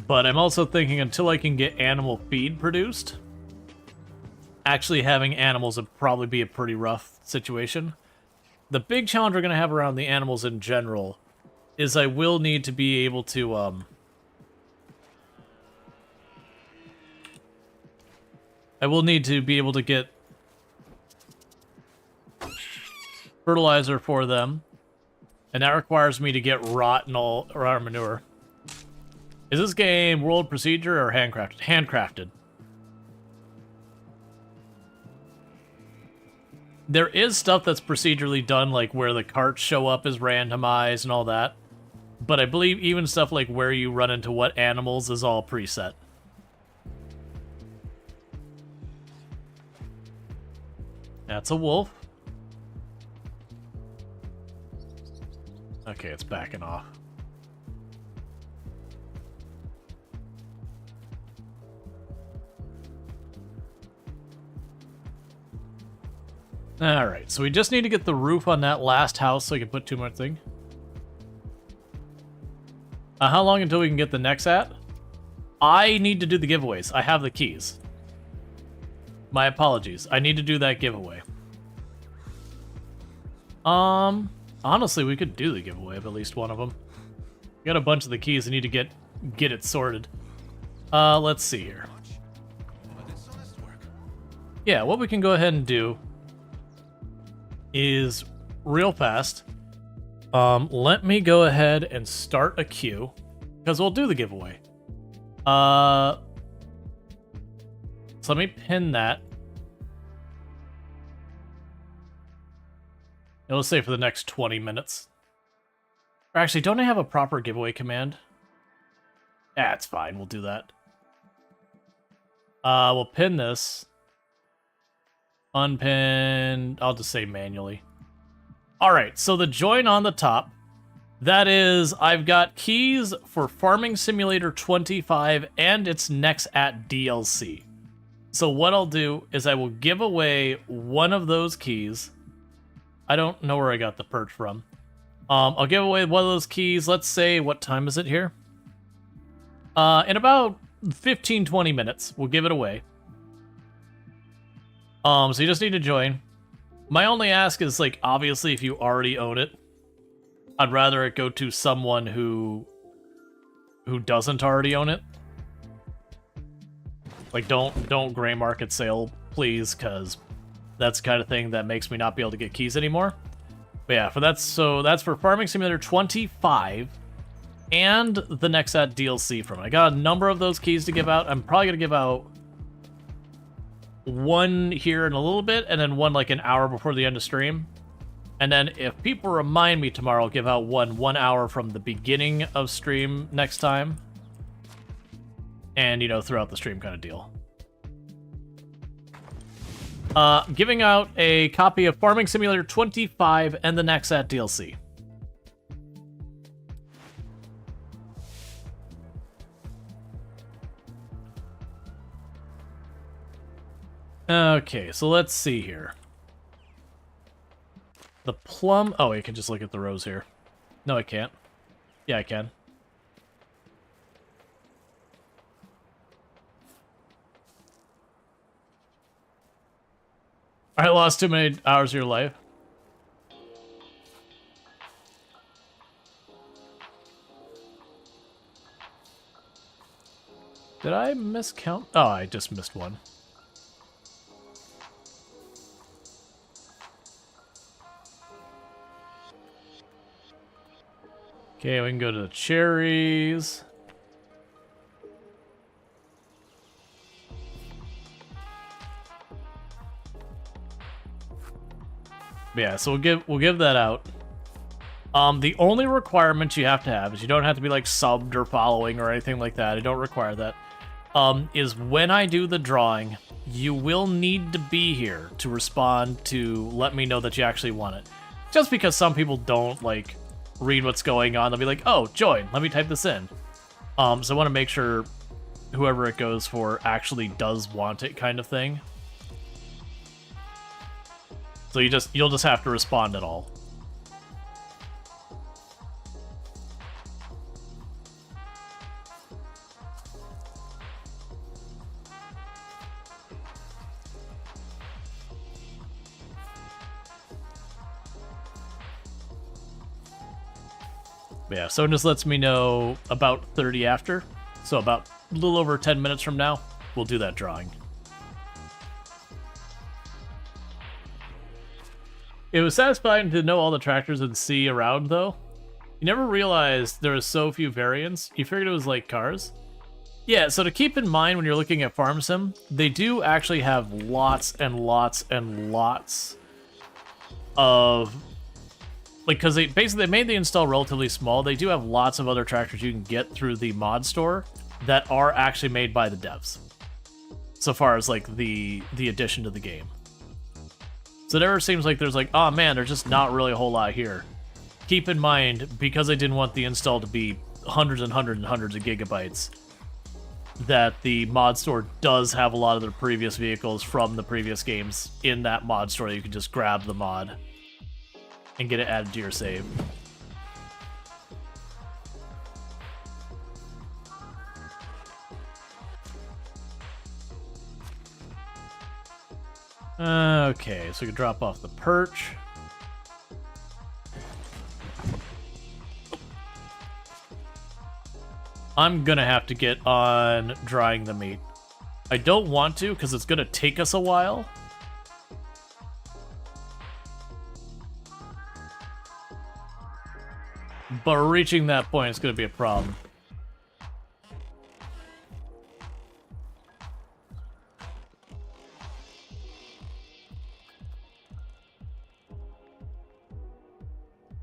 But I'm also thinking until I can get animal feed produced, actually having animals would probably be a pretty rough situation. The big challenge we're going to have around the animals in general is I will need to be able to, I will need to be able to get fertilizer for them, and that requires me to get rot and all around manure. Is this game world procedure or handcrafted? Handcrafted. There is stuff that's procedurally done, like where the carts show up as randomized and all that. But I believe even stuff like where you run into what animals is all preset. That's a wolf. Okay, it's backing off. Alright, so we just need to get the roof on that last house so we can put 2 more things. How long until we can get the next at? I need to do the giveaways. I have the keys. My apologies. I need to do that giveaway. Honestly, we could do the giveaway of at least one of them. We got a bunch of the keys. I need to get it sorted. Let's see here. Yeah, what we can go ahead and do is real fast. Let me go ahead and start a queue because we'll do the giveaway. So let me pin that. And let's say for the next 20 minutes. Or actually, don't I have a proper giveaway command? That's fine, we'll do that. We'll pin this. Unpin, I'll just say manually. Alright, so the join on the top, that is, I've got keys for Farming Simulator 25 and its next at DLC. So what I'll do is I will give away one of those keys. I don't know where I got the perch from. I'll give away one of those keys, let's say, what time is it here? In about 15-20 minutes, we'll give it away. So you just need to join. My only ask is, like, obviously, if you already own it, I'd rather it go to someone who doesn't already own it. Like, don't gray market sale, please, because that's the kind of thing that makes me not be able to get keys anymore. But yeah, that's for Farming Simulator 25 and the next at DLC from it. I got a number of those keys to give out. I'm probably gonna give out one here in a little bit, and then one like an hour before the end of stream. And then if people remind me tomorrow, I'll give out 1 hour from the beginning of stream next time. And, you know, throughout the stream kind of deal. Giving out a copy of Farming Simulator 25 and the next at DLC. Okay, so let's see here. The plum... Oh, I can just look at the rows here. No, I can't. Yeah, I can. I lost too many hours of your life. Did I miscount? Oh, I just missed one. Okay, we can go to the cherries. Yeah, so we'll give that out. The only requirement you have to have is you don't have to be like subbed or following or anything like that. I don't require that. Is when I do the drawing, you will need to be here to respond to let me know that you actually want it. Just because some people don't like read what's going on, they'll be like, "Oh, join. Let me type this in." So I want to make sure whoever it goes for actually does want it, kind of thing. So you'll just have to respond at all. Yeah, so it just lets me know about 30 after. So about a little over 10 minutes from now, we'll do that drawing. It was satisfying to know all the tractors and see around, though. You never realized there was so few variants. You figured it was like cars. Yeah, so to keep in mind when you're looking at Farm Sim, they do actually have lots and lots and lots of... Like, because they made the install relatively small. They do have lots of other tractors you can get through the mod store that are actually made by the devs. So far as, like, the addition to the game. So it never seems like there's like, oh man, there's just not really a whole lot here. Keep in mind, because I didn't want the install to be hundreds and hundreds and hundreds of gigabytes, that the mod store does have a lot of the previous vehicles from the previous games in that mod store. You can just grab the mod and get it added to your save. Okay, so we can drop off the perch. I'm gonna have to get on drying the meat. I don't want to, because it's gonna take us a while. But reaching that point is gonna be a problem.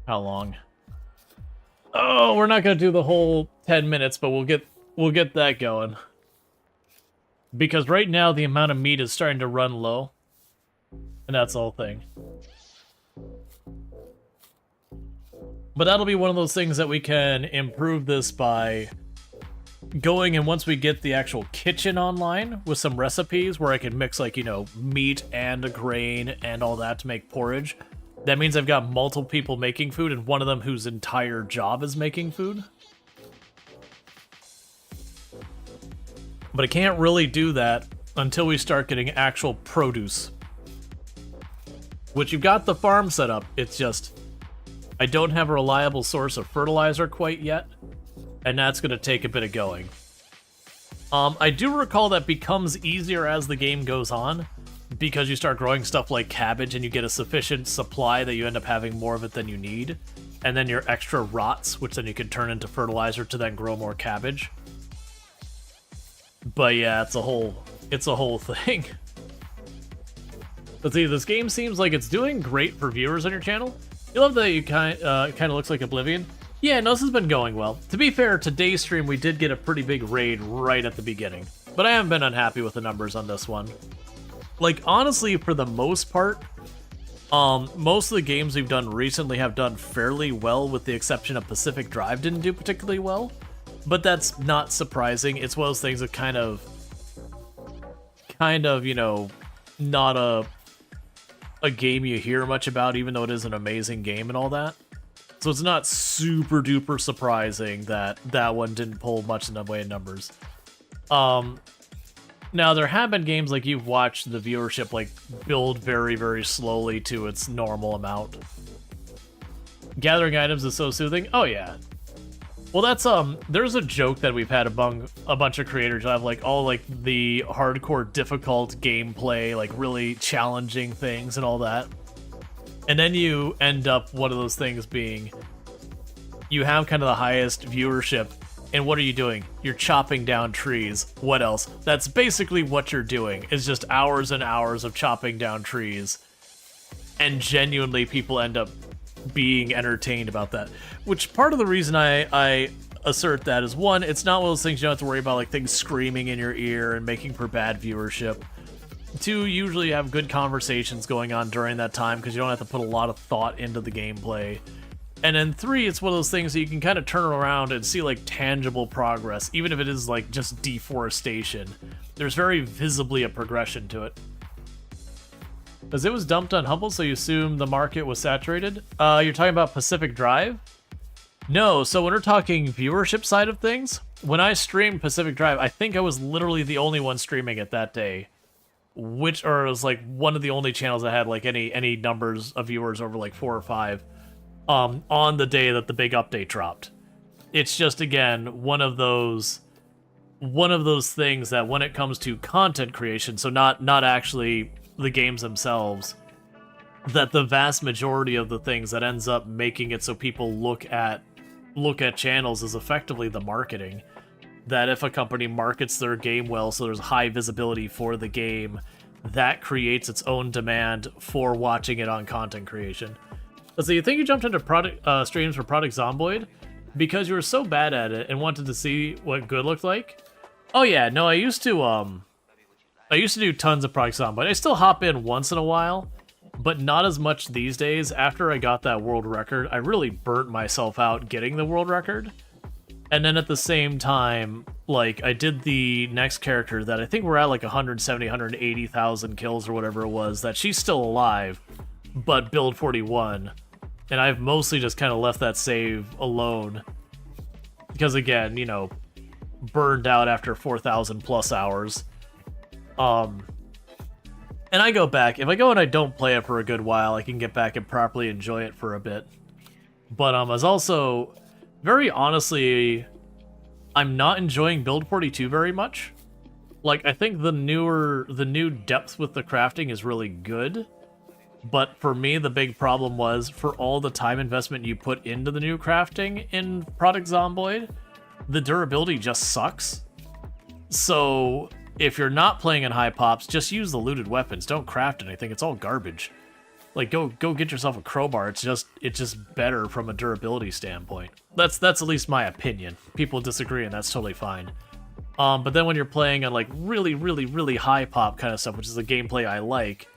How long? Oh, we're not gonna do the whole 10 minutes, but we'll get that going. Because right now the amount of meat is starting to run low. And that's the whole thing. But that'll be one of those things that we can improve this by going, and once we get the actual kitchen online with some recipes where I can mix, like, you know, meat and a grain and all that to make porridge. That means I've got multiple people making food, and one of them whose entire job is making food. But I can't really do that until we start getting actual produce. Which, you've got the farm set up, it's just... I don't have a reliable source of fertilizer quite yet, and that's going to take a bit of going. I do recall that becomes easier as the game goes on, because you start growing stuff like cabbage and you get a sufficient supply that you end up having more of it than you need, and then your extra rots, which then you can turn into fertilizer to then grow more cabbage. But yeah, it's a whole thing. But see, this game seems like it's doing great for viewers on your channel. You love that you kind of looks like Oblivion. Yeah, no, this has been going well. To be fair, today's stream we did get a pretty big raid right at the beginning, but I haven't been unhappy with the numbers on this one. Like, honestly, for the most part, most of the games we've done recently have done fairly well, with the exception of Pacific Drive didn't do particularly well. But that's not surprising. It's one of those things that kind of, you know, not a game you hear much about, even though it is an amazing game and all that. So it's not super duper surprising that that one didn't pull much in the way of numbers. Now there have been games like you've watched the viewership like build very, very slowly to its normal amount. Gathering items is so soothing. Oh yeah. Well, that's there's a joke that we've had among a bunch of creators that have like all like the hardcore difficult gameplay, like really challenging things and all that. And then you end up one of those things being you have kind of the highest viewership, and what are you doing? You're chopping down trees. What else? That's basically what you're doing. Is just hours and hours of chopping down trees. And genuinely people end up being entertained about that. Which part of the reason I assert that is, one, it's not one of those things you don't have to worry about, like things screaming in your ear and making for bad viewership. Two, usually you have good conversations going on during that time because you don't have to put a lot of thought into the gameplay. And then three, it's one of those things that you can kind of turn around and see like tangible progress, even if it is like just deforestation. There's very visibly a progression to it. Because it was dumped on Humble, so you assume the market was saturated? You're talking about Pacific Drive? No, so when we're talking viewership side of things, when I streamed Pacific Drive, I think I was literally the only one streaming it that day. Or it was like one of the only channels that had like any numbers of viewers over like 4 or 5 on the day that the big update dropped. It's just, again, one of those things that when it comes to content creation, so not actually the games themselves, that the vast majority of the things that ends up making it so people look at channels is effectively the marketing. That if a company markets their game well, so there's high visibility for the game, that creates its own demand for watching it on content creation. So you think you jumped into streams for Product Zomboid because you were so bad at it and wanted to see what good looked like? Oh yeah, no, I used to do tons of Product Zomboid. I still hop in once in a while, but not as much these days. After I got that world record, I really burnt myself out getting the world record. And then at the same time, like, I did the next character that I think we're at like 170, 180,000 kills or whatever it was, that she's still alive, but build 41. And I've mostly just kind of left that save alone. Because again, you know, burned out after 4,000 plus hours. And I go back, if I go and I don't play it for a good while, I can get back and properly enjoy it for a bit. But I was also, very honestly, I'm not enjoying Build 42 very much. Like, I think the new depth with the crafting is really good. But for me, the big problem was, for all the time investment you put into the new crafting in Product Zomboid, the durability just sucks. So if you're not playing in high pops, just use the looted weapons. Don't craft anything. It's all garbage. Like, go get yourself a crowbar. It's just better from a durability standpoint. That's at least my opinion. People disagree, and that's totally fine. But then when you're playing on like really, really, really high pop kind of stuff, which is the gameplay I like,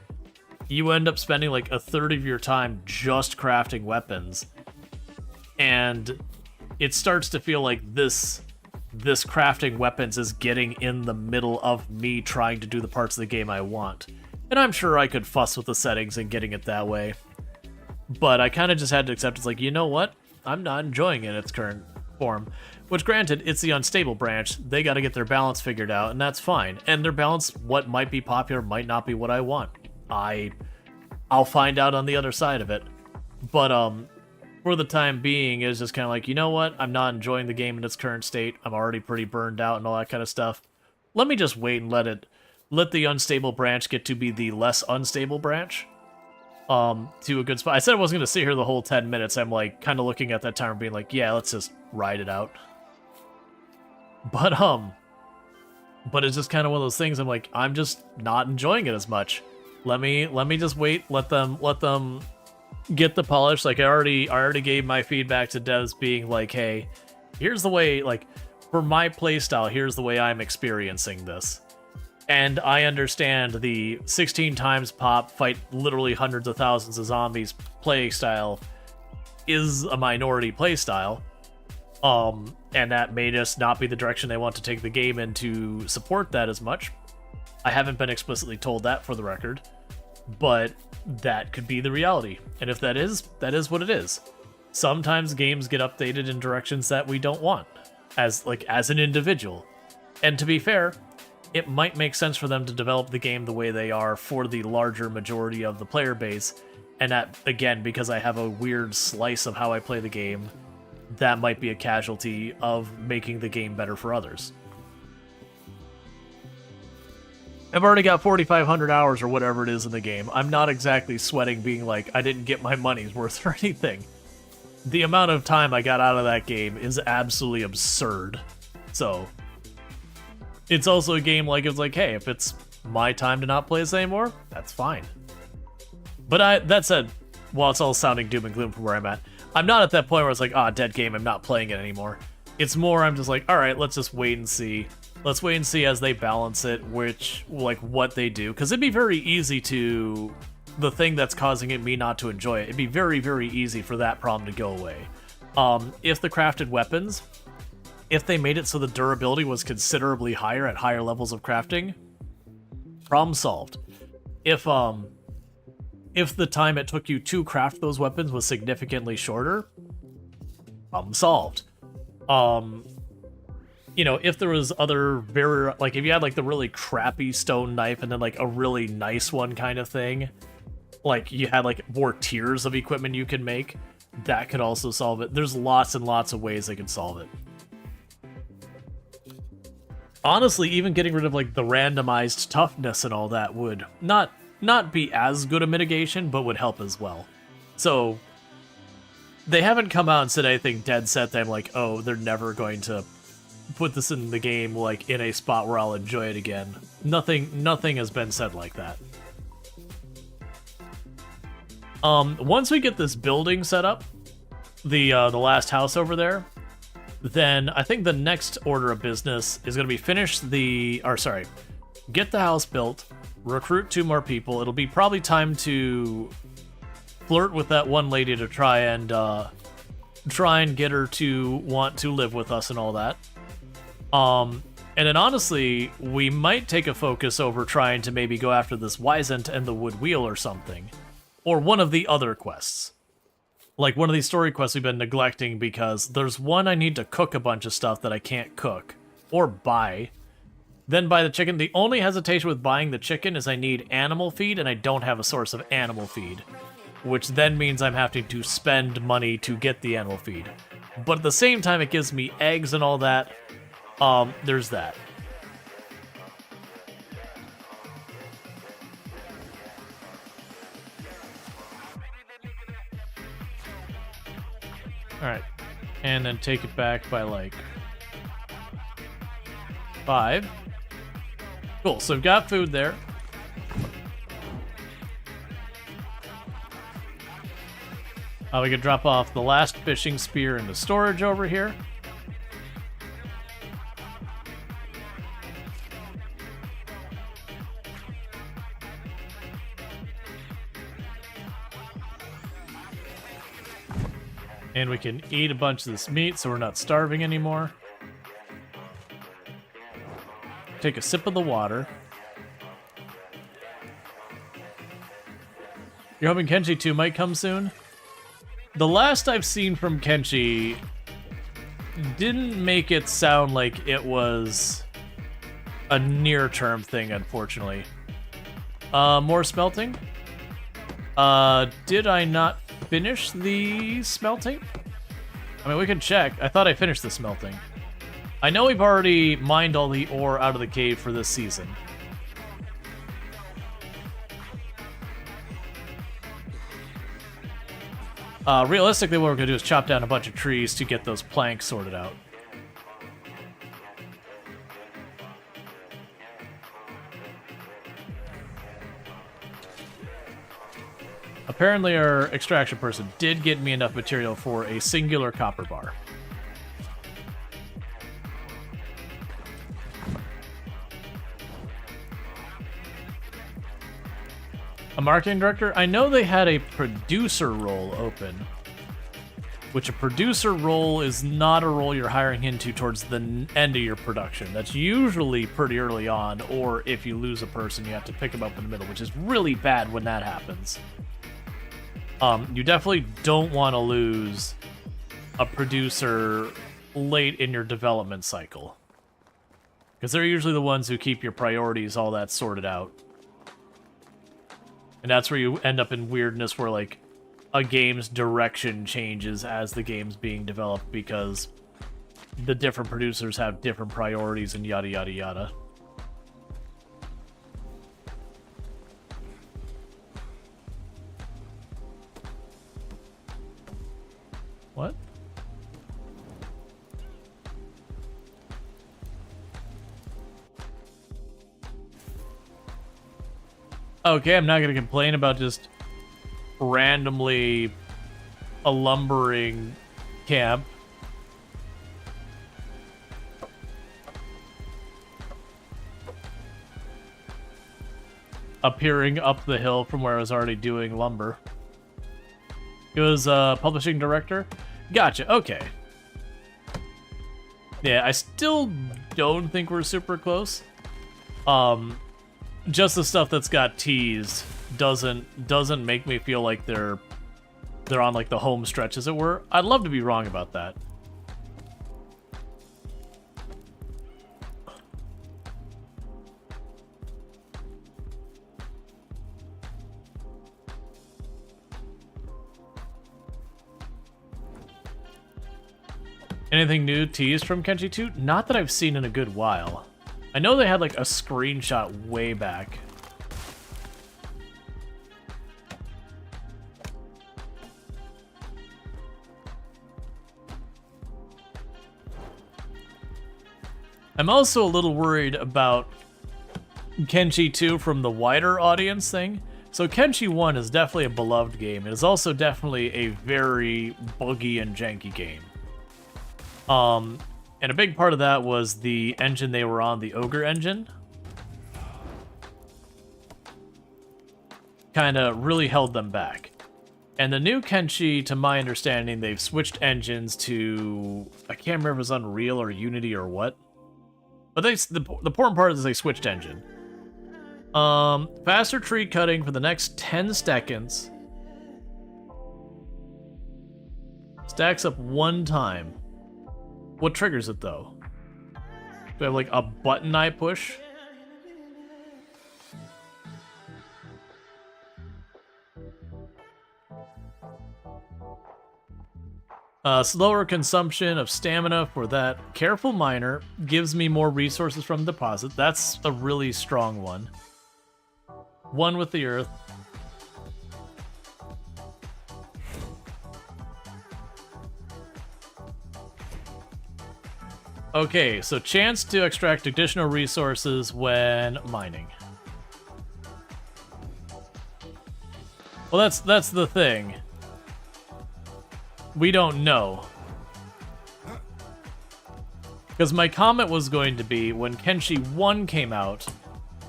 you end up spending like a third of your time just crafting weapons. And it starts to feel like this crafting weapons is getting in the middle of me trying to do the parts of the game I want. And I'm sure I could fuss with the settings and getting it that way. But I kind of just had to accept it's like, you know what? I'm not enjoying it in its current form. Which, granted, it's the unstable branch. They got to get their balance figured out, and that's fine. And their balance, what might be popular, might not be what I want. I'll find out on the other side of it. But for the time being, it's just kind of like, you know what? I'm not enjoying the game in its current state. I'm already pretty burned out and all that kind of stuff. Let me just wait and let the unstable branch get to be the less unstable branch. To a good spot. I said I wasn't going to sit here the whole 10 minutes. I'm like kind of looking at that timer being like, yeah, let's just ride it out. But it's just kind of one of those things. I'm like, I'm just not enjoying it as much. Let me just wait. Let them get the polish. Like I already gave my feedback to devs being like, hey, here's the way, like for my playstyle, here's the way I'm experiencing this. And I understand the 16 times pop, fight literally hundreds of thousands of zombies play style is a minority play style. And that may just not be the direction they want to take the game in to support that as much. I haven't been explicitly told that for the record, but that could be the reality. And if that is what it is. Sometimes games get updated in directions that we don't want as an individual. And to be fair, it might make sense for them to develop the game the way they are for the larger majority of the player base. And that, again, because I have a weird slice of how I play the game, that might be a casualty of making the game better for others. I've already got 4,500 hours or whatever it is in the game. I'm not exactly sweating being like, I didn't get my money's worth or anything. The amount of time I got out of that game is absolutely absurd. So, it's also a game it's like, hey, if it's my time to not play this anymore, that's fine. But that said, while it's all sounding doom and gloom from where I'm at, I'm not at that point where it's like, dead game, I'm not playing it anymore. It's more, I'm just like, alright, let's just wait and see. Let's wait and see as they balance it, what they do. Because it'd be very easy to... The thing that's causing me not to enjoy it, it'd be very, very easy for that problem to go away. If the crafted weapons, if they made it so the durability was considerably higher at higher levels of crafting, problem solved. If the time it took you to craft those weapons was significantly shorter, problem solved. If there was other very, if you had the really crappy stone knife and then a really nice one kind of thing, you had more tiers of equipment you can make, that could also solve it. There's lots and lots of ways they could solve it. Honestly, even getting rid of the randomized toughness and all that would not be as good a mitigation, but would help as well. So they haven't come out and said anything dead set that I'm oh, they're never going to put this in the game in a spot where I'll enjoy it again. Nothing has been said like that. Once we get this building set up, the last house over there, then I think the next order of business is going to be get the house built, recruit 2 more people. It'll be probably time to flirt with that one lady to try and get her to want to live with us and all that. And then honestly, we might take a focus over trying to maybe go after this Wyzant and the Wood Wheel or something. Or one of the other quests. One of these story quests we've been neglecting because there's one I need to cook a bunch of stuff that I can't cook. Or buy. Then buy the chicken. The only hesitation with buying the chicken is I need animal feed and I don't have a source of animal feed. Which then means I'm having to spend money to get the animal feed. But at the same time it gives me eggs and all that. There's that. Alright. And then take it back by 5. Cool, so we've got food there. We could drop off the last fishing spear into storage over here. And we can eat a bunch of this meat so we're not starving anymore. Take a sip of the water. You're hoping Kenshi 2 might come soon? The last I've seen from Kenshi didn't make it sound like it was a near-term thing, unfortunately. More smelting? Did I not finish the smelting? I mean, we can check. I thought I finished the smelting. I know we've already mined all the ore out of the cave for this season. Realistically, what we're going to do is chop down a bunch of trees to get those planks sorted out. Apparently our extraction person did get me enough material for a singular copper bar. A marketing director? I know they had a producer role open. which a producer role is not a role you're hiring into towards the end of your production. That's usually pretty early on, or if you lose a person, you have to pick them up in the middle, which is really bad when that happens. You definitely don't want to lose a producer late in your development cycle, because they're usually the ones who keep your priorities all that sorted out. And that's where you end up in weirdness where, like, a game's direction changes as the game's being developed because the different producers have different priorities and yada yada yada. What? Okay, I'm not gonna complain about just randomly a lumbering camp. Appearing up the hill from where I was already doing lumber. It was publishing director? Gotcha, okay. Yeah, I still don't think we're super close. Just the stuff that's got teased doesn't make me feel like they're on like the home stretch, as it were. I'd love to be wrong about that. Anything new teased from Kenshi 2? Not that I've seen in a good while. I know they had like a screenshot way back. I'm also a little worried about Kenshi 2 from the wider audience thing. So Kenshi 1 is definitely a beloved game. It is also definitely a very buggy and janky game. And a big part of that was the engine they were on, the Ogre engine. Kind of really held them back. And the new Kenshi, to my understanding, they've switched engines to... I can't remember if it was Unreal or Unity or what. But the important part is they switched engine. Faster tree cutting for the next 10 seconds. Stacks up 1 time. What triggers it, though? Do I have, like, a button I push? Slower consumption of stamina for that. Careful Miner gives me more resources from deposit. That's a really strong one. One with the earth. Okay, so chance to extract additional resources when mining. Well, that's the thing. We don't know. Because my comment was going to be, when Kenshi 1 came out,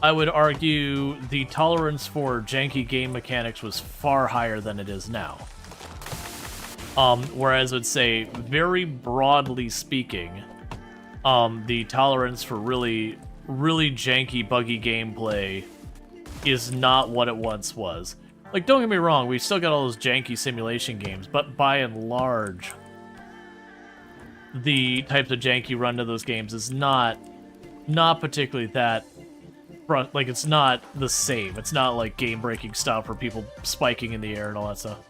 I would argue the tolerance for janky game mechanics was far higher than it is now. Whereas I would say, very broadly speaking, the tolerance for really janky, buggy gameplay is not what it once was. Like, don't get me wrong, we still got all those janky simulation games, but by and large, the types of janky run to those games is not particularly that front. Like, it's not the same. It's not like game-breaking stuff or people spiking in the air and all that stuff.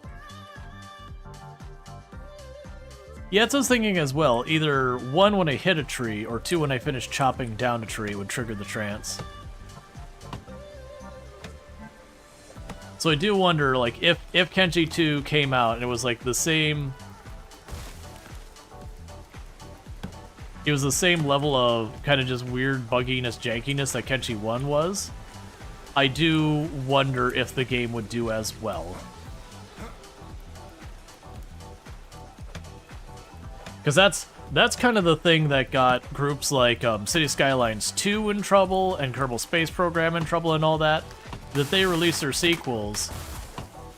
Yeah, that's what I was thinking as well. Either 1 when I hit a tree, or 2 when I finish chopping down a tree would trigger the trance. So I do wonder, like, if Kenshi 2 came out and it was like the same... It was the same level of kind of just weird bugginess, jankiness that Kenshi 1 was, I do wonder if the game would do as well. Because that's kind of the thing that got groups like City Skylines 2 in trouble, and Kerbal Space Program in trouble and all that they released their sequels,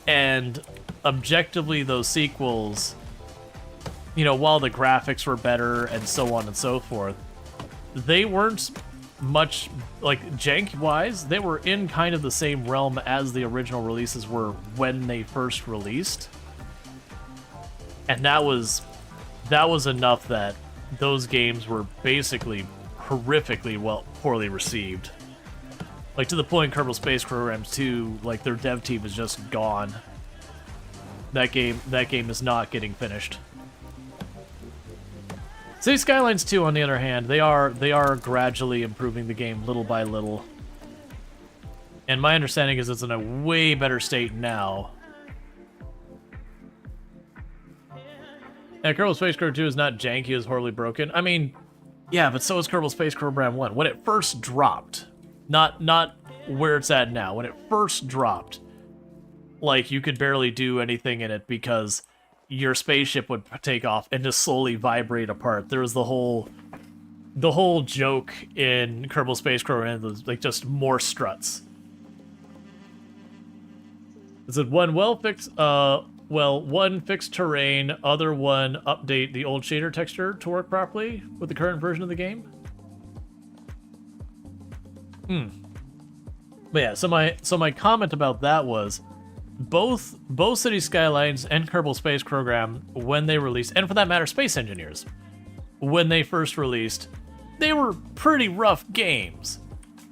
and objectively those sequels you know, while the graphics were better and so on and so forth, they weren't much, like, jank-wise, they were in kind of the same realm as the original releases were when they first released. And that was enough that those games were basically horrifically poorly received. Like, to the point Kerbal Space Program 2, like, their dev team is just gone. That game is not getting finished. City Skylines 2, on the other hand, they are gradually improving the game little by little. And my understanding is it's in a way better state now. Yeah, Kerbal Space Program 2 is not janky, it's horribly broken. I mean, yeah, but so is Kerbal Space Program 1. When it first dropped, not where it's at now. When it first dropped, like, you could barely do anything in it because your spaceship would take off and just slowly vibrate apart. There was the whole joke in Kerbal Space Program was like just more struts. Is it one one fixed terrain, other one update the old shader texture to work properly with the current version of the game? But yeah, so my comment about that was both City Skylines and Kerbal Space Program, when they released, and for that matter, Space Engineers, when they first released, they were pretty rough games,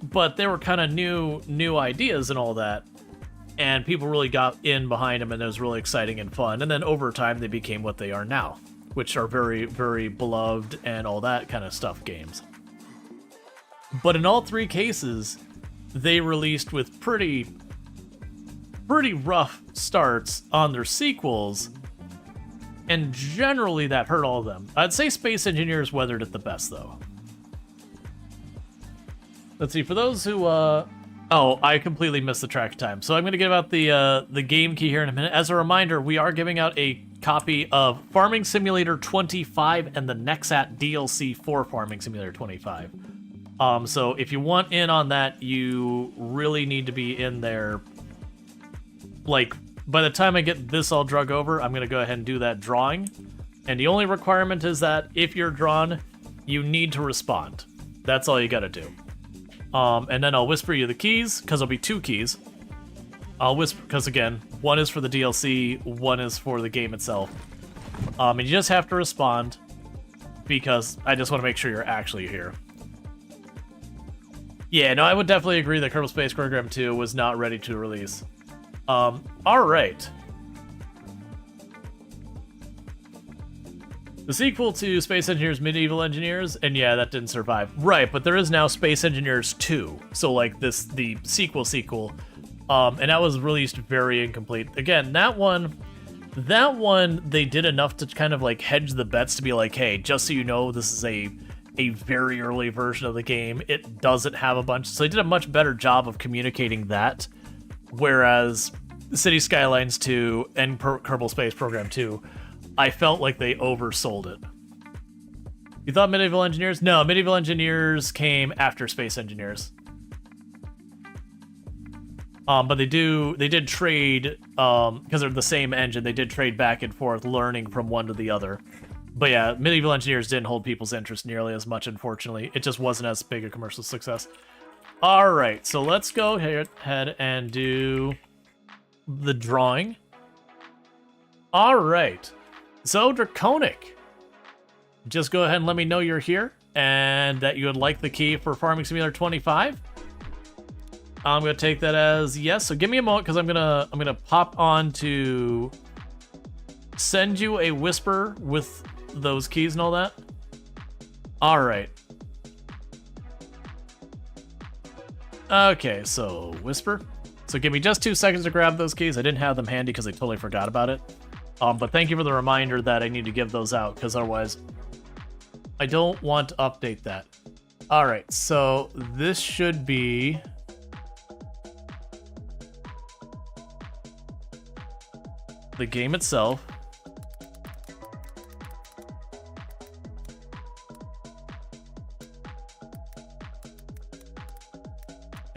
but they were kind of new ideas and all that, and people really got in behind them, and it was really exciting and fun. And then over time, they became what they are now, which are very, very beloved and all that kind of stuff games. But in all three cases, they released with pretty rough starts on their sequels, and generally that hurt all of them. I'd say Space Engineers weathered it the best, though. Let's see, for those who, oh, I completely missed the track time, so I'm going to give out the game key here in a minute. As a reminder, we are giving out a copy of Farming Simulator 25 and the Nexat DLC for Farming Simulator 25. So if you want in on that, you really need to be in there. Like, by the time I get this all drug over, I'm going to go ahead and do that drawing. And the only requirement is that if you're drawn, you need to respond. That's all you got to do. And then I'll whisper you the keys, because there'll be 2 keys. I'll whisper, because again, one is for the DLC, one is for the game itself. And you just have to respond, because I just want to make sure you're actually here. Yeah, no, I would definitely agree that Kerbal Space Program 2 was not ready to release. Alright. The sequel to Space Engineers Medieval Engineers, and yeah, that didn't survive. Right, but there is now Space Engineers 2, so like the sequel. And that was released very incomplete. Again, that one, they did enough to kind of like hedge the bets to be like, hey, just so you know, this is a very early version of the game. It doesn't have a bunch, so they did a much better job of communicating that. Whereas City Skylines 2 and Kerbal Space Program 2, I felt like they oversold it. You thought Medieval Engineers? No, Medieval Engineers came after Space Engineers. But they did trade, because they're the same engine, they did trade back and forth, learning from one to the other. But yeah, Medieval Engineers didn't hold people's interest nearly as much, unfortunately. It just wasn't as big a commercial success. Alright, so let's go ahead and do the drawing. Alright, so Draconic. Just go ahead and let me know you're here and that you would like the key for Farming Simulator 25. I'm gonna take that as yes, so give me a moment because I'm gonna pop on to send you a whisper with those keys and all that. Alright. Okay, so whisper. So give me just 2 seconds to grab those keys. I didn't have them handy because I totally forgot about it. But thank you for the reminder that I need to give those out, because otherwise I don't want to update that. Alright, so this should be the game itself.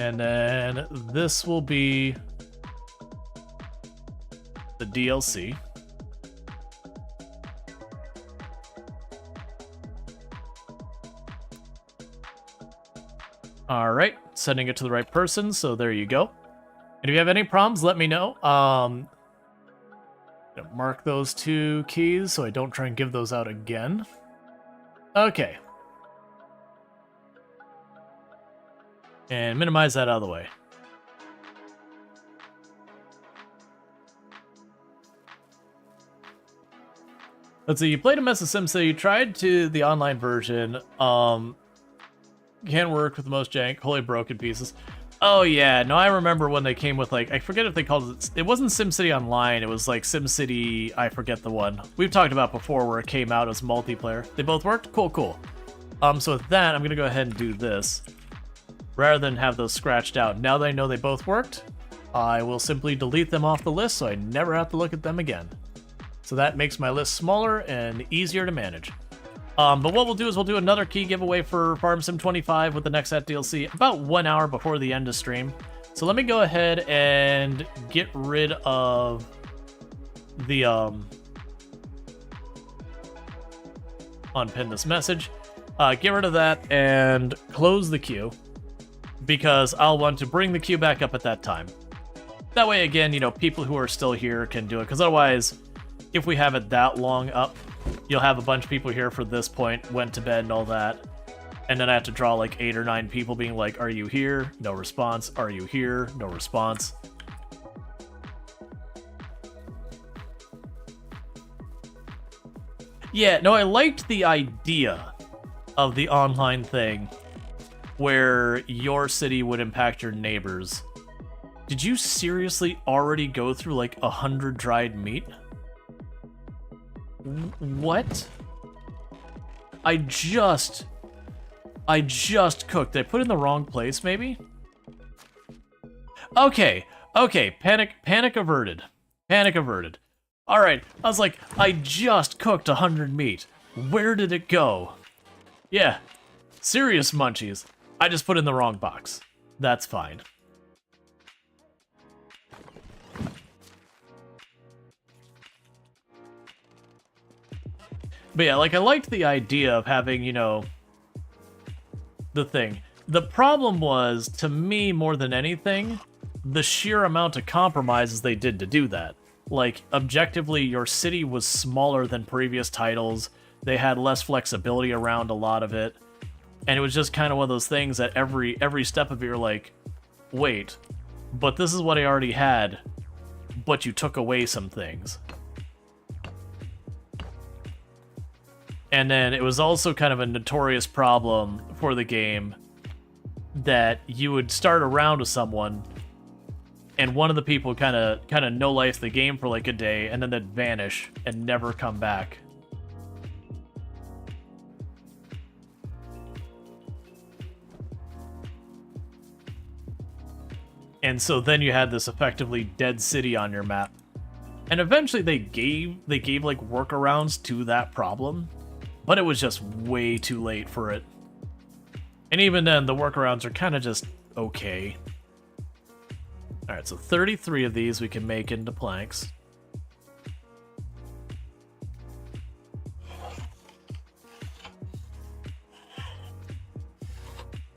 And then this will be the DLC. All right, sending it to the right person, so there you go. And if you have any problems, let me know. Gonna mark those 2 keys so I don't try and give those out again. Okay. And minimize that out of the way. Let's see, you played a mess of SimCity, you tried to the online version, can't work with the most jank, wholly broken pieces. Oh yeah, no, I remember when they came with like, I forget if they called it wasn't SimCity Online, it was like SimCity, I forget the one. We've talked about before where it came out as multiplayer. They both worked? Cool, cool. So with that, I'm gonna go ahead and do this. Rather than have those scratched out. Now that I know they both worked, I will simply delete them off the list so I never have to look at them again. So that makes my list smaller and easier to manage. But what we'll do is we'll do another key giveaway for Farm Sim 25 with the next set DLC about 1 hour before the end of stream. So let me go ahead and get rid of the unpin this message. Get rid of that and close the queue because I'll want to bring the queue back up at that time. That way, again, you know, people who are still here can do it because otherwise, if we have it that long up, you'll have a bunch of people here for this point, went to bed and all that. And then I have to draw like 8 or 9 people being like, are you here? No response. Are you here? No response. Yeah, no, I liked the idea of the online thing where your city would impact your neighbors. Did you seriously already go through like 100 dried meat? What? I just cooked. Did I put it in the wrong place, maybe? Okay, panic averted. Panic averted. Alright, I was like, I just cooked 100 meat. Where did it go? Yeah, serious munchies. I just put it in the wrong box. That's fine. But yeah, like, I liked the idea of having, you know, the thing. The problem was, to me, more than anything, the sheer amount of compromises they did to do that. Like, objectively, your city was smaller than previous titles. They had less flexibility around a lot of it. And it was just kind of one of those things that every step of it, you're like, wait, but this is what I already had, but you took away some things. And then it was also kind of a notorious problem for the game that you would start a round with someone and one of the people kind of no-life the game for like a day and then they'd vanish and never come back. And so then you had this effectively dead city on your map. And eventually they gave like workarounds to that problem. But it was just way too late for it. And even then, the workarounds are kind of just okay. Alright, so 33 of these we can make into planks.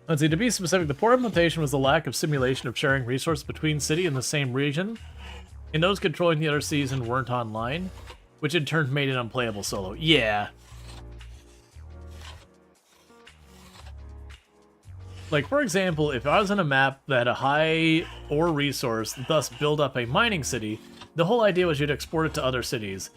Let's see, to be specific, the poor implementation was the lack of simulation of sharing resources between city in the same region, and those controlling the other cities and weren't online, which in turn made it unplayable solo. Yeah. Like, for example, if I was in a map that had a high ore resource, thus build up a mining city, the whole idea was you'd export it to other cities,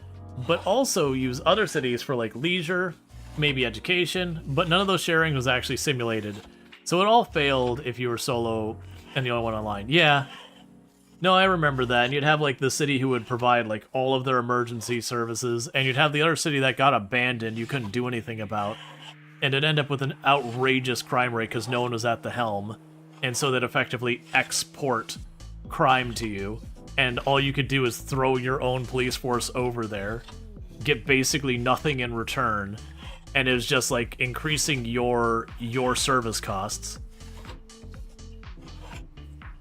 but also use other cities for, like, leisure, maybe education, but none of those sharing was actually simulated. So it all failed if you were solo and the only one online. Yeah. No, I remember that. And you'd have, like, the city who would provide, like, all of their emergency services, and you'd have the other city that got abandoned you couldn't do anything about. And it'd end up with an outrageous crime rate because no one was at the helm. And so they'd effectively export crime to you. And all you could do is throw your own police force over there, get basically nothing in return, and it was just like increasing your service costs.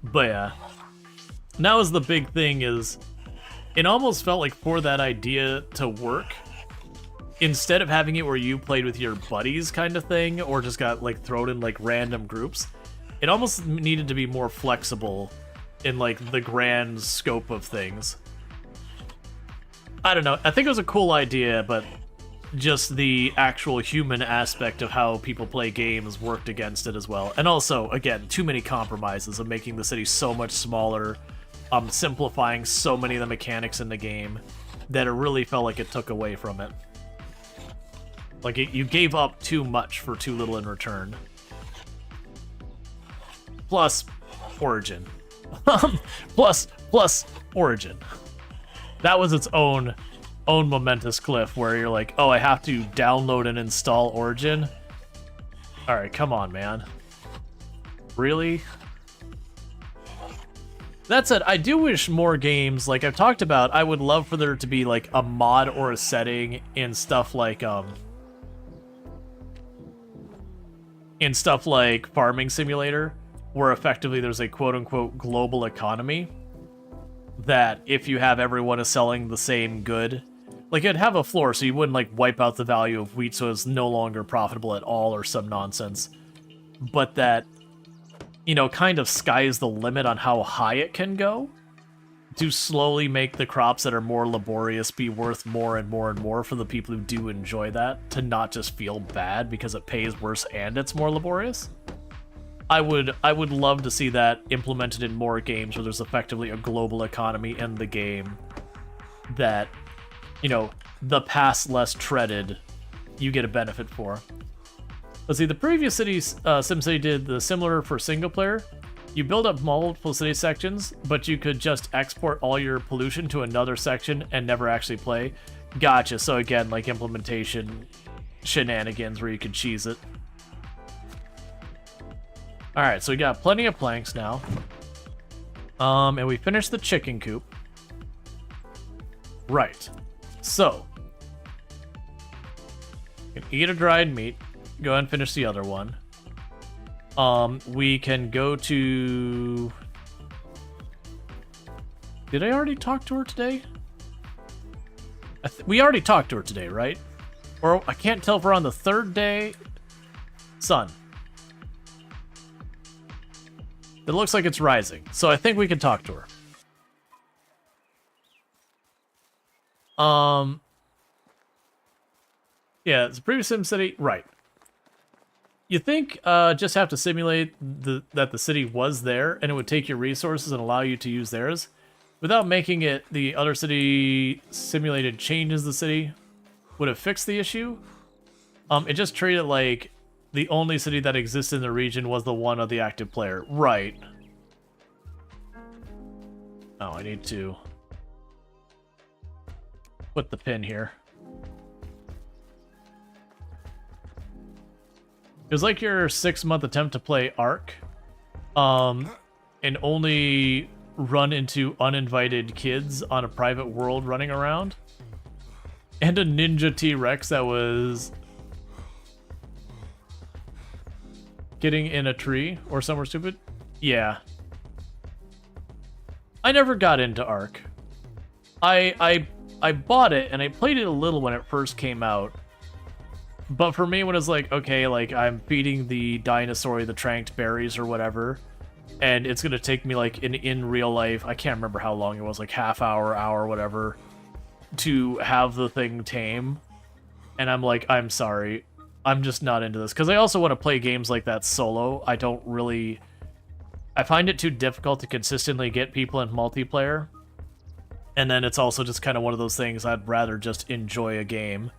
But yeah. And that was the big thing is, it almost felt like for that idea to work, instead of having it where you played with your buddies kind of thing, or just got like thrown in like random groups, It almost needed to be more flexible in like the grand scope of things. I don't know. I think it was a cool idea, but just the actual human aspect of how people play games worked against it as well. And also, again, too many compromises of making the city so much smaller, simplifying so many of the mechanics in the game that it really felt like it took away from it. Like, you gave up too much for too little in return. Plus, Origin. plus, Origin. That was its own momentous cliff where you're like, oh, I have to download and install Origin? Alright, come on, man. Really? That said, I do wish more games, like I've talked about, I would love for there to be like a mod or a setting in stuff like Farming Simulator, where effectively there's a quote-unquote global economy that if you have everyone is selling the same good, like it'd have a floor so you wouldn't like wipe out the value of wheat so it's no longer profitable at all or some nonsense, but that, you know, kind of sky's the limit on how high it can go to slowly make the crops that are more laborious be worth more and more and more for the people who do enjoy that, to not just feel bad because it pays worse and it's more laborious. I would love to see that implemented in more games where there's effectively a global economy in the game that, you know, the paths less treaded, you get a benefit for. Let's see, the previous SimCity did the similar for single player. You build up multiple city sections, but you could just export all your pollution to another section and never actually play. Gotcha, so again, like implementation shenanigans where you could cheese it. Alright, so we got plenty of planks now. And we finished the chicken coop. Right. So, you can eat a dried meat. Go ahead and finish the other one. We can go to... Did I already talk to her today? We already talked to her today, right? Or I can't tell if we're on the third day. Sun. It looks like it's rising, so I think we can talk to her. Yeah, it's a previous SimCity, right. You think just have to simulate that the city was there, and it would take your resources and allow you to use theirs, without making it the other city simulated changes the city, would have fixed the issue? It just treated it like the only city that exists in the region was the one of the active player. Right. Oh, I need to put the pin here. It was like your 6-month attempt to play Ark, and only run into uninvited kids on a private world running around, and a ninja T-Rex that was getting in a tree or somewhere stupid. Yeah. I never got into Ark. I bought it and I played it a little when it first came out. But for me, when it's like, okay, like I'm feeding the dinosaur the tranked berries or whatever, and it's gonna take me like in real life, I can't remember how long it was, like half hour, whatever, to have the thing tame. And I'm like, I'm sorry, I'm just not into this. Because I also want to play games like that solo. I find it too difficult to consistently get people in multiplayer. And then it's also just kind of one of those things I'd rather just enjoy a game.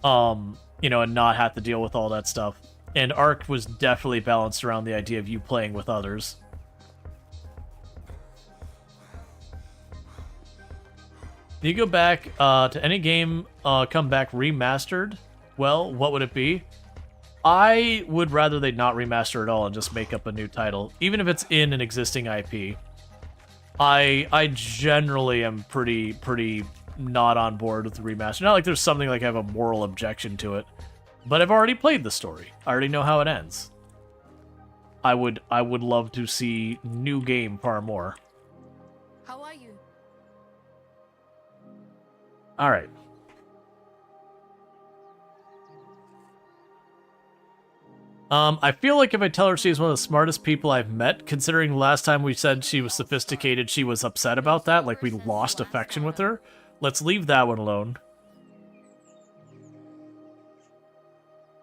You know, and not have to deal with all that stuff. And Ark was definitely balanced around the idea of you playing with others. You go back to any game, come back remastered. Well, what would it be? I would rather they not remaster at all and just make up a new title, even if it's in an existing IP. I generally am pretty not on board with the remaster. Not like there's something like I have a moral objection to it, but I've already played the story. I already know how it ends. I would love to see new game far more. How are you? All right. I feel like if I tell her she's one of the smartest people I've met, considering last time we said she was sophisticated, she was upset about that, like we lost affection with her. Let's leave that one alone.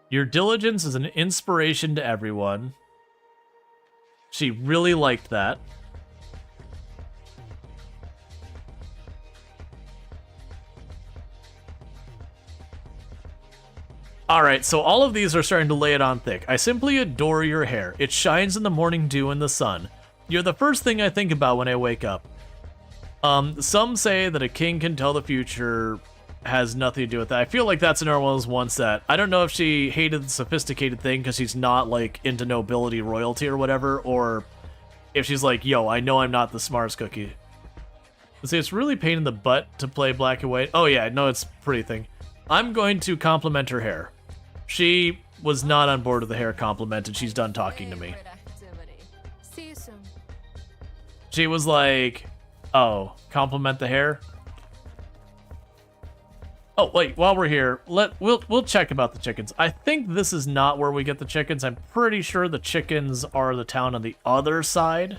Your diligence is an inspiration to everyone. She really liked that. Alright, so all of these are starting to lay it on thick. I simply adore your hair. It shines in the morning dew in the sun. You're the first thing I think about when I wake up. Some say that a king can tell the future has nothing to do with that. I feel like that's another one of those ones that, I don't know if she hated the sophisticated thing because she's not, like, into nobility, royalty, or whatever, or if she's like, yo, I know I'm not the smartest cookie. Let's see, it's really pain in the butt to play black and white. Oh yeah, no, it's a pretty thing. I'm going to compliment her hair. She was not on board with the hair compliment, and she's done talking to me. See you soon. She was like, oh, compliment the hair? Oh, wait, while we're here, we'll check about the chickens. I think this is not where we get the chickens. I'm pretty sure the chickens are the town on the other side.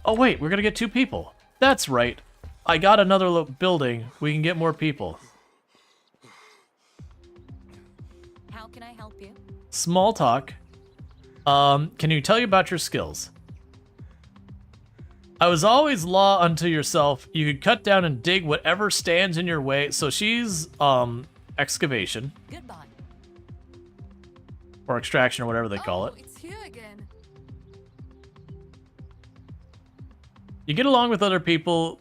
Oh, wait, we're gonna get 2 people. That's right. I got another building. We can get more people. How can I help you? Small talk. Can you tell you about your skills? I was always law unto yourself. You could cut down and dig whatever stands in your way. So she's, excavation. Goodbye. Or extraction, or whatever they call it. It's you again. You get along with other people.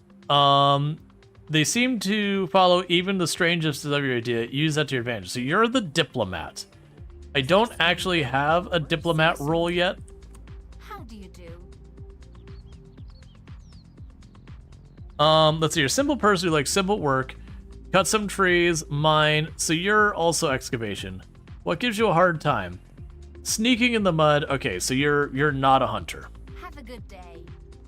They seem to follow even the strangest of your idea. Use that to your advantage. So you're the diplomat. I don't actually have a diplomat role yet. How do you do? Let's see. You're a simple person who likes simple work. Cut some trees, mine. So you're also excavation. What gives you a hard time? Sneaking in the mud. Okay, so you're not a hunter. Have a good day.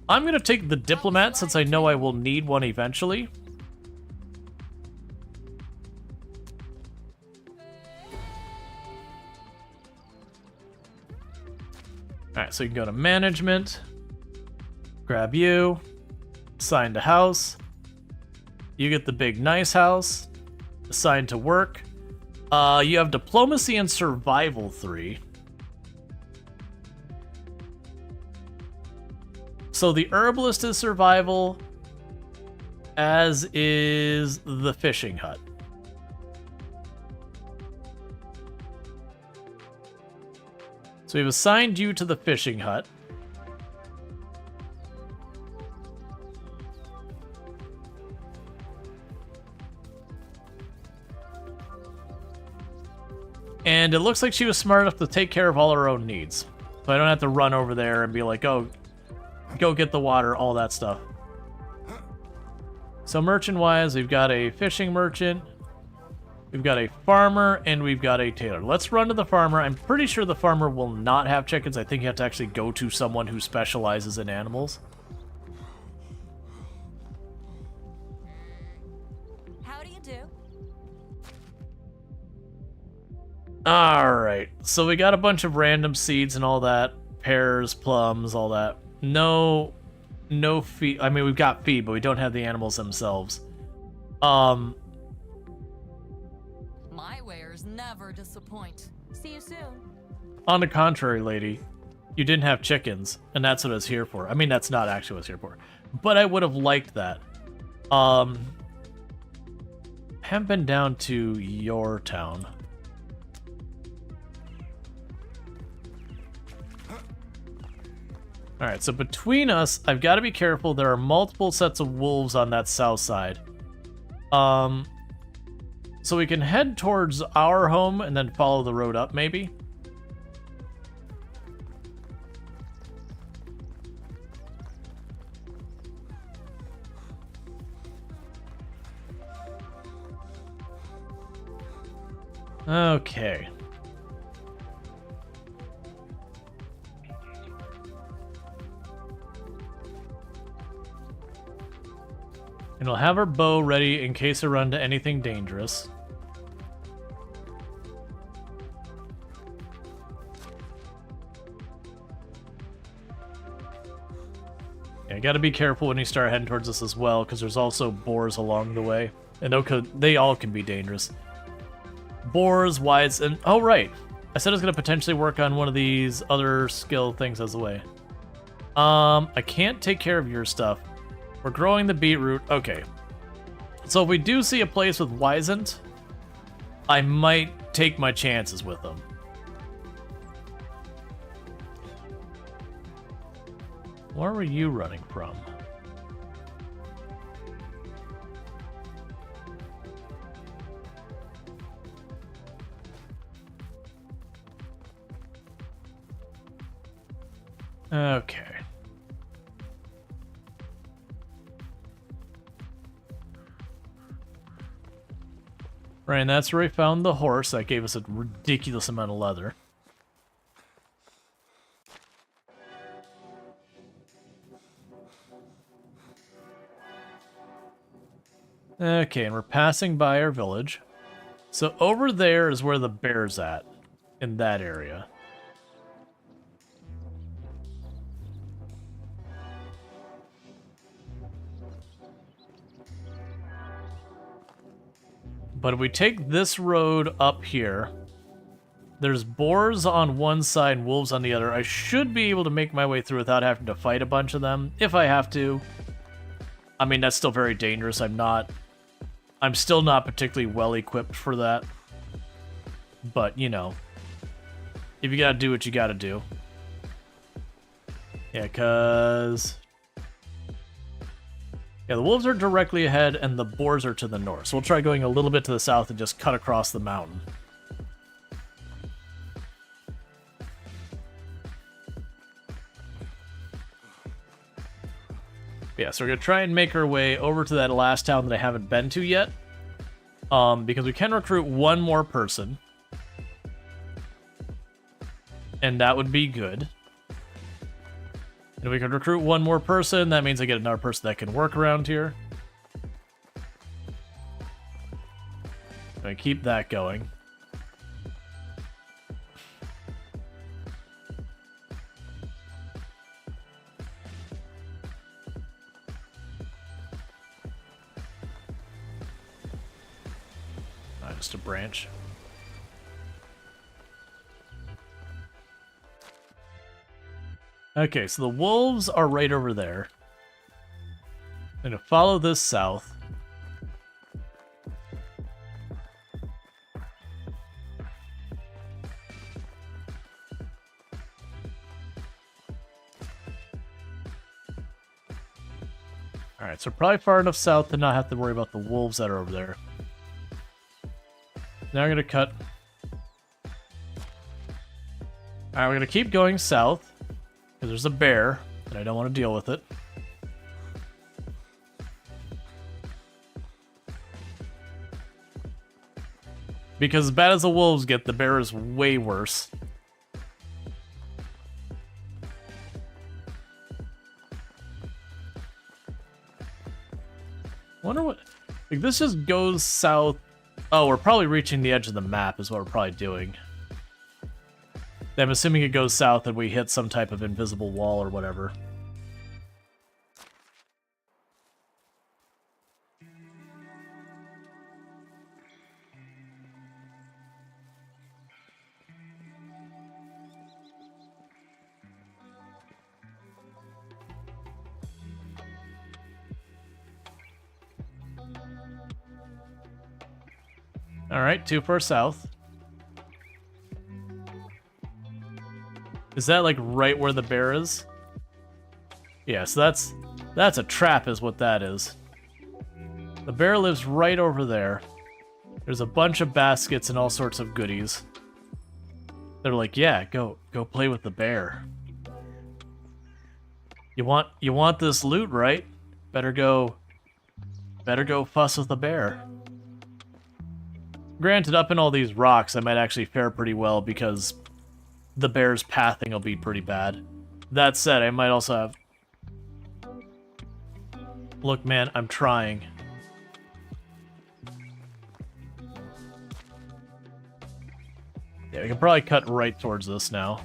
I'm gonna take the diplomat since I know I will need one eventually. Alright, so you can go to management, grab you, assign to house, you get the big nice house, assigned to work. You have diplomacy and survival 3. So the herbalist is survival, as is the fishing hut. So we've assigned you to the fishing hut. And it looks like she was smart enough to take care of all her own needs. So I don't have to run over there and be like, oh, go get the water, all that stuff. So merchant-wise, we've got a fishing merchant, we've got a farmer, and we've got a tailor. Let's run to the farmer. I'm pretty sure the farmer will not have chickens. I think you have to actually go to someone who specializes in animals. How do you do? Alright, so we got a bunch of random seeds and all that. Pears, plums, all that. No feed. I mean, we've got feed, but we don't have the animals themselves. My wares never disappoint. See you soon. On the contrary, lady, you didn't have chickens, and that's what I was here for. I mean, that's not actually what I was here for, but I would have liked that. Haven't been down to your town. Alright, so between us, I've got to be careful. There are multiple sets of wolves on that south side. So we can head towards our home and then follow the road up, maybe? Okay. And we'll have our bow ready in case I run to anything dangerous. Yeah, gotta be careful when you start heading towards this as well, because there's also boars along the way. And they all can be dangerous. Boars, wides, and... Oh, right. I said I was going to potentially work on one of these other skill things as a way. I can't take care of your stuff. We're growing the beetroot. Okay. So if we do see a place with Wisent, I might take my chances with them. Where were you running from? Okay. Right, and that's where we found the horse. That gave us a ridiculous amount of leather. Okay, and we're passing by our village. So over there is where the bear's at, in that area. But if we take this road up here, there's boars on one side and wolves on the other. I should be able to make my way through without having to fight a bunch of them, if I have to. I mean, that's still very dangerous. I'm still not particularly well equipped for that. But, you know, if you gotta do what you gotta do. Yeah, because... Yeah, the wolves are directly ahead, and the boars are to the north. So we'll try going a little bit to the south and just cut across the mountain. Yeah, so we're going to try and make our way over to that last town that I haven't been to yet. Because we can recruit one more person. And that would be good. And if we can recruit one more person, that means I get another person that can work around here. I'm going to keep that going. Just a branch. Okay, so the wolves are right over there. I'm gonna follow this south. Alright, so probably far enough south to not have to worry about the wolves that are over there. Now we're gonna cut. Alright, we're gonna keep going south. Because there's a bear, and I don't want to deal with it. Because as bad as the wolves get, the bear is way worse. Wonder what... Like, this just goes south... Oh, we're probably reaching the edge of the map is what we're probably doing. I'm assuming it goes south and we hit some type of invisible wall or whatever. Alright, too far south. Is that like right where the bear is? Yeah, so that's a trap is what that is. The bear lives right over there. There's a bunch of baskets and all sorts of goodies. They're like, yeah, go play with the bear. You want this loot, right? Better go fuss with the bear. Granted, up in all these rocks, I might actually fare pretty well because the bear's pathing will be pretty bad. That said, I might also have... Look, man, I'm trying. Yeah, we can probably cut right towards this now.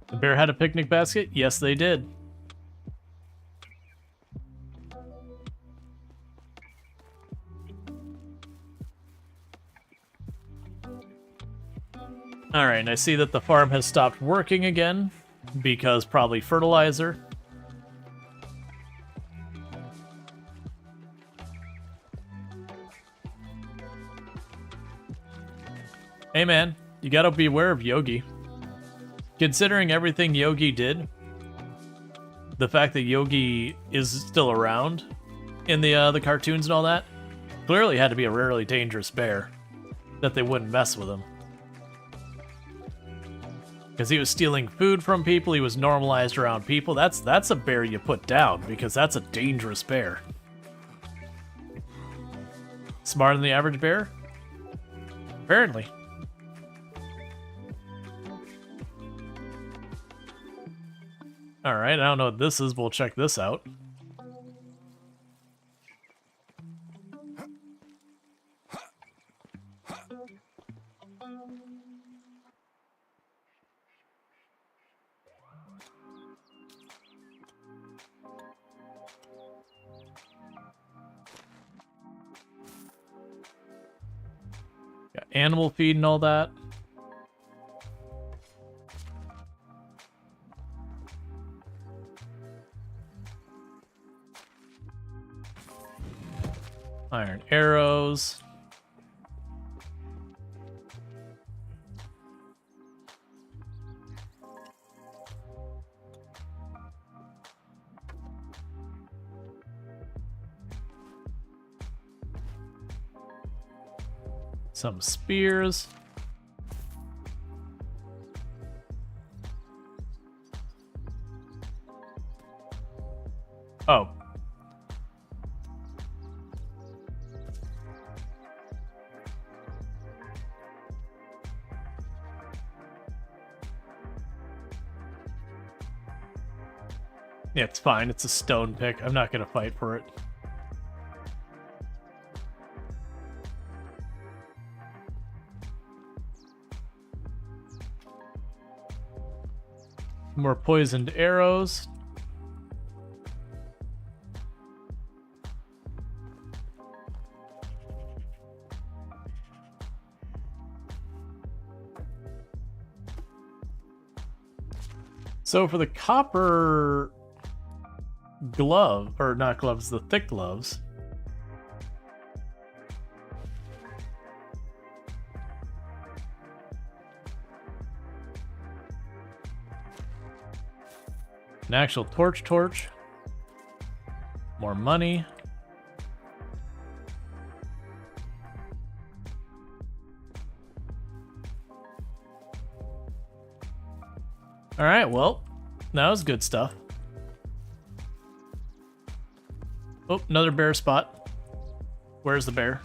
The bear had a picnic basket? Yes, they did. Alright, and I see that the farm has stopped working again, because probably fertilizer. Hey man, you gotta be aware of Yogi. Considering everything Yogi did, the fact that Yogi is still around in the cartoons and all that, clearly had to be a rarely dangerous bear, that they wouldn't mess with him. Because he was stealing food from people, he was normalized around people. That's a bear you put down, because that's a dangerous bear. Smarter than the average bear? Apparently. Alright, I don't know what this is, but we'll check this out. Got animal feed and all that. Iron arrows. Some spears. Oh. Yeah, it's fine. It's a stone pick. I'm not gonna fight for it. More poisoned arrows. So for the copper glove, or not gloves, the thick gloves. An actual torch. More money. Alright, well, that was good stuff. Oh, another bear spot. Where's the bear?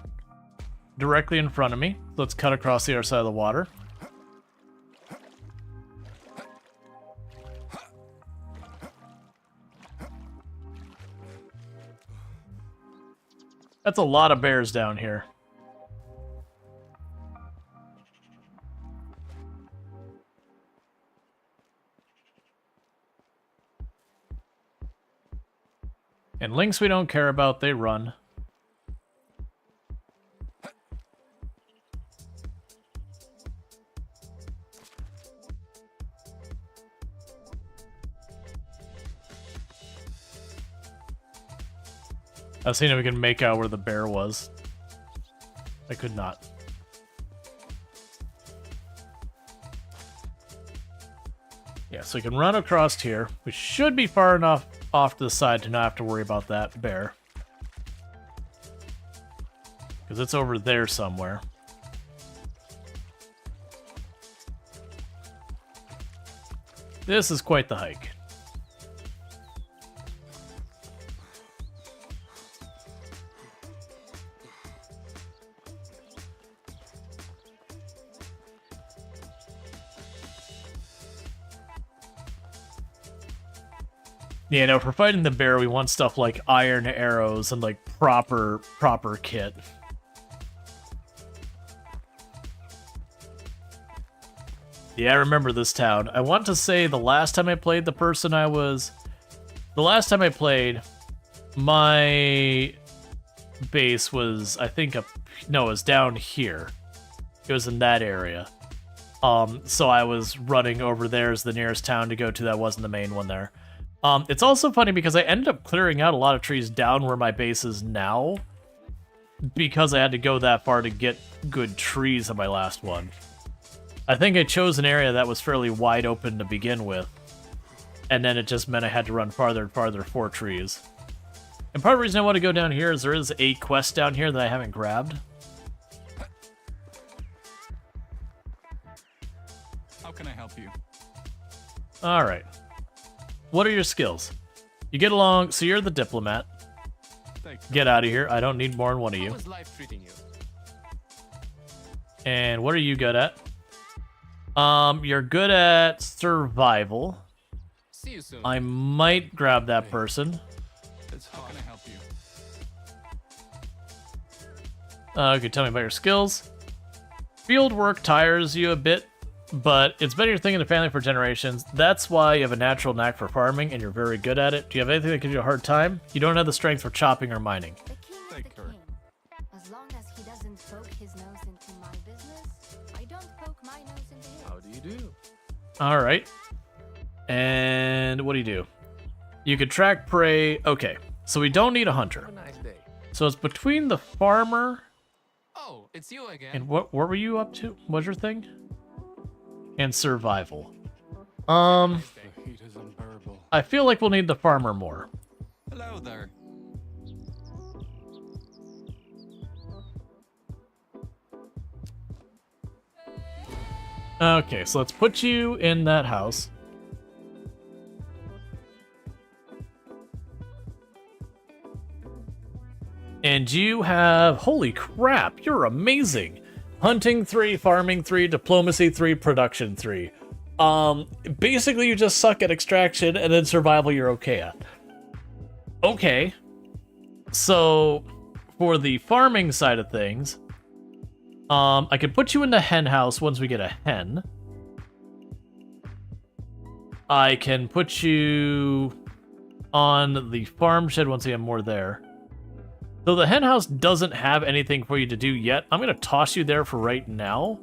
Directly in front of me. Let's cut across the other side of the water. That's a lot of bears down here. And lynx we don't care about, they run. I was seeing if we can make out where the bear was. I could not. Yeah, so we can run across here. We should be far enough off to the side to not have to worry about that bear. Because it's over there somewhere. This is quite the hike. Yeah, no, for fighting the bear, we want stuff like iron arrows and like proper kit. Yeah, I remember this town. I want to say the last time I played, the last time I played, my base was, I think, it was down here. It was in that area. So I was running over there as the nearest town to go to. That wasn't the main one there. It's also funny because I ended up clearing out a lot of trees down where my base is now, because I had to go that far to get good trees on my last one. I think I chose an area that was fairly wide open to begin with, and then it just meant I had to run farther and farther for trees. And part of the reason I want to go down here is there is a quest down here that I haven't grabbed. How can I help you? Alright. What are your skills? You get along, so you're the diplomat. Get out of here. I don't need more than one of you. How is life treating you? And what are you good at? You're good at survival. See you soon. I might grab that person. How can I help you? Okay, tell me about your skills. Field work tires you a bit, but it's been your thing in the family for generations. That's why you have a natural knack for farming, and you're very good at it. Do you have anything that gives you a hard time? You don't have the strength for chopping or mining. The king is the king. As long as he doesn't poke his nose into my business, I don't poke my nose into his. How do you do? Alright. And what do you do? You can track prey. Okay, so we don't need a hunter. Have a nice day. So it's between the farmer Oh, it's you again. and what were you up to? What's your thing? And survival. I feel like we'll need the farmer more. Hello there. Okay, so let's put you in that house. And you have, holy crap, you're amazing. Hunting 3, farming 3, diplomacy 3, production 3. Basically you just suck at extraction, and then survival you're okay at. Okay. So, for the farming side of things, I can put you in the hen house once we get a hen. I can put you on the farm shed once we have more there. Though the hen house doesn't have anything for you to do yet, I'm going to toss you there for right now.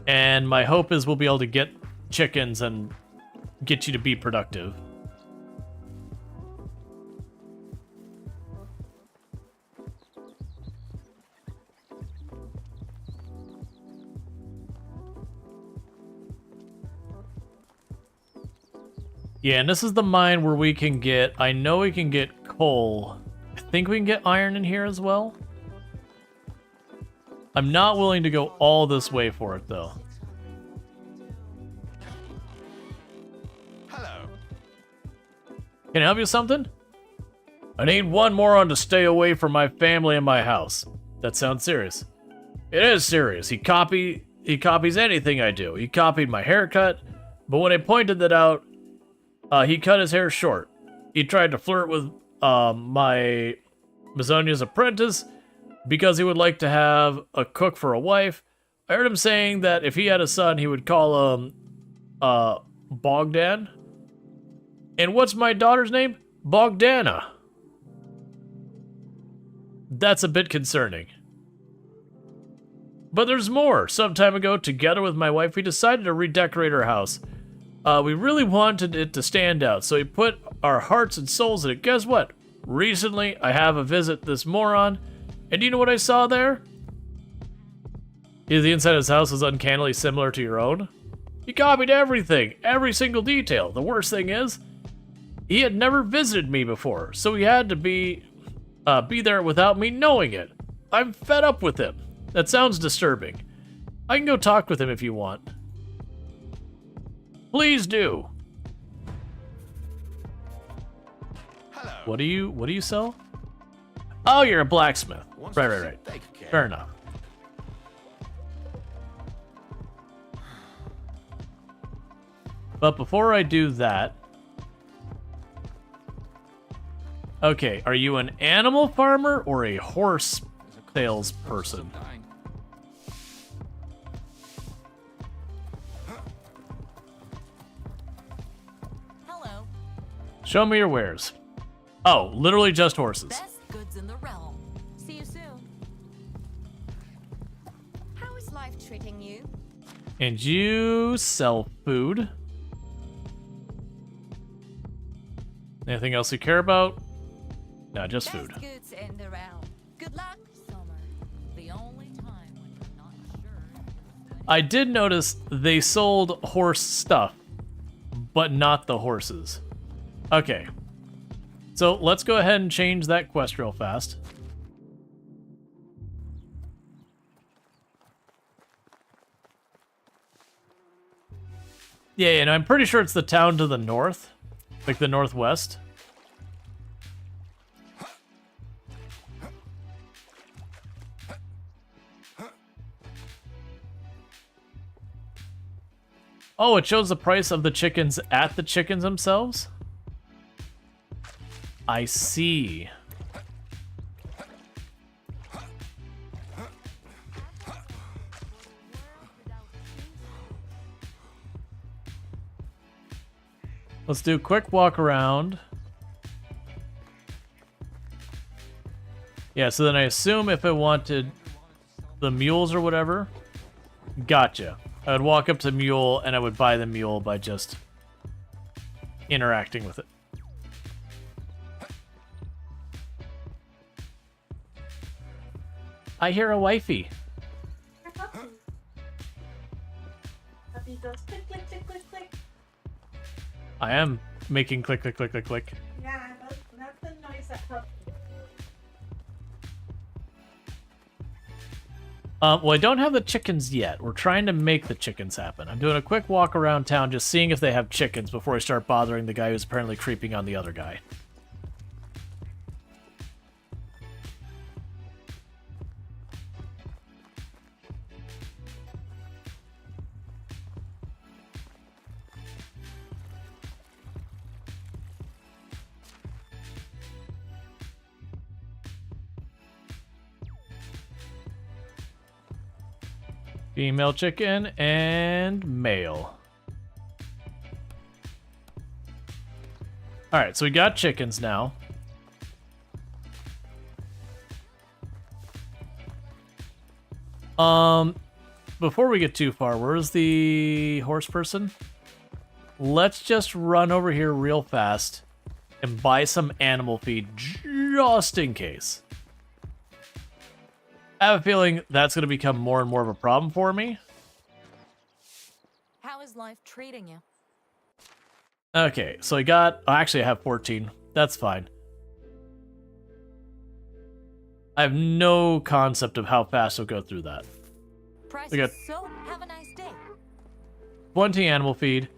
And my hope is we'll be able to get chickens and get you to be productive. Yeah, and this is the mine where we can get, I know we can get coal. I think we can get iron in here as well. I'm not willing to go all this way for it, though. Hello. Can I help you with something? I need one moron to stay away from my family and my house. That sounds serious. It is serious. He copies anything I do. He copied my haircut, but when I pointed that out, he cut his hair short. He tried to flirt with my Mazonia's apprentice because he would like to have a cook for a wife. I heard him saying that if he had a son, he would call him Bogdan. And what's my daughter's name? Bogdana. That's a bit concerning. But there's more. Some time ago, together with my wife, we decided to redecorate our house. We really wanted it to stand out, so we put our hearts and souls in it. Guess what? Recently, I have a visit this moron, and do you know what I saw there? The inside of his house was uncannily similar to your own. He copied everything, every single detail. The worst thing is, he had never visited me before, so he had to be there without me knowing it. I'm fed up with him. That sounds disturbing. I can go talk with him if you want. Please do. Hello. What do you sell? Oh, you're a blacksmith. Right. Fair enough. But before I do that, okay, are you an animal farmer or a horse salesperson? Show me your wares. Oh, literally just horses. Best goods in the realm. See you soon. How is life treating you? And you sell food. Anything else you care about? No, just food. Best goods in the realm. Good luck, summer. The only time when you're not sure. I did notice they sold horse stuff, but not the horses. Okay. So let's go ahead and change that quest real fast. Yeah, and I'm pretty sure it's the town to the north, like the northwest. Oh, it shows the price of the chickens at the chickens themselves? I see. Let's do a quick walk around. Yeah, so then I assume if I wanted the mules or whatever, gotcha. I would walk up to the mule and I would buy the mule by just interacting with it. I hear a wifey. Puppy goes click, click, click, click, click. I am making click, click, click, click, click. Yeah, that's the noise that puppy. Well, I don't have the chickens yet. We're trying to make the chickens happen. I'm doing a quick walk around town just seeing if they have chickens before I start bothering the guy who's apparently creeping on the other guy. Female chicken and male. Alright, so we got chickens now. Before we get too far, where's the horse person? Let's just run over here real fast and buy some animal feed just in case. I have a feeling that's going to become more and more of a problem for me. How is life treating you? Okay, so I got... actually, I have 14. That's fine. I have no concept of how fast I'll go through that. Price We got so have a nice day. 20 animal feed.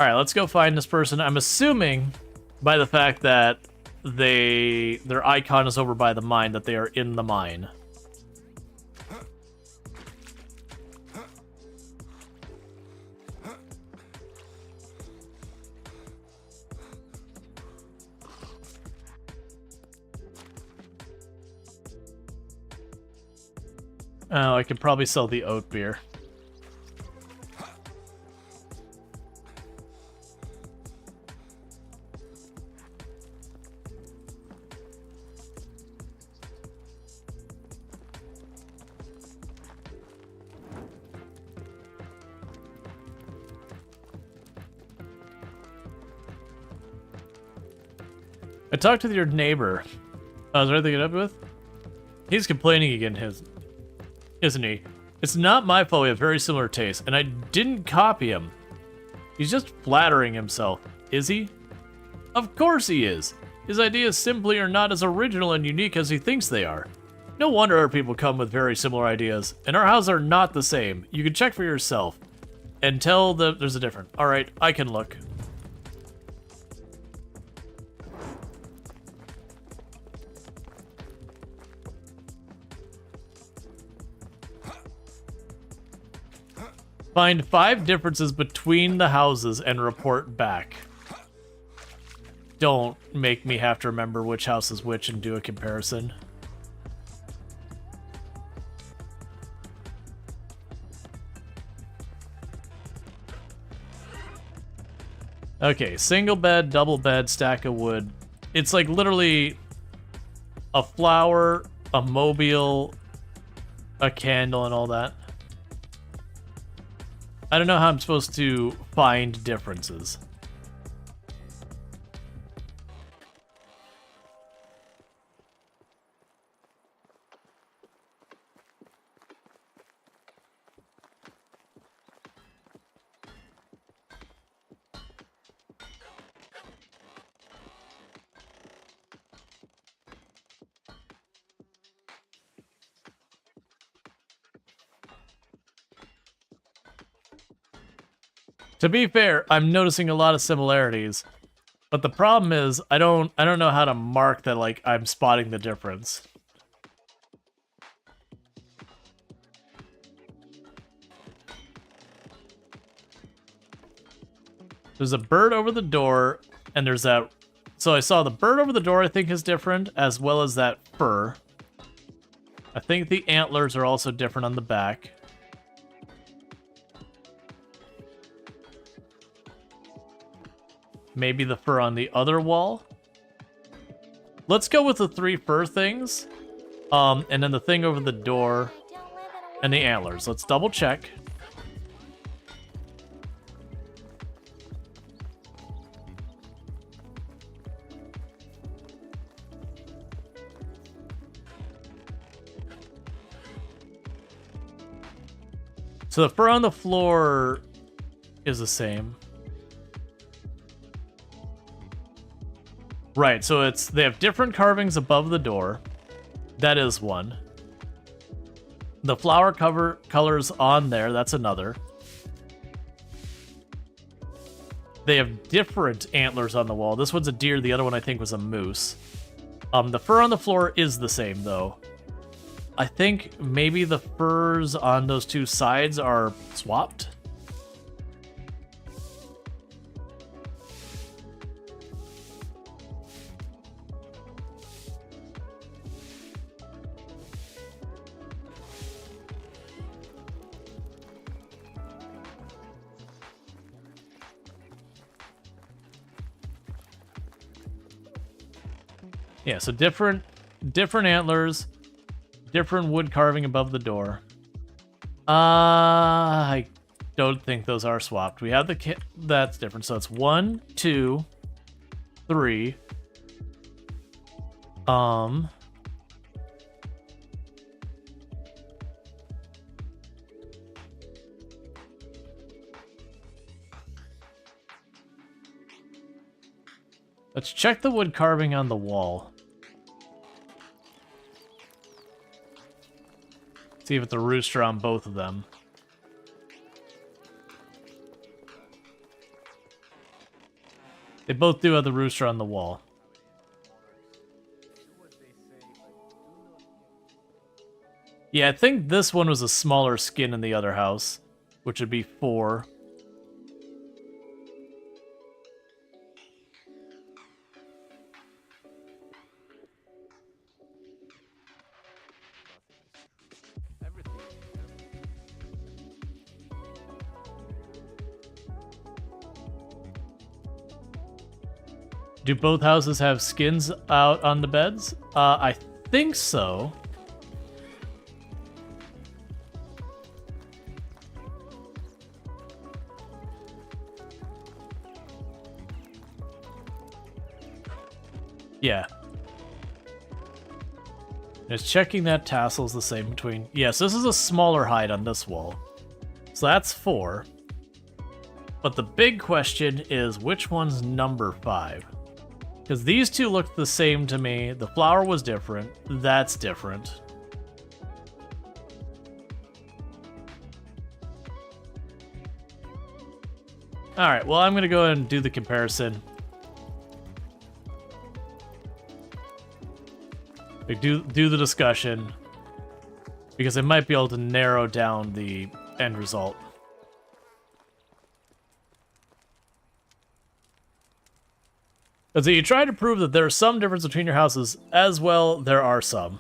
Alright, let's go find this person. I'm assuming, by the fact that their icon is over by the mine, that they are in the mine. Oh, I could probably sell the oat beer. I talked with your neighbor. Oh, is there anything to get up with? He's complaining again, isn't he? It's not my fault we have very similar tastes, and I didn't copy him. He's just flattering himself, is he? Of course he is. His ideas simply are not as original and unique as he thinks they are. No wonder our people come with very similar ideas, and our houses are not the same. You can check for yourself and tell there's a difference. Alright, I can look. Find 5 differences between the houses and report back. Don't make me have to remember which house is which and do a comparison. Okay, single bed, double bed, stack of wood. It's like literally a flower, a mobile, a candle, and all that. I don't know how I'm supposed to find differences. To be fair, I'm noticing a lot of similarities, but the problem is I don't know how to mark that like I'm spotting the difference. There's a bird over the door, and there's that. So I saw the bird over the door I think is different, as well as that fur. I think the antlers are also different on the back. Maybe the fur on the other wall. Let's go with the 3 fur things. And then the thing over the door and the antlers. Let's double check. So the fur on the floor is the same. Right, so they have different carvings above the door. That is one. The flower colors on there, that's another. They have different antlers on the wall. This one's a deer, the other one I think was a moose. The fur on the floor is the same though. I think maybe the furs on those 2 sides are swapped. Yeah, so different antlers, different wood carving above the door. I don't think those are swapped. We have the kit that's different. So it's 1, 2, 3. Let's check the wood carving on the wall. See if it's a rooster on both of them. They both do have the rooster on the wall. Yeah, I think this one was a smaller skin in the other house, which would be 4. Do both houses have skins out on the beds? I think so. Yeah. Just checking that tassel's the same between... Yes, this is a smaller height on this wall. So that's 4. But the big question is which one's number 5? Because these 2 looked the same to me. The flower was different. That's different. Alright, well, I'm going to go ahead and do the comparison. Like, do the discussion. Because I might be able to narrow down the end result. So you try to prove that there's some difference between your houses. As well, there are some.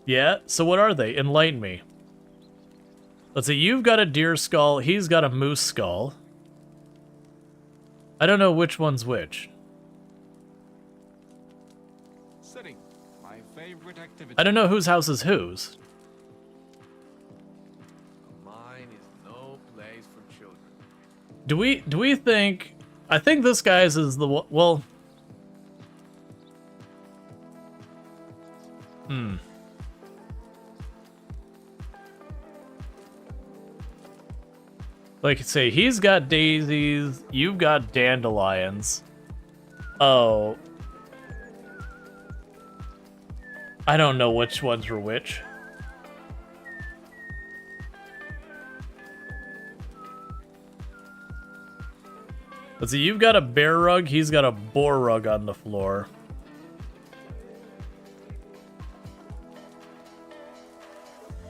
Yeah? So what are they? Enlighten me. Let's see, you've got a deer skull, he's got a moose skull. I don't know which one's which. Sitting. My favorite activity. I don't know whose house is whose. Mine is no place for children. Do we think... I think this guy's is the... Well... Like, say, he's got daisies, you've got dandelions. Oh. I don't know which ones were which. Let's see, you've got a bear rug, he's got a boar rug on the floor.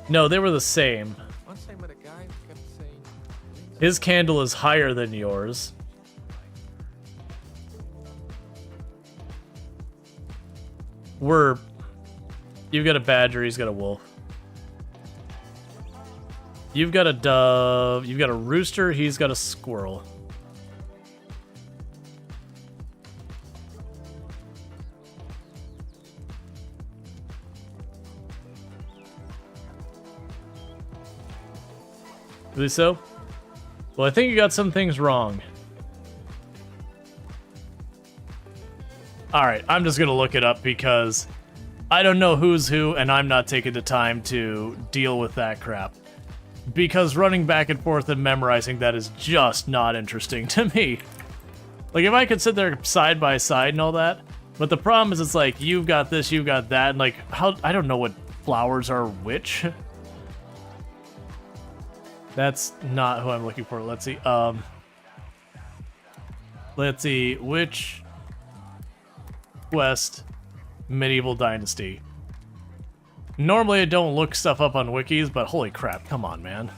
No, they were the same. Once I met a guy who kept saying, His candle is higher than yours. You've got a badger, he's got a wolf. You've got a dove, you've got a rooster, he's got a squirrel. Really so? Well, I think you got some things wrong. Alright, I'm just gonna look it up because I don't know who's who, and I'm not taking the time to deal with that crap. Because running back and forth and memorizing that is just not interesting to me. Like, if I could sit there side by side and all that, but the problem is it's like, you've got this, you've got that, and like, how I don't know what flowers are which. That's not who I'm looking for. Let's see. Let's see. Which West medieval dynasty? Normally I don't look stuff up on wikis, but holy crap, come on, man.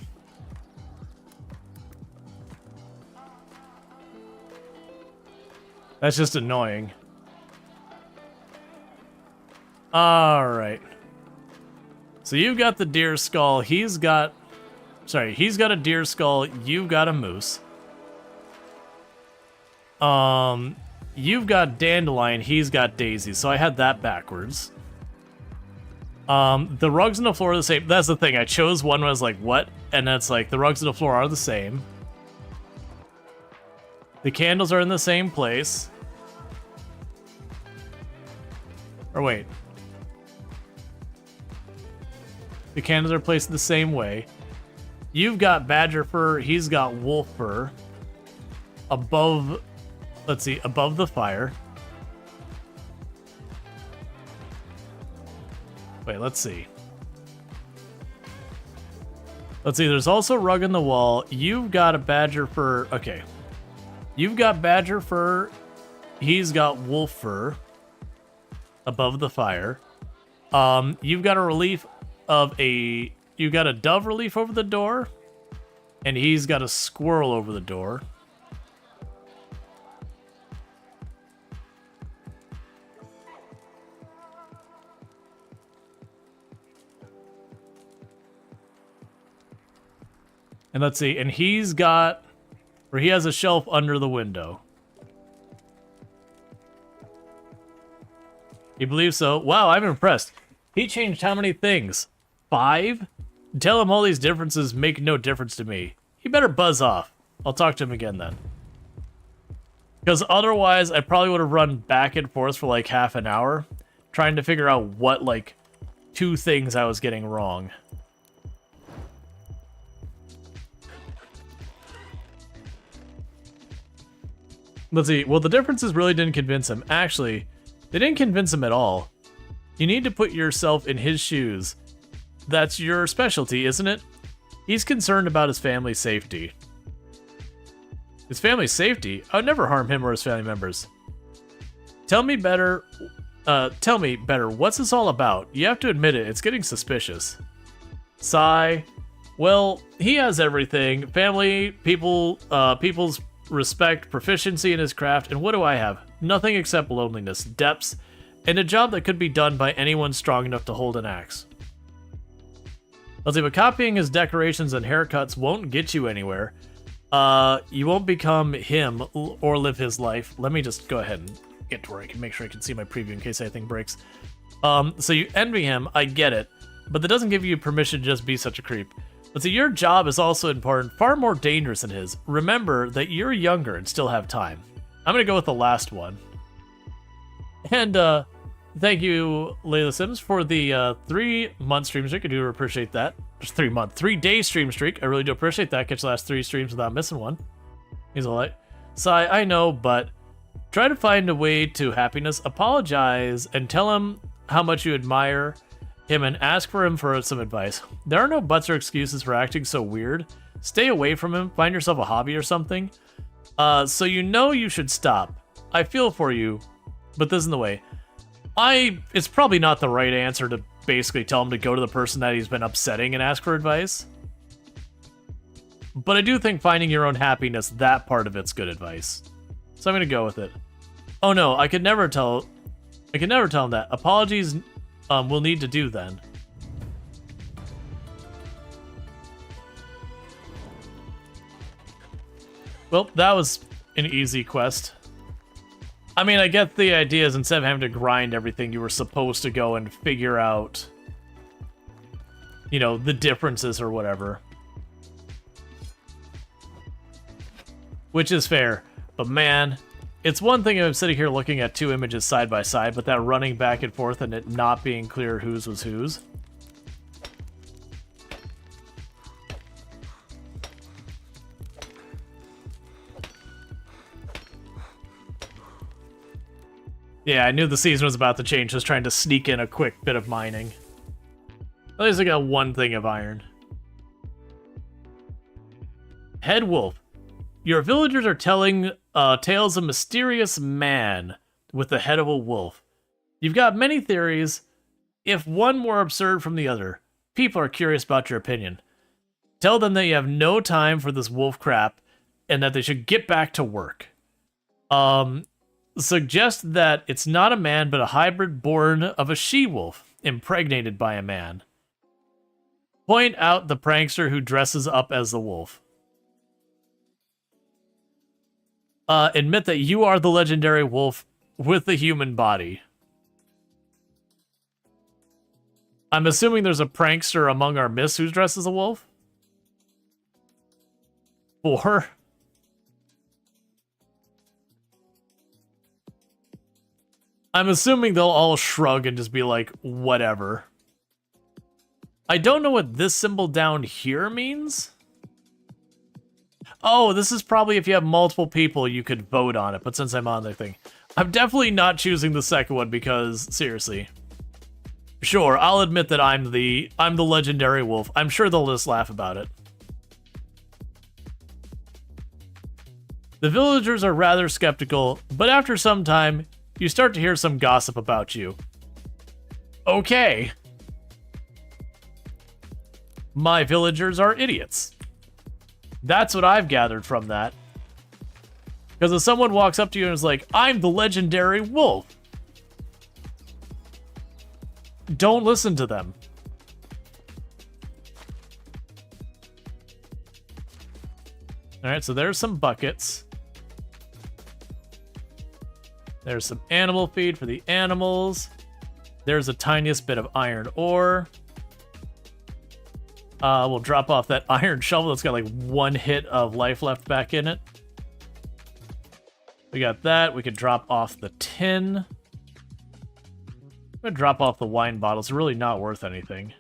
That's just annoying. Alright. So you've got the deer skull, he's got a deer skull, you've got a moose. You've got dandelion, he's got daisies, so I had that backwards. The rugs on the floor are the same. That's the thing, I chose one when I was like, what? And then it's like, the rugs on the floor are the same. The candles are in the same place. Or wait. The candles are placed the same way. You've got badger fur, he's got wolf fur. Above, let's see, above the fire. Wait, let's see. Let's see, there's also a rug on the wall. You've got a badger fur, okay. You've got badger fur, he's got wolf fur. Above the fire. You've got a relief of a... You've got a dove relief over the door, and he's got a squirrel over the door. And let's see, and he's got... Or he has a shelf under the window. You believe so? Wow, I'm impressed. He changed how many things? 5? Tell him all these differences make no difference to me. He better buzz off. I'll talk to him again then. Because otherwise, I probably would have run back and forth for like half an hour, trying to figure out what, like, 2 things I was getting wrong. Let's see. Well, the differences really didn't convince him. Actually, they didn't convince him at all. You need to put yourself in his shoes. That's your specialty, isn't it? He's concerned about his family's safety. His family's safety? I would never harm him or his family members. Tell me better, what's this all about? You have to admit it, it's getting suspicious. Sigh. Well, he has everything. Family, people's respect, proficiency in his craft, and what do I have? Nothing except loneliness, depths, and a job that could be done by anyone strong enough to hold an axe. Let's see, but copying his decorations and haircuts won't get you anywhere. You won't become him or live his life. Let me just go ahead and get to where I can make sure I can see my preview in case anything breaks. So you envy him, I get it, but that doesn't give you permission to just be such a creep. But so your job is also important, far more dangerous than his. Remember that you're younger and still have time. I'm gonna go with the last one. And thank you, Layla Sims, for the 3-month stream streak. I do appreciate that. Just 3-day stream streak. I really do appreciate that. Catch the last 3 streams without missing one. He's all like, Sai, I know, but try to find a way to happiness. Apologize and tell him how much you admire him and ask for him for some advice. There are no buts or excuses for acting so weird. Stay away from him. Find yourself a hobby or something. So you know you should stop. I feel for you, but this isn't the way. It's probably not the right answer to basically tell him to go to the person that he's been upsetting and ask for advice. But I do think finding your own happiness, that part of it's good advice. So I'm gonna go with it. Oh no, I could never tell him that. Apologies we'll need to do then. Well, that was an easy quest. I mean, I get the idea is instead of having to grind everything, you were supposed to go and figure out, you know, the differences or whatever. Which is fair, but man, it's one thing if I'm sitting here looking at 2 images side by side, but that running back and forth and it not being clear whose was whose. Yeah, I knew the season was about to change, just trying to sneak in a quick bit of mining. At least I got 1 thing of iron. Head Wolf. Your villagers are telling tales of a mysterious man with the head of a wolf. You've got many theories, if one more absurd from the other. People are curious about your opinion. Tell them that you have no time for this wolf crap and that they should get back to work. Suggest that it's not a man but a hybrid born of a she-wolf, impregnated by a man. Point out the prankster who dresses up as the wolf. Admit that you are the legendary wolf with the human body. I'm assuming there's a prankster among our myths who dresses as a wolf? 4? I'm assuming they'll all shrug and just be like, whatever. I don't know what this symbol down here means. Oh, this is probably if you have multiple people, you could vote on it, but since I'm on the thing. I'm definitely not choosing the second one because, seriously. Sure, I'll admit that I'm the legendary wolf. I'm sure they'll just laugh about it. The villagers are rather skeptical, but after some time, you start to hear some gossip about you. Okay. My villagers are idiots. That's what I've gathered from that. Because if someone walks up to you and is like, I'm the legendary wolf, don't listen to them. Alright, so there's some buckets. There's some animal feed for the animals. There's the tiniest bit of iron ore. We'll drop off that iron shovel that's got like 1 hit of life left back in it. We got that. We could drop off the tin. I'm gonna drop off the wine bottles. They're really not worth anything.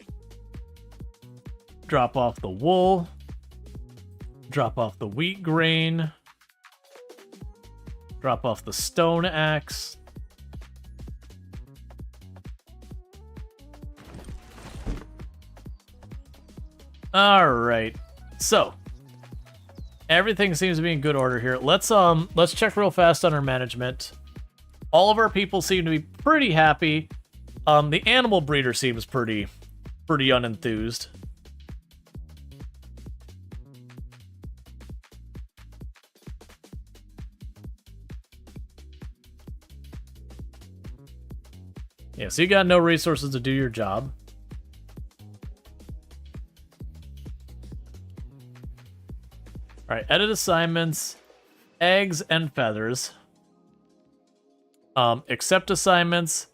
Drop off the wool. Drop off the wheat grain. Drop off the stone axe. Alright. So everything seems to be in good order here. Let's check real fast on our management. All of our people seem to be pretty happy. The animal breeder seems pretty unenthused. Yeah, so you got no resources to do your job. Alright, edit assignments, eggs and feathers. Accept assignments,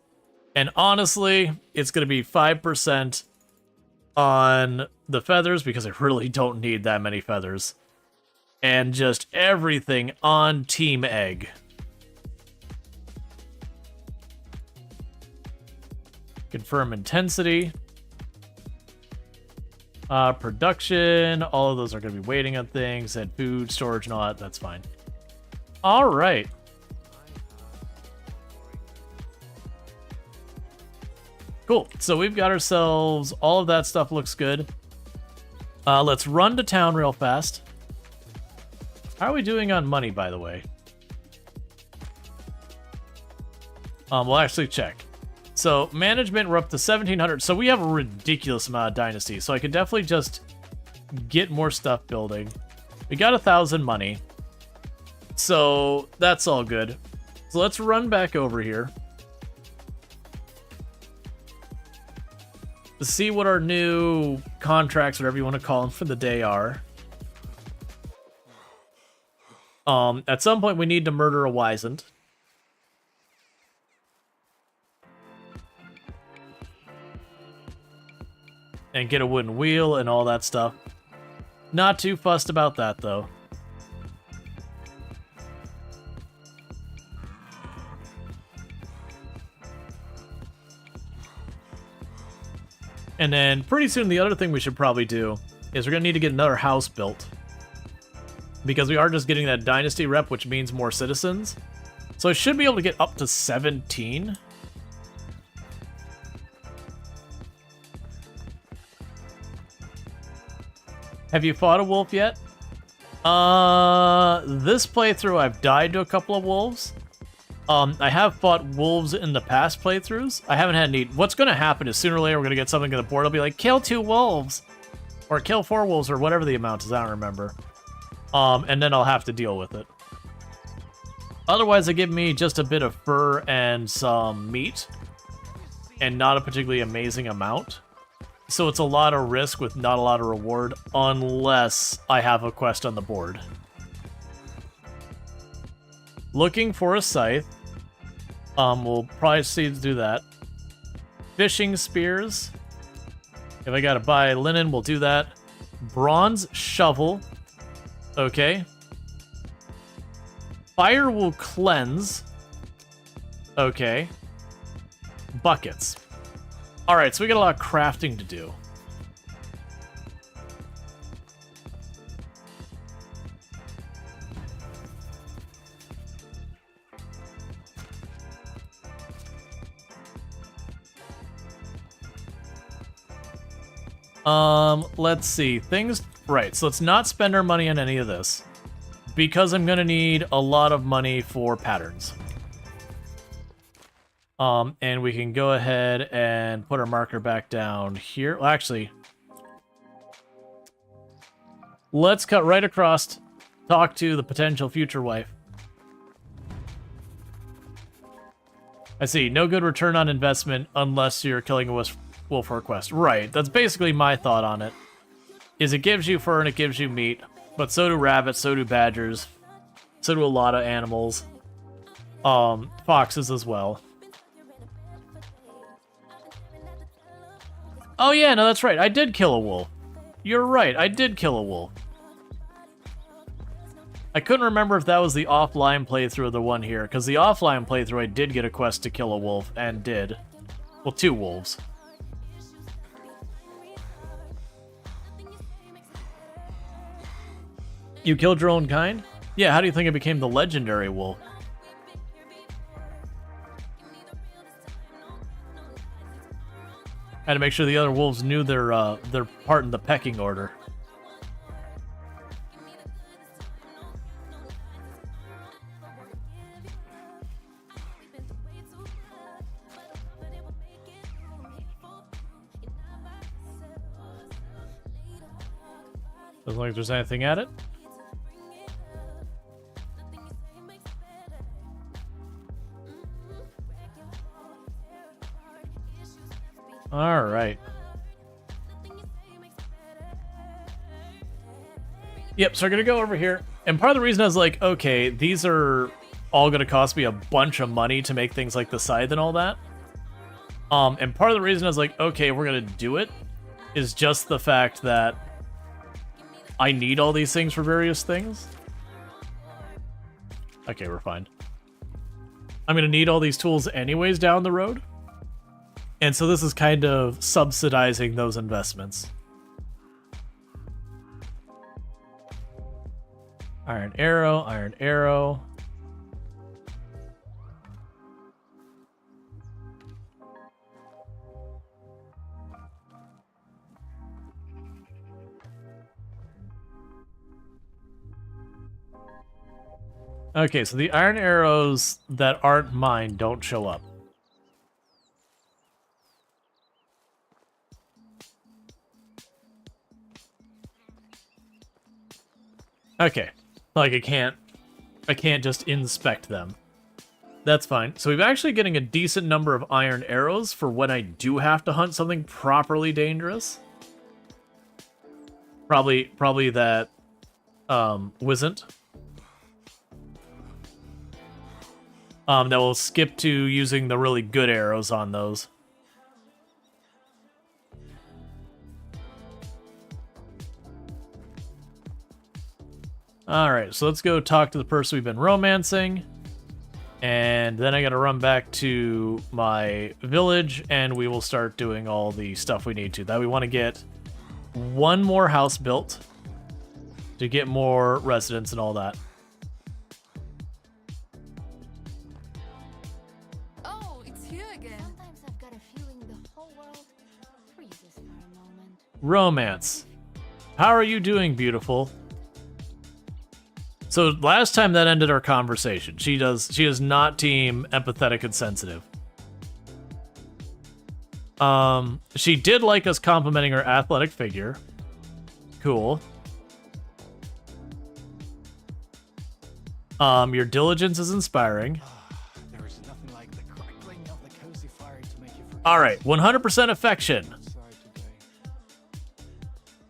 and honestly, it's going to be 5% on the feathers because I really don't need that many feathers. And just everything on Team Egg. Confirm intensity. Production, all of those are going to be waiting on things, and food, storage, and all that, that's fine. Alright. Cool, so we've got ourselves, all of that stuff looks good. Let's run to town real fast. How are we doing on money, by the way? We'll actually check. So, management, we're up to 1,700. So we have a ridiculous amount of Dynasty. So I could definitely just get more stuff building. We got 1,000 money. So that's all good. So let's run back over here to see what our new contracts, whatever you want to call them, for the day are. At some point we need to murder a Wizened. And get a wooden wheel and all that stuff. Not too fussed about that, though. And then pretty soon the other thing we should probably do is we're going to need to get another house built. Because we are just getting that Dynasty rep, which means more citizens. So I should be able to get up to 17. Have you fought a wolf yet? This playthrough I've died to a couple of wolves. I have fought wolves in the past playthroughs. I haven't had any. What's going to happen is sooner or later we're going to get something on the board. It'll be like, kill 2 wolves. Or kill 4 wolves, or whatever the amount is, I don't remember. And then I'll have to deal with it. Otherwise, they give me just a bit of fur and some meat. And not a particularly amazing amount. So it's a lot of risk with not a lot of reward, unless I have a quest on the board. Looking for a scythe. We'll probably see to do that. Fishing spears. If I gotta buy linen, we'll do that. Bronze shovel. Okay. Fire will cleanse. Okay. Buckets. Alright, so we got a lot of crafting to do. Let's see. Things... Right, so let's not spend our money on any of this. Because I'm gonna need a lot of money for patterns. And we can go ahead and put our marker back down here. Well, actually, let's cut right across, talk to the potential future wife. I see, no good return on investment unless you're killing a wolf for a quest. Right, that's basically my thought on it. Is it gives you fur and it gives you meat, but so do rabbits, so do badgers, so do a lot of animals. Foxes as well. Oh yeah, no, that's right. I did kill a wolf. You're right, I did kill a wolf. I couldn't remember if that was the offline playthrough or the one here, because the offline playthrough I did get a quest to kill a wolf, and did. Well, 2 wolves. You killed your own kind? Yeah, how do you think it became the legendary wolf? Had to make sure the other wolves knew their part in the pecking order. Doesn't look like there's anything at it. All right. Yep, so I'm going to go over here. And part of the reason I was like, okay, these are all going to cost me a bunch of money to make things like the scythe and all that. And part of the reason I was like, okay, we're going to do it is just the fact that I need all these things for various things. Okay, we're fine. I'm going to need all these tools anyways down the road. And so this is kind of subsidizing those investments. Iron arrow, iron arrow. Okay, so the iron arrows that aren't mine don't show up. Okay, like I can't just inspect them. That's fine. So we're actually getting a decent number of iron arrows for when I do have to hunt something properly dangerous. Probably that Wizzent. That will skip to using the really good arrows on those. Alright, so let's go talk to the person we've been romancing. And then I gotta run back to my village, and we will start doing all the stuff we need to. That we want to get one more house built to get more residents and all that. Oh, it's you again. Sometimes I've got a feeling the whole world freezes for a moment. Romance. How are you doing, beautiful? So last time that ended our conversation. She is not team empathetic and sensitive. She did like us complimenting her athletic figure. Cool. Your diligence is inspiring. There is nothing like the crackling of the cozy fire to make you forget. All right, 100% affection.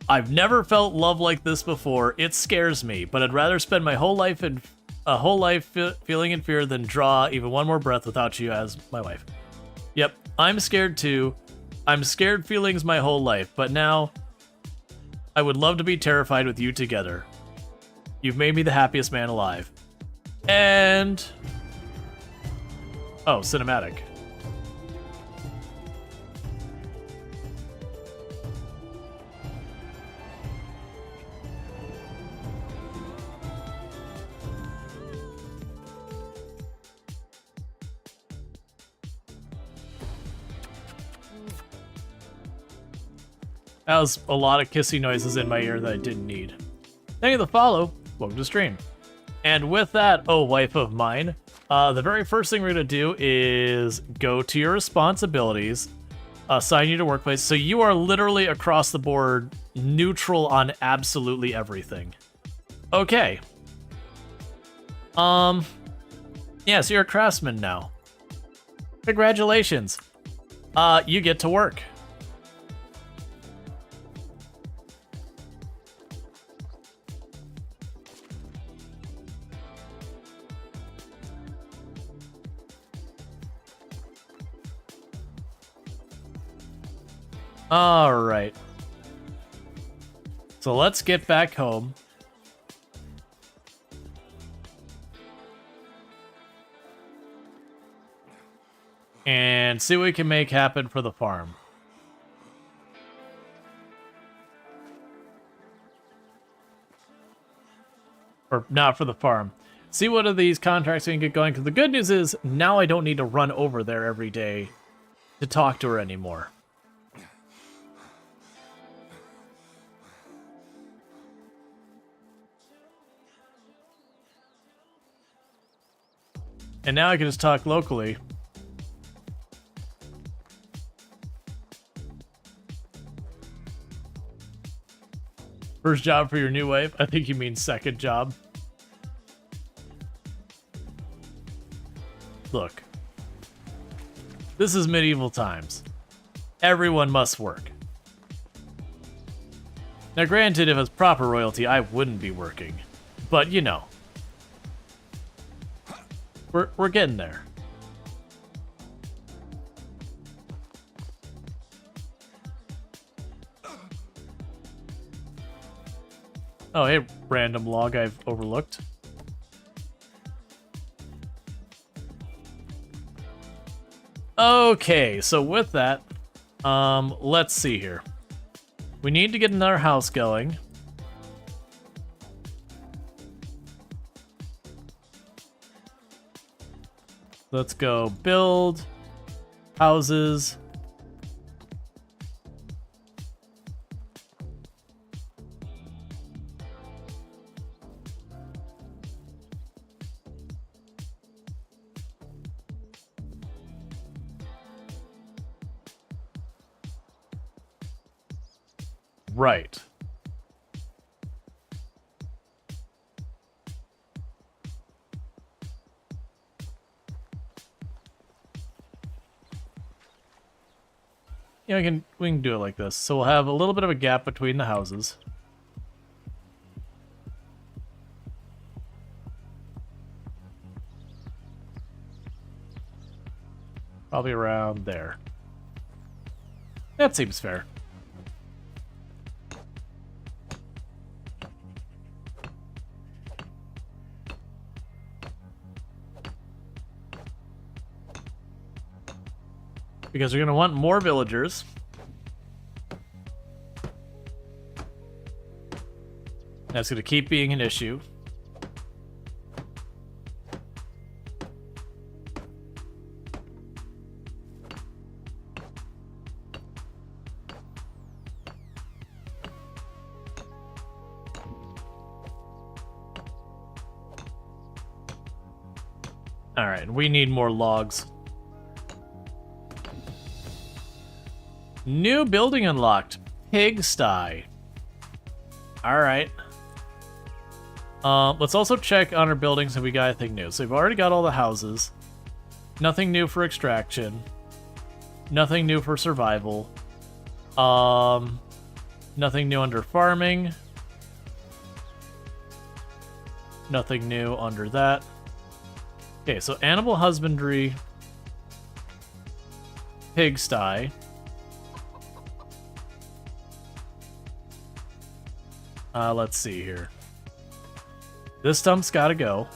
I've never felt love like this before. It scares me, but I'd rather spend my whole life feeling in fear than draw even one more breath without you as my wife. Yep, I'm scared too. I'm scared feelings my whole life, but now I would love to be terrified with you together. You've made me the happiest man alive. And oh, cinematic. That was a lot of kissy noises in my ear that I didn't need. Thank you for the follow. Welcome to the stream. And with that, oh, wife of mine, the very first thing we're going to do is go to your responsibilities, assign you to workplace. So you are literally across the board neutral on absolutely everything. Okay. Yeah, so you're a craftsman now. Congratulations. You get to work. All right. So let's get back home. And see what we can make happen for the farm. Or not for the farm. See what of these contracts we can get going. Because the good news is now I don't need to run over there every day to talk to her anymore. And now I can just talk locally. First job for your new wife? I think you mean second job. Look. This is medieval times. Everyone must work. Now granted, if it's proper royalty, I wouldn't be working. But, you know. We're getting there. Oh, hey, random log I've overlooked. Okay, so with that, let's see here. We need to get another house going. Let's go build houses. Right. Yeah, we can do it like this. So we'll have a little bit of a gap between the houses. Probably around there. That seems fair. Because we're going to want more villagers. That's going to keep being an issue. All right, we need more logs. New building unlocked. Pigsty. Alright. Let's also check on our buildings if we got anything new. So we've already got all the houses. Nothing new for extraction. Nothing new for survival. Nothing new under farming. Nothing new under that. Okay, so animal husbandry. Pigsty. Let's see here. This stump's gotta go.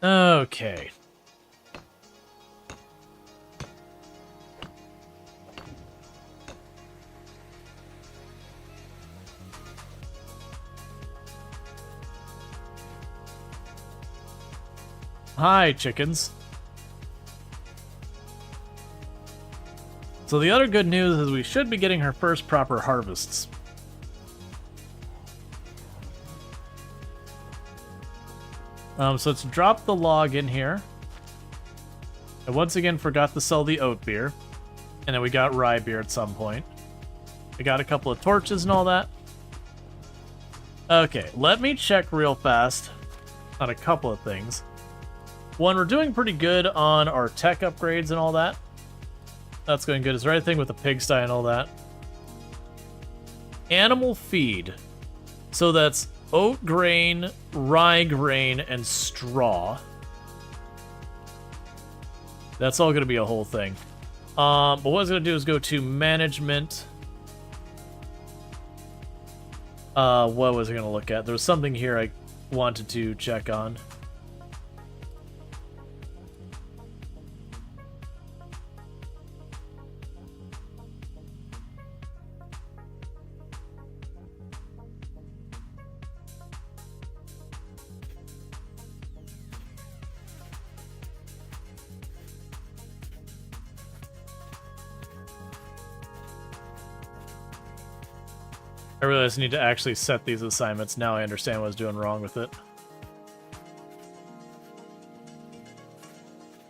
Okay. Hi, chickens. So the other good news is we should be getting her first proper harvests. So let's drop the log in here. I once again forgot to sell the oat beer. And then we got rye beer at some point. I got a couple of torches and all that. Okay, let me check real fast on a couple of things. One, we're doing pretty good on our tech upgrades and all that. That's going good. Is there anything with the pigsty and all that? Animal feed. So that's oat grain, rye grain, and straw. That's all going to be a whole thing. But what I was going to do is go to management. What was I going to look at? There was something here I wanted to check on. I realize I need to actually set these assignments. Now I understand what I was doing wrong with it.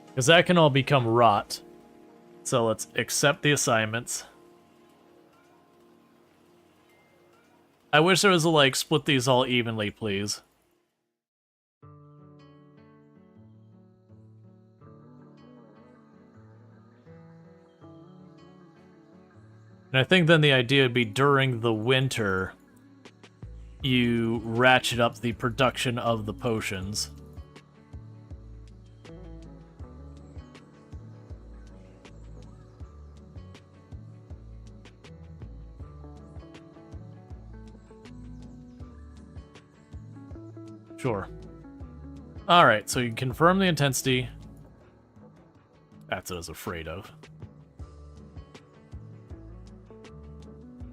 Because that can all become rot. So let's accept the assignments. I wish there was a, like, split these all evenly, please. And I think then the idea would be during the winter, you ratchet up the production of the potions. Sure. Alright, so you can confirm the intensity. That's what I was afraid of.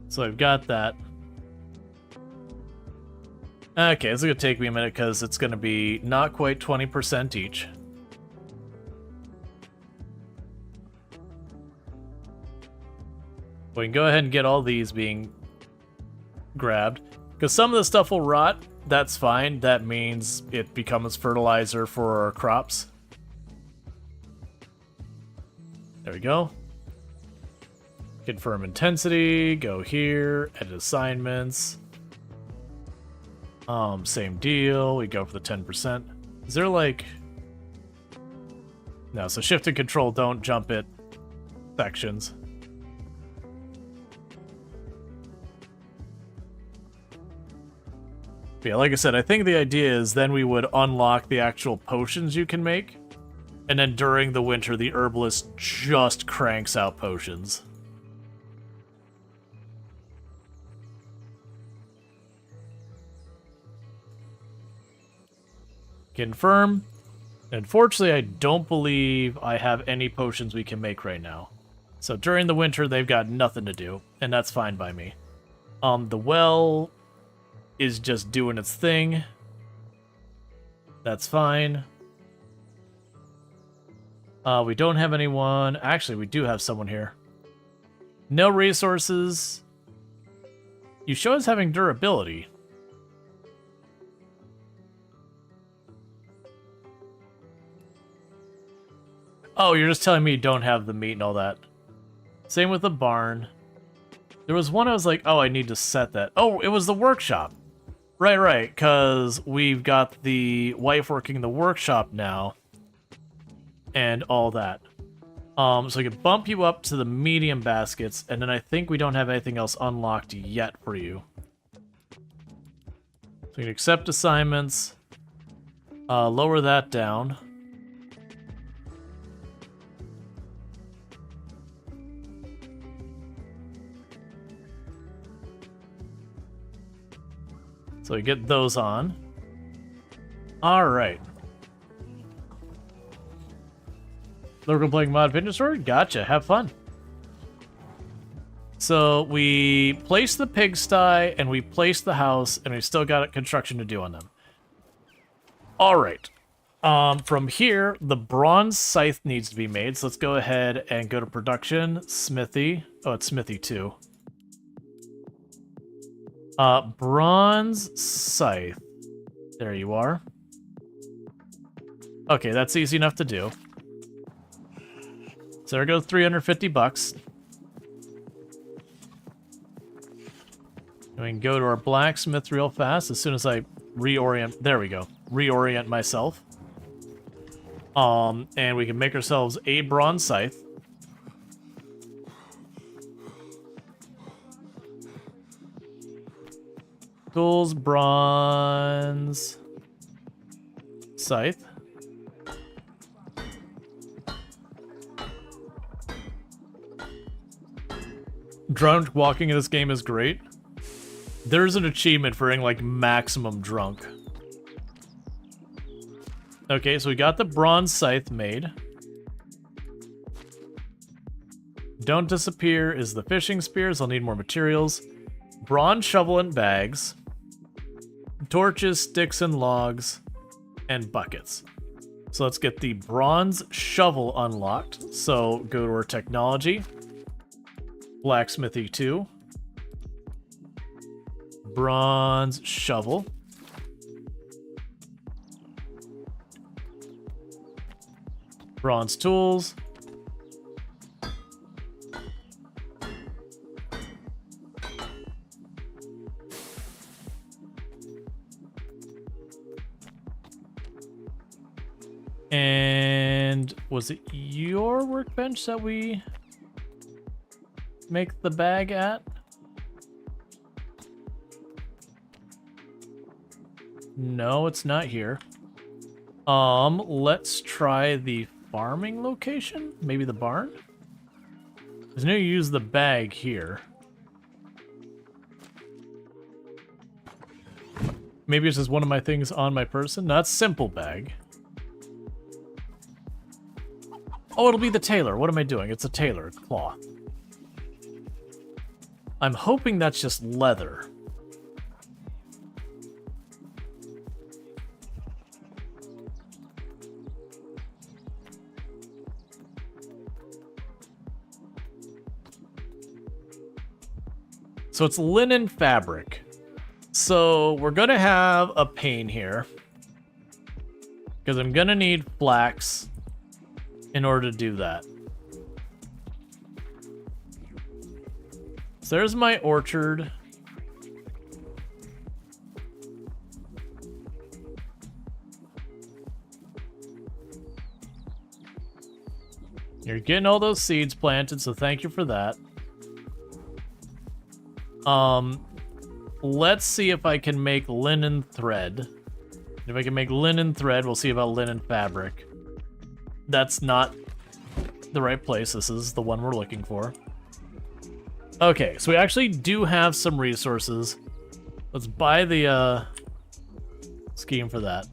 So I've got that. Okay, it's going to take me a minute because it's going to be not quite 20% each. We can go ahead and get all these being grabbed. Because some of the stuff will rot. That's fine. That means it becomes fertilizer for our crops. There we go. Confirm intensity. Go here. Edit assignments. Same deal. We go for the 10%. Is there like... No, so shift and control don't jump it sections. But yeah, like I said, I think the idea is then we would unlock the actual potions you can make. And then during the winter, the herbalist just cranks out potions. Confirm. Unfortunately, I don't believe I have any potions we can make right now. So during the winter, they've got nothing to do, and that's fine by me. The well is just doing its thing. That's fine. We don't have anyone. Actually, we do have someone here. No resources. You show as having durability. Oh, you're just telling me you don't have the meat and all that. Same with the barn. There was one I was like, oh, I need to set that. Oh, it was the workshop. Right, because we've got the wife working in the workshop now. And all that. So I can bump you up to the medium baskets, and then I think we don't have anything else unlocked yet for you. So you can accept assignments. Lower that down. So we get those on. Alright. Local playing mod fitness store? Gotcha, have fun. So we placed the pigsty and we placed the house and we still got construction to do on them. Alright. From here, the bronze scythe needs to be made, so let's go ahead and go to production, smithy. Oh, it's smithy 2. Bronze scythe. There you are. Okay, that's easy enough to do. So there goes $350. And we can go to our blacksmith real fast as soon as I reorient. There we go. Reorient myself. And we can make ourselves a bronze scythe. Tools, bronze scythe. Drunk walking in this game is great. There's an achievement for being like maximum drunk. Okay, so we got the bronze scythe made. Don't disappear is the fishing spears. I'll need more materials. Bronze shovel and bags. Torches, sticks, and logs. And buckets. So let's get the bronze shovel unlocked. So go to our technology. Blacksmithy 2. Bronze shovel. Bronze tools. And was it your workbench that we make the bag at? No, it's not here. Let's try the farming location? Maybe the barn? There's no use the bag here. Maybe it's just one of my things on my person. No, that's simple bag. Oh, it'll be the tailor. What am I doing? It's a tailor. It's cloth. I'm hoping that's just leather. So it's linen fabric. So we're gonna have a pain here, because I'm gonna need flax in order to do that. So there's my orchard. You're getting all those seeds planted, so thank you for that. Let's see if I can make linen thread. If I can make linen thread, we'll see about linen fabric. That's not the right place. This is the one we're looking for. Okay, so we actually do have some resources. Let's buy the scheme for that.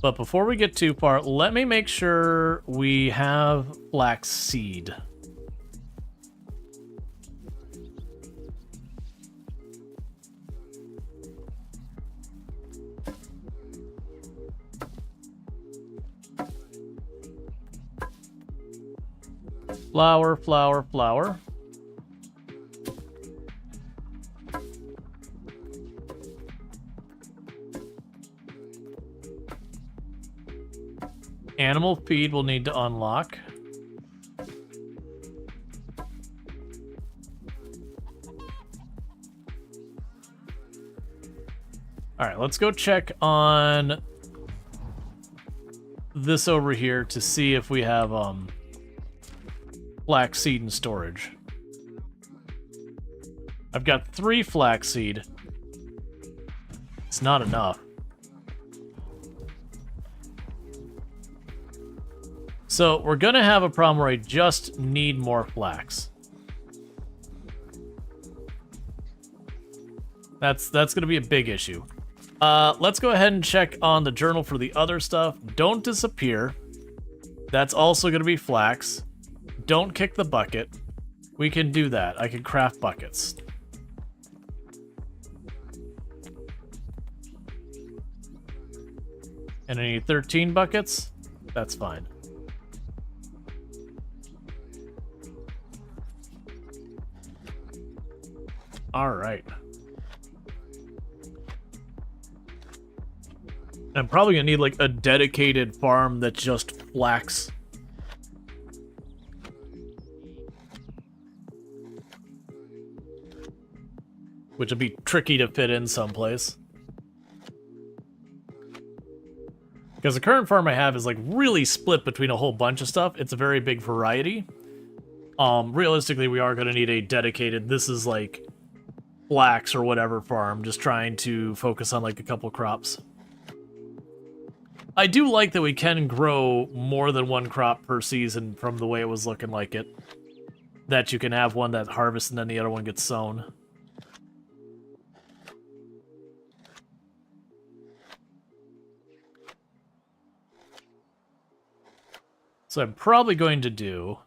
But before we get too far, let me make sure we have flax seed. Flour, flour, flour. Animal feed we'll need to unlock. Alright, let's go check on this over here to see if we have flaxseed in storage. I've got 3 flaxseed. It's not enough. So we're gonna have a problem where I just need more flax. That's gonna be a big issue. Let's go ahead and check on the journal for the other stuff. Don't disappear. That's also gonna be flax. Don't kick the bucket. We can do that. I can craft buckets. And I need 13 buckets. That's fine. All right. I'm probably gonna need like a dedicated farm that's just flax. Which would be tricky to fit in someplace. Because the current farm I have is like really split between a whole bunch of stuff. It's a very big variety. Realistically, we are gonna need a dedicated, this is like flax or whatever farm, just trying to focus on like a couple crops. I do like that we can grow more than one crop per season from the way it was looking like it. That you can have one that harvests and then the other one gets sown. So I'm probably going to do...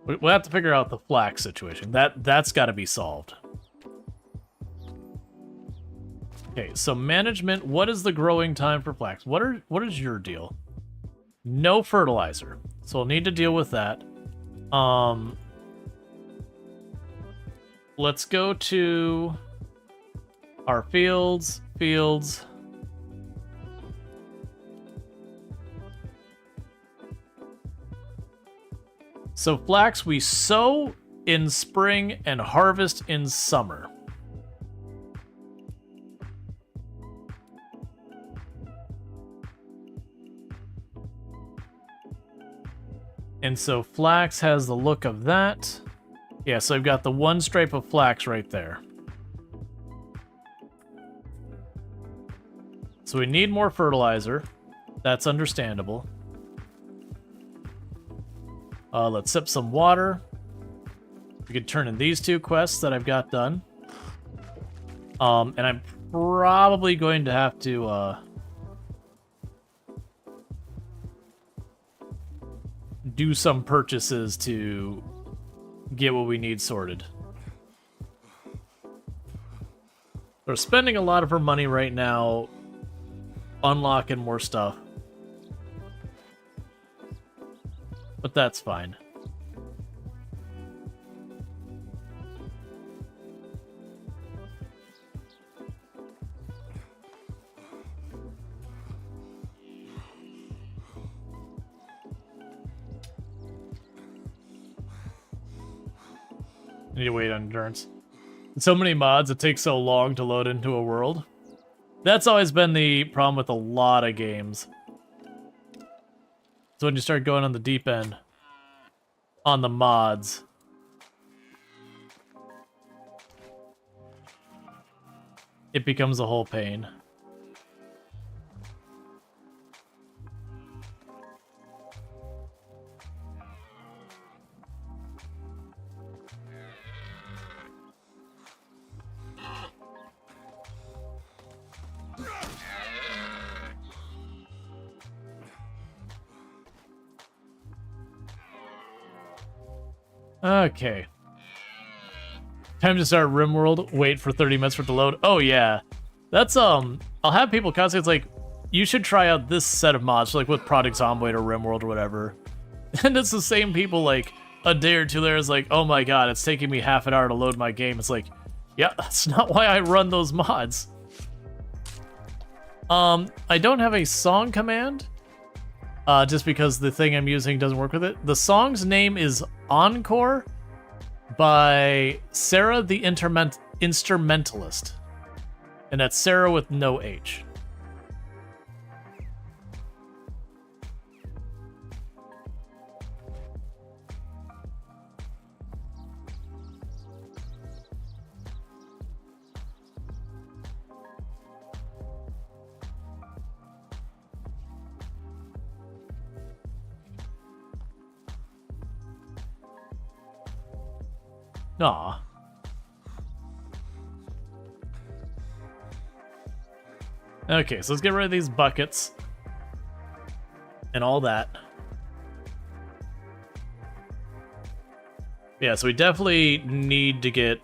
We'll have to figure out the flax situation. That's got to be solved. Okay, so management. What is the growing time for flax? What is your deal? No fertilizer, so we'll need to deal with that. Let's go to our fields. So flax we sow in spring and harvest in summer. And so flax has the look of that. Yeah, so I've got the one stripe of flax right there. So we need more fertilizer. That's understandable. Let's sip some water. We could turn in these 2 quests that I've got done. And I'm probably going to have to do some purchases to get what we need sorted. We're spending a lot of our money right now unlocking more stuff. But that's fine. I need to wait on endurance. So many mods, it takes so long to load into a world. That's always been the problem with a lot of games. So when you start going on the deep end, on the mods, it becomes a whole pain. Okay. Time to start RimWorld. Wait for 30 minutes for it to load. Oh yeah. That's I'll have people constantly, it's like, you should try out this set of mods, like with Project Zomboid or RimWorld or whatever. And it's the same people like a day or two later is like, oh my god, it's taking me half an hour to load my game. It's like, yeah, that's not why I run those mods. I don't have a song command. Just because the thing I'm using doesn't work with it. The song's name is Encore by Sarah the Instrumentalist. And that's Sarah with no H. Aw. Okay, so let's get rid of these buckets. And all that. Yeah, so we definitely need to get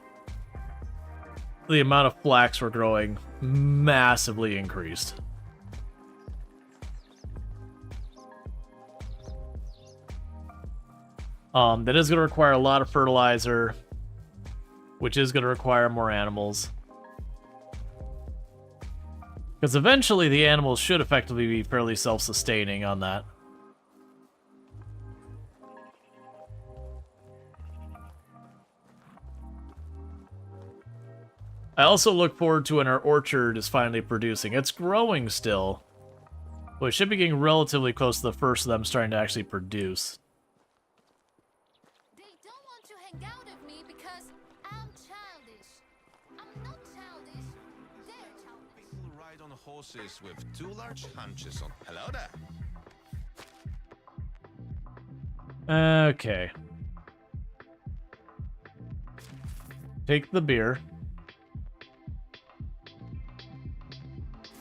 the amount of flax we're growing massively increased. That is going to require a lot of fertilizer, which is going to require more animals. Because eventually the animals should effectively be fairly self-sustaining on that. I also look forward to when our orchard is finally producing. It's growing still, but it should be getting relatively close to the first of them starting to actually produce. They don't want to hang out with me because I'm childish. I'm not childish. They're childish. People ride on horses with 2 large hunches on. Hello there. Okay. Take the beer.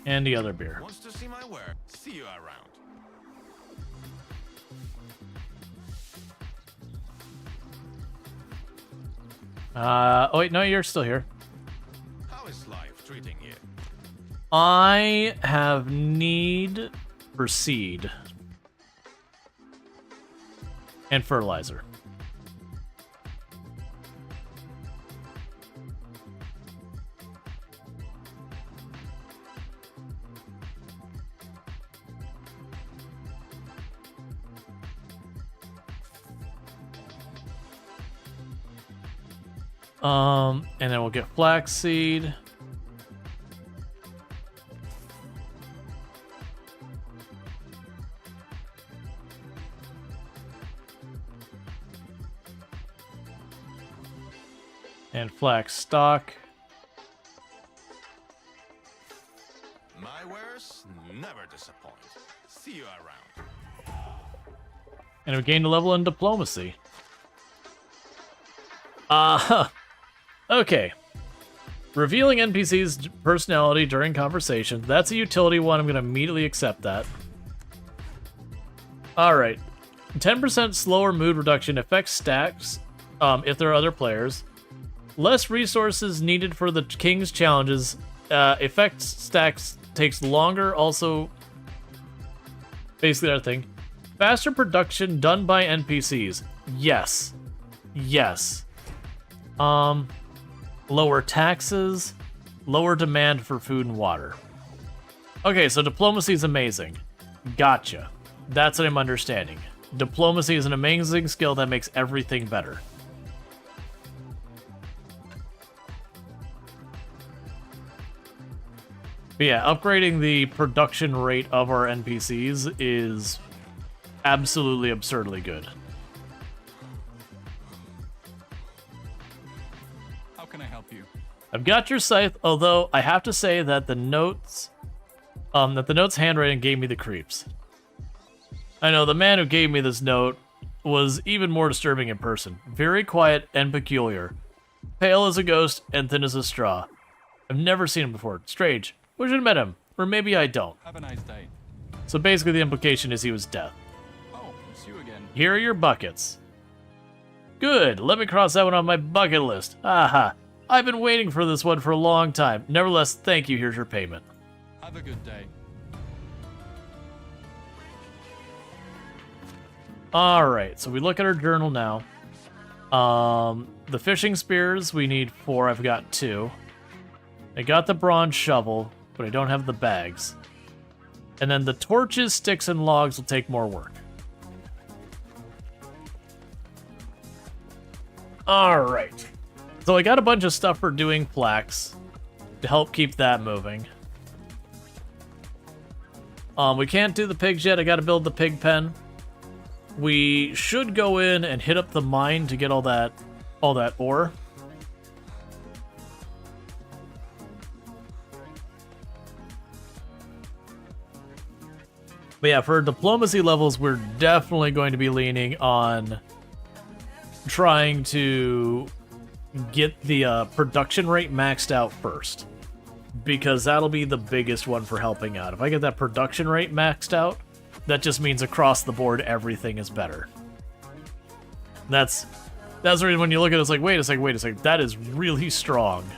And the other beer. Wants to see my work? See you around. Oh wait, no, you're still here. How is life treating you? I have need for seed. And fertilizer. And then we'll get flaxseed. And flax stock. My wares never disappoint. See you around. And we gained a level in diplomacy. Okay. Revealing NPC's personality during conversation. That's a utility one. I'm going to immediately accept that. Alright. 10% slower mood reduction affects stacks if there are other players. Less resources needed for the king's challenges. Effect stacks takes longer. Also, basically our thing. Faster production done by NPCs. Yes. Yes. Lower taxes. Lower demand for food and water. Okay, so diplomacy is amazing. Gotcha. That's what I'm understanding. Diplomacy is an amazing skill that makes everything better. But yeah, upgrading the production rate of our NPCs is absolutely absurdly good. How can I help you? I've got your scythe, although I have to say that the notes handwriting gave me the creeps. I know the man who gave me this note was even more disturbing in person. Very quiet and peculiar. Pale as a ghost and thin as a straw. I've never seen him before. Strange. Wish I'd met him. Or maybe I don't. Have a nice day. So basically the implication is he was dead. Oh, it's you again. Here are your buckets. Good. Let me cross that one on my bucket list. Aha. I've been waiting for this one for a long time. Nevertheless, thank you. Here's your payment. Have a good day. Alright, so we look at our journal now. The fishing spears, we need 4. I've got 2. I got the bronze shovel, but I don't have the bags. And then the torches, sticks, and logs will take more work. Alright. So I got a bunch of stuff for doing flax to help keep that moving. We can't do the pigs yet. I gotta build the pig pen. We should go in and hit up the mine to get all that ore. But yeah, for diplomacy levels, we're definitely going to be leaning on trying to get the production rate maxed out first, because that'll be the biggest one for helping out. If I get that production rate maxed out, that just means across the board everything is better. That's the reason when you look at it, it's like, wait a second, that is really strong.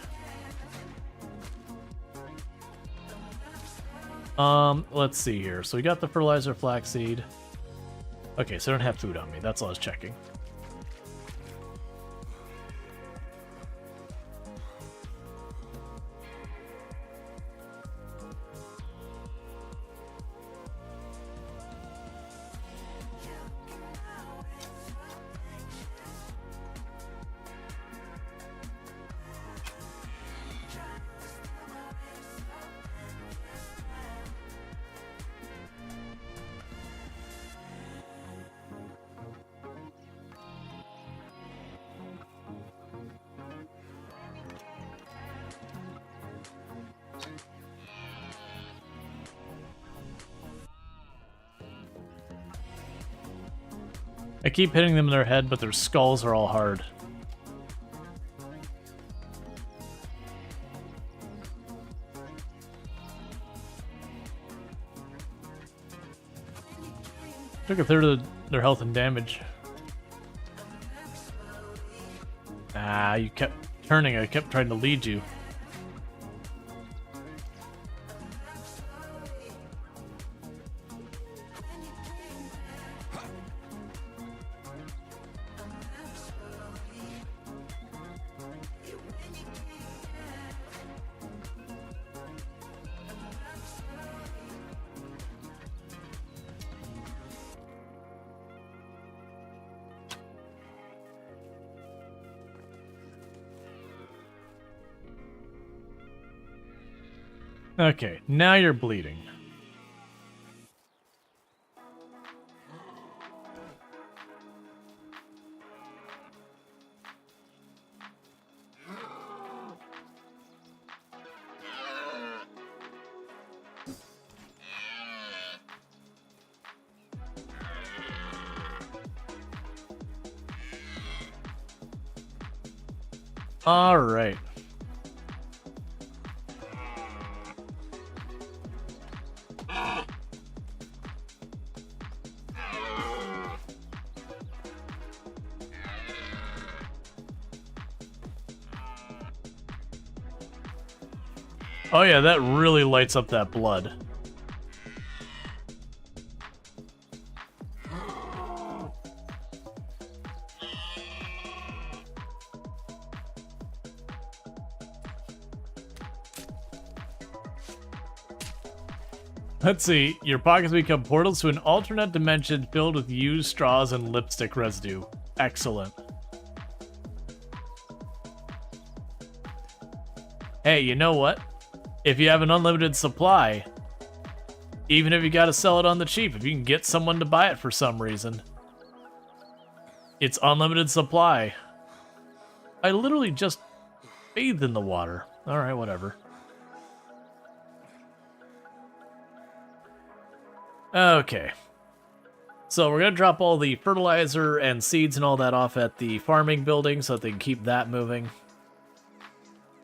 Let's see here. So we got the fertilizer flaxseed. Okay, so I don't have food on me. That's all I was checking. I keep hitting them in their head, but their skulls are all hard. Took a third of their health and damage. Ah, you kept turning. I kept trying to lead you. Okay, now you're bleeding. All right. Oh yeah, that really lights up that blood. Let's see. Your pockets become portals to an alternate dimension filled with used straws and lipstick residue. Excellent. Hey, you know what? If you have an unlimited supply, even if you gotta sell it on the cheap, if you can get someone to buy it for some reason, it's unlimited supply. I literally just bathed in the water. Alright, whatever. Okay. So we're going to drop all the fertilizer and seeds and all that off at the farming building so that they can keep that moving.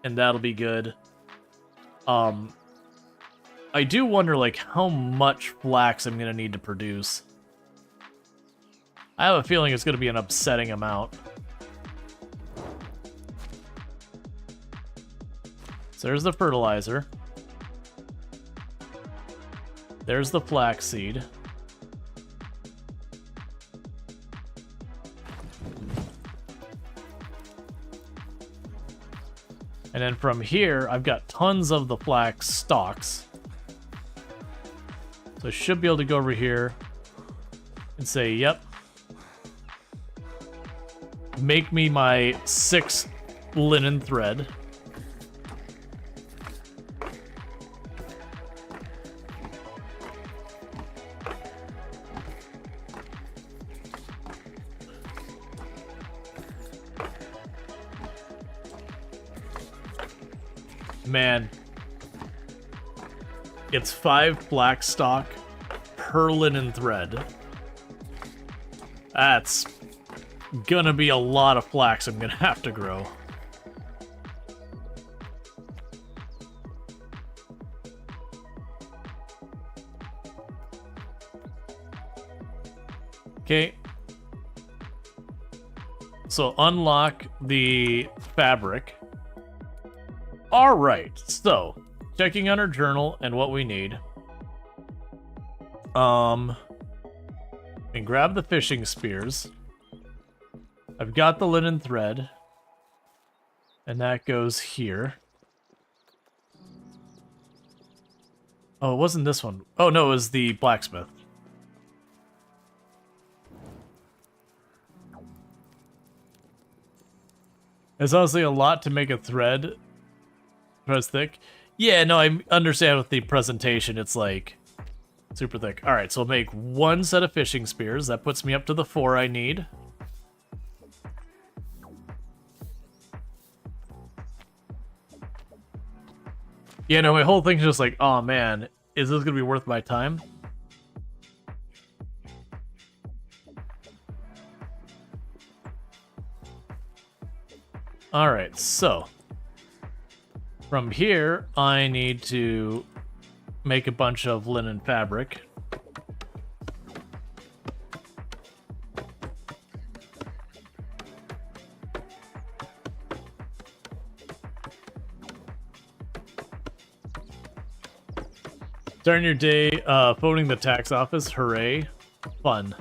And that'll be good. I do wonder, like, how much flax I'm going to need to produce. I have a feeling it's going to be an upsetting amount. So there's the fertilizer. There's the flaxseed. And then from here, I've got tons of the flax stalks. So I should be able to go over here and say, yep. Make me my 6 linen thread. Man, it's 5 black stock per linen thread. That's gonna be a lot of flax I'm gonna have to grow. Okay. So unlock the fabric. Alright, so, checking on our journal and what we need. And grab the fishing spears. I've got the linen thread. And that goes here. Oh, it wasn't this one. Oh, no, it was the blacksmith. It's honestly a lot to make a thread. Press thick. Yeah, no, I understand with the presentation, it's like super thick. All right, so I'll make 1 set of fishing spears. That puts me up to the 4 I need. Yeah, no, my whole thing's just like, oh man, is this gonna be worth my time? All right, so from here, I need to make a bunch of linen fabric. Starting your day phoning the tax office, hooray. Fun.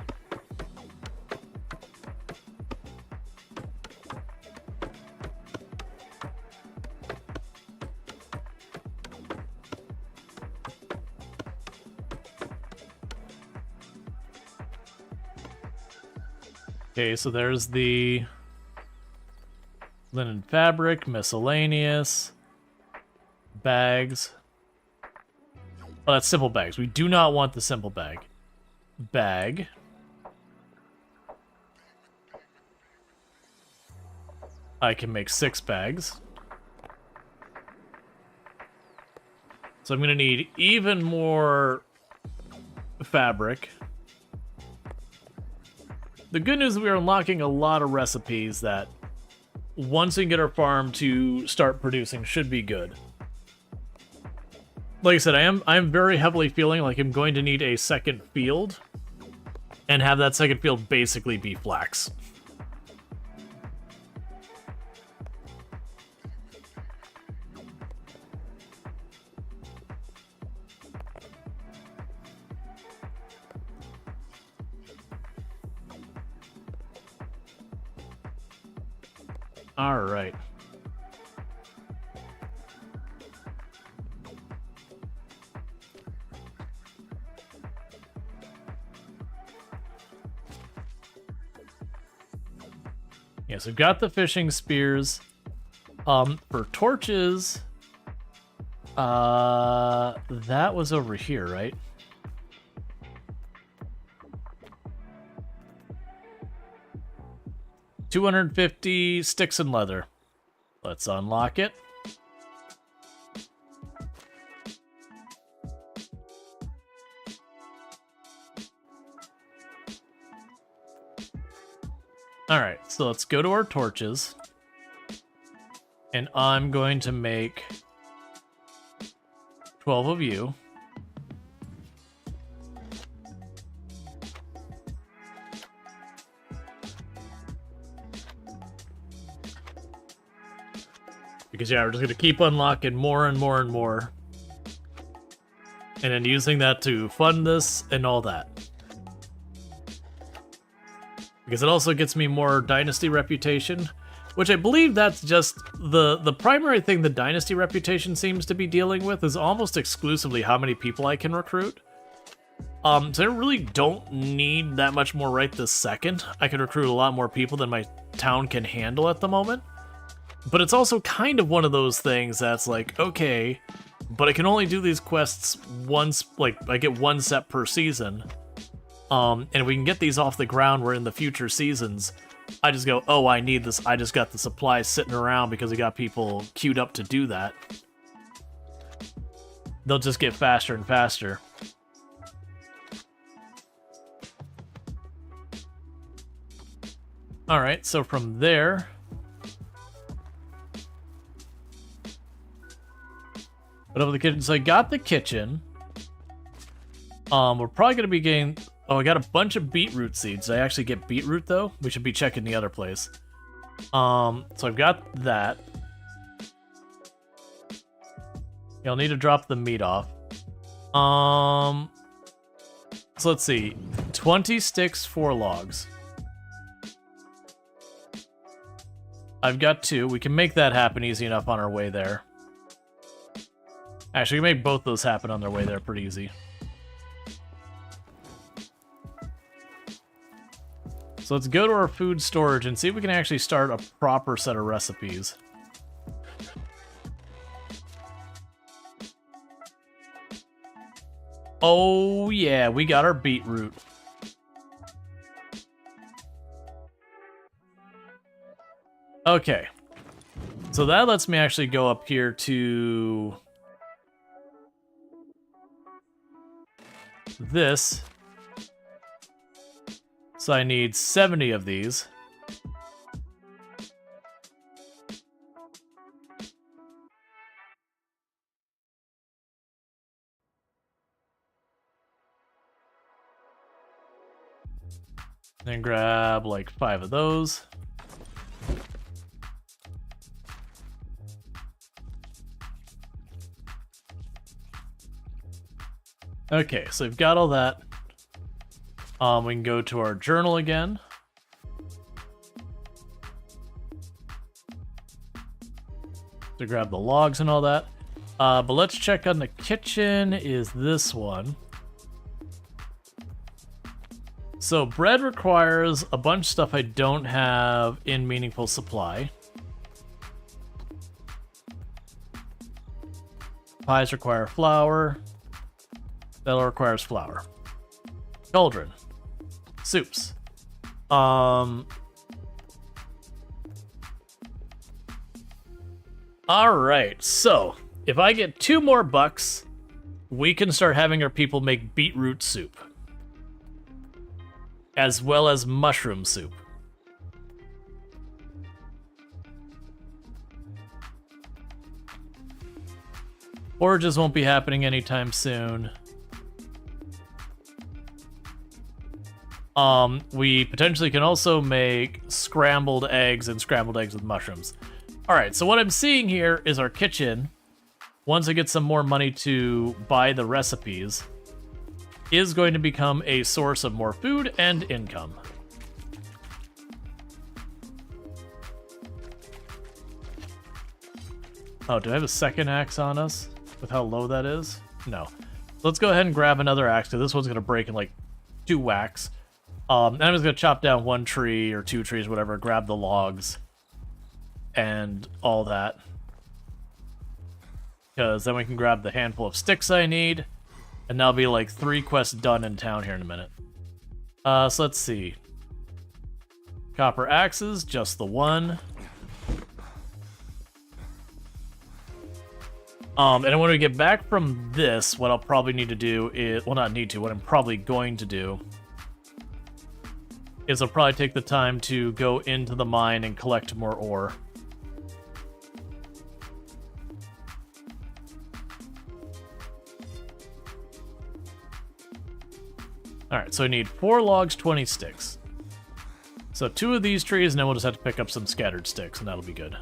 Okay, so there's the linen fabric, miscellaneous, bags. Oh, that's simple bags. We do not want the simple bag. Bag. I can make 6 bags. So I'm going to need even more fabric. The good news is we are unlocking a lot of recipes that, once we get our farm to start producing, should be good. Like I said, I am very heavily feeling like I'm going to need a second field, and have that second field basically be flax. All right. Yes, we've got the fishing spears. For torches, that was over here, right? $250 sticks and leather. Let's unlock it. Alright, so let's go to our torches. And I'm going to make 12 of you. Because, yeah, we're just going to keep unlocking more and more and more. And then using that to fund this and all that. Because it also gets me more Dynasty reputation, which I believe that's just the primary thing the Dynasty reputation seems to be dealing with is almost exclusively how many people I can recruit. So I really don't need that much more right this second. I can recruit a lot more people than my town can handle at the moment. But it's also kind of one of those things that's like, okay, but I can only do these quests once, like, I get one set per season. And if we can get these off the ground where in the future seasons, I just go, oh, I need this, I just got the supplies sitting around because I got people queued up to do that. They'll just get faster and faster. Alright, so from there... But over the kitchen, so I got the kitchen. We're probably going to be getting... Oh, I got a bunch of beetroot seeds. Did I actually get beetroot, though? We should be checking the other place. So I've got that. You'll need to drop the meat off. So let's see. 20 sticks, 4 logs. I've got 2. We can make that happen easy enough on our way there. Actually, we can make both those happen on their way there pretty easy. So let's go to our food storage and see if we can actually start a proper set of recipes. Oh yeah, we got our beetroot. Okay. So that lets me actually go up here to... this. So I need 70 of these. Then grab like 5 of those. Okay, so we've got all that. We can go to our journal again. To grab the logs and all that. But let's check on the kitchen, is this one. So bread requires a bunch of stuff I don't have in meaningful supply. Pies require flour. That requires flour. Cauldron. Soups. Alright, so if I get 2 more bucks, we can start having our people make beetroot soup. As well as mushroom soup. Forages won't be happening anytime soon. We potentially can also make scrambled eggs and scrambled eggs with mushrooms. Alright, so what I'm seeing here is our kitchen, once I get some more money to buy the recipes, is going to become a source of more food and income. Oh, do I have a second axe on us with how low that is? No. Let's go ahead and grab another axe, because this one's going to break in like 2 whacks. And I'm just going to chop down 1 tree or 2 trees, whatever, grab the logs and all that. Because then we can grab the handful of sticks I need, and that'll be like 3 quests done in town here in a minute. So let's see. Copper axes, just the 1. And when we get back from this, what I'll probably need to do is, well, not need to, what I'm probably going to do is I'll probably take the time to go into the mine and collect more ore. Alright, so I need 4 logs, 20 sticks. So 2 of these trees, and then we'll just have to pick up some scattered sticks, and that'll be good.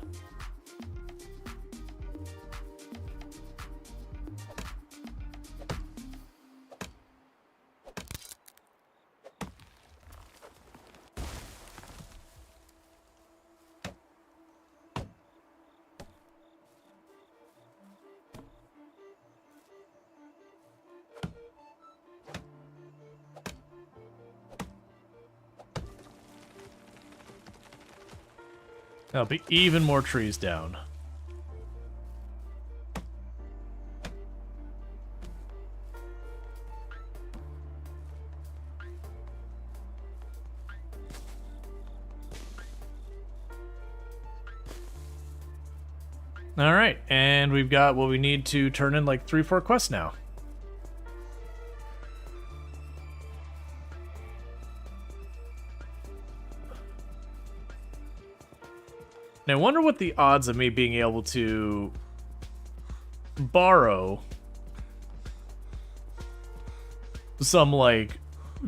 There'll be even more trees down. Alright, and we've got what we need to turn in like 3-4 quests now. Now, I wonder what the odds of me being able to borrow some, like,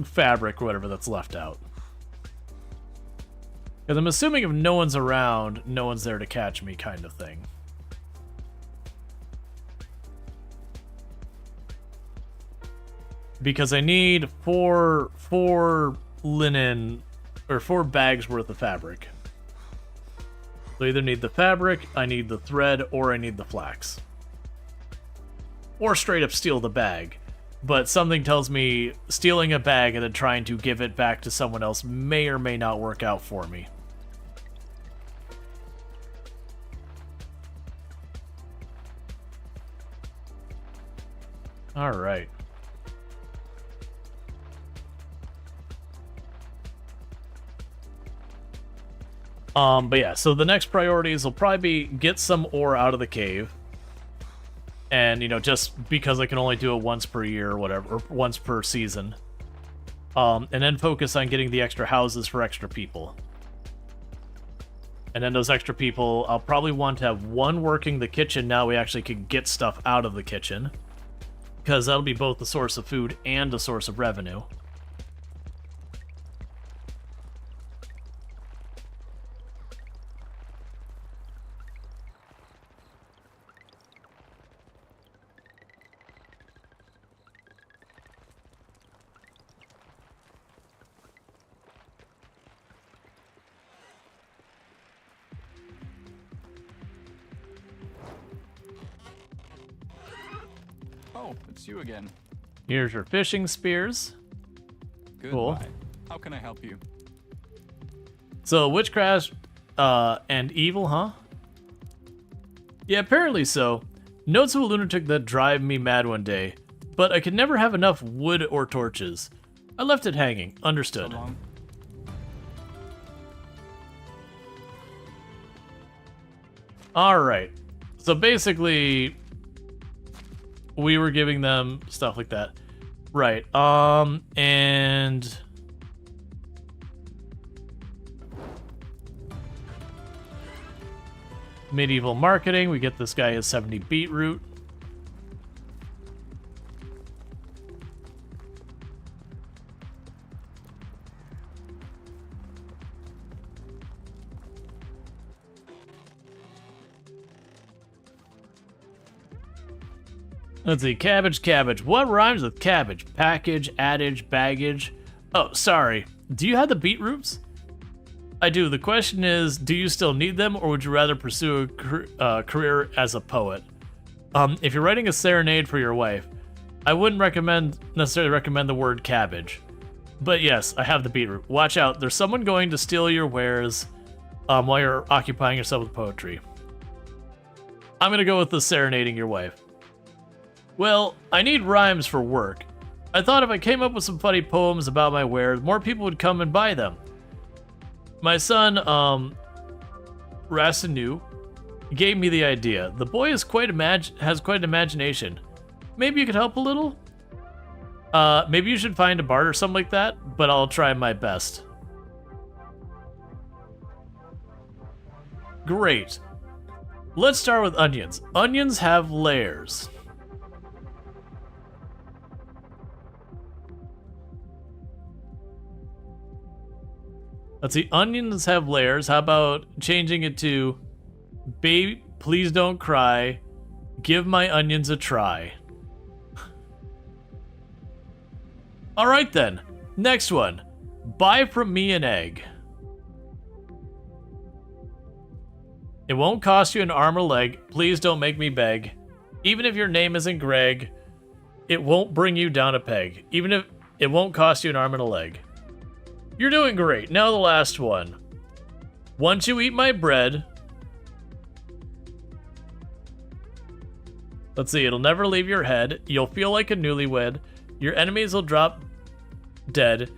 fabric or whatever that's left out. Because I'm assuming if no one's around, no one's there to catch me kind of thing. Because I need four linen, or 4 bags worth of fabric. So I either need the fabric, I need the thread, or I need the flax. Or straight up steal the bag. But something tells me stealing a bag and then trying to give it back to someone else may or may not work out for me. Alright. But yeah, so the next priorities will probably be get some ore out of the cave. And, you know, just because I can only do it once per year or whatever, or once per season. And then focus on getting the extra houses for extra people. And then those extra people, I'll probably want to have 1 working the kitchen now we actually can get stuff out of the kitchen. Because that'll be both a source of food and a source of revenue. Oh, it's you again. Here's your fishing spears. Goodbye. Cool. How can I help you? So, witchcraft and evil, huh? Yeah, apparently so. Notes of a lunatic that drive me mad one day. but I could never have enough wood or torches. I left it hanging. Understood. Alright. So basically, we were giving them stuff like that. Right. And... medieval marketing. We get this guy his 70 beetroot. Let's see, cabbage, cabbage. What rhymes with cabbage? Package, adage, baggage. Oh, sorry. Do you have the beetroots? I do. The question is, do you still need them, or would you rather pursue a career as a poet? If you're writing a serenade for your wife, I wouldn't necessarily recommend the word cabbage. But yes, I have the beetroot. Watch out. There's someone going to steal your wares while you're occupying yourself with poetry. I'm going to go with the serenading your wife. Well, I need rhymes for work. I thought if I came up with some funny poems about my wares, more people would come and buy them. My son, Rasinu, gave me the idea. The boy is has quite an imagination. Maybe you could help a little? Maybe you should find a bard or something like that, but I'll try my best. Great. Let's start with onions. Onions have layers. Let's see, onions have layers. How about changing it to, babe, please don't cry. Give my onions a try. All right then, next one. Buy from me an egg. It won't cost you an arm or leg. Please don't make me beg. Even if your name isn't Greg, it won't bring you down a peg. Even if it won't cost you an arm and a leg. You're doing great. Now the last one. Once you eat my bread... Let's see, it'll never leave your head. You'll feel like a newlywed. Your enemies will drop dead.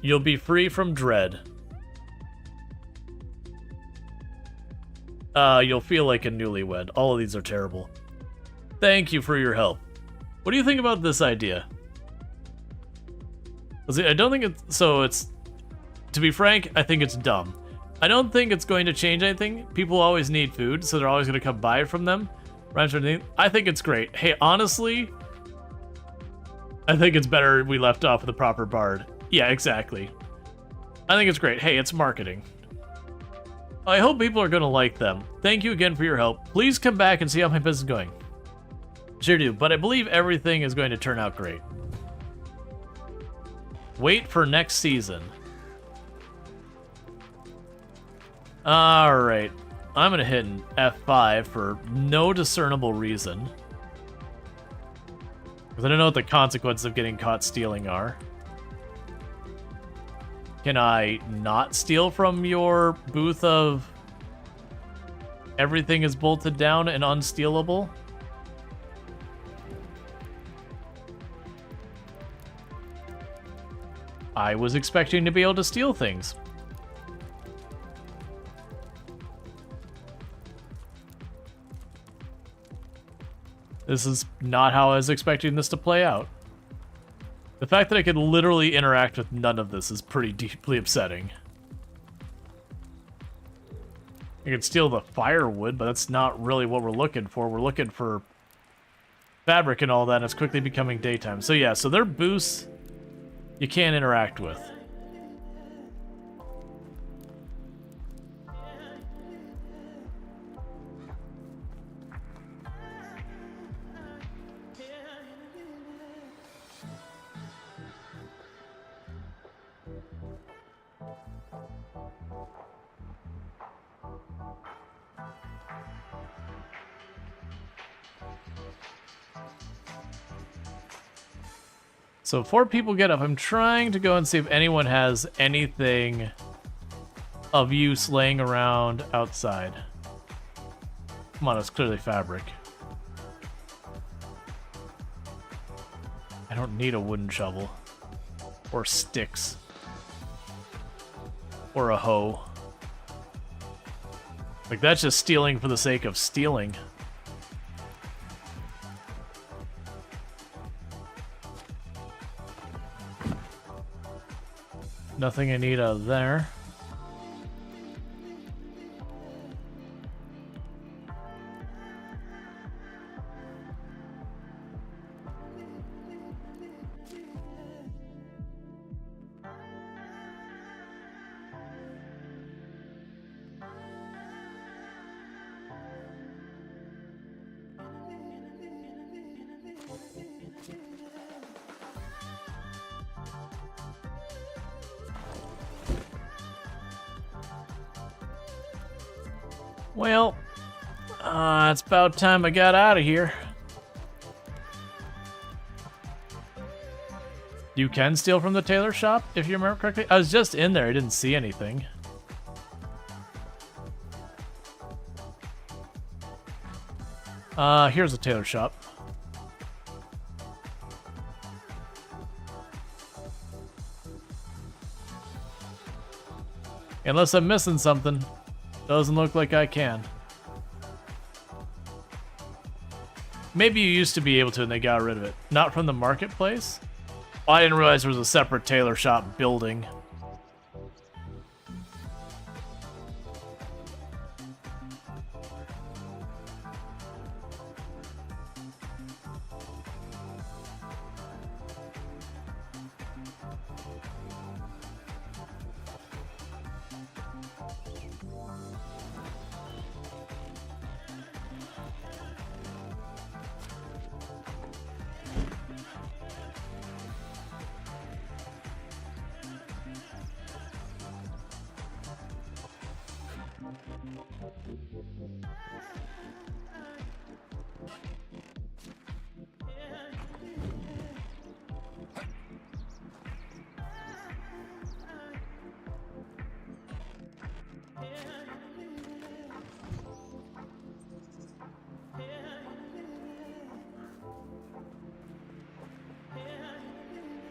You'll be free from dread. You'll feel like a newlywed. All of these are terrible. Thank you for your help. What do you think about this idea? Let's see, I don't think it's... So it's... To be frank, I think it's dumb. I don't think it's going to change anything. People always need food, so they're always going to come buy it from them. I think it's great. Hey, honestly, I think it's better we left off with a proper bard. Yeah, exactly. I think it's great. Hey, it's marketing. I hope people are going to like them. Thank you again for your help. Please come back and see how my business is going. Sure do, but I believe everything is going to turn out great. Wait for next season. Alright, I'm gonna hit an F5 for no discernible reason. Because I don't know what the consequences of getting caught stealing are. Can I not steal from your booth of everything is bolted down and unstealable? I was expecting to be able to steal things. This is not how I was expecting this to play out. The fact that I could literally interact with none of this is pretty deeply upsetting. I could steal the firewood, but that's not really what we're looking for. We're looking for fabric and all that, and it's quickly becoming daytime. So yeah, so they're boosts you can't interact with. So 4 people get up. I'm trying to go and see if anyone has anything of use laying around outside. Come on, it's clearly fabric. I don't need a wooden shovel. Or sticks. Or a hoe. Like, that's just stealing for the sake of stealing. Nothing I need out of there. Well, it's about time I got out of here. You can steal from the tailor shop, if you remember correctly. I was just in there, I didn't see anything. Here's the tailor shop. Unless I'm missing something. Doesn't look like I can. Maybe you used to be able to and they got rid of it. Not from the marketplace? Oh, I didn't realize there was a separate tailor shop building.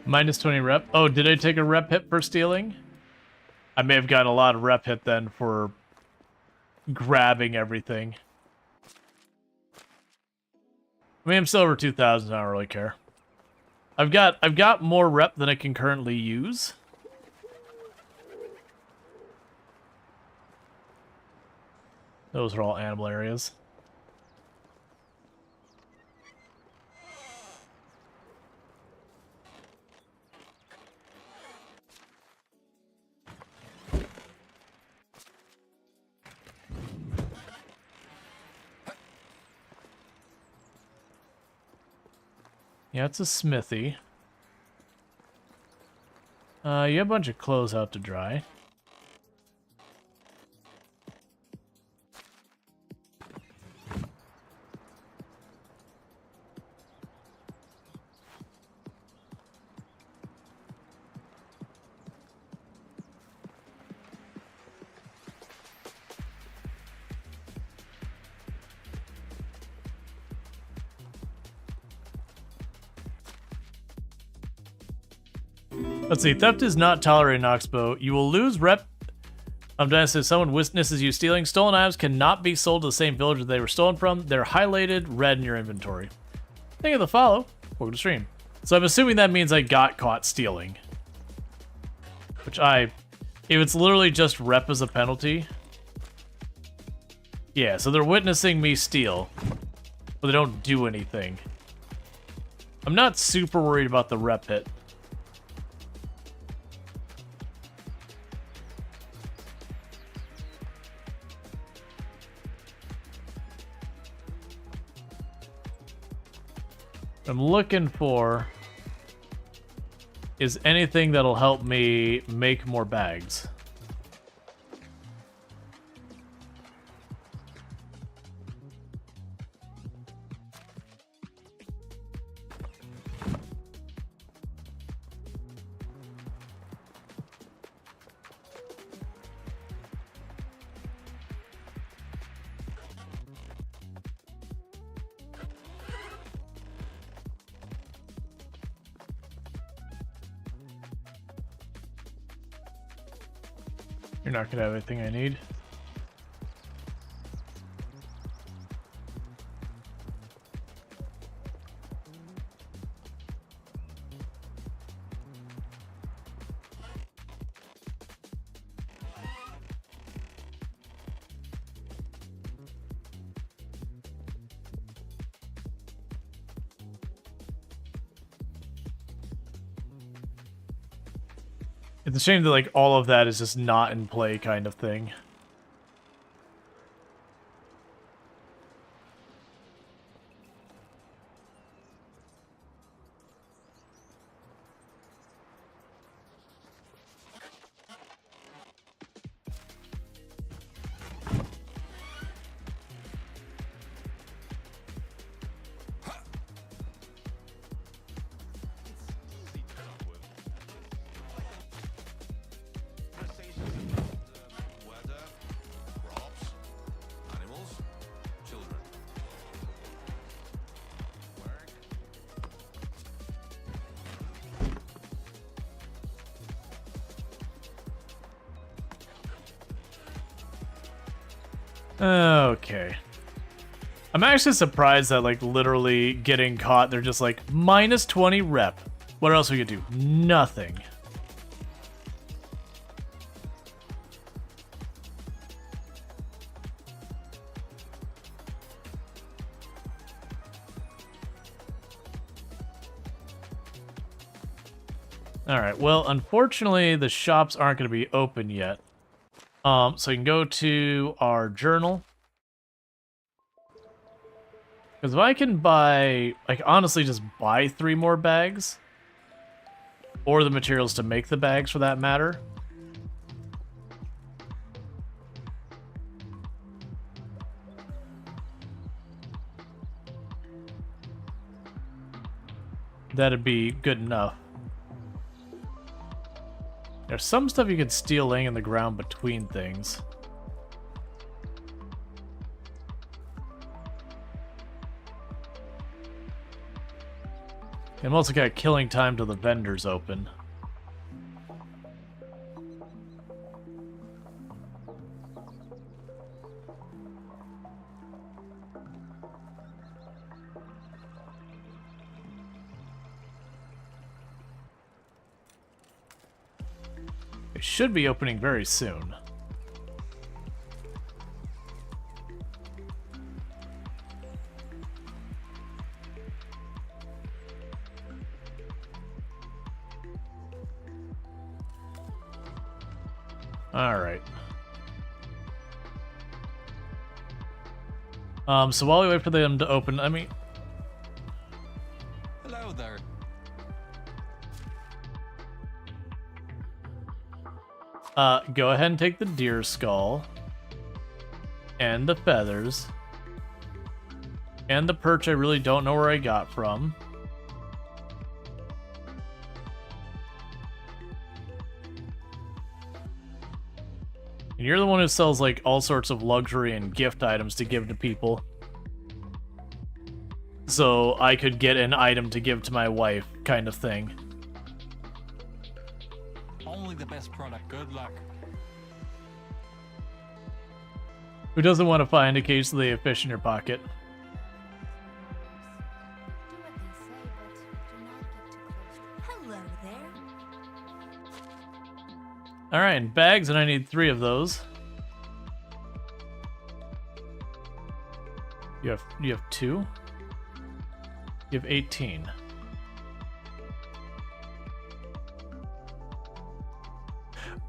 Minus 20 rep. Oh, did I take a rep hit for stealing? I may have gotten a lot of rep hit then for grabbing everything. I mean, I'm still over 2,000. I don't really care. I've got more rep than I can currently use. Those are all animal areas. Yeah, it's a smithy. You have a bunch of clothes out to dry. Let's see. Theft is not tolerated in Oxbow. You will lose rep. Dynasty, if someone witnesses you stealing. Stolen items cannot be sold to the same villager they were stolen from. They're highlighted red in your inventory. Thank you for the follow. Welcome to stream. So I'm assuming that means I got caught stealing. Which if it's literally just rep as a penalty. Yeah, so they're witnessing me steal. But they don't do anything. I'm not super worried about the rep hit. I'm looking for is anything that'll help me make more bags. You're not gonna have everything I need. It's a shame that, like, all of that is just not in play kind of thing. Weather, crops, animals, children. Work. Okay. I'm actually surprised that, like, literally getting caught, they're just like, minus 20 rep. What else we could do? Nothing. Alright, well, unfortunately, the shops aren't going to be open yet. So you can go to our journal. Because if I can buy, like, honestly, just buy 3 more bags, or the materials to make the bags for that matter. That'd be good enough. There's some stuff you could steal laying in the ground between things. I'm also got killing time till the vendors open. It should be opening very soon. All right. So while we wait for them to open, I mean, Hello there. go ahead and take the deer skull, and the feathers, and the perch I really don't know where I got from. And you're the one who sells, like, all sorts of luxury and gift items to give to people. So I could get an item to give to my wife, kind of thing. Only the best product. Good luck. Who doesn't want to find occasionally a fish in your pocket? Hello there. Alright, and bags, and I need 3 of those. You have 2? You have 18.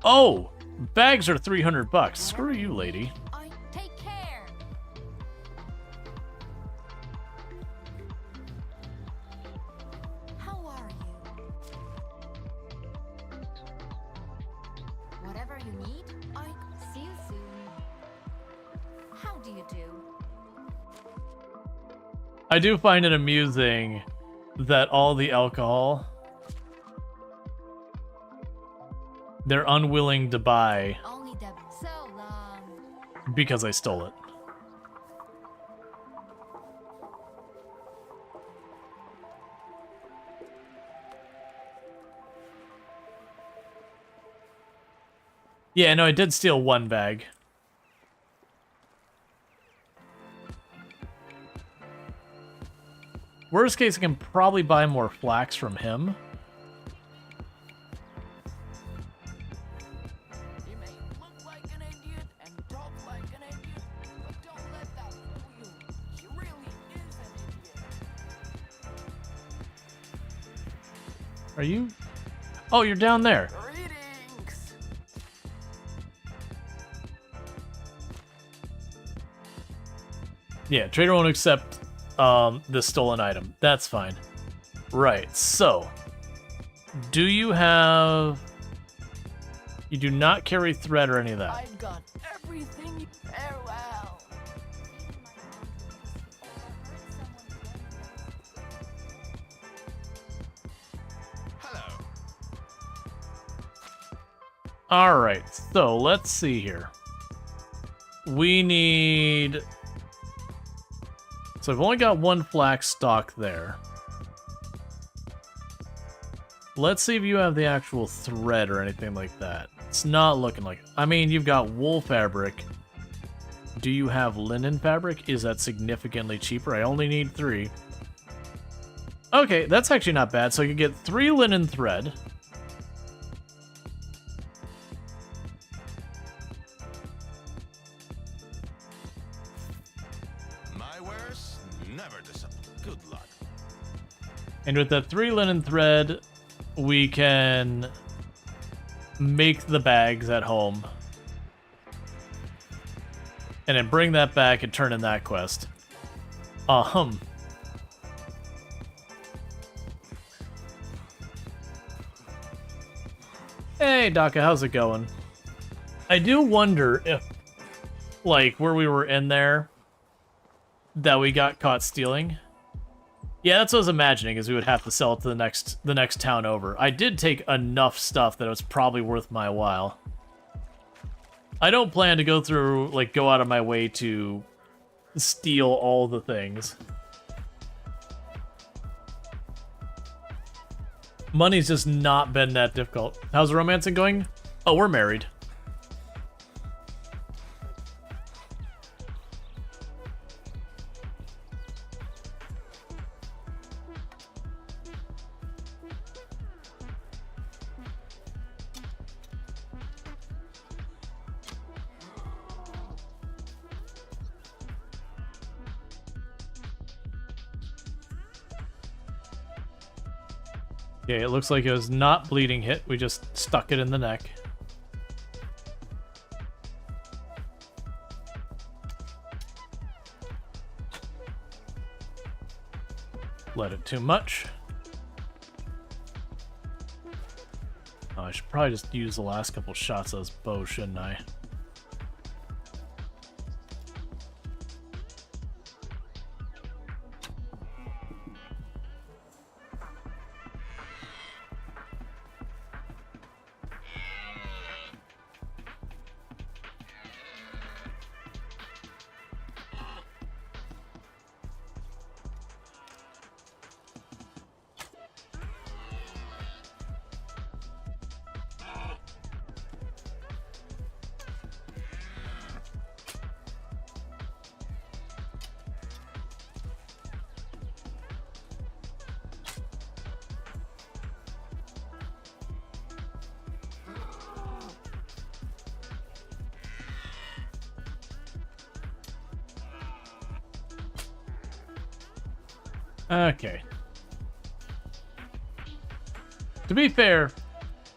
Oh! Bags are 300 bucks. Screw you, lady. Take care. How are you? Whatever you need, I see you soon. How do you do? I do find it amusing that all the alcohol they're unwilling to buy Only the so long. because I stole it. Yeah, no, I did steal one bag. Worst case, I can probably buy more flax from him. Are you? Oh, you're down there. Yeah, trader won't accept this stolen item. That's fine. Right, so do you have... You do not carry thread or any of that. I've got everything farewell. Alright, so let's see here. We need... So I've only got one flax stock there. Let's see if you have the actual thread or anything like that. It's not looking like... I mean, you've got wool fabric. Do you have linen fabric? Is that significantly cheaper? I only need 3. Okay, that's actually not bad. So you get 3 linen thread. My wares never disappoint. Good luck. And with that 3 linen thread, we can make the bags at home. And then bring that back and turn in that quest. Hey, Daka, how's it going? I do wonder if, like, where we were in there, that we got caught stealing. Yeah, that's what I was imagining, is we would have to sell it to the next town over. I did take enough stuff that it was probably worth my while. I don't plan to go through, like, go out of my way to steal all the things. Money's just not been that difficult. How's romancing going? Oh, we're married. Okay, it looks like it was not bleeding hit. We just stuck it in the neck. Let it too much. Oh, I should probably just use the last couple shots of this bow, shouldn't I? Okay. To be fair,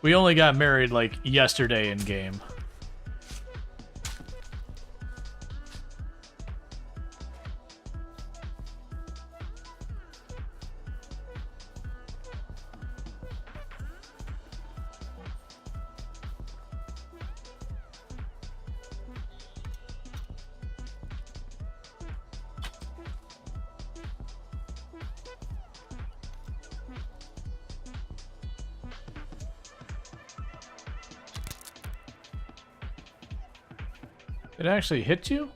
we only got married like yesterday in game. It actually hit you?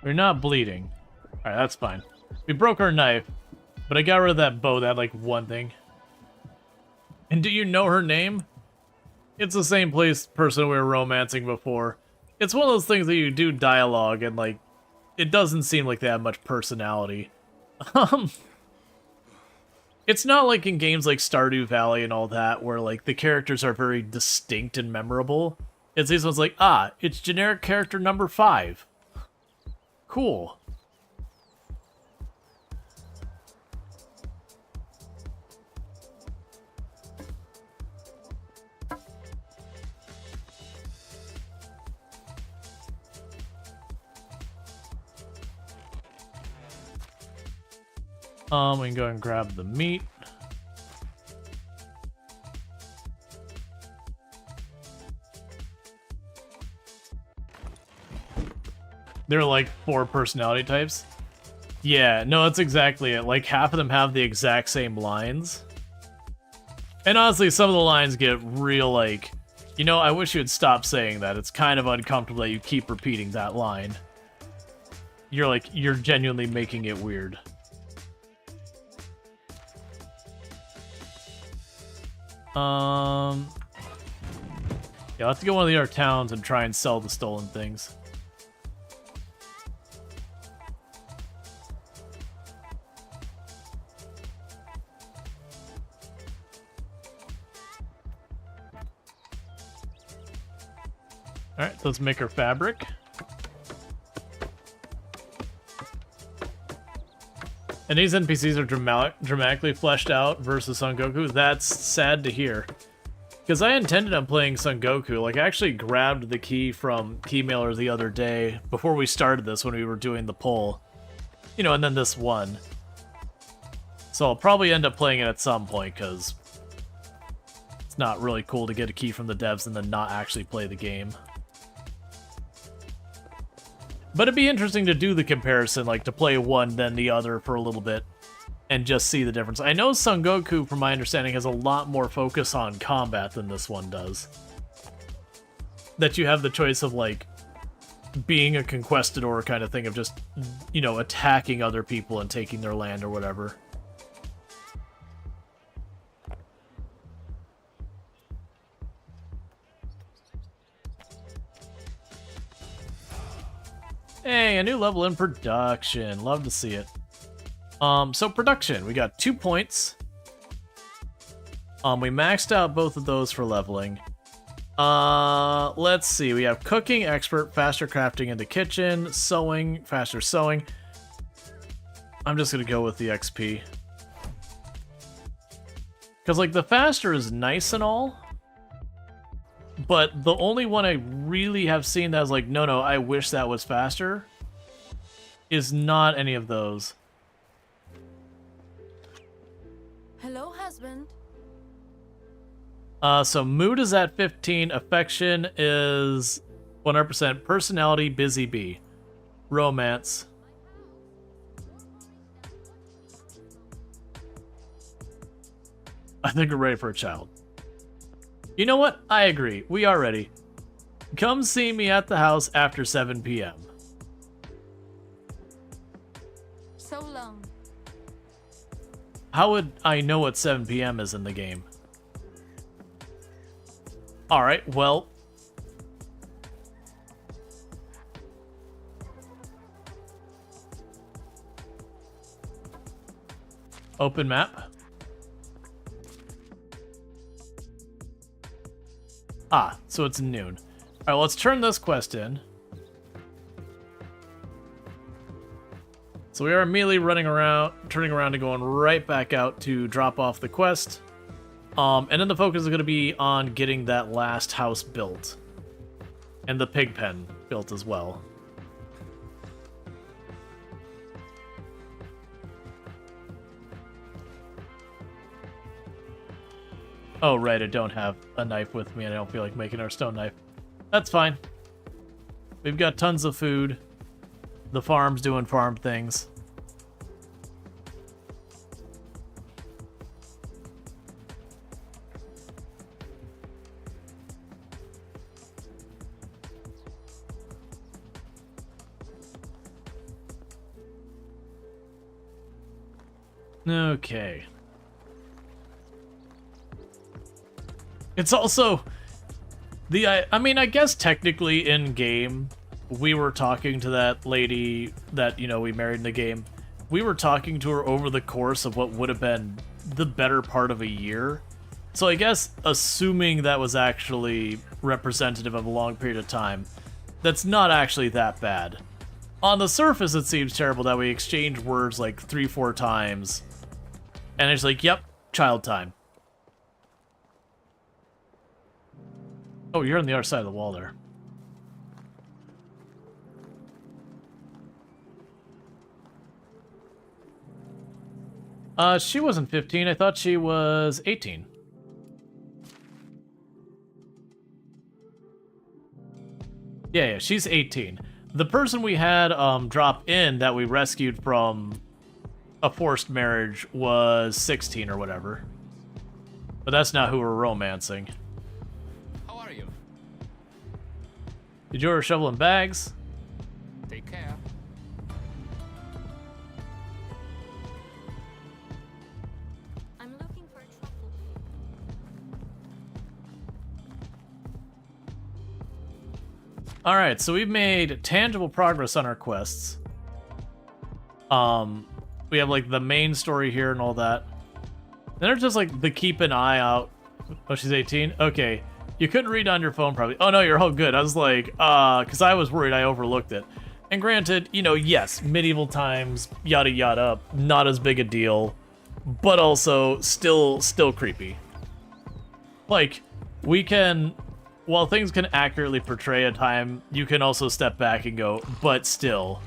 We're not bleeding. Alright, that's fine. We broke our knife, but I got rid of that bow that had like one thing. And do you know her name? It's the same person we were romancing before. It's one of those things that you do dialogue and, like, it doesn't seem like they have much personality. It's not like in games like Stardew Valley and all that, where, like, the characters are very distinct and memorable. It's these ones like, ah, it's generic character number 5. Cool. We can go and grab the meat. There are like 4 personality types. Yeah, no, that's exactly it. Like half of them have the exact same lines. And honestly, some of the lines get real like, you know, I wish you would stop saying that. It's kind of uncomfortable that you keep repeating that line. You're genuinely making it weird. Yeah, I'll have to go to one of the other towns and try and sell the stolen things. Alright, let's make our fabric. And these NPCs are dramatically fleshed out versus Son Goku. That's sad to hear. Because I intended on playing Son Goku. Like, I actually grabbed the key from Keymailer the other day before we started this when we were doing the poll. You know, and then this one. So I'll probably end up playing it at some point, because it's not really cool to get a key from the devs and then not actually play the game. But it'd be interesting to do the comparison, like to play one then the other for a little bit and just see the difference. I know Son Goku, from my understanding, has a lot more focus on combat than this one does. That you have the choice of, like, being a conquistador kind of thing, of just, you know, attacking other people and taking their land or whatever. Hey, a new level in production. Love to see it. So production, we got 2 points. We maxed out both of those for leveling. Let's see. We have cooking, expert, faster crafting in the kitchen, sewing, faster sewing. I'm just gonna go with the XP. Because, like, the faster is nice and all, but the only one I really have seen that was like, no, I wish that was faster, is not any of those. Hello, husband. So mood is at 15, affection is 100%, personality, busy bee, romance. I think we're ready for a child. You know what? I agree. We are ready. Come see me at the house after 7 p.m. So long. How would I know what 7 p.m. is in the game? Alright, well. Open map. Ah, so it's noon. Alright, let's turn this quest in. So we are immediately turning around and going right back out to drop off the quest. And then the focus is going to be on getting that last house built. And the pig pen built as well. Oh, right, I don't have a knife with me and I don't feel like making our stone knife. That's fine. We've got tons of food. The farm's doing farm things. Okay. It's also the I mean, I guess technically in game we were talking to that lady that, you know, we married in the game. We were talking to her over the course of what would have been the better part of a year. So I guess assuming that was actually representative of a long period of time, that's not actually that bad. On the surface, it seems terrible that we exchange words like 3-4 times, and it's like, yep, child time. Oh, you're on the other side of the wall there. She wasn't 15. I thought she was 18. Yeah, she's 18. The person we had drop in that we rescued from a forced marriage was 16 or whatever. But that's not who we're romancing. How are you? Did you order shovel and bags? Take care. I'm looking for trouble. Alright, so we've made tangible progress on our quests. We have like the main story here and all that. Then there's just like the keep an eye out. Oh, she's 18? Okay. You couldn't read on your phone probably. Oh no, you're all good. I was like, because I was worried I overlooked it. And granted, you know, yes, medieval times, yada yada, not as big a deal, but also still creepy. Like, we can, while things can accurately portray a time, you can also step back and go, but still,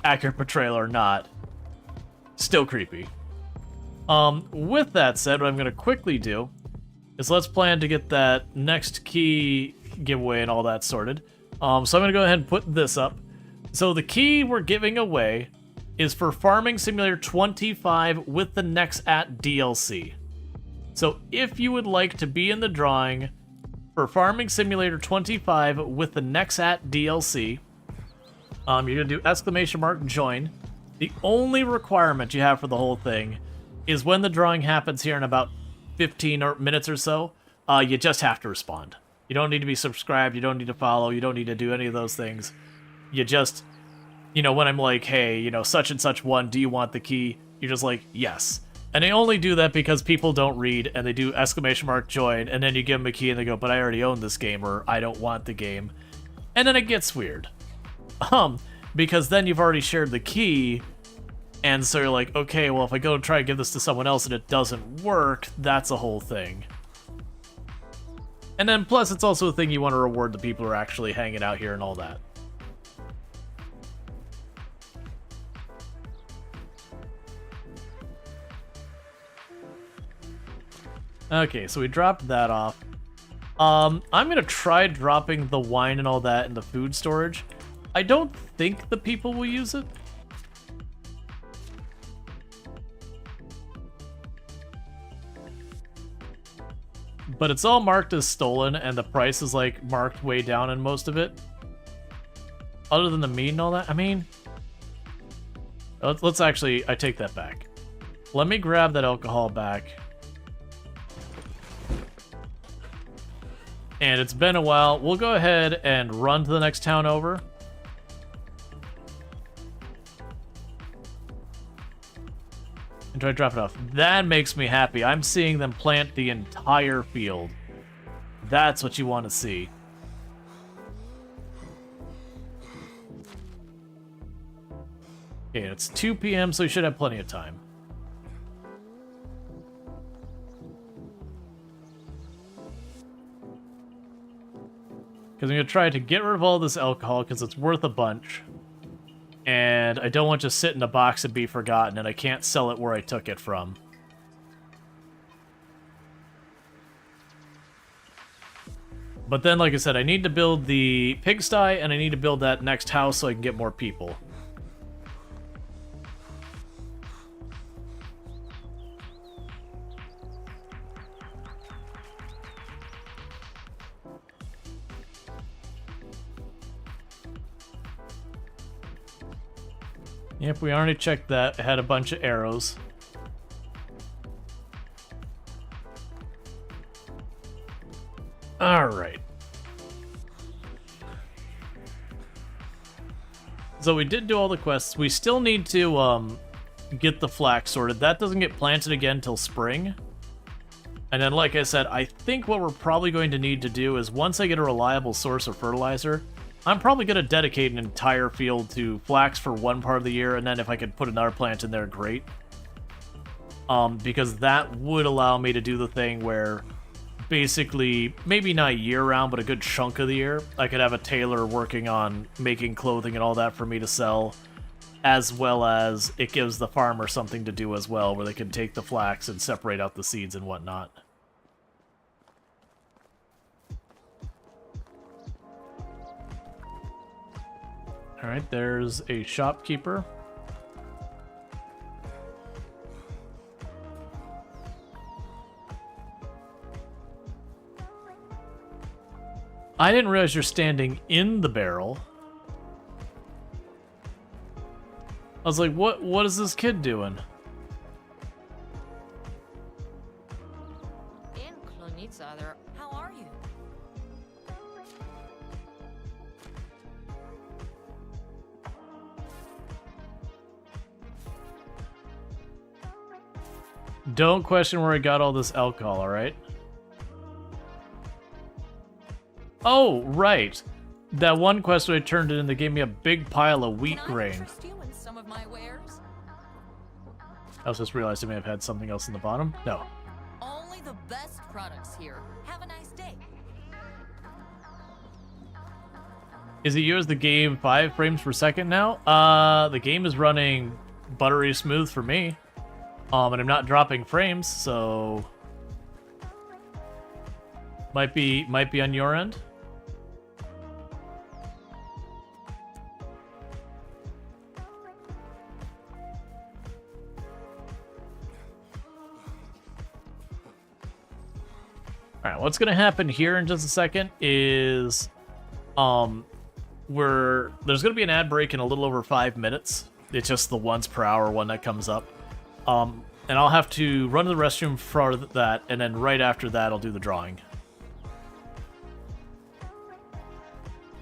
accurate portrayal or not, still creepy. With that said, what I'm going to quickly do is let's plan to get that next key giveaway and all that sorted. So I'm going to go ahead and put this up. So the key we're giving away is for Farming Simulator 25 with the Next At DLC. So if you would like to be in the drawing for Farming Simulator 25 with the Next At DLC, you're going to do !join. The only requirement you have for the whole thing is when the drawing happens here in about 15 minutes or so, you just have to respond. You don't need to be subscribed, you don't need to follow, you don't need to do any of those things. You just, you know, when I'm like, hey, you know, such and such one, do you want the key? You're just like, yes. And I only do that because people don't read and they do !join, and then you give them a key and they go, but I already own this game, or I don't want the game. And then it gets weird. Because then you've already shared the key, and so you're like, okay, well, if I go and try to give this to someone else and it doesn't work, that's a whole thing. And then plus it's also a thing you want to reward the people who are actually hanging out here and all that. Okay, so we dropped that off. I'm gonna try dropping the wine and all that in the food storage. I don't think the people will use it. But it's all marked as stolen, and the price is like marked way down in most of it. Other than the meat and all that, I mean, let's actually, I take that back. Let me grab that alcohol back. And it's been a while. We'll go ahead and run to the next town over. And try to drop it off. That makes me happy. I'm seeing them plant the entire field. That's what you want to see. Okay, it's 2 p.m., so we should have plenty of time. Because I'm going to try to get rid of all this alcohol because it's worth a bunch. And I don't want to just sit in a box and be forgotten, and I can't sell it where I took it from. But then, like I said, I need to build the pigsty, and I need to build that next house so I can get more people. Yep, we already checked that. It had a bunch of arrows. All right. So we did do all the quests. We still need to get the flax sorted. That doesn't get planted again till spring. And then, like I said, I think what we're probably going to need to do is once I get a reliable source of fertilizer, I'm probably going to dedicate an entire field to flax for one part of the year, and then if I could put another plant in there, great. Because that would allow me to do the thing where basically, maybe not year-round, but a good chunk of the year, I could have a tailor working on making clothing and all that for me to sell, as well as it gives the farmer something to do as well, where they can take the flax and separate out the seeds and whatnot. Alright, there's a shopkeeper. I didn't realize you're standing in the barrel. I was like, what is this kid doing? In Klonitsa, how are you? Don't question where I got all this alcohol, alright? Oh, right. That one quest where I turned it in, they gave me a big pile of wheat grain. Some of my wares? I was just realized I may have had something else in the bottom. No. Only the best products here. Have a nice day. Is it you as the game 5 frames per second now? The game is running buttery smooth for me. And I'm not dropping frames, so might be on your end. Alright, what's gonna happen here in just a second is there's gonna be an ad break in a little over 5 minutes. It's just the once per hour one that comes up. And I'll have to run to the restroom for that, and then right after that I'll do the drawing.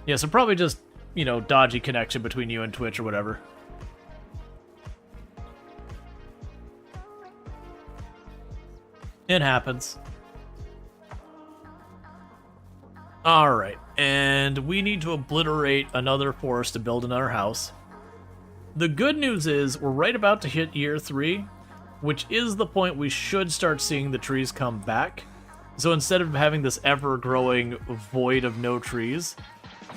Yeah, so probably just, you know, dodgy connection between you and Twitch or whatever. It happens. Alright, and we need to obliterate another forest to build another house. The good news is we're right about to hit year 3, which is the point we should start seeing the trees come back. So instead of having this ever-growing void of no trees,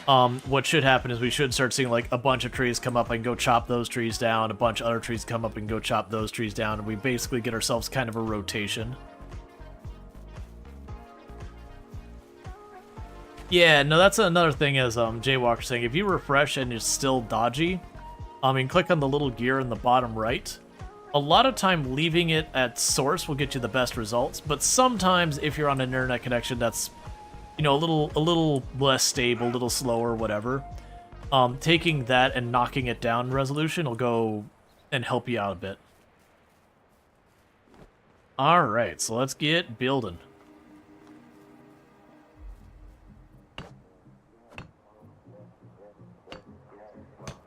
what should happen is we should start seeing like a bunch of trees come up and go chop those trees down, a bunch of other trees come up and go chop those trees down, and we basically get ourselves kind of a rotation. Yeah, no, that's another thing, as Jay Walker's saying. If you refresh and it's still dodgy, and click on the little gear in the bottom right, a lot of time leaving it at source will get you the best results, but sometimes if you're on an internet connection that's, you know, a little less stable, a little slower, whatever, taking that and knocking it down in resolution will go and help you out a bit. Alright, so let's get building.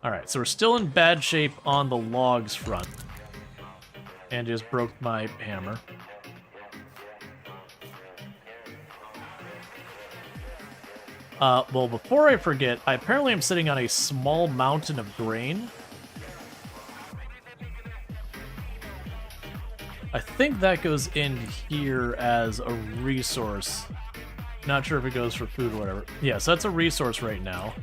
Alright, so we're still in bad shape on the logs front. And just broke my hammer. Well, before I forget, I apparently am sitting on a small mountain of grain. I think that goes in here as a resource. Not sure if it goes for food or whatever. Yeah, so that's a resource right now.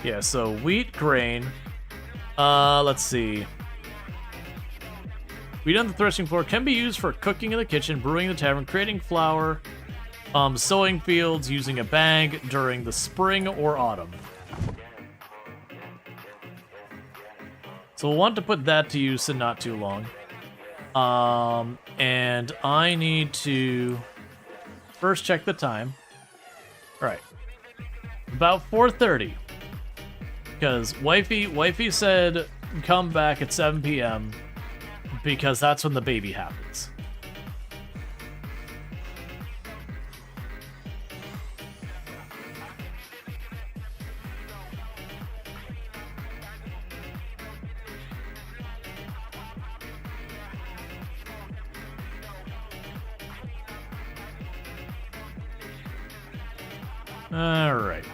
Yeah, so wheat, grain. Let's see. Wheat on the threshing floor can be used for cooking in the kitchen, brewing in the tavern, creating flour, sowing fields, using a bag during the spring or autumn. So we'll want to put that to use in not too long. And I need to first check the time. All right. About 4:30. Because wifey said come back at 7 p.m. because that's when the baby happens. All right.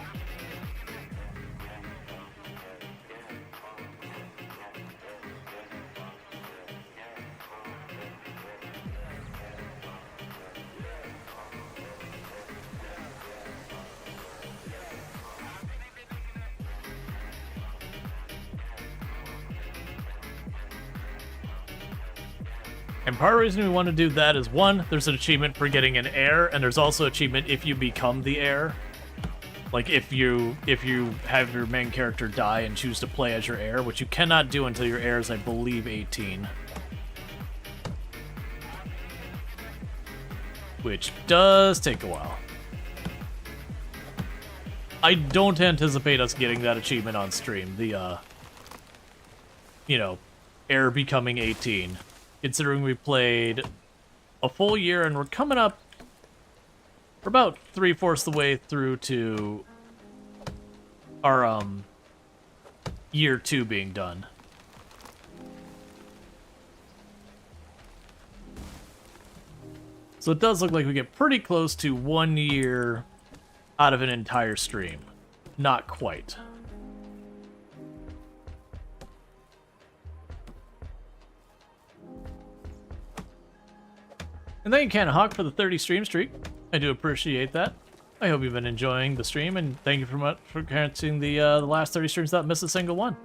And part of the reason we want to do that is, one, there's an achievement for getting an heir, and there's also an achievement if you become the heir. Like if you have your main character die and choose to play as your heir, which you cannot do until your heir is, I believe, 18. Which does take a while. I don't anticipate us getting that achievement on stream. The, heir becoming 18. Considering we played a full year and we're coming up, we're about 3/4 the way through to our, year 2 being done. So it does look like we get pretty close to 1 year out of an entire stream. Not quite. And thank you, Cannon Hawk, for the 30 stream streak. I do appreciate that. I hope you've been enjoying the stream, and thank you for catching the last 30 streams without missing a single one.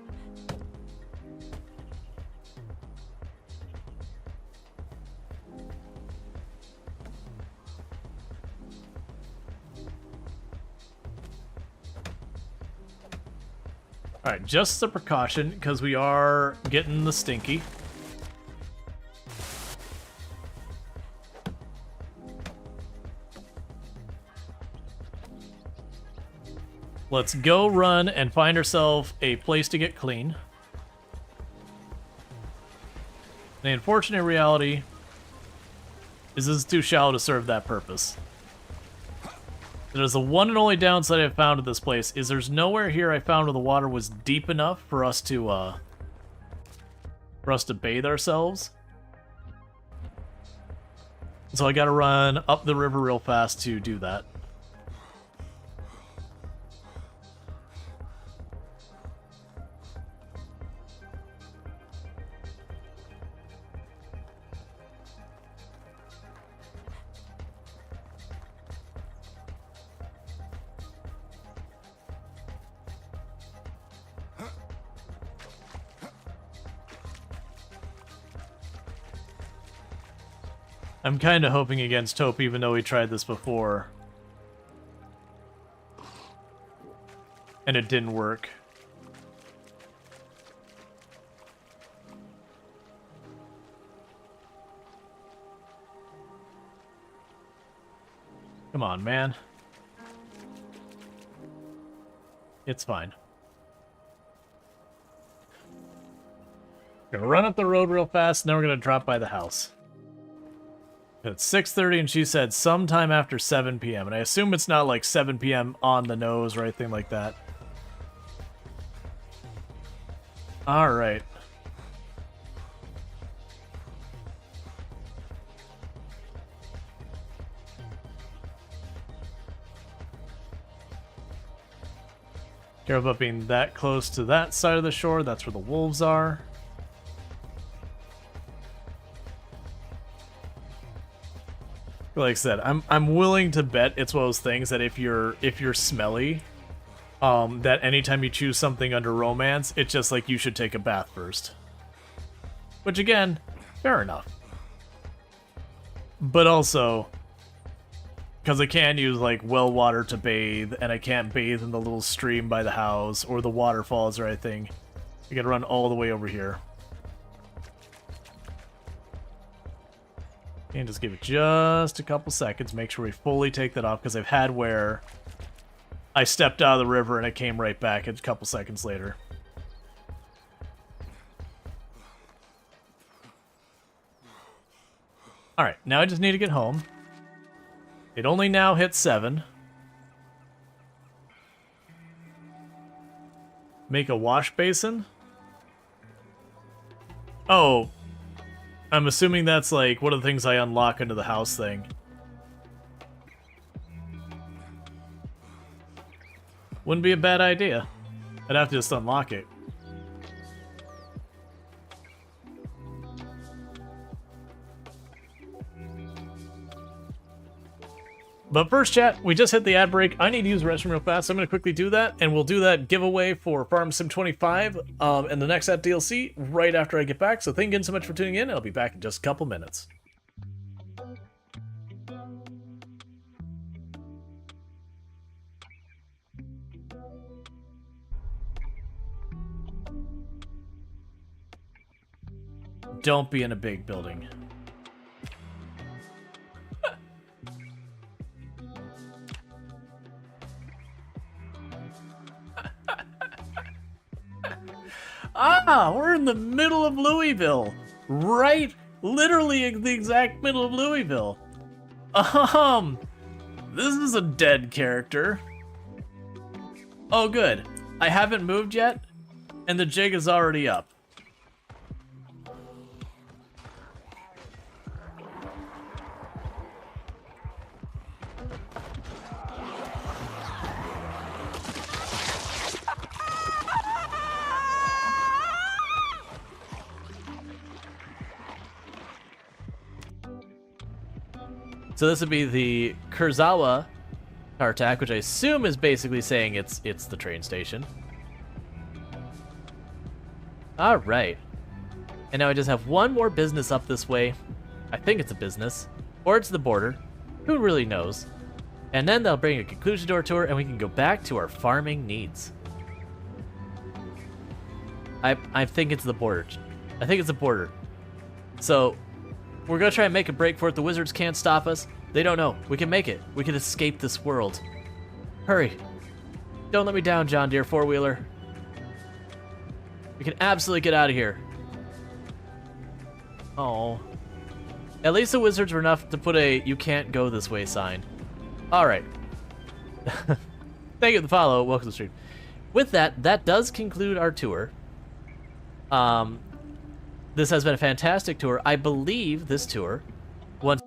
Alright, just a precaution, because we are getting the stinky. Let's go run and find ourselves a place to get clean. The unfortunate reality is this is too shallow to serve that purpose. That is the one and only downside I've found to this place, is there's nowhere here I found where the water was deep enough for us to bathe ourselves. So I gotta run up the river real fast to do that. I'm kind of hoping against hope, even though we tried this before. And it didn't work. Come on, man. It's fine. Gonna run up the road real fast, and then we're gonna drop by the house. It's 6:30, and she said sometime after 7 p.m. And I assume it's not like 7 p.m. on the nose or anything like that. Alright. Careful about being that close to that side of the shore. That's where the wolves are. Like I said, I'm willing to bet it's one of those things that if you're smelly, that anytime you choose something under romance, it's just like you should take a bath first. Which again, fair enough. But also, because I can't use like well water to bathe, and I can't bathe in the little stream by the house or the waterfalls or anything, I gotta run all the way over here. And just give it just a couple seconds, make sure we fully take that off, because I've had where I stepped out of the river and it came right back a couple seconds later. Alright, now I just need to get home. It only now hits 7. Make a wash basin? Oh. I'm assuming that's like one of the things I unlock into the house thing. Wouldn't be a bad idea. I'd have to just unlock it. But first, chat, we just hit the ad break. I need to use the restroom real fast, so I'm going to quickly do that, and we'll do that giveaway for Farm Sim 25 and the next DLC right after I get back. So thank you again so much for tuning in. I'll be back in just a couple minutes. Don't be in a big building. Ah, we're in the middle of Louisville. Right, literally the exact middle of Louisville. This is a dead character. Oh, good. I haven't moved yet, and the jig is already up. So this would be the Kurzawa Tartak, which I assume is basically saying it's the train station. All right. And now I just have one more business up this way. I think it's a business. Or it's the border. Who really knows? And then they'll bring a conclusion to our tour and we can go back to our farming needs. I think it's the border. I think it's the border. So we're going to try and make a break for it. The wizards can't stop us. They don't know. We can make it. We can escape this world. Hurry. Don't let me down, John Deere four-wheeler. We can absolutely get out of here. Oh. At least the wizards were enough to put a "you can't go this way" sign. Alright. Thank you for the follow. Welcome to the stream. With that, that does conclude our tour. This has been a fantastic tour. I believe this tour, once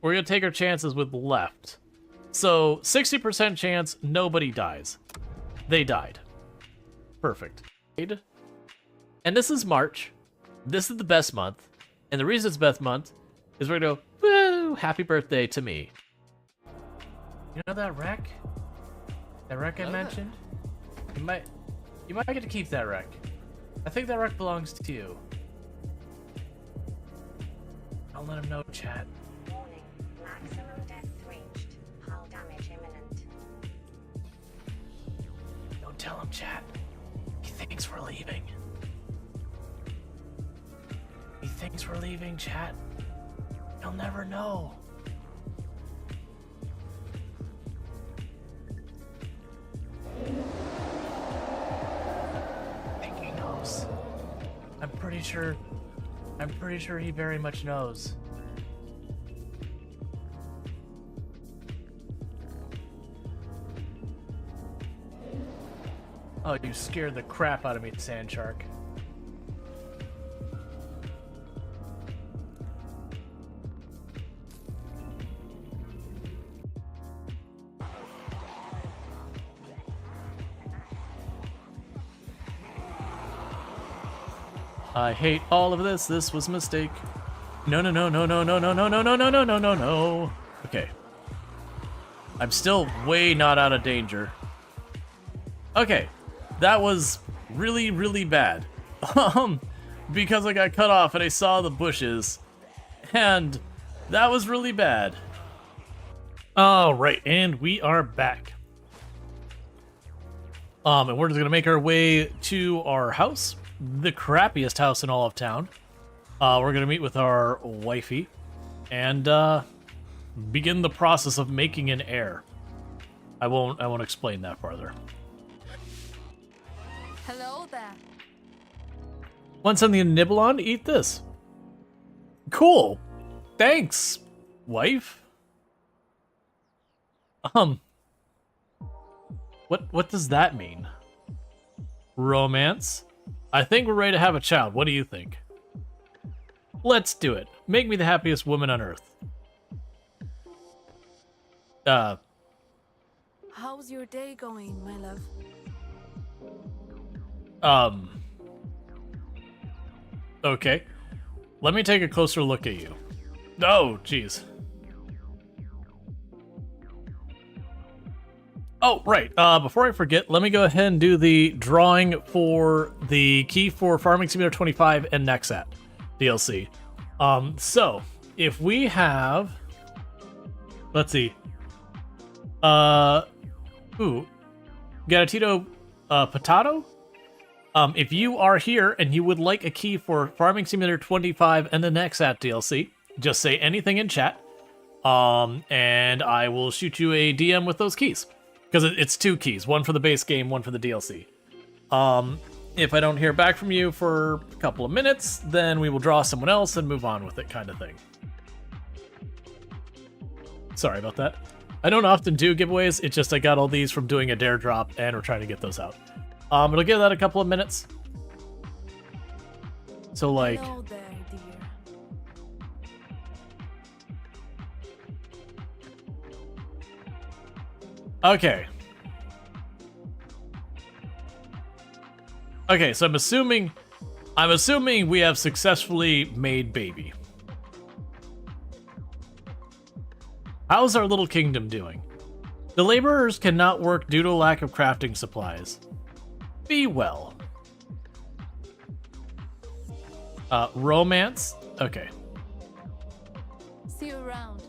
we're going to take our chances with left. So 60% chance nobody dies. They died. Perfect. And this is March. This is the best month. And the reason it's the best month is we're going to go, woo, happy birthday to me. You know that wreck? That wreck I mentioned? You might get to keep that wreck. I think that wreck belongs to you. Don't let him know, chat. Warning. Maximum depth reached. Hull damage imminent. Don't tell him, chat. He thinks we're leaving. He thinks we're leaving, chat. He'll never know. I'm pretty sure he very much knows. Oh, you scared the crap out of me, Sand Shark. I hate all of this. This was a mistake. No, no, no, no, no, no, no, no, no, no, no, no, no, no, no. Okay. I'm still way not out of danger. Okay. That was really, really bad. Because I got cut off and I saw the bushes. And that was really bad. Alright, and we are back. And we're just gonna make our way to our house. The crappiest house in all of town. We're gonna meet with our wifey and begin the process of making an heir. I won't explain that farther. Hello there. Want something to nibble on? Eat this. Cool. Thanks, wife. What does that mean? Romance? I think we're ready to have a child. What do you think? Let's do it. Make me the happiest woman on earth. How's your day going, my love? Okay. Let me take a closer look at you. Oh, jeez. Oh, right. Before I forget, let me go ahead and do the drawing for the key for Farming Simulator 25 and Nexat DLC. So, if we have... Let's see. Gatito Potato? If you are here and you would like a key for Farming Simulator 25 and the Nexat DLC, just say anything in chat, and I will shoot you a DM with those keys. Because it's 2 keys, one for the base game, one for the DLC. If I don't hear back from you for a couple of minutes, then we will draw someone else and move on with it, kind of thing. Sorry about that. I don't often do giveaways, it's just I got all these from doing a dare drop, and we're trying to get those out. It'll give that a couple of minutes. So, like... Hello there, dear. Okay. Okay, so I'm assuming we have successfully made baby. How's our little kingdom doing? The laborers cannot work due to lack of crafting supplies. Be well. Romance? Okay. See you around.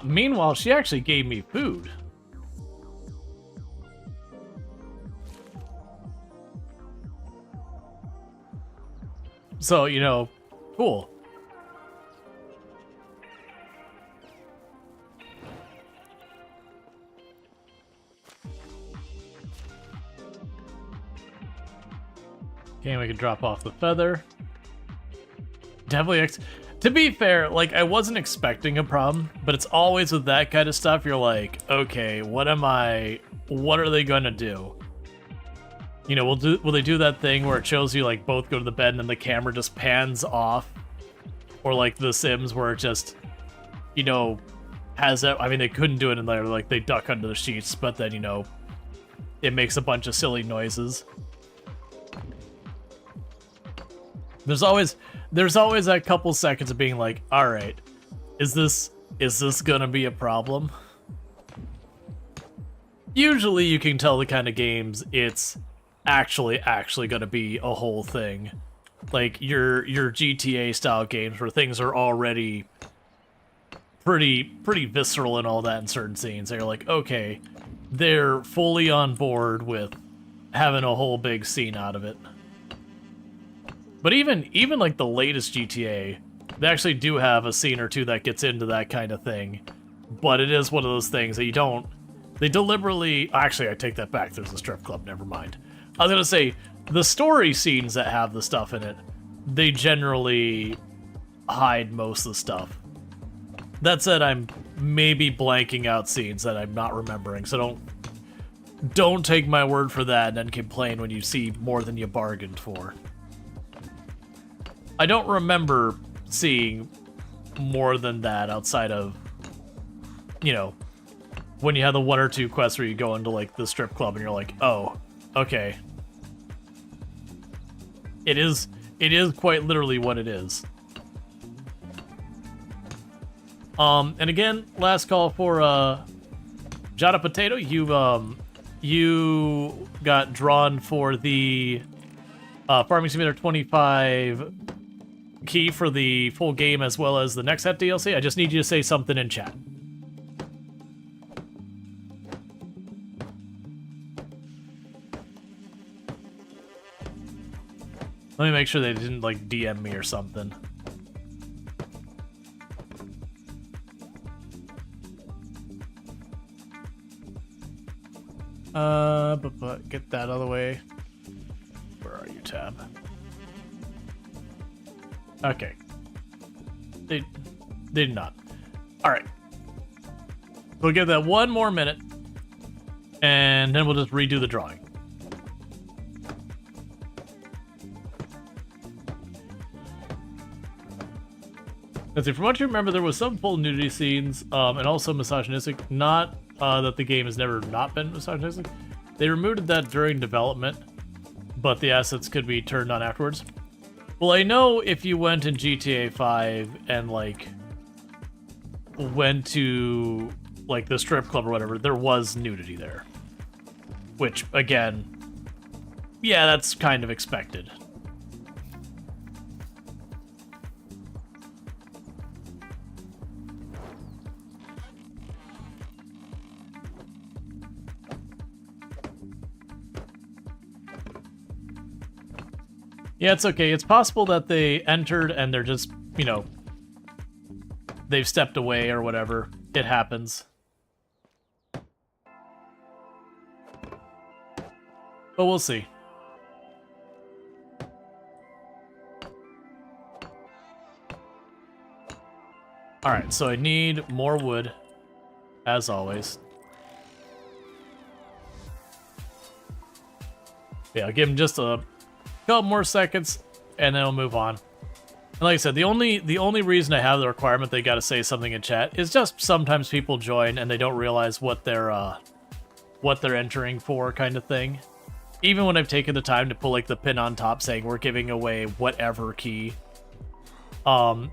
Meanwhile, she actually gave me food. So, you know, cool. Okay, we can drop off the feather. Definitely, to be fair, like, I wasn't expecting a problem, but it's always with that kind of stuff, you're like, okay, what are they gonna do? You know, will they do that thing where it shows you, like, both go to the bed and then the camera just pans off? Or, like, The Sims where it just, you know, has that, I mean, they couldn't do it in there, like, they duck under the sheets, but then, you know, it makes a bunch of silly noises. There's always that couple seconds of being like, all right, is this gonna be a problem? Usually you can tell the kind of games it's actually gonna be a whole thing. Like your GTA style games where things are already pretty visceral and all that in certain scenes. They're like, okay, they're fully on board with having a whole big scene out of it. But even like the latest GTA, they actually do have a scene or two that gets into that kind of thing. But it is one of those things that you don't... They deliberately... Actually, I take that back. There's a strip club. Never mind. I was going to say, the story scenes that have the stuff in it, they generally hide most of the stuff. That said, I'm maybe blanking out scenes that I'm not remembering, so don't take my word for that and then complain when you see more than you bargained for. I don't remember seeing more than that outside of, you know, when you have the 1 or 2 quests where you go into, like, the strip club and you're like, oh, okay. It is quite literally what it is. And again, last call for, Jada Potato, you got drawn for the, Farming Simulator 25 key for the full game as well as the Nexat DLC. I just need you to say something in chat. Let me make sure they didn't, like, DM me or something. But get that out of the way. Where are you, tab? Okay. They did not. Alright. We'll give that one more minute, and then we'll just redo the drawing. Let's see, from what you remember, there was some full nudity scenes, and also misogynistic. Not that the game has never not been misogynistic. They removed that during development, but the assets could be turned on afterwards. Well, I know if you went in GTA 5 and, like, went to, like, the strip club or whatever, there was nudity there. Which, again, yeah, that's kind of expected. Yeah, it's okay. It's possible that they entered and they're just, you know, they've stepped away or whatever. It happens. But we'll see. Alright, so I need more wood, as always. Yeah, I'll give him just a couple more seconds, and then we'll move on. And like I said, the only reason I have the requirement they gotta say something in chat is just sometimes people join and they don't realize what they're entering for, kind of thing. Even when I've taken the time to put like the pin on top saying we're giving away whatever key. And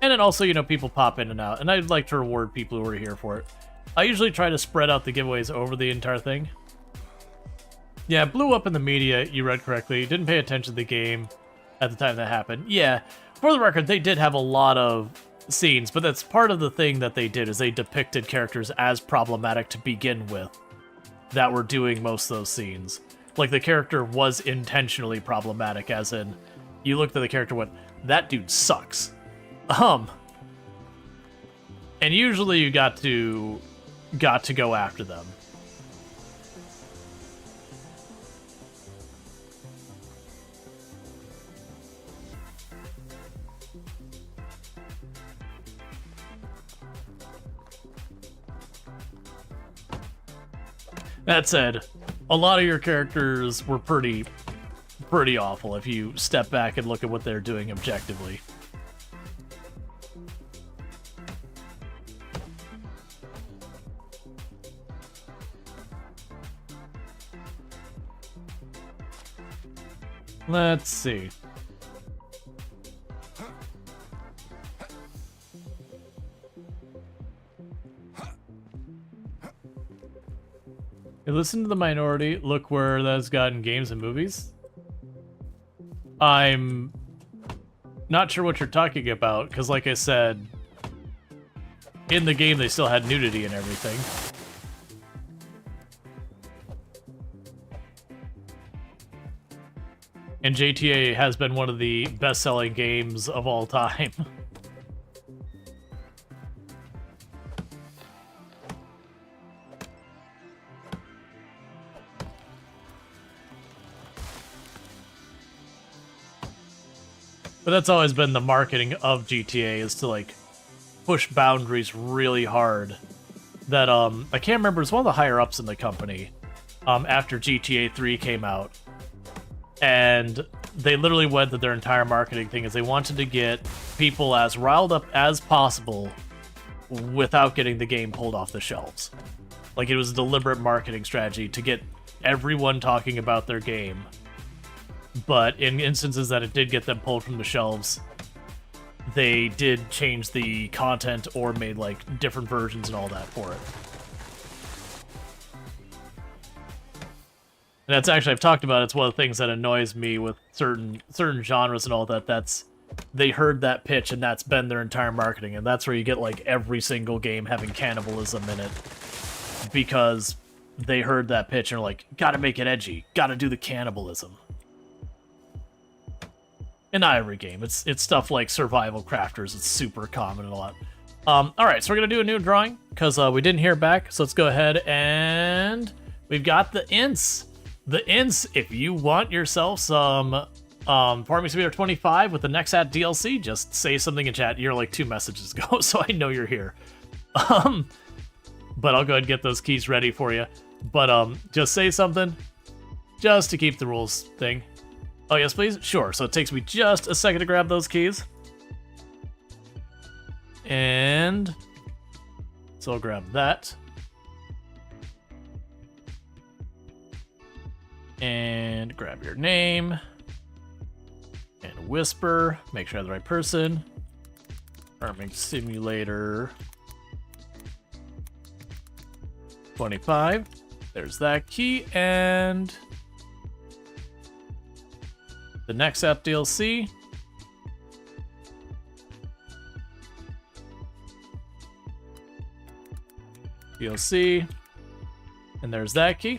then also, you know, people pop in and out, and I'd like to reward people who are here for it. I usually try to spread out the giveaways over the entire thing. Yeah, it blew up in the media, you read correctly. Didn't pay attention to the game at the time that happened. Yeah, for the record, they did have a lot of scenes, but that's part of the thing that they did, is they depicted characters as problematic to begin with that were doing most of those scenes. Like, the character was intentionally problematic, as in, you looked at the character and went, that dude sucks. And usually you got to go after them. That said, a lot of your characters were pretty awful if you step back and look at what they're doing objectively. Let's see. Hey, listen to the minority. Look where that's gotten games and movies. I'm not sure what you're talking about, because like I said, in the game they still had nudity and everything. And GTA has been one of the best-selling games of all time. But that's always been the marketing of GTA, is to, like, push boundaries really hard. That, I can't remember, it's one of the higher-ups in the company, after GTA 3 came out. And they literally went to their entire marketing thing, is they wanted to get people as riled up as possible without getting the game pulled off the shelves. Like, it was a deliberate marketing strategy to get everyone talking about their game. But in instances that it did get them pulled from the shelves, they did change the content or made, like, different versions and all that for it. And that's actually, I've talked about it, it's one of the things that annoys me with certain genres and all that. That's, they heard that pitch and that's been their entire marketing, and that's where you get, like, every single game having cannibalism in it. Because they heard that pitch and are like, gotta make it edgy, gotta do the cannibalism. In not every game. It's stuff like Survival Crafters. It's super common and a lot. Alright, so we're going to do a new drawing, because we didn't hear back. So let's go ahead and We've got the ints. The ints, if you want yourself some Farming Simulator 25 with the Nexat DLC, just say something in chat. You're like 2 messages ago, so I know you're here. But I'll go ahead and get those keys ready for you. But just say something, just to keep the rules thing. Oh, yes, please? Sure. So it takes me just a second to grab those keys. And so I'll grab that. And grab your name. And whisper. Make sure I have the right person. Farming Simulator 25. There's that key. And the next app DLC. DLC. And there's that key.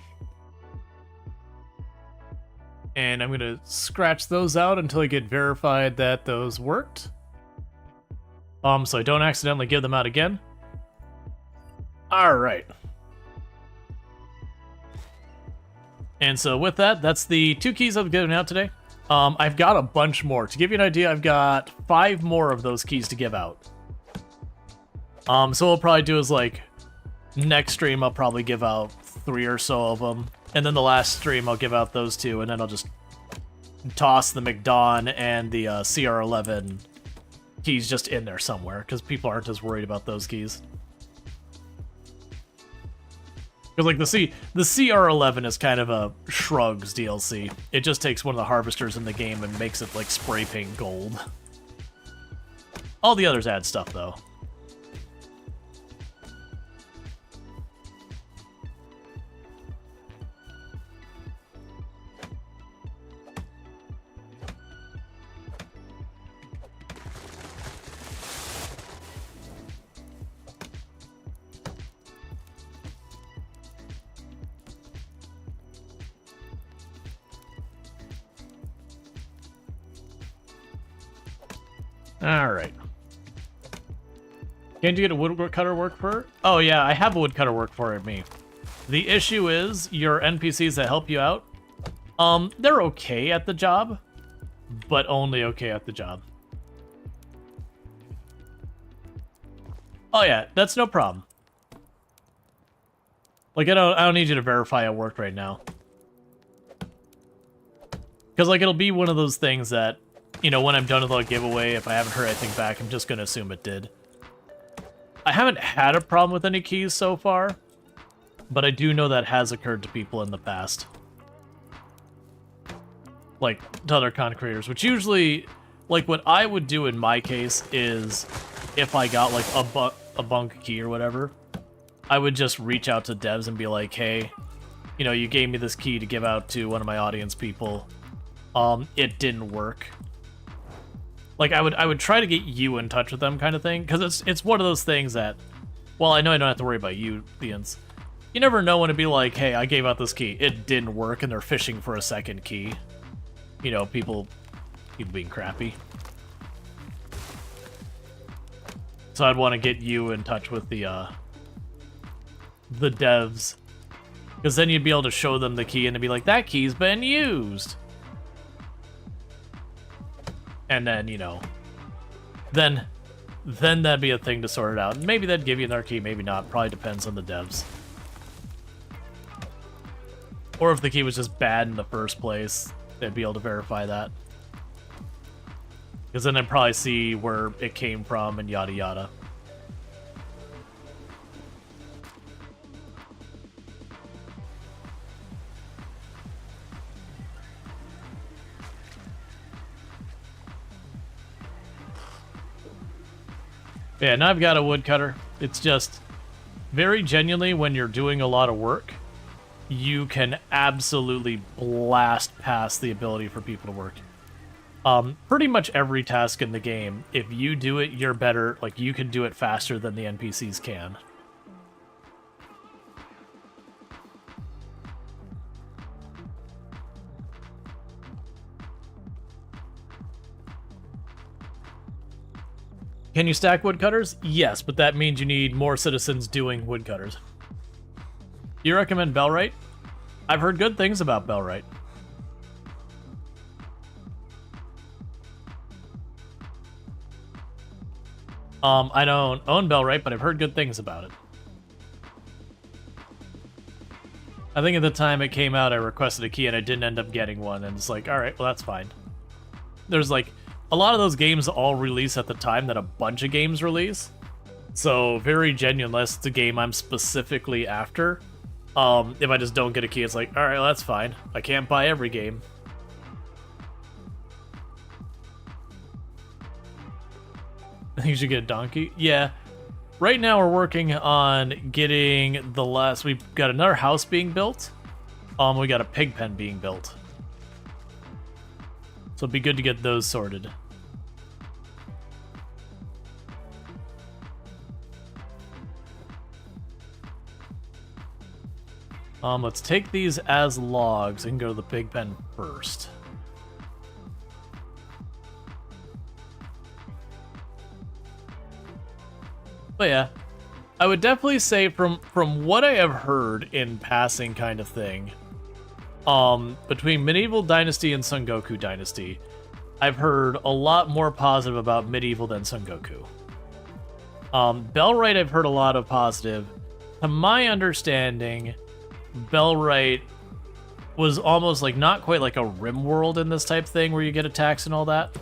And I'm going to scratch those out until I get verified that those worked. So I don't accidentally give them out again. All right. And so with that, that's the 2 keys I've given out today. I've got a bunch more. To give you an idea, I've got 5 more of those keys to give out. So what I'll probably do is like next stream, I'll probably give out 3 or so of them. And then the last stream, I'll give out those 2, and then I'll just toss the McDawn and the CR11 keys just in there somewhere, because people aren't as worried about those keys. Because like the CR11 is kind of a Shrugs DLC. It just takes one of the harvesters in the game and makes it like spray paint gold. All the others add stuff though. Alright. Can't you get a woodcutter work for it? Oh yeah, I have a woodcutter work for me. The issue is, your NPCs that help you out, they're okay at the job, but only okay at the job. Oh yeah, that's no problem. Like, I don't need you to verify it worked right now. Because, like, it'll be one of those things that, you know, when I'm done with the giveaway, if I haven't heard anything back, I'm just going to assume it did. I haven't had a problem with any keys so far, but I do know that has occurred to people in the past. Like, to other content creators, which usually, like, what I would do in my case is, if I got, like, a bunk key or whatever, I would just reach out to devs and be like, hey, you know, you gave me this key to give out to one of my audience people. It didn't work. Like, I would try to get you in touch with them kind of thing, because it's one of those things that, well, I know I don't have to worry about you, Theans. You never know when it'd be like, hey, I gave out this key, it didn't work, and they're fishing for a second key. You know, people being crappy. So I'd want to get you in touch with the devs, because then you'd be able to show them the key and they'd be like, that key's been used. And then, you know, then that'd be a thing to sort it out. Maybe they'd give you another key, maybe not. Probably depends on the devs. Or if the key was just bad in the first place, they'd be able to verify that. Because then they'd probably see where it came from and yada yada. Yeah, now I've got a woodcutter. It's just, very genuinely, when you're doing a lot of work, you can absolutely blast past the ability for people to work. Pretty much every task in the game, if you do it, you're better, like, you can do it faster than the NPCs can. Can you stack woodcutters? Yes, but that means you need more citizens doing woodcutters. You recommend Bellrite? I've heard good things about Bellwright. I don't own Bellwright, but I've heard good things about it. I think at the time it came out, I requested a key and I didn't end up getting one, and it's like, alright, well that's fine. There's like, a lot of those games all release at the time that a bunch of games release. So, very genuine, unless it's a game I'm specifically after. If I just don't get a key, it's like, alright, well, that's fine. I can't buy every game. I think you should get a donkey. Yeah. Right now we're working on getting the last... We've got another house being built. We got a pig pen being built. So it'd be good to get those sorted. Let's take these as logs and go to the pig pen first. But yeah, I would definitely say from what I have heard in passing kind of thing, between Medieval Dynasty and Son Goku Dynasty, I've heard a lot more positive about Medieval than Son Goku. Bellwright, I've heard a lot of positive. To my understanding, Bellwright was almost like not quite like a Rim World in this type thing where you get attacks and all that,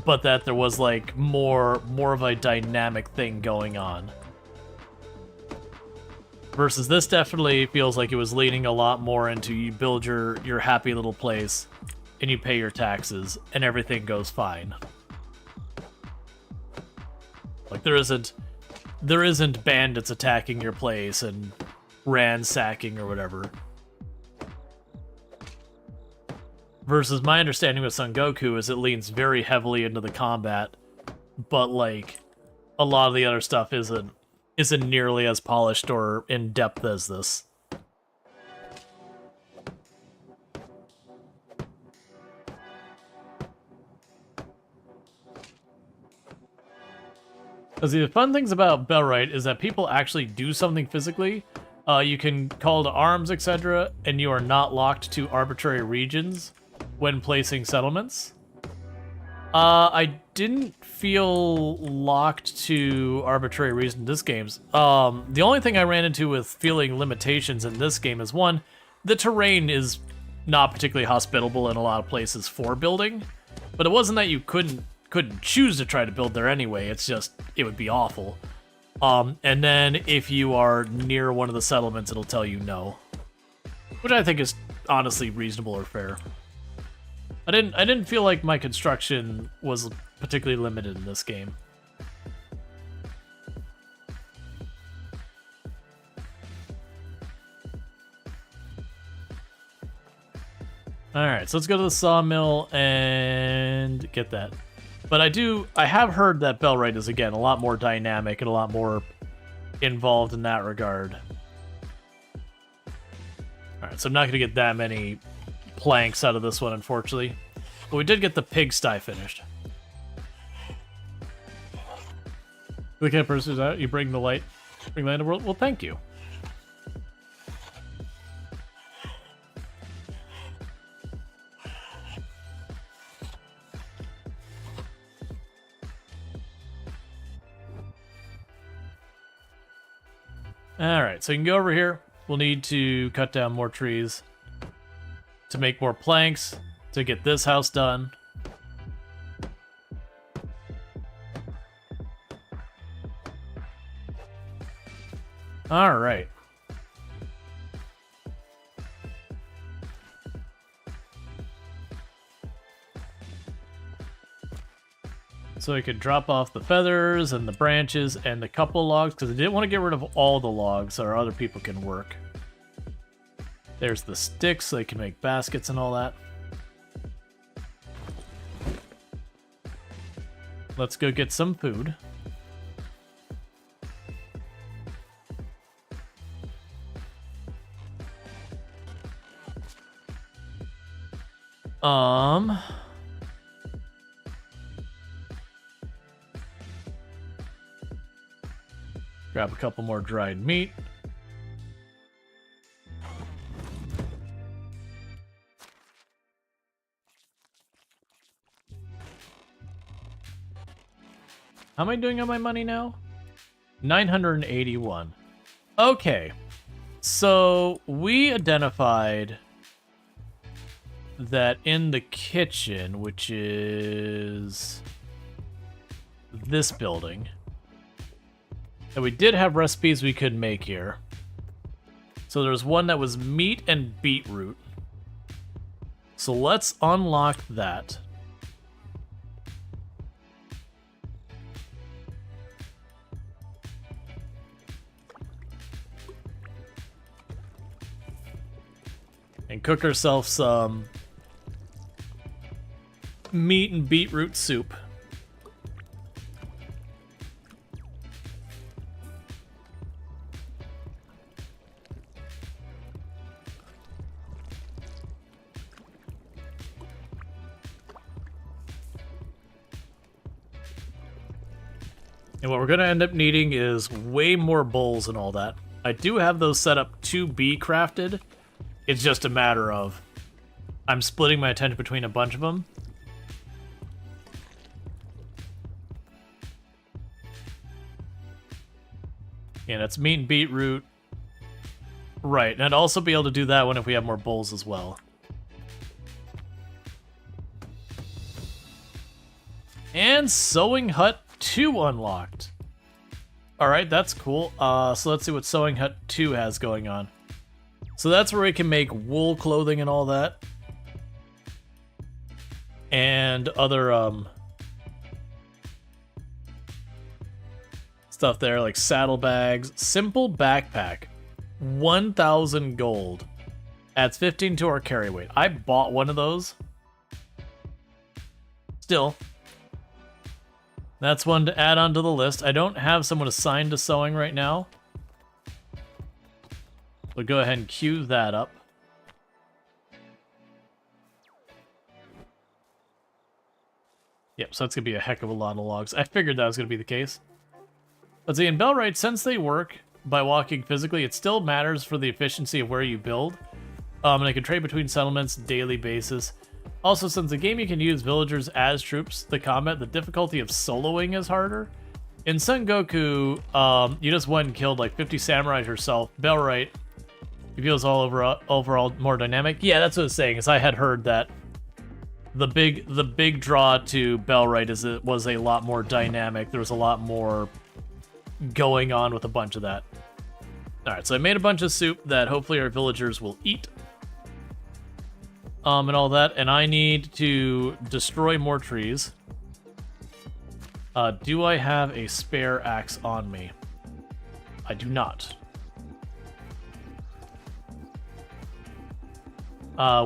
but that there was like more of a dynamic thing going on. Versus this definitely feels like it was leaning a lot more into you build your happy little place and you pay your taxes and everything goes fine. Like there isn't bandits attacking your place and ransacking or whatever. Versus my understanding with Son Goku is it leans very heavily into the combat, but like a lot of the other stuff isn't nearly as polished or in depth as this. Because the fun things about Bellwright is that people actually do something physically. You can call to arms, etc., and you are not locked to arbitrary regions when placing settlements. I didn't feel locked to arbitrary regions in this game. The only thing I ran into with feeling limitations in this game is, one, the terrain is not particularly hospitable in a lot of places for building, but it wasn't that you couldn't choose to try to build there anyway, it's just, it would be awful. And then if you are near one of the settlements, it'll tell you no. Which I think is honestly reasonable or fair. I didn't feel like my construction was particularly limited in this game. Alright, so let's go to the sawmill and get that. But I have heard that Bellwright is, again, a lot more dynamic and a lot more involved in that regard. Alright, so I'm not going to get that many planks out of this one, unfortunately. But we did get the pigsty finished. Look at pursues out, you bring the light, bring light in the world. Well, thank you. Alright, so you can go over here. We'll need to cut down more trees to make more planks to get this house done. Alright. So I could drop off the feathers and the branches and the couple logs, because I didn't want to get rid of all the logs so other people can work. There's the sticks so they can make baskets and all that. Let's go get some food. Grab a couple more dried meat. How am I doing on my money now? 981. Okay. So we identified that in the kitchen, which is this building, that we did have recipes we could make here. So there's one that was meat and beetroot. So let's unlock that. And cook ourselves some meat and beetroot soup. And what we're going to end up needing is way more bowls and all that. I do have those set up to be crafted. It's just a matter of I'm splitting my attention between a bunch of them. Yeah, that's meat and beetroot. Right, and I'd also be able to do that one if we have more bowls as well. And Sewing Hut 2 unlocked. Alright, that's cool. So let's see what Sewing Hut 2 has going on. So that's where we can make wool clothing and all that. And other stuff there, like saddlebags. Simple backpack. 1,000 gold. Adds 15 to our carry weight. I bought one of those. Still. That's one to add onto the list. I don't have someone assigned to sewing right now. We'll go ahead and queue that up. Yep, so that's going to be a heck of a lot of logs. I figured that was going to be the case. Let's see, in Bellwright, since they work by walking physically, it still matters for the efficiency of where you build. And I can trade between settlements daily basis. Also, since the game you can use villagers as troops, the difficulty of soloing is harder. In Son Goku, you just went and killed like 50 samurais yourself. Bellwright, it feels all overall more dynamic. Yeah, that's what I was saying, is I had heard that the big draw to Bellwright is it was a lot more dynamic. There was a lot more going on with a bunch of that. Alright, so I made a bunch of soup that hopefully our villagers will eat. And all that, and I need to destroy more trees. Do I have a spare axe on me? I do not.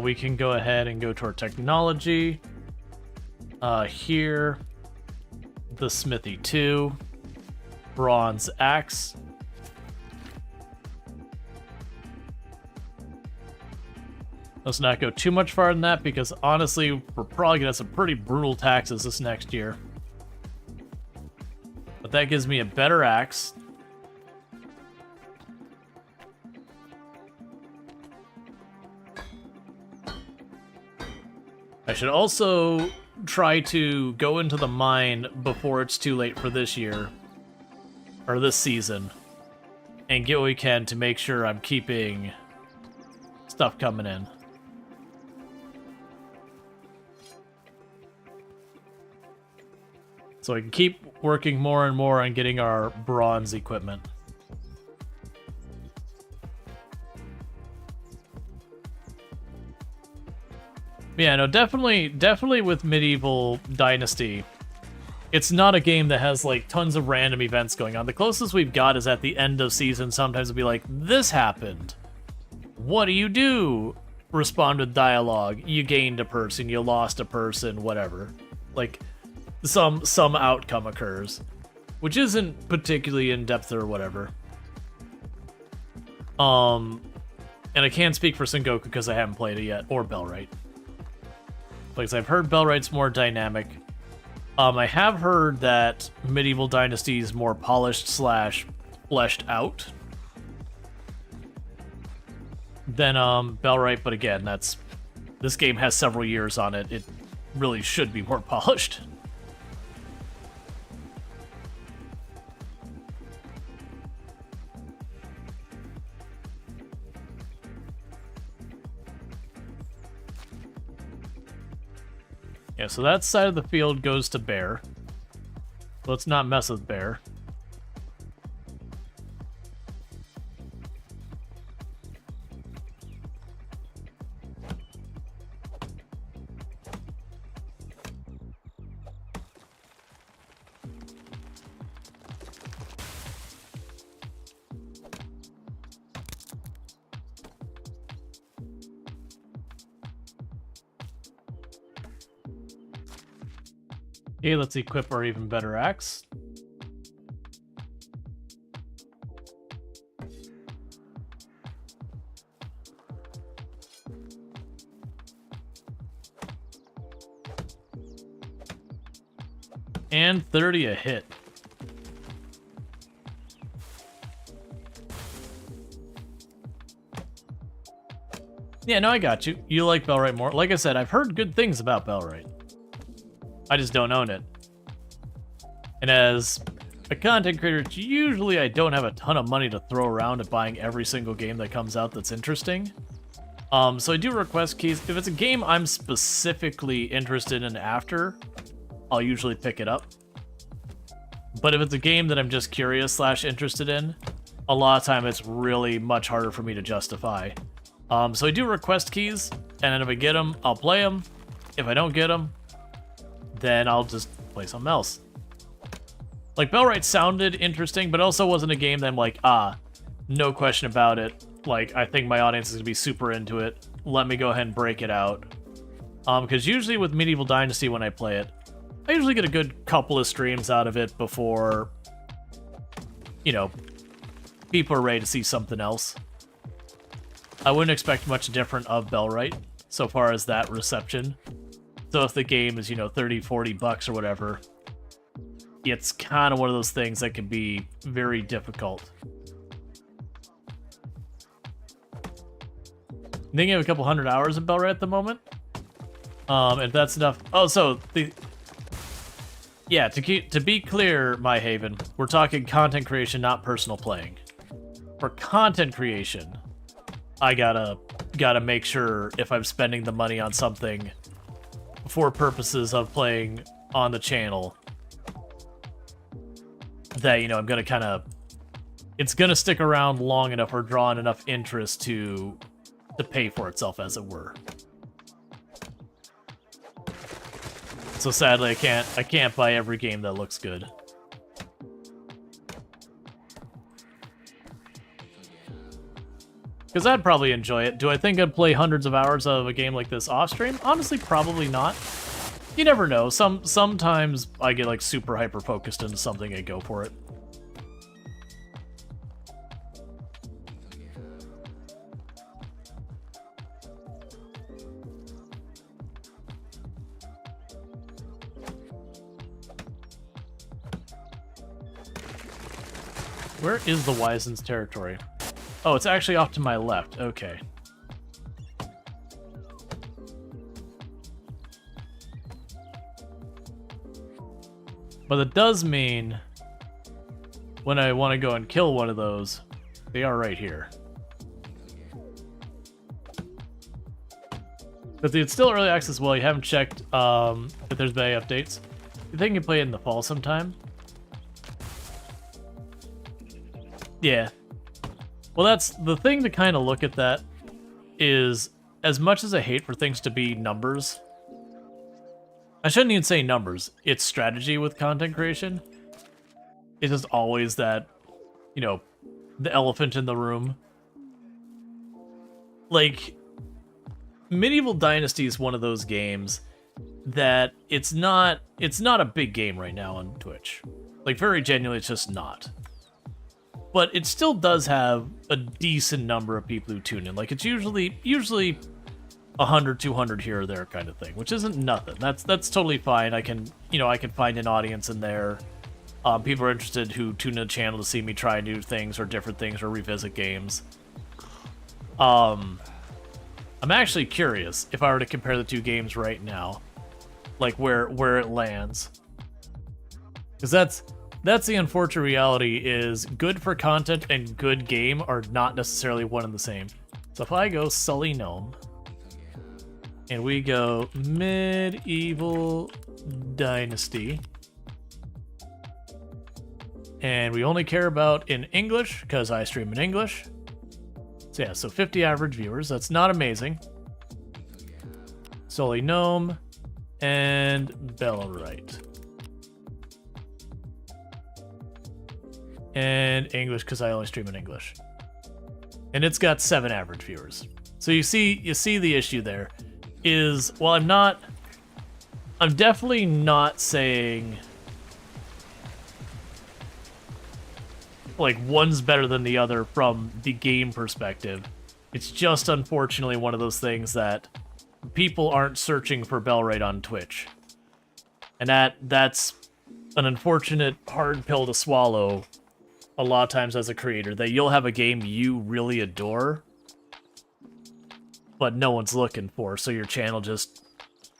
We can go ahead and go to our technology. Here, the smithy 2, bronze axe. Let's not go too much farther than that, because honestly, we're probably gonna have some pretty brutal taxes this next year. But that gives me a better axe. I should also try to go into the mine before it's too late for this year, or this season, and get what we can to make sure I'm keeping stuff coming in. So I can keep working more and more on getting our bronze equipment. Yeah, no, definitely with Medieval Dynasty, it's not a game that has like tons of random events going on. The closest we've got is at the end of season. Sometimes it'll be like, this happened. What do you do? Respond with dialogue. You gained a person, you lost a person, whatever. Like, some outcome occurs, which isn't particularly in-depth or whatever. And I can't speak for Sengoku because I haven't played it yet, or Bellwright. Because I've heard Bellwright's more dynamic. I have heard that Medieval Dynasty is more polished / fleshed out than Bellwright, but again, this game has several years on it. It really should be more polished. Yeah, so that side of the field goes to Bear. Let's not mess with Bear. Okay, let's equip our even better axe. And 30 a hit. Yeah, no, I got you. You like Bellwright more. Like I said, I've heard good things about Bellwright. I just don't own it. And as a content creator, usually I don't have a ton of money to throw around at buying every single game that comes out that's interesting. So I do request keys. If it's a game I'm specifically interested in after, I'll usually pick it up. But if it's a game that I'm just curious / interested in, a lot of time it's really much harder for me to justify. So I do request keys, and then if I get them, I'll play them. If I don't get them, then I'll just play something else. Like, Bellwright sounded interesting, but also wasn't a game that I'm like, no question about it. Like, I think my audience is going to be super into it. Let me go ahead and break it out. Because usually with Medieval Dynasty, when I play it, I usually get a good couple of streams out of it before, you know, people are ready to see something else. I wouldn't expect much different of Bellwright so far as that reception. So if the game is, you know, 30, 40 bucks or whatever, it's kind of one of those things that can be very difficult. I think I have a couple hundred hours of Bellwright at the moment. If that's enough. Oh, so yeah, to be clear, My Haven, we're talking content creation, not personal playing. For content creation, I gotta make sure if I'm spending the money on something for purposes of playing on the channel, that, you know, I'm gonna kind of, it's gonna stick around long enough or draw in enough interest to pay for itself, as it were. So sadly, I can't buy every game that looks good. Because I'd probably enjoy it. Do I think I'd play hundreds of hours of a game like this off stream? Honestly, probably not. You never know. Sometimes I get like super hyper focused into something and go for it. Where is the Wisens territory? Oh, it's actually off to my left. Okay. But it does mean when I want to go and kill one of those, they are right here. But it's still early access. Well, you haven't checked if there's been any updates. You think you can play it in the fall sometime? Yeah. Well, that's the thing to kind of look at. That is, as much as I hate for things to be numbers, I shouldn't even say numbers, it's strategy with content creation. It's just always that, you know, the elephant in the room. Like, Medieval Dynasty is one of those games that it's not a big game right now on Twitch. Like, very genuinely, it's just not. But it still does have a decent number of people who tune in. Like, it's usually 100, 200 here or there kind of thing, which isn't nothing. That's totally fine. I can find an audience in there. People are interested who tune in the channel to see me try new things or different things or revisit games. I'm actually curious if I were to compare the two games right now, like where it lands. Because that's the unfortunate reality, is good for content and good game are not necessarily one and the same. So if I go Sully Gnome And we go Medieval Dynasty. And we only care about in English, because I stream in English. So yeah, so 50 average viewers. That's not amazing. Solely Gnome and Bellwright. And English, because I only stream in English. And it's got 7 average viewers. So you see the issue there is, well, I'm definitely not saying like one's better than the other from the game perspective. It's just unfortunately one of those things that people aren't searching for Bellwright on Twitch. And that's an unfortunate hard pill to swallow a lot of times as a creator, that you'll have a game you really adore, but no one's looking for, so your channel just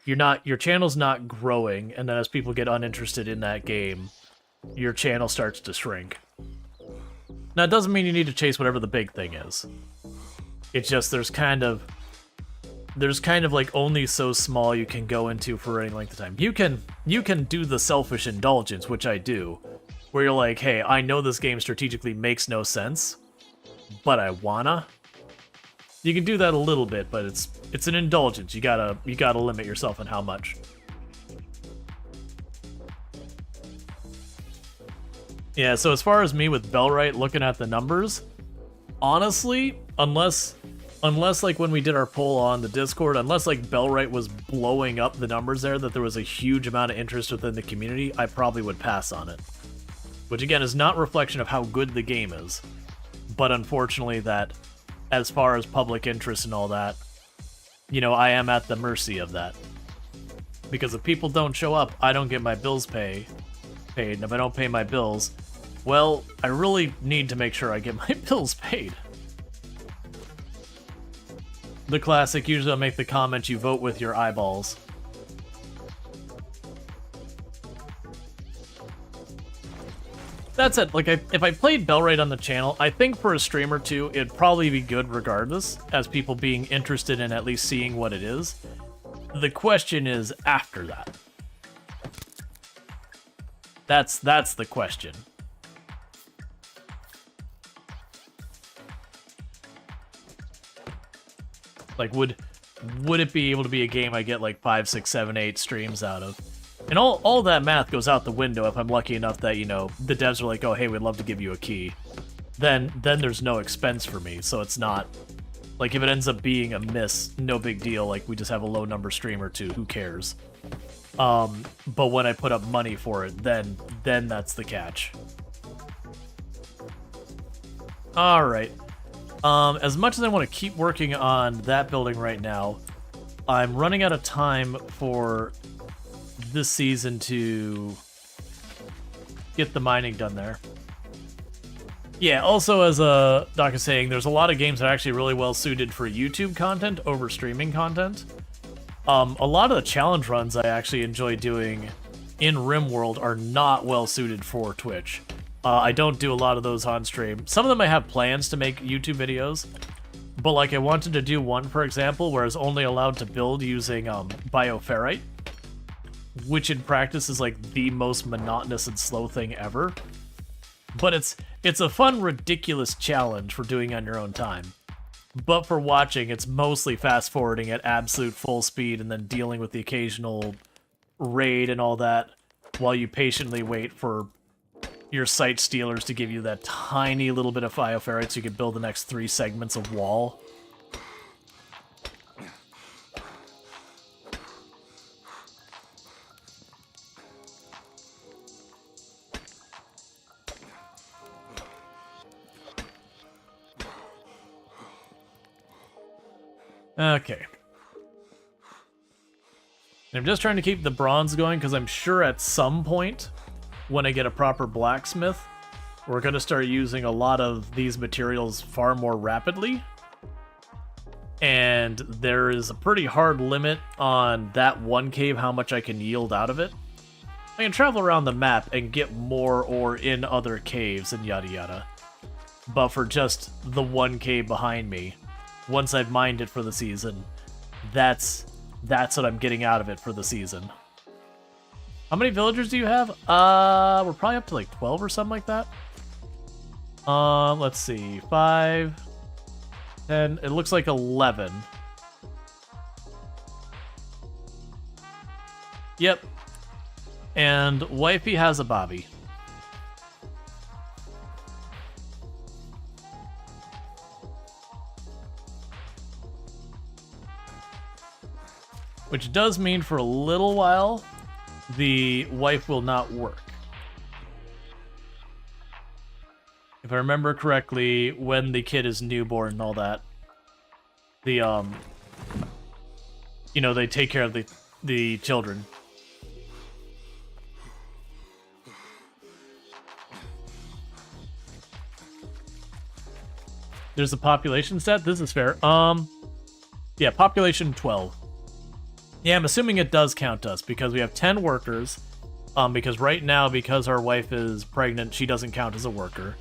your channel's not growing, and then as people get uninterested in that game, your channel starts to shrink. Now, it doesn't mean you need to chase whatever the big thing is. It's just there's kind of like only so small you can go into for any length of time. You can do the selfish indulgence, which I do, where you're like, hey, I know this game strategically makes no sense, but I wanna. You can do that a little bit, but it's an indulgence. You gotta limit yourself on how much. Yeah, so as far as me with Bellwright looking at the numbers, honestly, unless like when we did our poll on the Discord, unless like Bellwright was blowing up the numbers there, that there was a huge amount of interest within the community, I probably would pass on it. Which again is not a reflection of how good the game is, but unfortunately that as far as public interest and all that, you know, I am at the mercy of that. Because if people don't show up, I don't get my bills paid, and if I don't pay my bills, well, I really need to make sure I get my bills paid. The classic, usually I'll make the comment, you vote with your eyeballs. That's it. Like, if I played Bellwright on the channel, I think for a stream or two, it'd probably be good regardless, as people being interested in at least seeing what it is. The question is after that. That's the question. Like, would it be able to be a game I get like 5, 6, 7, 8 streams out of? And all that math goes out the window if I'm lucky enough that, you know, the devs are like, oh, hey, we'd love to give you a key. Then there's no expense for me, so it's not... Like, if it ends up being a miss, no big deal. Like, we just have a low number stream or two, who cares? But when I put up money for it, then that's the catch. Alright. As much as I want to keep working on that building right now, I'm running out of time for this season to get the mining done there. Yeah, also as Doc is saying, there's a lot of games that are actually really well suited for YouTube content over streaming content. A lot of the challenge runs I actually enjoy doing in RimWorld are not well suited for Twitch. I don't do a lot of those on stream. Some of them I have plans to make YouTube videos, but like I wanted to do one, for example, where I was only allowed to build using bioferrite, which in practice is like the most monotonous and slow thing ever. But it's a fun, ridiculous challenge for doing on your own time. But for watching, it's mostly fast-forwarding at absolute full speed and then dealing with the occasional raid and all that while you patiently wait for your site stealers to give you that tiny little bit of bioferrite so you can build the next 3 segments of wall. Okay. I'm just trying to keep the bronze going because I'm sure at some point, when I get a proper blacksmith, we're going to start using a lot of these materials far more rapidly. And there is a pretty hard limit on that one cave, how much I can yield out of it. I can travel around the map and get more ore in other caves and yada yada. But for just the one cave behind me, once I've mined it for the season, that's that's what I'm getting out of it for the season. How many villagers do you have? We're probably up to like 12 or something like that. Let's see. 5, 10, it looks like 11. Yep. And wifey has a Bobby. Which does mean for a little while, the wife will not work. If I remember correctly, when the kid is newborn and all that, the, you know, they take care of the children. There's a population stat? This is fair. Yeah, population 12. Yeah, I'm assuming it does count us because we have 10 workers. Because right now, because our wife is pregnant, she doesn't count as a worker.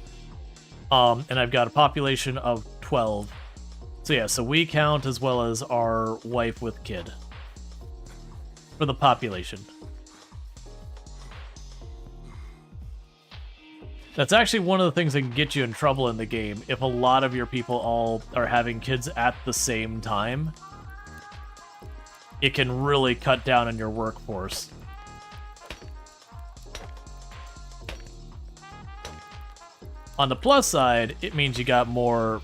And I've got a population of 12. So yeah, so we count as well as our wife with kid. For the population. That's actually one of the things that can get you in trouble in the game. If a lot of your people all are having kids at the same time, it can really cut down on your workforce. On the plus side, it means you got more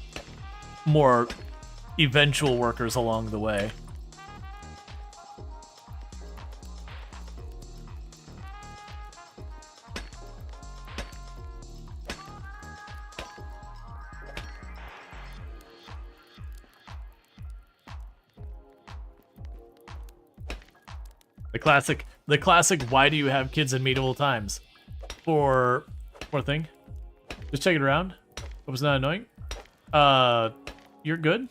eventual workers along the way. The classic why do you have kids in medieval times? For thing. Just check it around. It was not annoying. You're good?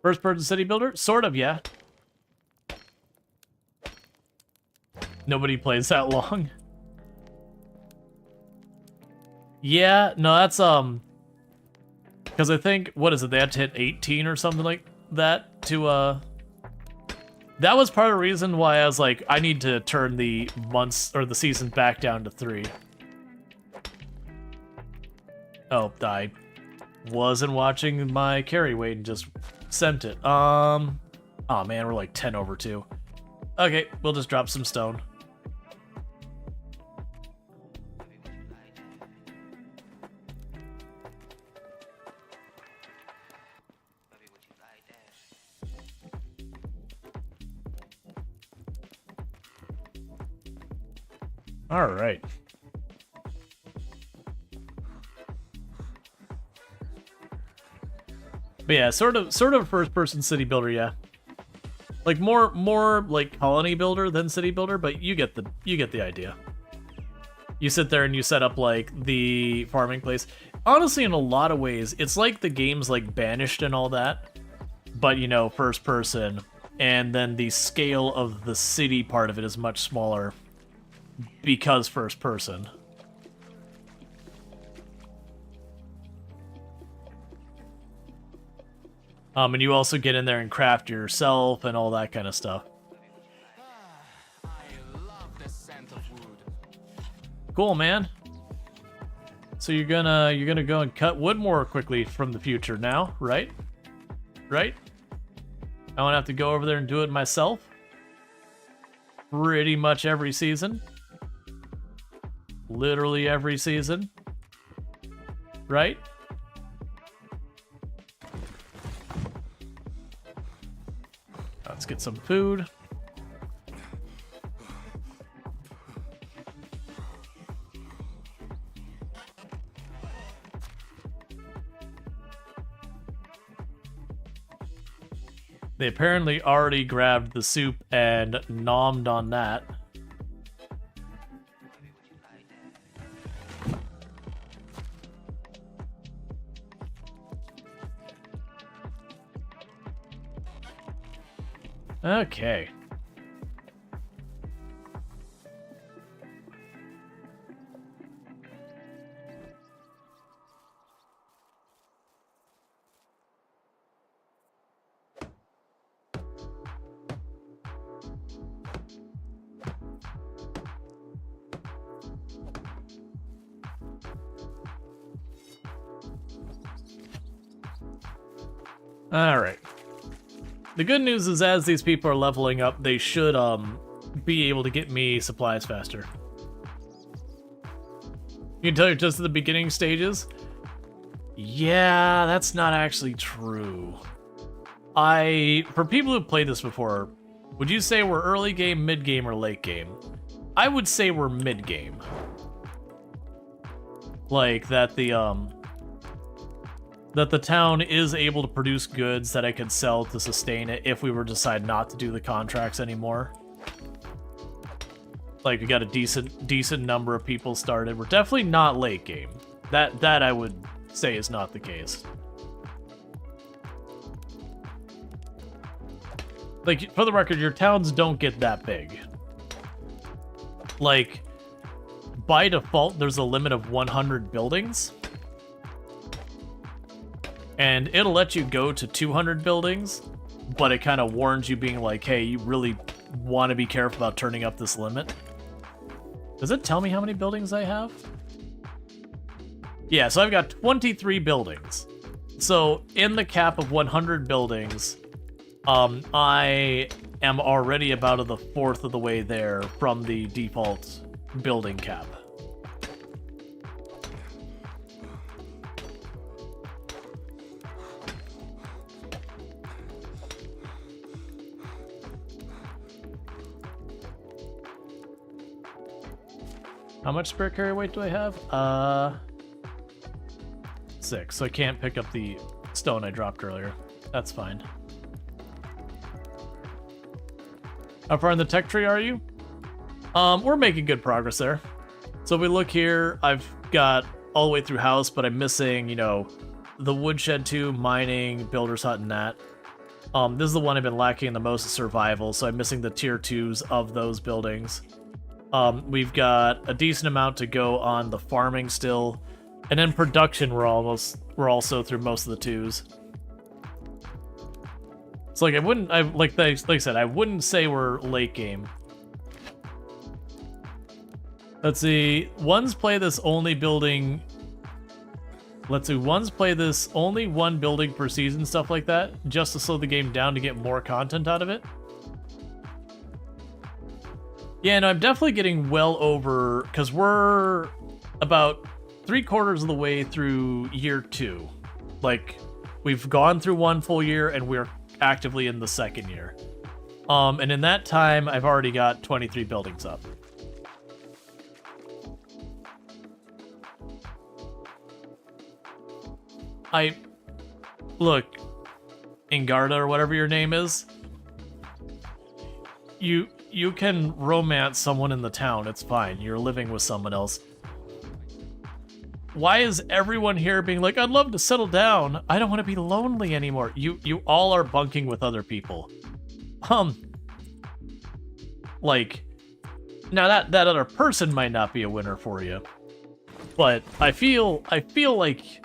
First person city builder? Sort of, yeah. Nobody plays that long. Yeah, no, that's, because I think, what is it, they had to hit 18 or something like that to, that was part of the reason why I was like, I need to turn the months, or the season back down to 3. Oh, I wasn't watching my carry weight and just sent it. Oh man, we're like 10 over 2. Okay, we'll just drop some stone. All right. But yeah, sort of first-person city builder, yeah. Like more like colony builder than city builder, but you get the idea. You sit there and you set up like the farming place. Honestly, in a lot of ways, it's like the games like Banished and all that, but you know, first person, and then the scale of the city part of it is much smaller. Because first person. And you also get in there and craft yourself and all that kind of stuff. I love the scent of wood. Cool, man. So you're gonna go and cut wood more quickly from the future now, right? Right? I won't have to go over there and do it myself. Pretty much every season. Literally every season. Right? Let's get some food. They apparently already grabbed the soup and nommed on that. Okay. Alright. The good news is as these people are leveling up, they should be able to get me supplies faster. You can tell you're just at the beginning stages? Yeah, that's not actually true. For people who've played this before, would you say we're early game, mid game, or late game? I would say we're mid game. Like that the town is able to produce goods that I could sell to sustain it if we were to decide not to do the contracts anymore. Like we got a decent number of people started. We're definitely not late game. That I would say is not the case. Like, for the record, your towns don't get that big. Like, by default, there's a limit of 100 buildings. And it'll let you go to 200 buildings, but it kind of warns you being like, hey, you really want to be careful about turning up this limit. Does it tell me how many buildings I have? Yeah, so I've got 23 buildings. So in the cap of 100 buildings, I am already about the fourth of the way there from the default building cap. How much spare carry weight do I have? 6, so I can't pick up the stone I dropped earlier. That's fine. How far in the tech tree are you? We're making good progress there. So if we look here, I've got all the way through house, but I'm missing, you know, the woodshed 2, mining, builder's hut, and that. This is the one I've been lacking the most, survival, so I'm missing the tier 2s of those buildings. We've got a decent amount to go on the farming still, and then production we're also through most of the 2s. So like like I said, I wouldn't say we're late game. Let's see. Ones play this only building. Let's see. Ones play this only one building per season, stuff like that, just to slow the game down to get more content out of it. Yeah, no, I'm definitely getting well over, because we're about 3/4 of the way through year 2. Like, we've gone through 1 full year, and we're actively in the 2nd year. And in that time, I've already got 23 buildings up. Look, Ingarda, or whatever your name is, you can romance someone in the town, it's fine. You're living with someone else. Why is everyone here being like, I'd love to settle down. I don't want to be lonely anymore. You all are bunking with other people. Like, now that other person might not be a winner for you, but I feel like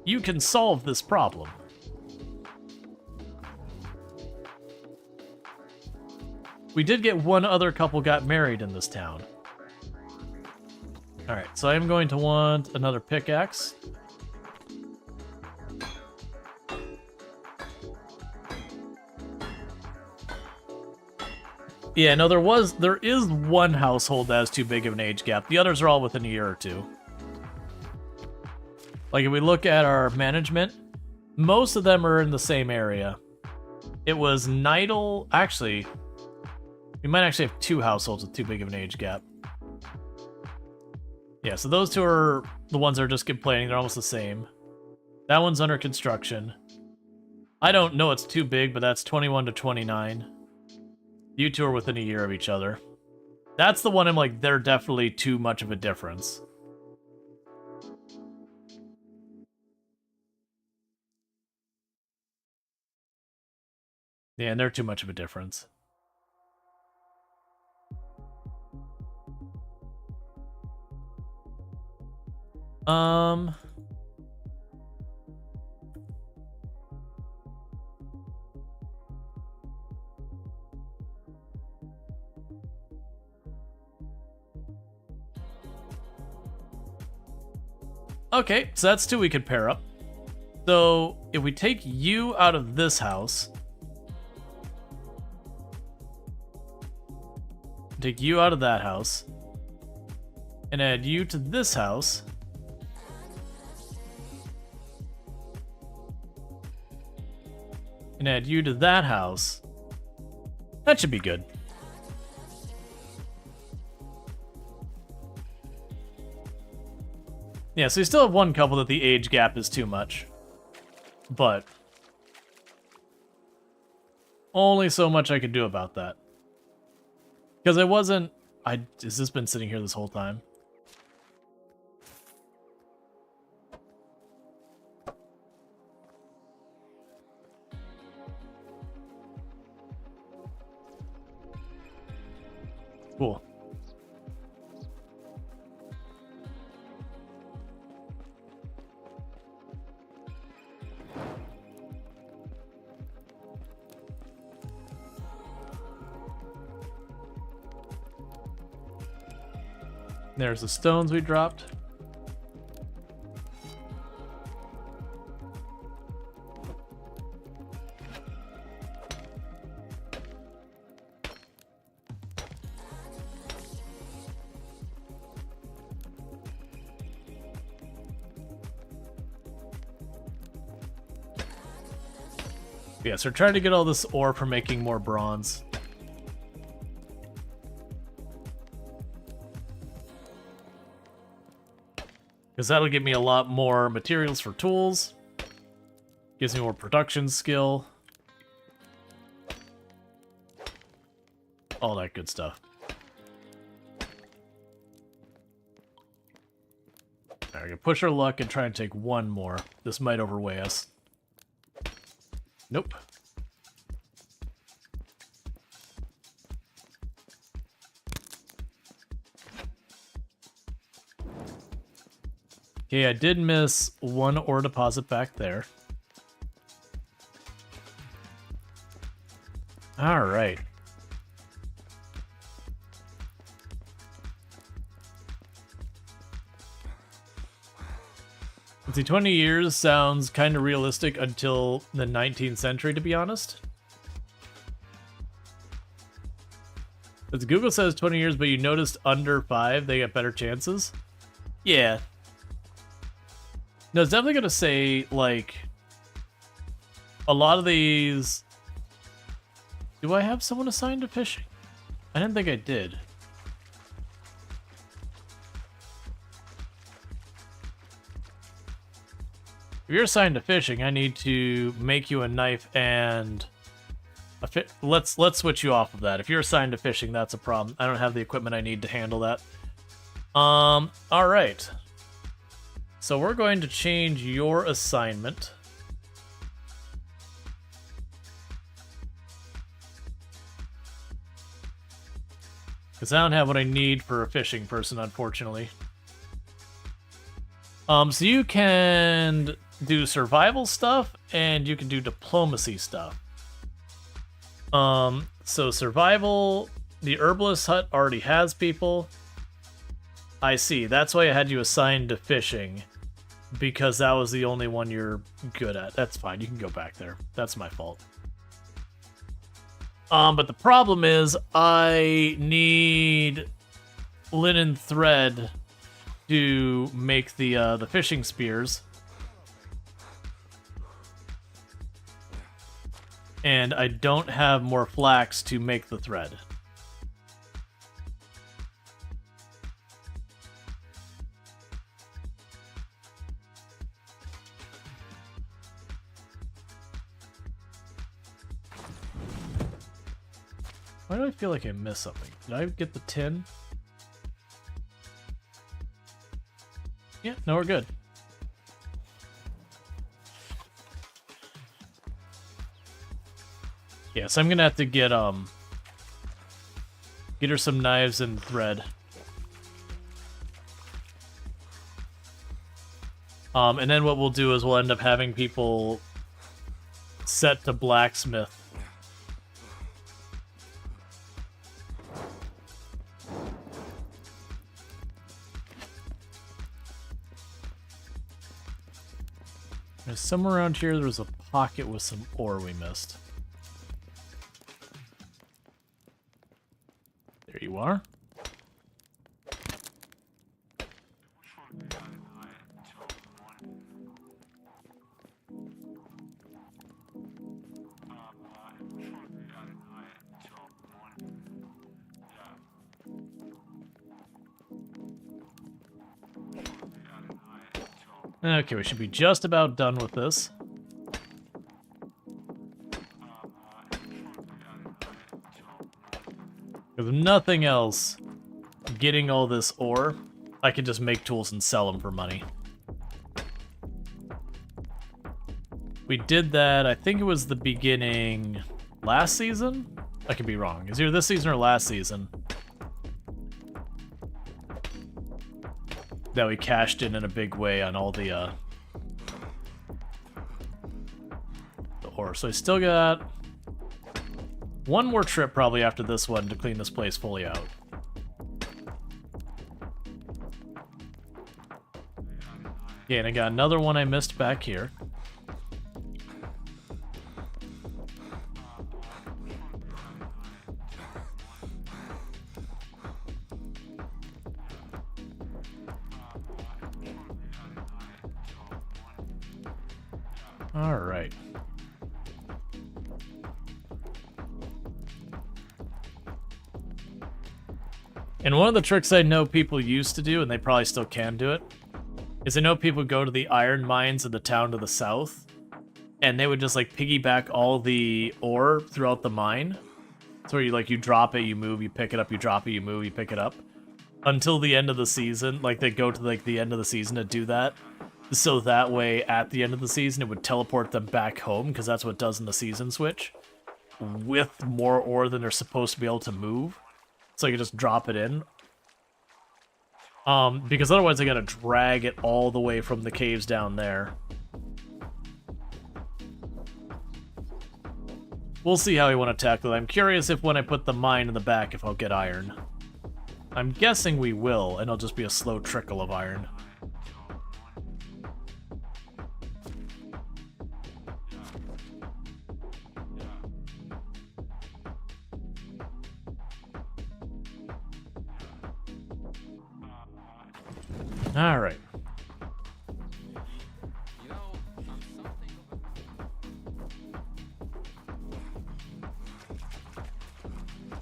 you can solve this problem. We did get one other couple got married in this town. Alright, so I am going to want another pickaxe. Yeah, no, there is one household that has too big of an age gap. The others are all within a year or 2. Like, if we look at our management, most of them are in the same area. It was Nidal... Actually, we might actually have 2 households with too big of an age gap. Yeah, so those 2 are the ones that are just complaining. They're almost the same. That one's under construction. I don't know it's too big, but that's 21 to 29. You 2 are within a year of each other. That's the one I'm like, they're definitely too much of a difference. Yeah, and they're too much of a difference. Okay, so that's 2 we could pair up. So if we take you out of this house, take you out of that house, and add you to this house, and add you to that house, that should be good. Yeah, so you still have one couple that the age gap is too much. But only so much I could do about that. Because I wasn't... Has this been sitting here this whole time? Cool. There's the stones we dropped. Yeah, so we're trying to get all this ore for making more bronze. Because that'll give me a lot more materials for tools. Gives me more production skill. All that good stuff. Alright, we're gonna push our luck and try and take one more. This might overweigh us. Nope. Okay, I did miss one ore deposit back there. All right. Let's see, 20 years sounds kind of realistic until the 19th century, to be honest. As Google says 20 years, but you noticed under 5, they get better chances? Yeah. No, it's definitely going to say, like, a lot of these... Do I have someone assigned to fishing? I didn't think I did. If you're assigned to fishing, I need to make you a knife and... Let's switch you off of that. If you're assigned to fishing, that's a problem. I don't have the equipment I need to handle that. Alright. So we're going to change your assignment. Because I don't have what I need for a fishing person, unfortunately. So you can do survival stuff, and you can do diplomacy stuff. So survival, the herbalist hut already has people. I see, that's why I had you assigned to fishing. Because that was the only one you're good at. That's fine, you can go back there. That's my fault. But the problem is, I need linen thread to make the fishing spears. And I don't have more flax to make the thread. Why do I feel like I missed something? Did I get the tin? Yeah, no, we're good. Yeah, so I'm gonna have to get her some knives and thread. And then what we'll do is we'll end up having people set to blacksmith. There's somewhere around here there was a pocket with some ore we missed. There you are. Okay, we should be just about done with this. If nothing else, getting all this ore, I can just make tools and sell them for money. We did that, I think it was the beginning last season? I could be wrong. It's either this season or last season that we cashed in a big way on all the ore. So I still got one more trip probably after this one to clean this place fully out. Yeah, and I got another one I missed back here. All right. And one of the tricks I know people used to do, and they probably still can do it, is I know people go to the iron mines in the town to the south, and they would just like piggyback all the ore throughout the mine. So you like, you drop it, you move, you pick it up, you drop it, you move, you pick it up. Until the end of the season, like they go to like the end of the season to do that. So that way, at the end of the season, it would teleport them back home, because that's what it does in the season switch, with more ore than they're supposed to be able to move. So you just drop it in. Because otherwise I gotta drag it all the way from the caves down there. We'll see how we want to tackle it. I'm curious if when I put the mine in the back, if I'll get iron. I'm guessing we will, and it'll just be a slow trickle of iron. All right.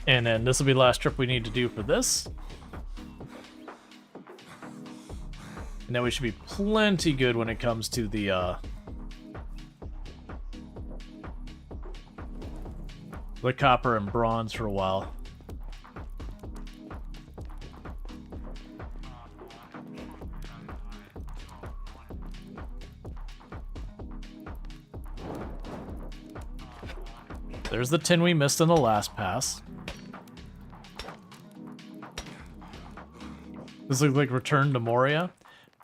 And then this will be the last trip we need to do for this. And then we should be plenty good when it comes to the copper and bronze for a while. There's the tin we missed in the last pass. This looks like Return to Moria.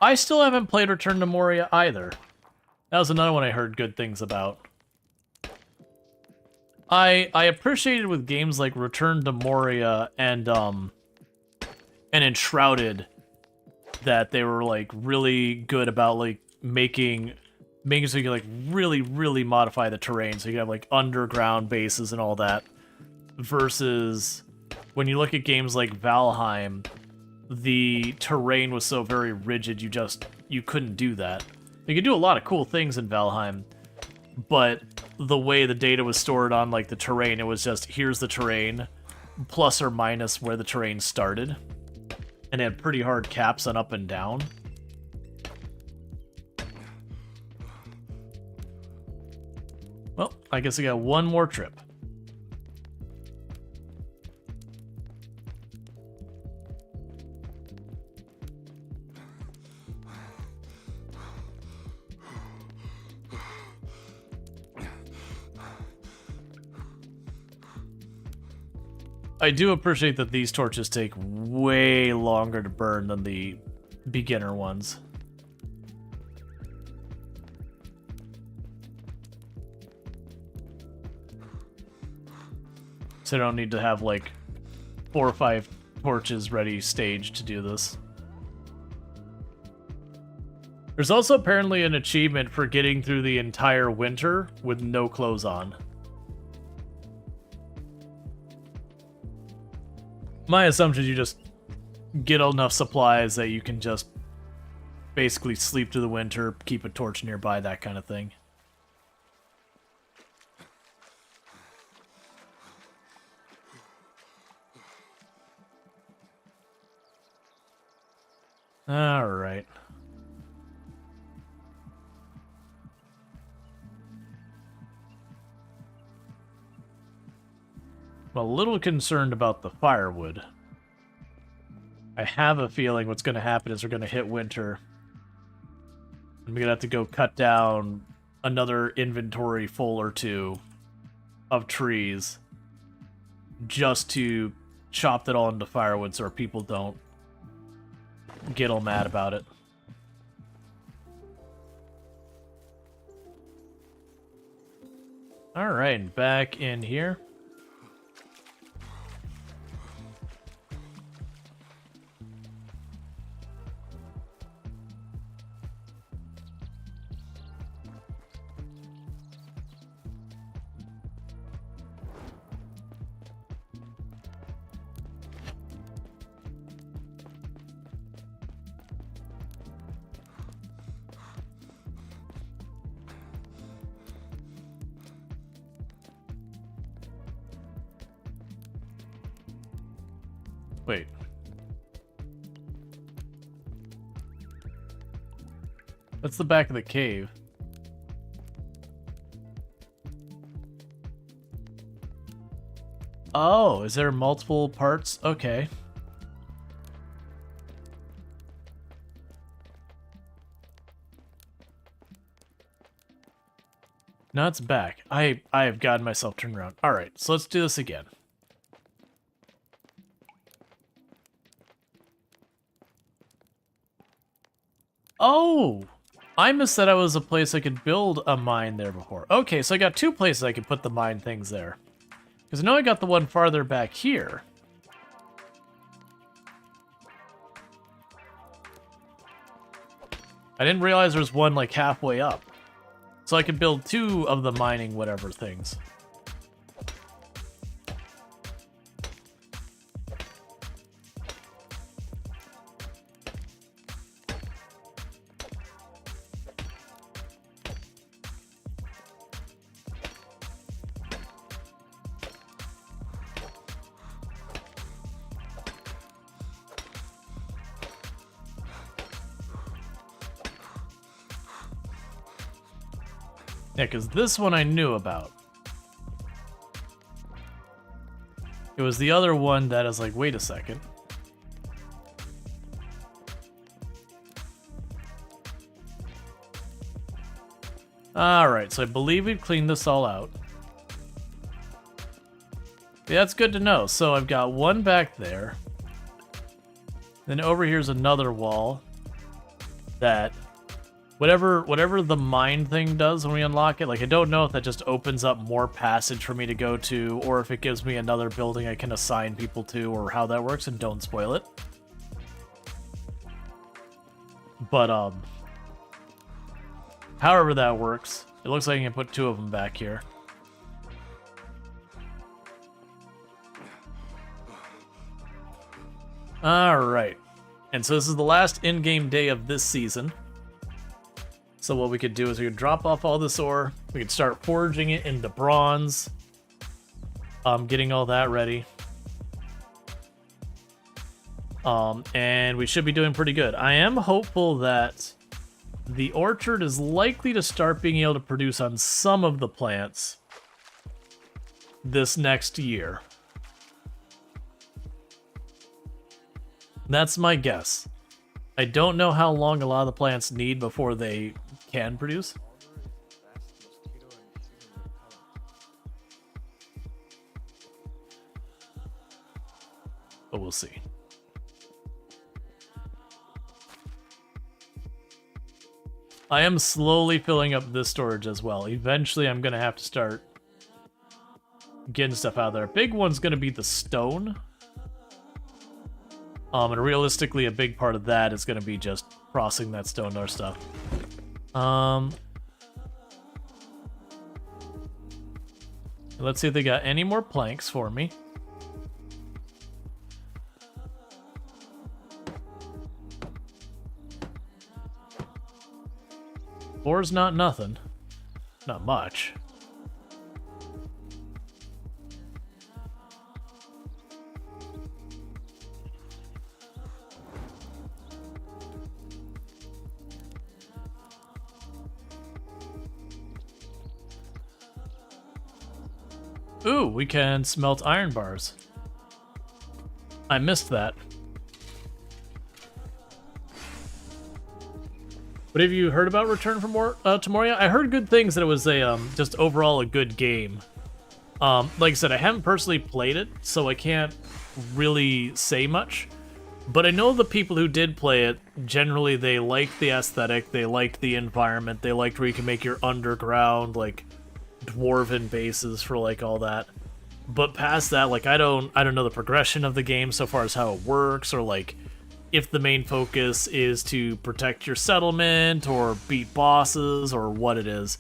I still haven't played Return to Moria either. That was another one I heard good things about. I appreciated with games like Return to Moria and Enshrouded that they were like really good about like making so you can like really modify the terrain, so you can have like underground bases and all that. Versus when you look at games like Valheim, the terrain was so very rigid you couldn't do that. You could do a lot of cool things in Valheim, but the way the data was stored on like the terrain, it was just here's the terrain, plus or minus where the terrain started. And it had pretty hard caps on up and down. Well, I guess I got one more trip. I do appreciate that these torches take way longer to burn than the beginner ones. So I don't need to have like 4 or 5 torches ready staged to do this. There's also apparently an achievement for getting through the entire winter with no clothes on. My assumption is you just get enough supplies that you can just basically sleep through the winter, keep a torch nearby, that kind of thing. Alright. I'm a little concerned about the firewood. I have a feeling what's going to happen is we're going to hit winter. I'm going to have to go cut down another inventory full or two of trees just to chop that all into firewood so our people don't get all mad about it. Alright, back in here. Wait. That's the back of the cave. Oh, is there multiple parts? Okay. Now it's back. I have gotten myself turned around. Alright, so let's do this again. Oh! I missed that I was a place I could build a mine there before. Okay, so I got two places I could put the mine things there. Because I know I got the one farther back here. I didn't realize there was one like halfway up. So I could build two of the mining whatever things. Yeah, because this one I knew about. It was the other one that is like, wait a second. Alright, so I believe we've cleaned this all out. Yeah, that's good to know. So I've got one back there. Then over here's another wall that whatever the mine thing does when we unlock it, like I don't know if that just opens up more passage for me to go to, or if it gives me another building I can assign people to, or how that works, and don't spoil it. But however that works, it looks like I can put two of them back here. Alright. And so this is the last in-game day of this season. So what we could do is we could drop off all this ore. We could start forging it into bronze. Getting all that ready. And we should be doing pretty good. I am hopeful that the orchard is likely to start being able to produce on some of the plants this next year. That's my guess. I don't know how long a lot of the plants need before they can produce. But we'll see. I am slowly filling up this storage as well. Eventually I'm going to have to start getting stuff out of there. Big one's going to be the stone. And realistically, a big part of that is going to be just crossing that stone door stuff. Let's see if they got any more planks for me. Four's not nothing. Not much. Ooh, we can smelt iron bars. I missed that. But have you heard about Return from to Moria? I heard good things, that it was a just overall a good game. Like I said, I haven't personally played it, so I can't really say much. But I know the people who did play it, generally they liked the aesthetic, they liked the environment, they liked where you can make your underground, like, dwarven bases for, like, all that. But past that, like, I don't know the progression of the game so far as how it works, or, like, if the main focus is to protect your settlement, or beat bosses, or what it is.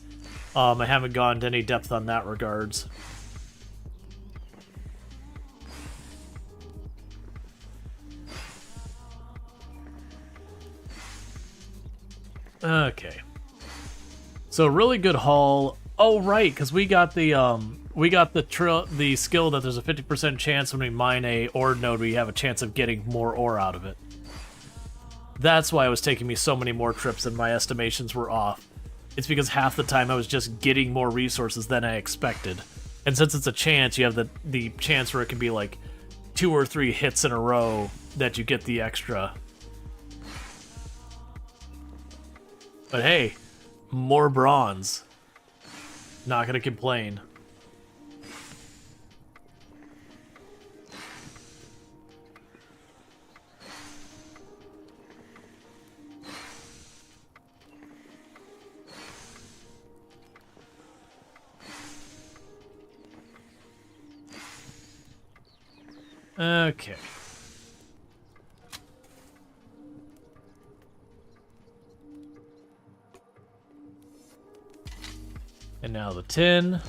I haven't gone to any depth on that regards. Okay. So really good haul. Oh right, because we got the skill that there's a 50% chance when we mine a ore node we have a chance of getting more ore out of it. That's why it was taking me so many more trips and my estimations were off. It's because half the time I was just getting more resources than I expected. And since it's a chance, you have the chance where it can be like 2 or 3 hits in a row that you get the extra. But hey, more bronze. Not gonna complain. Okay. And now the tin.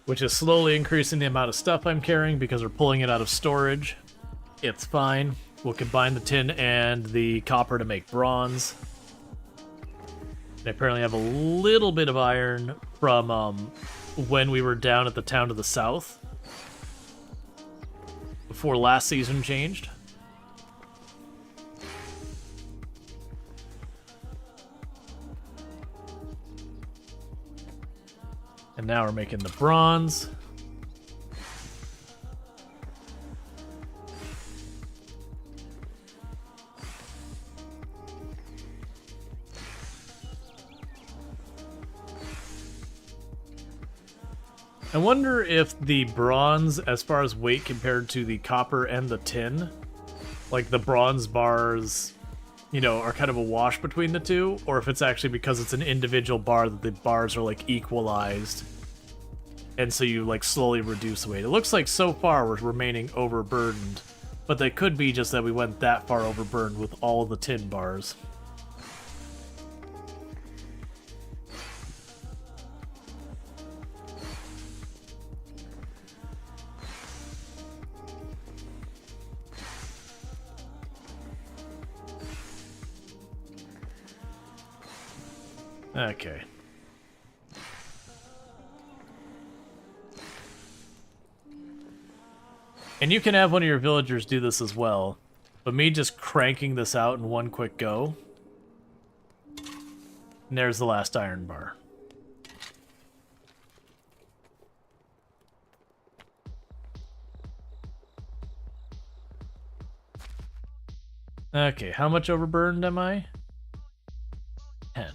Which is slowly increasing the amount of stuff I'm carrying because we're pulling it out of storage. It's fine. We'll combine the tin and the copper to make bronze. I apparently have a little bit of iron from when we were down at the town to the south. Before last season changed. And now we're making the bronze. I wonder if the bronze, as far as weight compared to the copper and the tin, like the bronze bars, you know, are kind of a wash between the two, or if it's actually because it's an individual bar that the bars are like equalized, and so you like slowly reduce the weight. It looks like so far we're remaining overburdened, but they could be just that we went that far overburdened with all the tin bars. Okay. And you can have one of your villagers do this as well, but me just cranking this out in one quick go. And there's the last iron bar. Okay, how much overburdened am I? 10.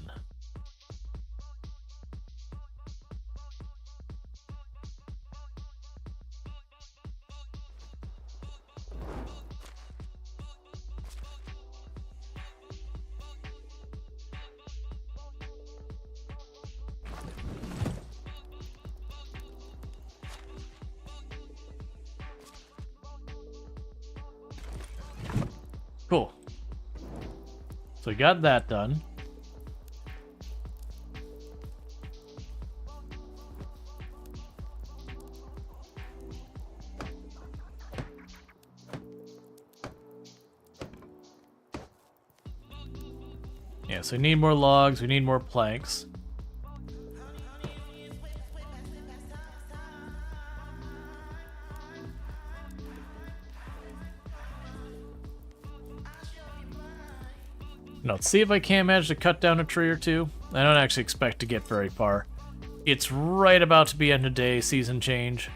Cool. So we got that done. Yeah, so we need more logs, we need more planks. Now, let's see if I can manage to cut down a tree or two. I don't actually expect to get very far. It's right about to be end of day, season change.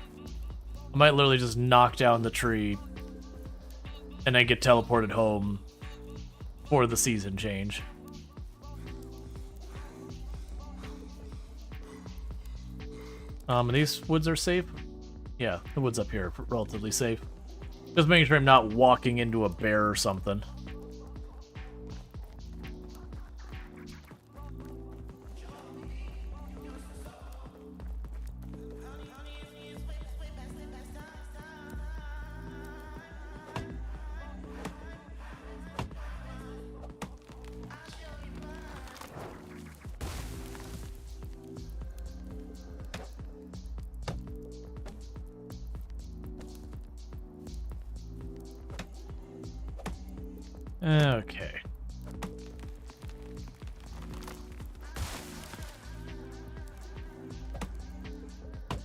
I might literally just knock down the tree and then get teleported home for the season change. And these woods are safe? Yeah, the woods up here are relatively safe. Just making sure I'm not walking into a bear or something. Okay.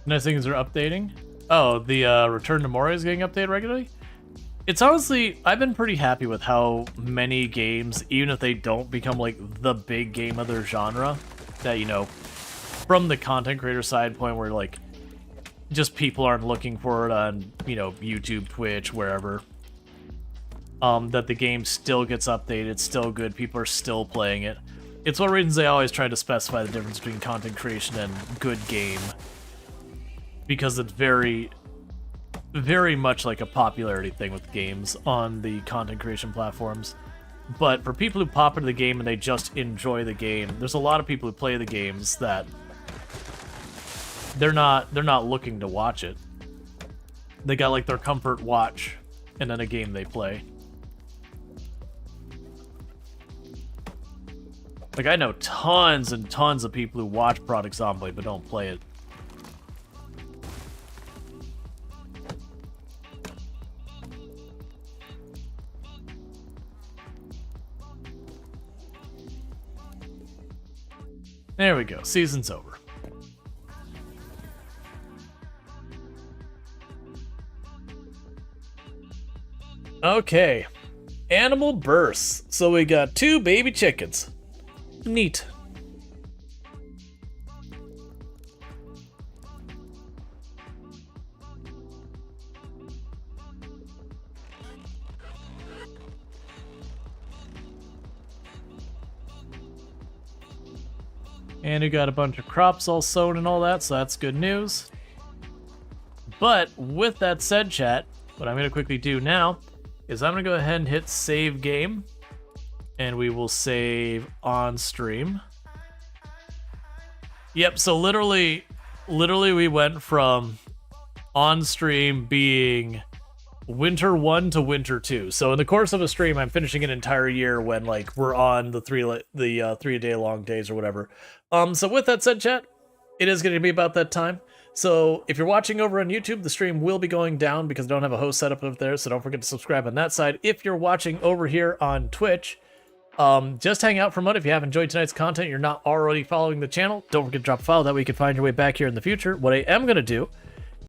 Nice things are updating. Oh, the Return to Moria is getting updated regularly? It's honestly, I've been pretty happy with how many games, even if they don't become like the big game of their genre, that, you know, from the content creator side point where like just people aren't looking for it on, you know, YouTube, Twitch, wherever. That the game still gets updated, it's still good, people are still playing it. It's one of the reasons they always try to specify the difference between content creation and good game. Because it's very, very much like a popularity thing with games on the content creation platforms. But for people who pop into the game and they just enjoy the game, there's a lot of people who play the games that they're not looking to watch it. They got like their comfort watch and then a game they play. Like, I know tons and tons of people who watch Product Zombie but don't play it. There we go. Season's over. Okay. Animal bursts. So we got 2 baby chickens. Neat. And we got a bunch of crops all sown and all that, so that's good news. But with that said, chat, what I'm going to quickly do now is I'm going to go ahead and hit save game. And we will save on stream. Yep, so literally we went from on stream being winter 1 to winter 2. So in the course of a stream, I'm finishing an entire year when like we're on the 3-day long days or whatever. So with that said, chat, it is going to be about that time. So if you're watching over on YouTube, the stream will be going down because I don't have a host set up there, so don't forget to subscribe on that side. If you're watching over here on Twitch, just hang out for a moment. If you have enjoyed tonight's content, you're not already following the channel, don't forget to drop a follow, that way you can find your way back here in the future. What I am going to do